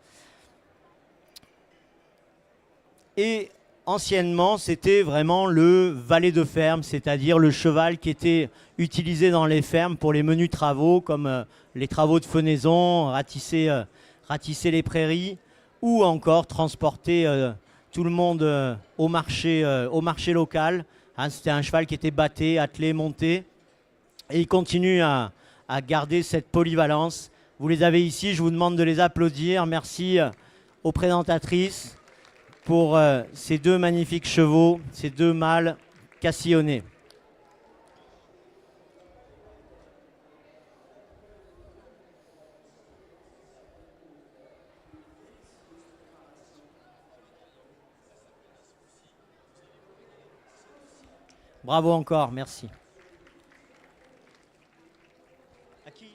Speaker 19: Et anciennement, c'était vraiment le valet de ferme, c'est-à-dire le cheval qui était utilisé dans les fermes pour les menus travaux, comme les travaux de fenaison, ratisser les prairies, ou encore transporter tout le monde au marché local. C'était un cheval qui était batté, attelé, monté. Et il continue à garder cette polyvalence. Vous les avez ici, je vous demande de les applaudir. Merci aux présentatrices pour ces 2 magnifiques chevaux, ces 2 mâles castillonnés. Bravo encore, merci. À qui ?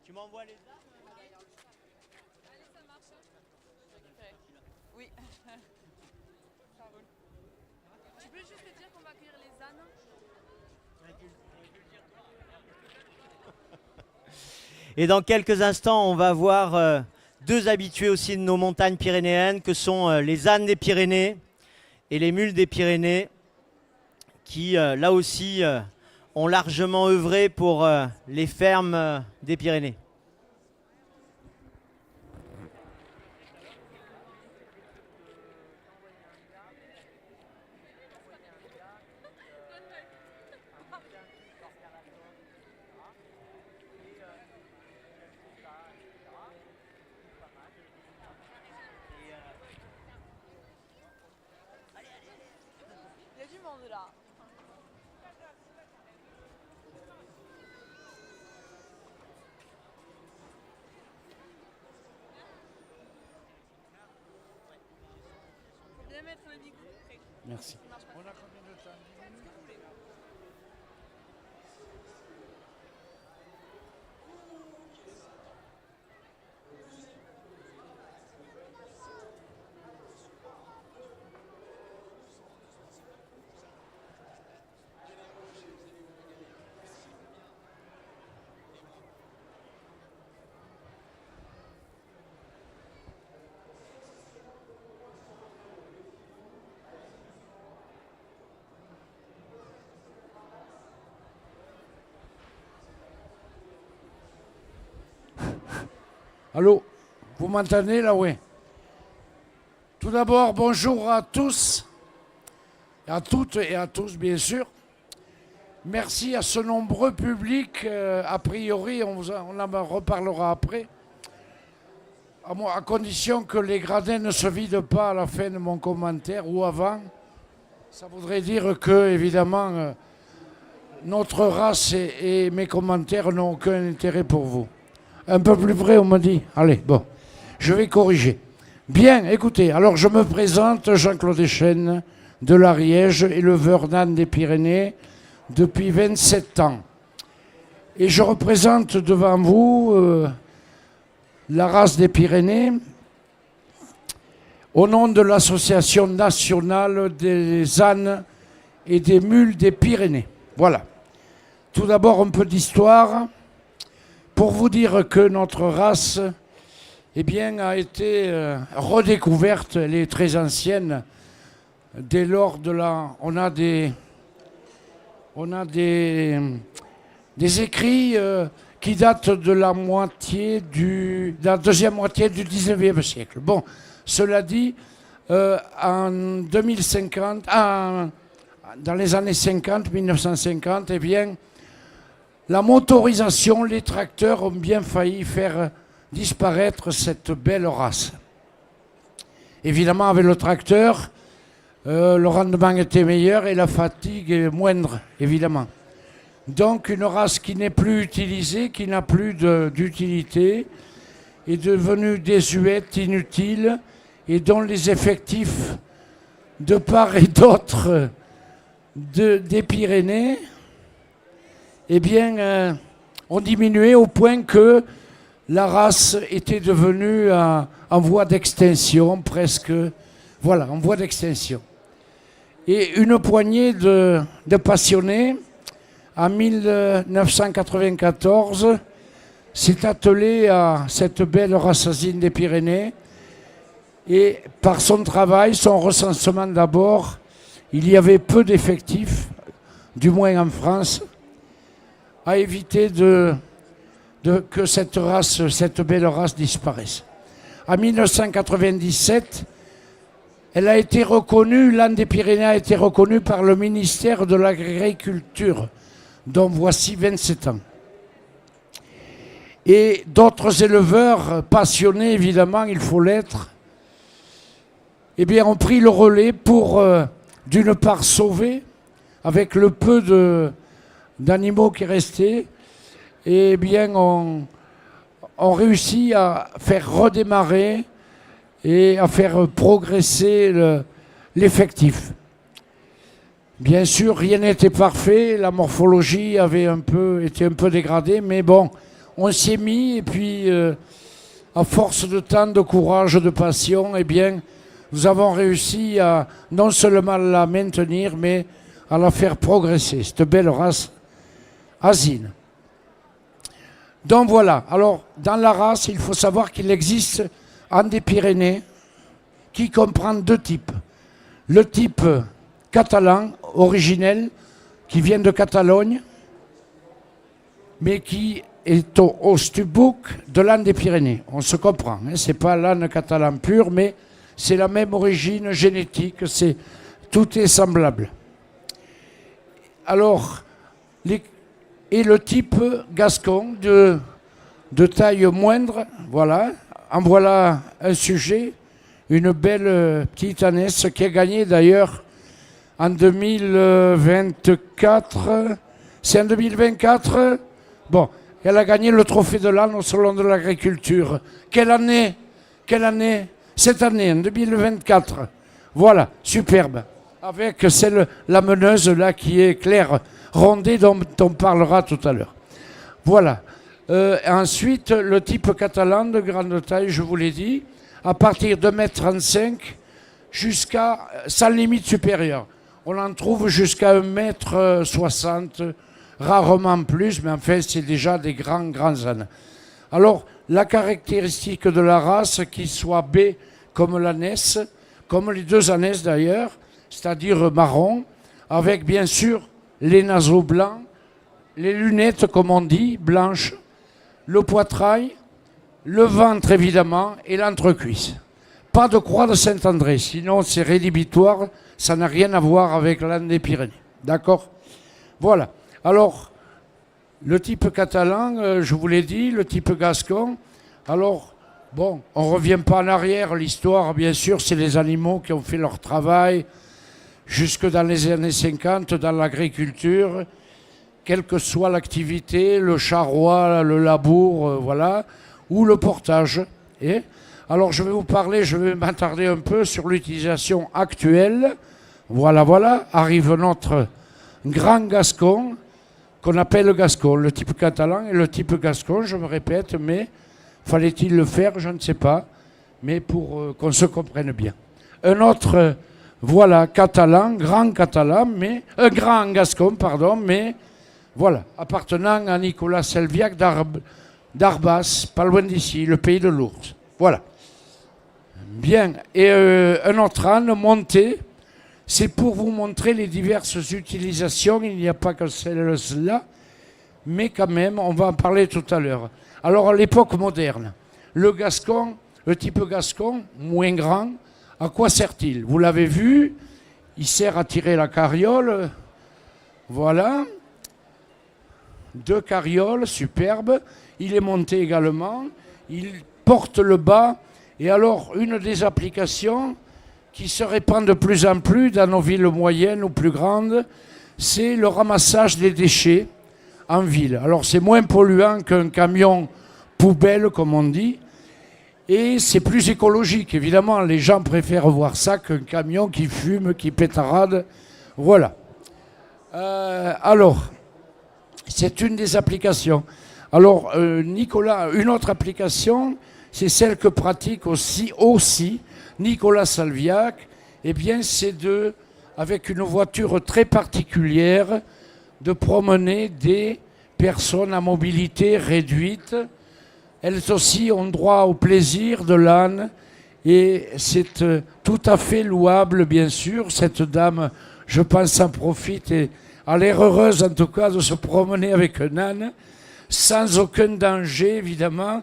Speaker 19: Tu m'envoies les ânes ?
Speaker 5: Allez, ça marche. Oui. Ça roule. Tu peux juste te dire qu'on va accueillir les ânes ?
Speaker 19: Et dans quelques instants, on va voir 2 habitués aussi de nos montagnes pyrénéennes, que sont les ânes des Pyrénées et les mules des Pyrénées, qui là aussi ont largement œuvré pour les fermes des Pyrénées.
Speaker 5: Il y a du monde là. Faut bien mettre le micro près.
Speaker 19: Merci.
Speaker 5: Ça marche pas.
Speaker 21: On a combien de temps?
Speaker 5: Faites ce que vous voulez.
Speaker 21: Allô, vous m'entendez là, oui? Tout d'abord, bonjour à tous, à toutes et à tous, bien sûr. Merci à ce nombreux public. A priori, on en reparlera après. À condition que les gradins ne se vident pas à la fin de mon commentaire ou avant. Ça voudrait dire que, évidemment, notre race et mes commentaires n'ont aucun intérêt pour vous. Un peu plus vrai, on m'a dit. Allez, bon, je vais corriger. Bien, écoutez, alors je me présente, Jean-Claude Echêne, de l'Ariège, éleveur d'ânes des Pyrénées, depuis 27 ans. Et je représente devant vous la race des Pyrénées, au nom de l'Association nationale des ânes et des mules des Pyrénées. Voilà. Tout d'abord, un peu d'histoire. Pour vous dire que notre race eh bien, a été redécouverte, elle est très ancienne, dès lors de la... On a des écrits qui datent de la deuxième moitié du 19e siècle. Bon, cela dit, en 2050, dans les années 50, 1950, eh bien, la motorisation, les tracteurs ont bien failli faire disparaître cette belle race. Évidemment, avec le tracteur, le rendement était meilleur et la fatigue est moindre, évidemment. Donc, une race qui n'est plus utilisée, qui n'a plus d'utilité, est devenue désuète, inutile, et dont les effectifs de part et d'autre des Pyrénées eh bien, ont diminué au point que la race était devenue en voie d'extinction, presque, voilà, en voie d'extinction. Et une poignée de passionnés, en 1994, s'est attelée à cette belle race asine des Pyrénées. Et par son travail, son recensement d'abord, il y avait peu d'effectifs, du moins en France, à éviter que cette belle race disparaisse. En 1997, elle a été reconnue, l'âne des Pyrénées a été reconnu par le ministère de l'Agriculture, dont voici 27 ans. Et d'autres éleveurs passionnés, évidemment, il faut l'être, eh bien, ont pris le relais pour, d'une part, sauver, avec le peu d'animaux qui restaient, et bien, on réussit à faire redémarrer et à faire progresser l'effectif. Bien sûr, rien n'était parfait, la morphologie était un peu dégradée, mais bon, on s'y est mis, et puis, à force de temps, de courage, de passion, eh bien, nous avons réussi à non seulement la maintenir, mais à la faire progresser, cette belle race asine. Donc voilà, alors dans la race, il faut savoir qu'il existe un des Pyrénées qui comprend deux types. Le type catalan, originel, qui vient de Catalogne, mais qui est au stubouc de l'âne des Pyrénées. On se comprend, hein, ce n'est pas l'âne catalan pur, mais c'est la même origine génétique, tout est semblable. Alors, et le type gascon de taille moindre, voilà, en voilà un sujet, une belle petite ânesse qui a gagné d'ailleurs en 2024. C'est en 2024, bon, elle a gagné le trophée de l'âne au Salon de l'Agriculture. Quelle année? Quelle année? Cette année, en 2024. Voilà, superbe. Avec la meneuse là qui est Claire Rondet dont on parlera tout à l'heure. Voilà. Ensuite, le type catalan de grande taille, je vous l'ai dit, à partir de 1,35 m jusqu'à, sans limite supérieure. On en trouve jusqu'à 1,60 m, rarement plus, mais enfin, c'est déjà des grands ânes. Alors, la caractéristique de la race, qu'il soit B comme l'ânesse, comme les deux ânesses d'ailleurs, c'est-à-dire marron, avec bien sûr les naseaux blancs, les lunettes, comme on dit, blanches, le poitrail, le ventre évidemment et l'entrecuisse. Pas de croix de Saint-André, sinon c'est rédhibitoire, ça n'a rien à voir avec l'âne des Pyrénées. D'accord? Voilà. Alors, le type catalan, je vous l'ai dit, le type gascon. Alors, bon, on ne revient pas en arrière. L'histoire, bien sûr, c'est les animaux qui ont fait leur travail jusque dans les années 50, dans l'agriculture, quelle que soit l'activité, le charroi, le labour, voilà, ou le portage. Et alors, je vais vous parler, je vais m'attarder un peu sur l'utilisation actuelle. Voilà, voilà, arrive notre grand gascon, qu'on appelle le gascon, le type catalan et le type gascon, je me répète, mais fallait-il le faire, je ne sais pas, mais pour qu'on se comprenne bien. Un autre, voilà, catalan, mais grand gascon, pardon, mais voilà, appartenant à Nicolas Selviac d'Arbas, pas loin d'ici, le pays de l'ours. Voilà. Bien, et un autre âne monté, c'est pour vous montrer les diverses utilisations, il n'y a pas que celle-là, mais quand même, on va en parler tout à l'heure. Alors, à l'époque moderne, le gascon, le type gascon, moins grand, à quoi sert-il? Vous l'avez vu, il sert à tirer la carriole, voilà, 2 carrioles, superbe, il est monté également, il porte le bas, et alors, une des applications qui se répand de plus en plus dans nos villes moyennes ou plus grandes, c'est le ramassage des déchets en ville. Alors c'est moins polluant qu'un camion poubelle, comme on dit, et c'est plus écologique. Évidemment, les gens préfèrent voir ça qu'un camion qui fume, qui pétarade. Voilà. Alors, c'est une des applications. Alors, Nicolas, une autre application, c'est celle que pratique aussi Nicolas Salviac, eh bien c'est avec une voiture très particulière, de promener des personnes à mobilité réduite. Elles aussi ont droit au plaisir de l'âne et c'est tout à fait louable, bien sûr. Cette dame, je pense, en profite et a l'air heureuse en tout cas de se promener avec un âne, sans aucun danger évidemment.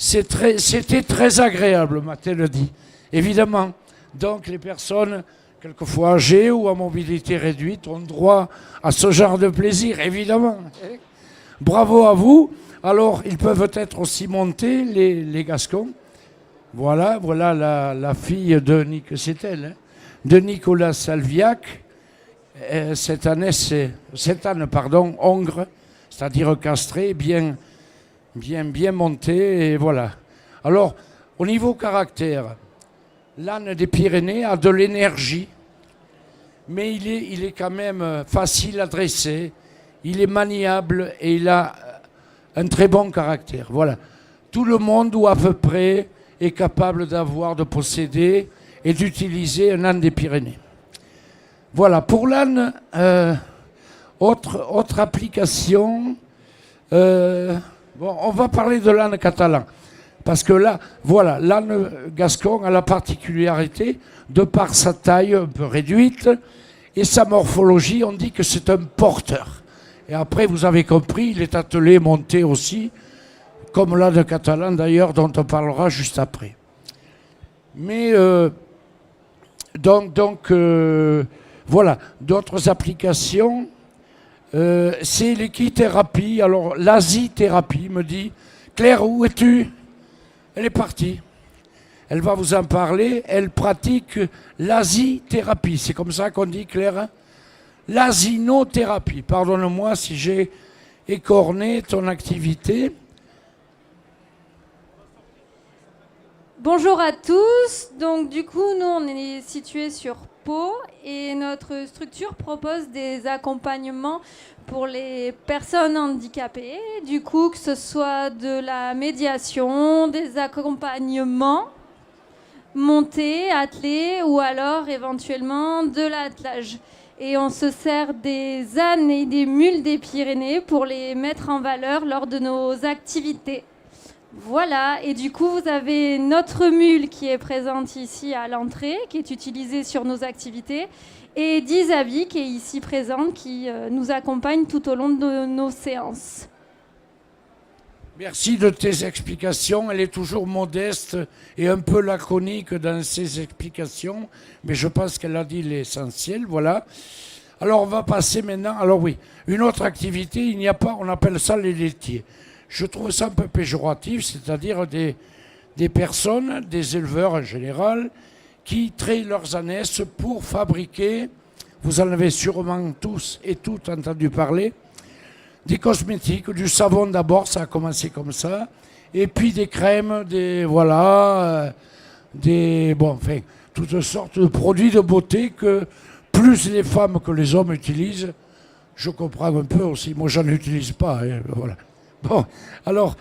Speaker 21: C'était très agréable, m'a-t-elle dit. Évidemment, donc les personnes, quelquefois âgées ou à mobilité réduite, ont droit à ce genre de plaisir, évidemment. Bravo à vous. Alors, ils peuvent être aussi montés, les gascons. Voilà la fille de Nicolas Salviac. Cette âne, hongre, c'est-à-dire castré, bien monté, et voilà. Alors, au niveau caractère, l'âne des Pyrénées a de l'énergie, mais il est quand même facile à dresser, il est maniable et il a un très bon caractère. Voilà. Tout le monde, ou à peu près, est capable de posséder et d'utiliser un âne des Pyrénées. Voilà. Pour l'âne, autre application... Bon, on va parler de l'âne catalan, parce que là, voilà, l'âne gascon a la particularité, de par sa taille un peu réduite et sa morphologie, on dit que c'est un porteur. Et après, vous avez compris, il est attelé, monté aussi, comme l'âne catalan d'ailleurs, dont on parlera juste après. Mais voilà, d'autres applications, c'est l'équithérapie. Alors, l'Asie-thérapie me dit, Claire, où es-tu? Elle est partie. Elle va vous en parler. Elle pratique l'Asie-thérapie. C'est comme ça qu'on dit, Claire? L'asinothérapie. Pardonne-moi si j'ai écorné ton activité.
Speaker 14: Bonjour à tous. Donc du coup, nous on est situé sur Pau et notre structure propose des accompagnements pour les personnes handicapées. Du coup, que ce soit de la médiation, des accompagnements montés, attelés ou alors éventuellement de l'attelage. Et on se sert des ânes et des mules des Pyrénées pour les mettre en valeur lors de nos activités. Voilà, et du coup, vous avez notre mule qui est présente ici à l'entrée, qui est utilisée sur nos activités, et Dizabi qui est ici présente, qui nous accompagne tout au long de nos séances.
Speaker 21: Merci de tes explications. Elle est toujours modeste et un peu laconique dans ses explications, mais je pense qu'elle a dit l'essentiel, voilà. Alors, on va passer maintenant... Alors oui, une autre activité, il n'y a pas, on appelle ça les laitiers. Je trouve ça un peu péjoratif, c'est-à-dire des personnes, des éleveurs en général, qui traitent leurs ânesses pour fabriquer, vous en avez sûrement tous et toutes entendu parler, des cosmétiques, du savon d'abord, ça a commencé comme ça, et puis des crèmes, toutes sortes de produits de beauté que plus les femmes que les hommes utilisent. Je comprends un peu aussi, moi j'en utilise pas, hein, voilà. Bon, alors,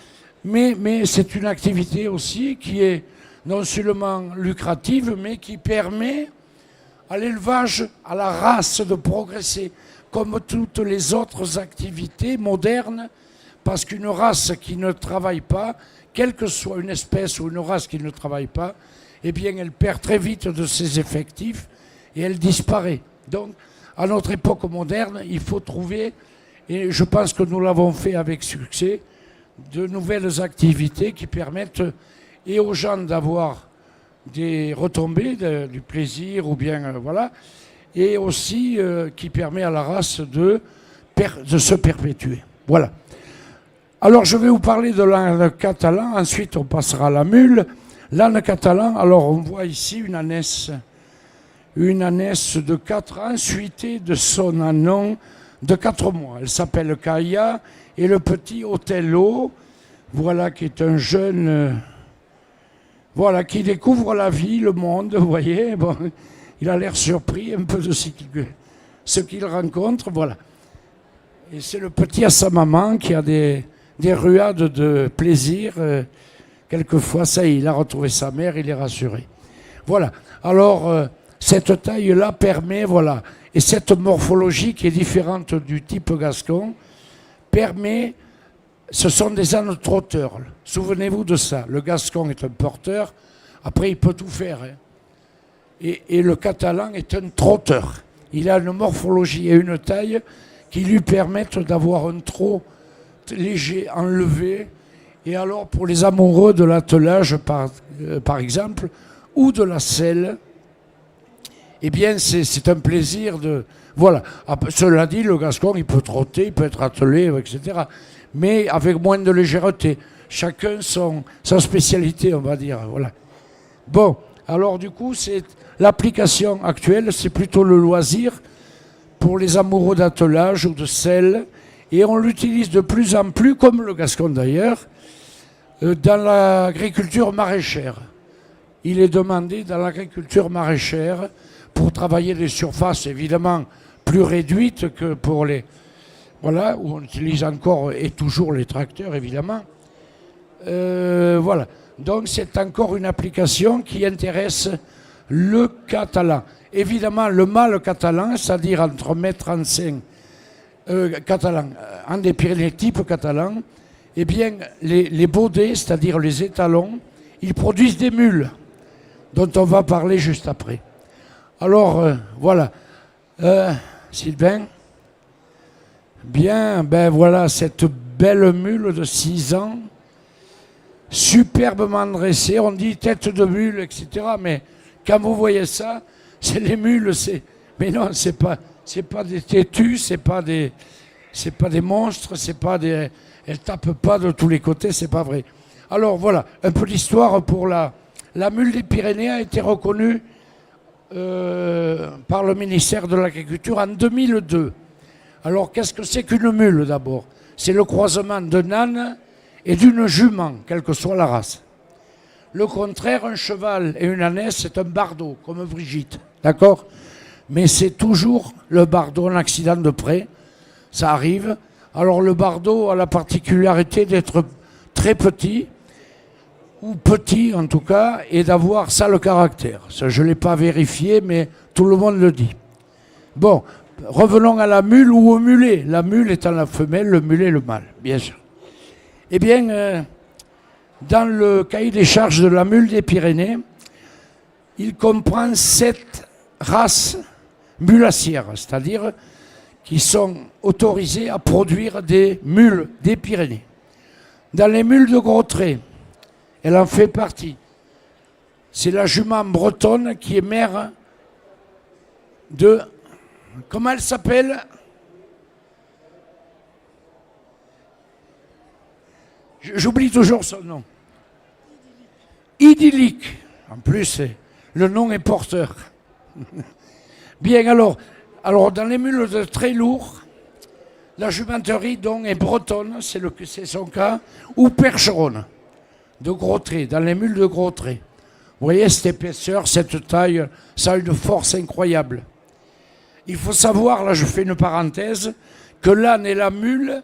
Speaker 21: mais c'est une activité aussi qui est non seulement lucrative, mais qui permet à l'élevage, à la race de progresser, comme toutes les autres activités modernes, parce qu'une race qui ne travaille pas, quelle que soit une espèce ou une race qui ne travaille pas, eh bien, elle perd très vite de ses effectifs et elle disparaît. Donc, à notre époque moderne, il faut trouver... Et je pense que nous l'avons fait avec succès, de nouvelles activités qui permettent et aux gens d'avoir des retombées, du plaisir ou bien voilà, et aussi qui permet à la race de se perpétuer. Voilà. Alors je vais vous parler de l'âne catalan, ensuite on passera à la mule. L'âne catalan, alors on voit ici une ânesse de 4 ans, suivie de son anon de 4 mois. Elle s'appelle Kaya et le petit Othello, voilà, qui est un jeune, voilà, qui découvre la vie, le monde, vous voyez. Bon, il a l'air surpris un peu de ce qu'il rencontre, voilà. Et c'est le petit à sa maman qui a des ruades de plaisir. Quelquefois, ça y est, il a retrouvé sa mère, il est rassuré. Voilà. Alors, cette taille-là permet, voilà, et cette morphologie qui est différente du type gascon, permet, ce sont des ânes trotteurs. Souvenez-vous de ça. Le gascon est un porteur, après il peut tout faire. Hein. Et le catalan est un trotteur. Il a une morphologie et une taille qui lui permettent d'avoir un trot léger, enlevé. Et alors, pour les amoureux de l'attelage, par exemple, ou de la selle, eh bien, c'est un plaisir de... Voilà. Cela dit, le gascon, il peut trotter, il peut être attelé, etc. Mais avec moins de légèreté. Chacun sa spécialité, on va dire. Voilà. Bon, alors du coup, l'application actuelle, c'est plutôt le loisir pour les amoureux d'attelage ou de selle. Et on l'utilise de plus en plus, comme le gascon d'ailleurs, dans l'agriculture maraîchère. Il est demandé dans l'agriculture maraîchère pour travailler des surfaces évidemment plus réduites que pour les... Voilà, où on utilise encore et toujours les tracteurs évidemment. Voilà, donc c'est encore une application qui intéresse le catalan. Évidemment, le mâle catalan, c'est-à-dire entre 1,35 m catalan, en des Pyrénées type catalan, eh bien, les baudets, c'est-à-dire les étalons, ils produisent des mules, dont on va parler juste après. Alors, voilà. Sylvain, Bien, ben voilà, cette belle mule de 6 ans, superbement dressée, on dit tête de mule, etc. Mais quand vous voyez ça, c'est les mules, mais non, c'est pas des têtus, c'est pas des monstres, elles tapent pas de tous les côtés, c'est pas vrai. Alors voilà, un peu d'histoire pour la mule des Pyrénées a été reconnue par le ministère de l'Agriculture en 2002. Alors qu'est-ce que c'est qu'une mule d'abord? C'est le croisement d'un âne et d'une jument, quelle que soit la race. Le contraire, un cheval et une ânesse, c'est un bardeau, comme Brigitte, d'accord? Mais c'est toujours le bardeau en accident de près, ça arrive. Alors le bardeau a la particularité d'être très petit, ou petit en tout cas, et d'avoir ça le caractère. Ça, je ne l'ai pas vérifié, mais tout le monde le dit. Bon, revenons à la mule ou au mulet. La mule étant la femelle, le mulet le mâle, bien sûr. Eh bien, dans le cahier des charges de la mule des Pyrénées, il comprend 7 races mulassières, c'est-à-dire qui sont autorisées à produire des mules des Pyrénées. Dans les mules de gros traits, elle en fait partie. C'est la jument bretonne qui est mère de... Comment elle s'appelle? J'oublie toujours son nom. Idyllique. En plus, le nom est porteur. Bien, alors dans les mules de très lourds, la jumenterie donc est bretonne, c'est son cas, ou percheronne, de gros traits, dans les mules de gros traits. Vous voyez cette épaisseur, cette taille, ça a une force incroyable. Il faut savoir, là je fais une parenthèse, que l'âne et la mule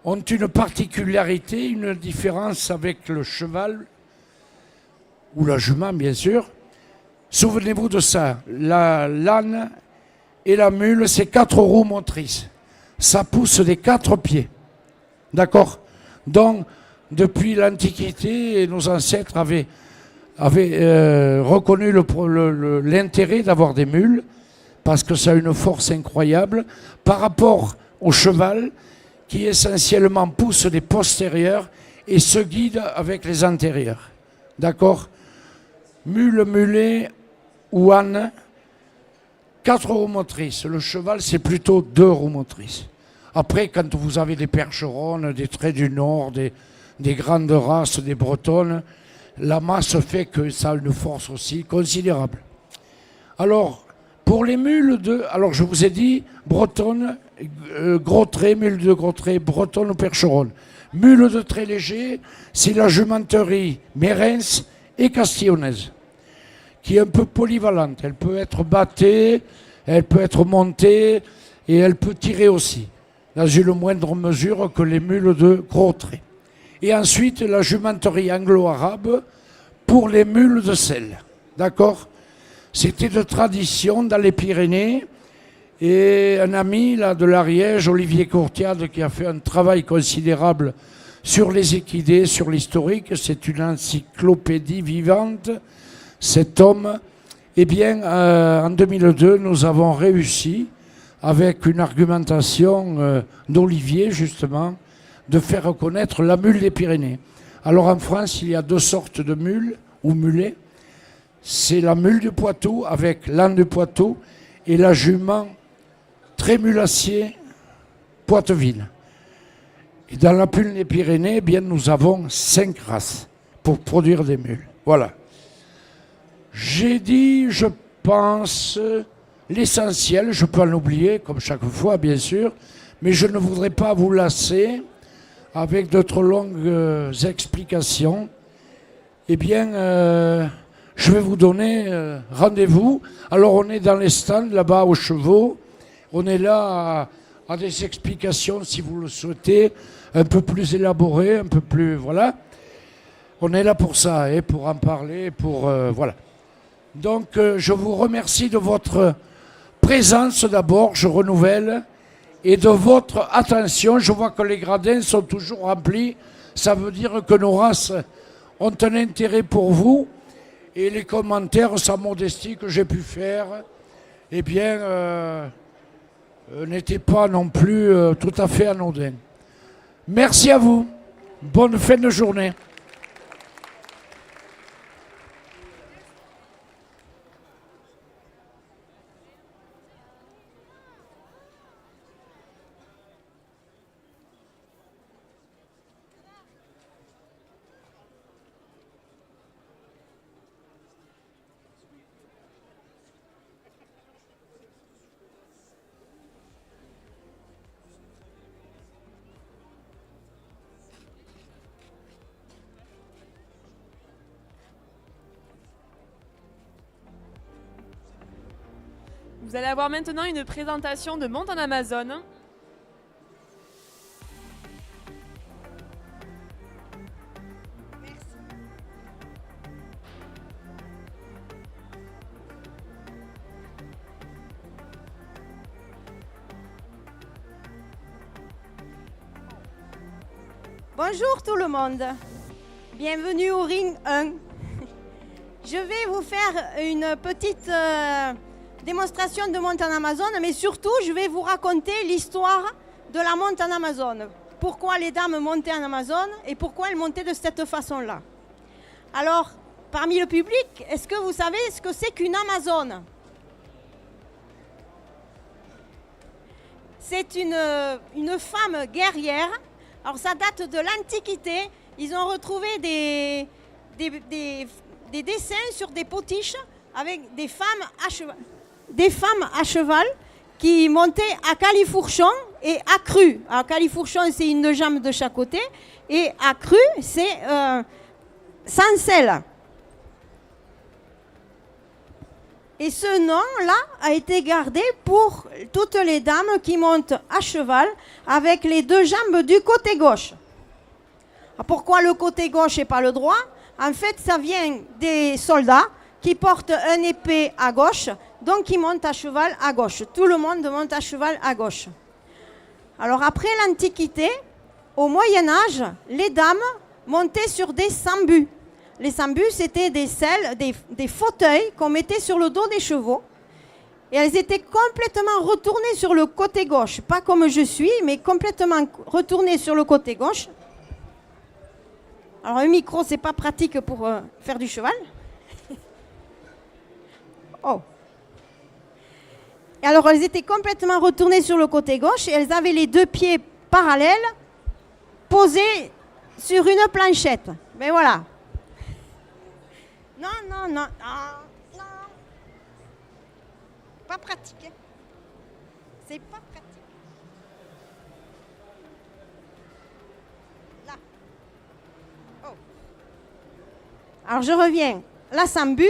Speaker 21: ont une particularité, une différence avec le cheval, ou la jument bien sûr. Souvenez-vous de ça, l'âne et la mule, c'est 4 roues motrices. Ça pousse des 4 pieds. D'accord? Donc, depuis l'Antiquité, nos ancêtres avaient reconnu l'intérêt d'avoir des mules, parce que ça a une force incroyable, par rapport au cheval, qui essentiellement pousse des postérieurs et se guide avec les antérieurs. D'accord? Mule, mulet ou âne, 4 roues motrices. Le cheval, c'est plutôt 2 roues motrices. Après, quand vous avez des percherons, des traits du Nord, des grandes races, des bretonnes, la masse fait que ça a une force aussi considérable. Alors, pour les mules alors je vous ai dit, bretonne, gros trait, mule de gros trait, bretonne ou percheronne. Mule de trait léger, c'est la jumenterie mérens et castillonnaise, qui est un peu polyvalente. Elle peut être battée, elle peut être montée et elle peut tirer aussi, dans une moindre mesure que les mules de gros trait. Et ensuite, la jumenterie anglo-arabe pour les mules de sel. D'accord? C'était de tradition dans les Pyrénées. Et un ami là, de l'Ariège, Olivier Courtiade, qui a fait un travail considérable sur les équidés, sur l'historique, c'est une encyclopédie vivante, cet homme. Eh bien, en 2002, nous avons réussi, avec une argumentation d'Olivier, justement, de faire reconnaître la mule des Pyrénées. Alors en France, il y a 2 sortes de mules, ou mulets. C'est la mule du Poitou, avec l'âne du Poitou, et la jument Trémulassier Poiteville. Et dans la mule des Pyrénées, eh bien, nous avons 5 races pour produire des mules. Voilà. J'ai dit, je pense, l'essentiel. Je peux en oublier, comme chaque fois, bien sûr, mais je ne voudrais pas vous lasser avec de trop longues explications. Eh bien, je vais vous donner rendez-vous. Alors, on est dans les stands, là-bas, aux chevaux. On est là à des explications, si vous le souhaitez, un peu plus élaborées, un peu plus... Voilà. On est là pour ça, et pour en parler, pour... voilà. Donc, je vous remercie de votre présence d'abord, je renouvelle, et de votre attention. Je vois que les gradins sont toujours remplis. Ça veut dire que nos races ont un intérêt pour vous. Et les commentaires, sa modestie que j'ai pu faire, eh bien, n'était pas non plus tout à fait anodin. Merci à vous. Bonne fin de journée.
Speaker 5: Vous allez avoir maintenant une présentation de Monte en Amazone.
Speaker 6: Bonjour tout le monde, bienvenue au ring 1. Je vais vous faire une petite démonstration de monte en Amazone, mais surtout je vais vous raconter l'histoire de la monte en Amazone. Pourquoi les dames montaient en Amazone et pourquoi elles montaient de cette façon-là. Alors, parmi le public, est-ce que vous savez ce que c'est qu'une Amazone? C'est une femme guerrière. Alors ça date de l'Antiquité. Ils ont retrouvé des dessins sur des potiches avec des femmes à cheval qui montaient à califourchon et à cru. Alors califourchon, c'est une jambe de chaque côté et à cru, c'est sans selle. Et ce nom-là a été gardé pour toutes les dames qui montent à cheval avec les deux jambes du côté gauche. Alors pourquoi le côté gauche et pas le droit? En fait, ça vient des soldats qui portent un épée à gauche, donc ils montent à cheval à gauche. Tout le monde monte à cheval à gauche. Alors après l'Antiquité, au Moyen-Âge, les dames montaient sur des sambus. Les sambus, c'était des selles, des fauteuils qu'on mettait sur le dos des chevaux. Et elles étaient complètement retournées sur le côté gauche. Pas comme je suis, mais complètement retournées sur le côté gauche. Alors un micro, c'est pas pratique pour faire du cheval. Oh. Et alors elles étaient complètement retournées sur le côté gauche et elles avaient les deux pieds parallèles posés sur une planchette. Mais voilà. Non, non, non, non, non. Pas pratique. C'est pas pratique. Là. Oh. Alors je reviens. La sambu.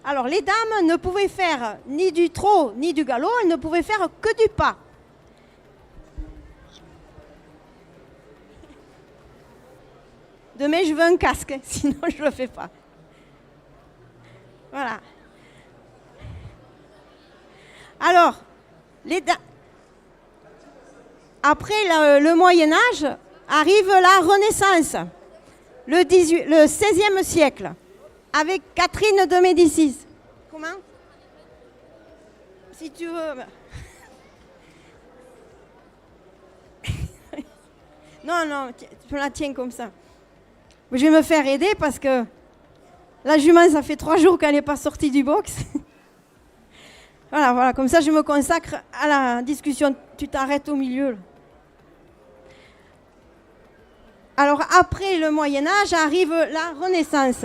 Speaker 6: Alors les dames ne pouvaient faire ni du trot ni du galop, elles ne pouvaient faire que du pas. Demain je veux un casque, sinon je ne le fais pas. Voilà. Alors, après le Moyen-Âge, arrive la Renaissance, le XVIe siècle, avec Catherine de Médicis. Comment? Si tu veux. Non, non, tu la tiens comme ça. Je vais me faire aider parce que la jument, ça fait 3 jours qu'elle n'est pas sortie du box. Voilà, voilà, comme ça je me consacre à la discussion. Tu t'arrêtes au milieu. Alors après le Moyen-Âge arrive la Renaissance.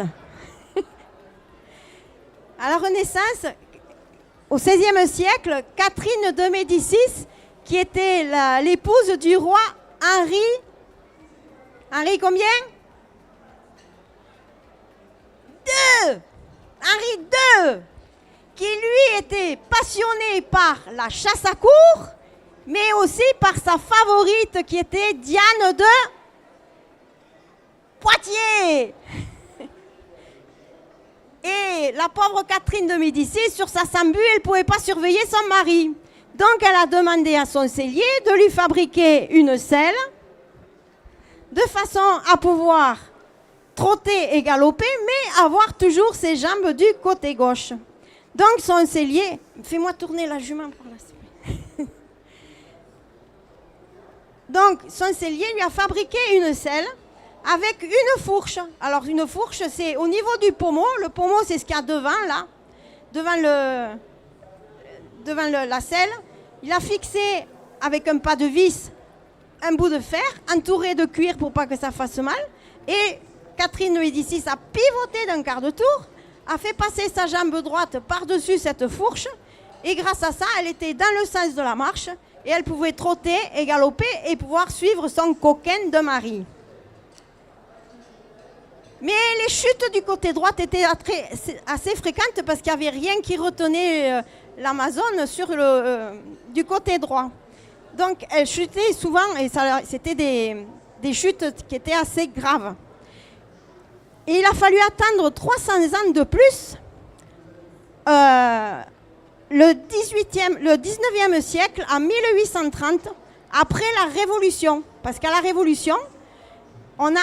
Speaker 6: À la Renaissance, au XVIe siècle, Catherine de Médicis, qui était l'épouse du roi Henri. Henri combien? Henri II, qui lui était passionné par la chasse à courre, mais aussi par sa favorite qui était Diane de Poitiers. Et la pauvre Catherine de Médicis, sur sa sambu, elle ne pouvait pas surveiller son mari. Donc elle a demandé à son sellier de lui fabriquer une selle de façon à pouvoir trotter et galoper, mais avoir toujours ses jambes du côté gauche. Donc son sellier, fais-moi tourner la jument par là. Donc, son sellier lui a fabriqué une selle avec une fourche. Alors, une fourche, c'est au niveau du pommeau. Le pommeau, c'est ce qu'il y a devant, là, devant la selle. Il a fixé avec un pas de vis un bout de fer entouré de cuir pour pas que ça fasse mal. Et Catherine de Médicis a pivoté d'un quart de tour, a fait passer sa jambe droite par-dessus cette fourche. Et grâce à ça, elle était dans le sens de la marche. Et elle pouvait trotter et galoper et pouvoir suivre son coquin de mari. Mais les chutes du côté droit étaient assez fréquentes parce qu'il n'y avait rien qui retenait l'Amazone du côté droit. Donc elle chutait souvent et c'était des chutes qui étaient assez graves. Et il a fallu attendre 300 ans de plus, le 19e siècle, en 1830, après la Révolution. Parce qu'à la Révolution, on a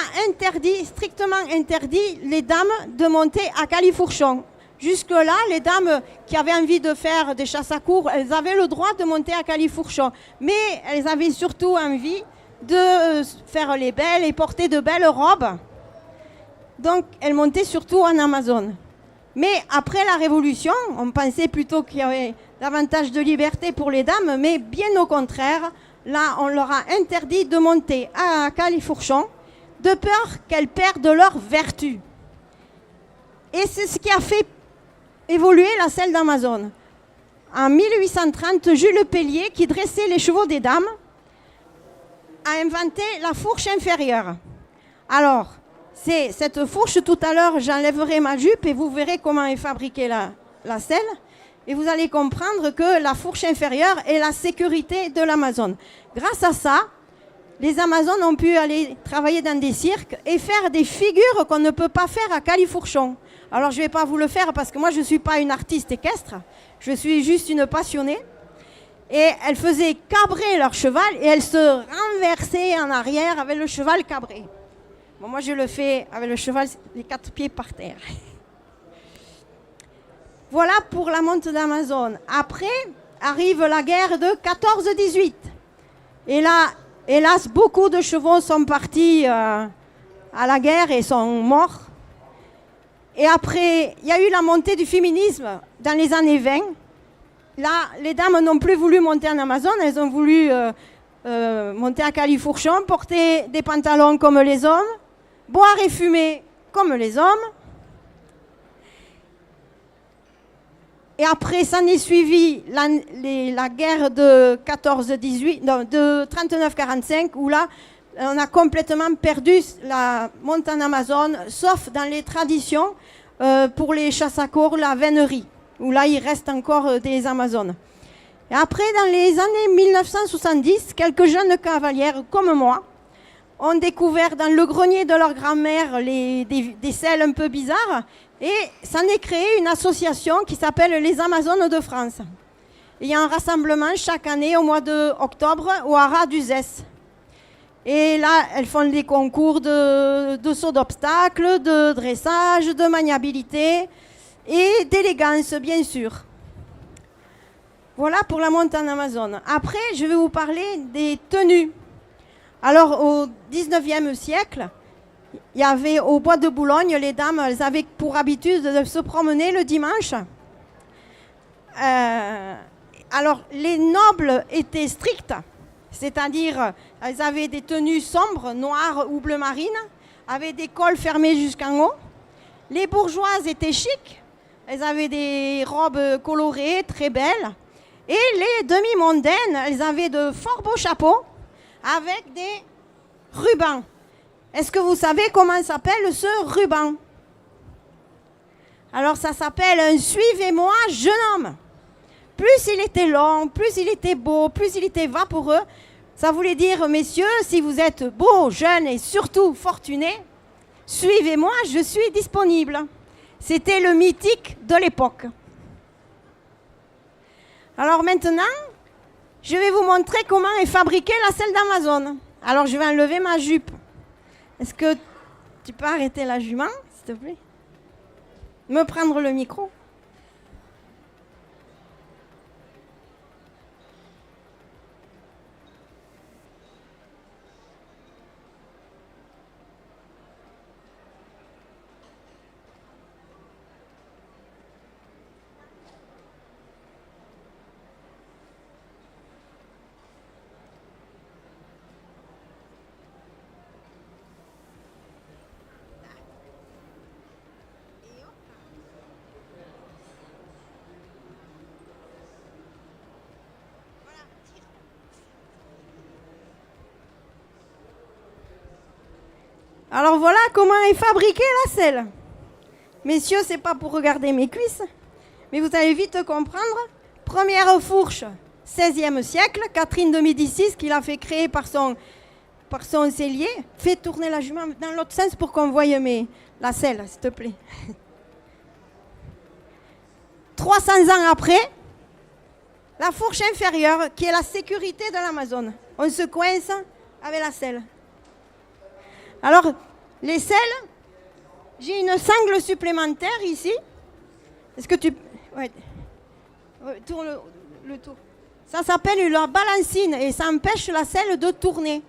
Speaker 6: strictement interdit les dames de monter à califourchon. Jusque-là, les dames qui avaient envie de faire des chasses à courre, elles avaient le droit de monter à califourchon. Mais elles avaient surtout envie de faire les belles et porter de belles robes. Donc, elles montaient surtout en Amazone. Mais après la Révolution, on pensait plutôt qu'il y avait davantage de liberté pour les dames, mais bien au contraire, là, on leur a interdit de monter à califourchon, de peur qu'elles perdent leur vertu. Et c'est ce qui a fait évoluer la selle d'Amazone. En 1830, Jules Pellier, qui dressait les chevaux des dames, a inventé la fourche inférieure. Alors, c'est cette fourche, tout à l'heure, j'enlèverai ma jupe et vous verrez comment est fabriquée la selle. Et vous allez comprendre que la fourche inférieure est la sécurité de l'Amazone. Grâce à ça, les Amazones ont pu aller travailler dans des cirques et faire des figures qu'on ne peut pas faire à califourchon. Alors je ne vais pas vous le faire parce que moi je ne suis pas une artiste équestre, je suis juste une passionnée. Et elles faisaient cabrer leur cheval et elles se renversaient en arrière avec le cheval cabré. Bon, moi je le fais avec le cheval, les 4 pieds par terre. Voilà pour la monte d'Amazone. Après arrive la guerre de 14-18. Et là, hélas, beaucoup de chevaux sont partis à la guerre et sont morts. Et après, il y a eu la montée du féminisme dans les années 20. Là, les dames n'ont plus voulu monter en Amazone, elles ont voulu monter à califourchon, porter des pantalons comme les hommes, boire et fumer comme les hommes. Et après, s'en est suivi la guerre de 39-45, où là, on a complètement perdu la monte en Amazone, sauf dans les traditions pour les chasses à courre, la vénerie, où là, il reste encore des Amazones. Et après, dans les années 1970, quelques jeunes cavalières comme moi ont découvert dans le grenier de leur grand-mère des selles un peu bizarres, et s'en est créé une association qui s'appelle les Amazones de France. Il y a un rassemblement chaque année au mois d'octobre au haras d'Uzès. Et là, elles font des concours de saut d'obstacles, de dressage, de maniabilité et d'élégance, bien sûr. Voilà pour la monte en Amazone. Après, je vais vous parler des tenues. Alors, au 19e siècle, il y avait au bois de Boulogne, les dames, elles avaient pour habitude de se promener le dimanche. Alors, les nobles étaient stricts, c'est-à-dire, elles avaient des tenues sombres, noires ou bleu marine, avec des cols fermés jusqu'en haut. Les bourgeoises étaient chics, elles avaient des robes colorées, très belles. Et les demi-mondaines, elles avaient de fort beaux chapeaux avec des rubans. Est-ce que vous savez comment s'appelle ce ruban? Alors ça s'appelle un « Suivez-moi, jeune homme ». Plus il était long, plus il était beau, plus il était vaporeux, ça voulait dire « Messieurs, si vous êtes beaux, jeunes et surtout fortunés, suivez-moi, je suis disponible ». C'était le mythique de l'époque. Alors maintenant, je vais vous montrer comment est fabriquée la selle d'Amazone. Alors je vais enlever ma jupe. Est-ce que tu peux arrêter la jument, s'il te plaît? Me prendre le micro. Alors voilà comment est fabriquée la selle. Messieurs, c'est pas pour regarder mes cuisses, mais vous allez vite comprendre. Première fourche, 16e siècle, Catherine de Médicis, qui l'a fait créer par son cellier. Fais tourner la jument dans l'autre sens pour qu'on voie la selle, s'il te plaît. 300 ans après, la fourche inférieure, qui est la sécurité de l'Amazone. On se coince avec la selle. Alors, les selles, j'ai une sangle supplémentaire ici. Est-ce que tu... Ouais. Tourne le tour. Ça s'appelle la balancine et ça empêche la selle de tourner.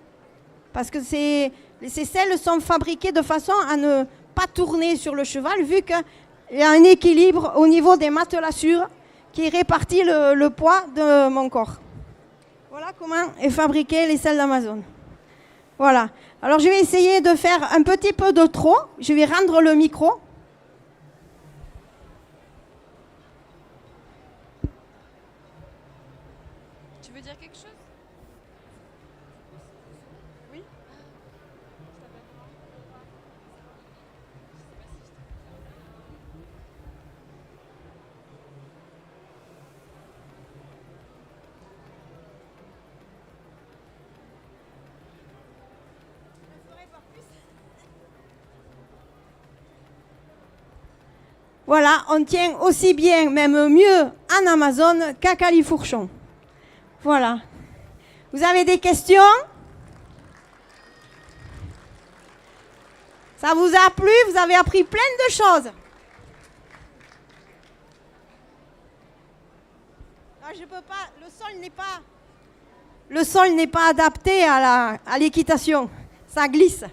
Speaker 6: Parce que ces selles sont fabriquées de façon à ne pas tourner sur le cheval, vu qu'il y a un équilibre au niveau des matelassures qui répartit le poids de mon corps. Voilà comment est fabriquée les selles d'Amazone. Voilà. Alors je vais essayer de faire un petit peu de trop. Je vais rendre le micro.
Speaker 5: Tu veux dire quelque chose? Oui.
Speaker 6: Voilà, on tient aussi bien, même mieux en Amazone qu'à Califourchon. Voilà. Vous avez des questions? Ça vous a plu? Vous avez appris plein de choses. Ah, je peux pas, le sol n'est pas adapté à l'équitation. Ça glisse.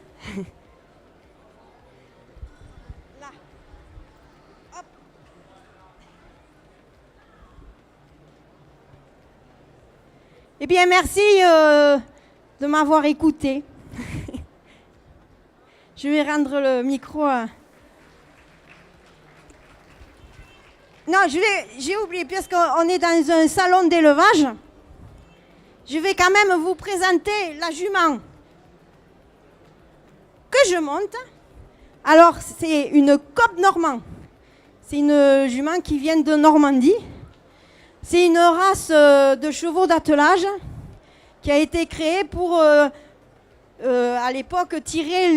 Speaker 6: Eh bien, merci de m'avoir écouté. Je vais rendre le micro à... Non, j'ai oublié, puisqu'on est dans un salon d'élevage, je vais quand même vous présenter la jument que je monte. Alors, c'est une Cob normand. C'est une jument qui vient de Normandie. C'est une race de chevaux d'attelage qui a été créée pour, à l'époque, tirer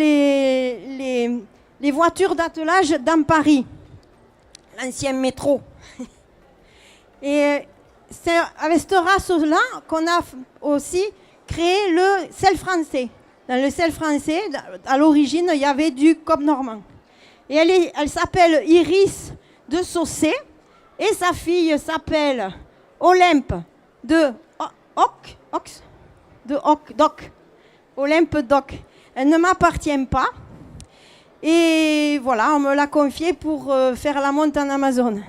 Speaker 6: les voitures d'attelage dans Paris, l'ancien métro. Et c'est avec cette race-là qu'on a aussi créé le sel français. Dans le sel français, à l'origine, il y avait du Cob normand. Et elle s'appelle Iris de Saucé. Et sa fille s'appelle Olympe de Doc. Olympe Doc. Elle ne m'appartient pas. Et voilà, on me l'a confiée pour faire la monte en Amazone.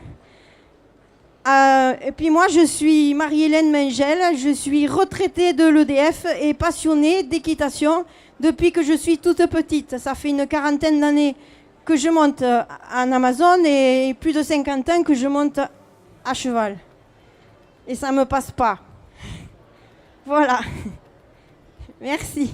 Speaker 6: Et puis moi, je suis Marie-Hélène Mengel. Je suis retraitée de l'EDF et passionnée d'équitation depuis que je suis toute petite. Ça fait une 40aine d'années que je monte en Amazone et plus de 50 ans que je monte à cheval. Et ça ne me passe pas. Voilà. Merci.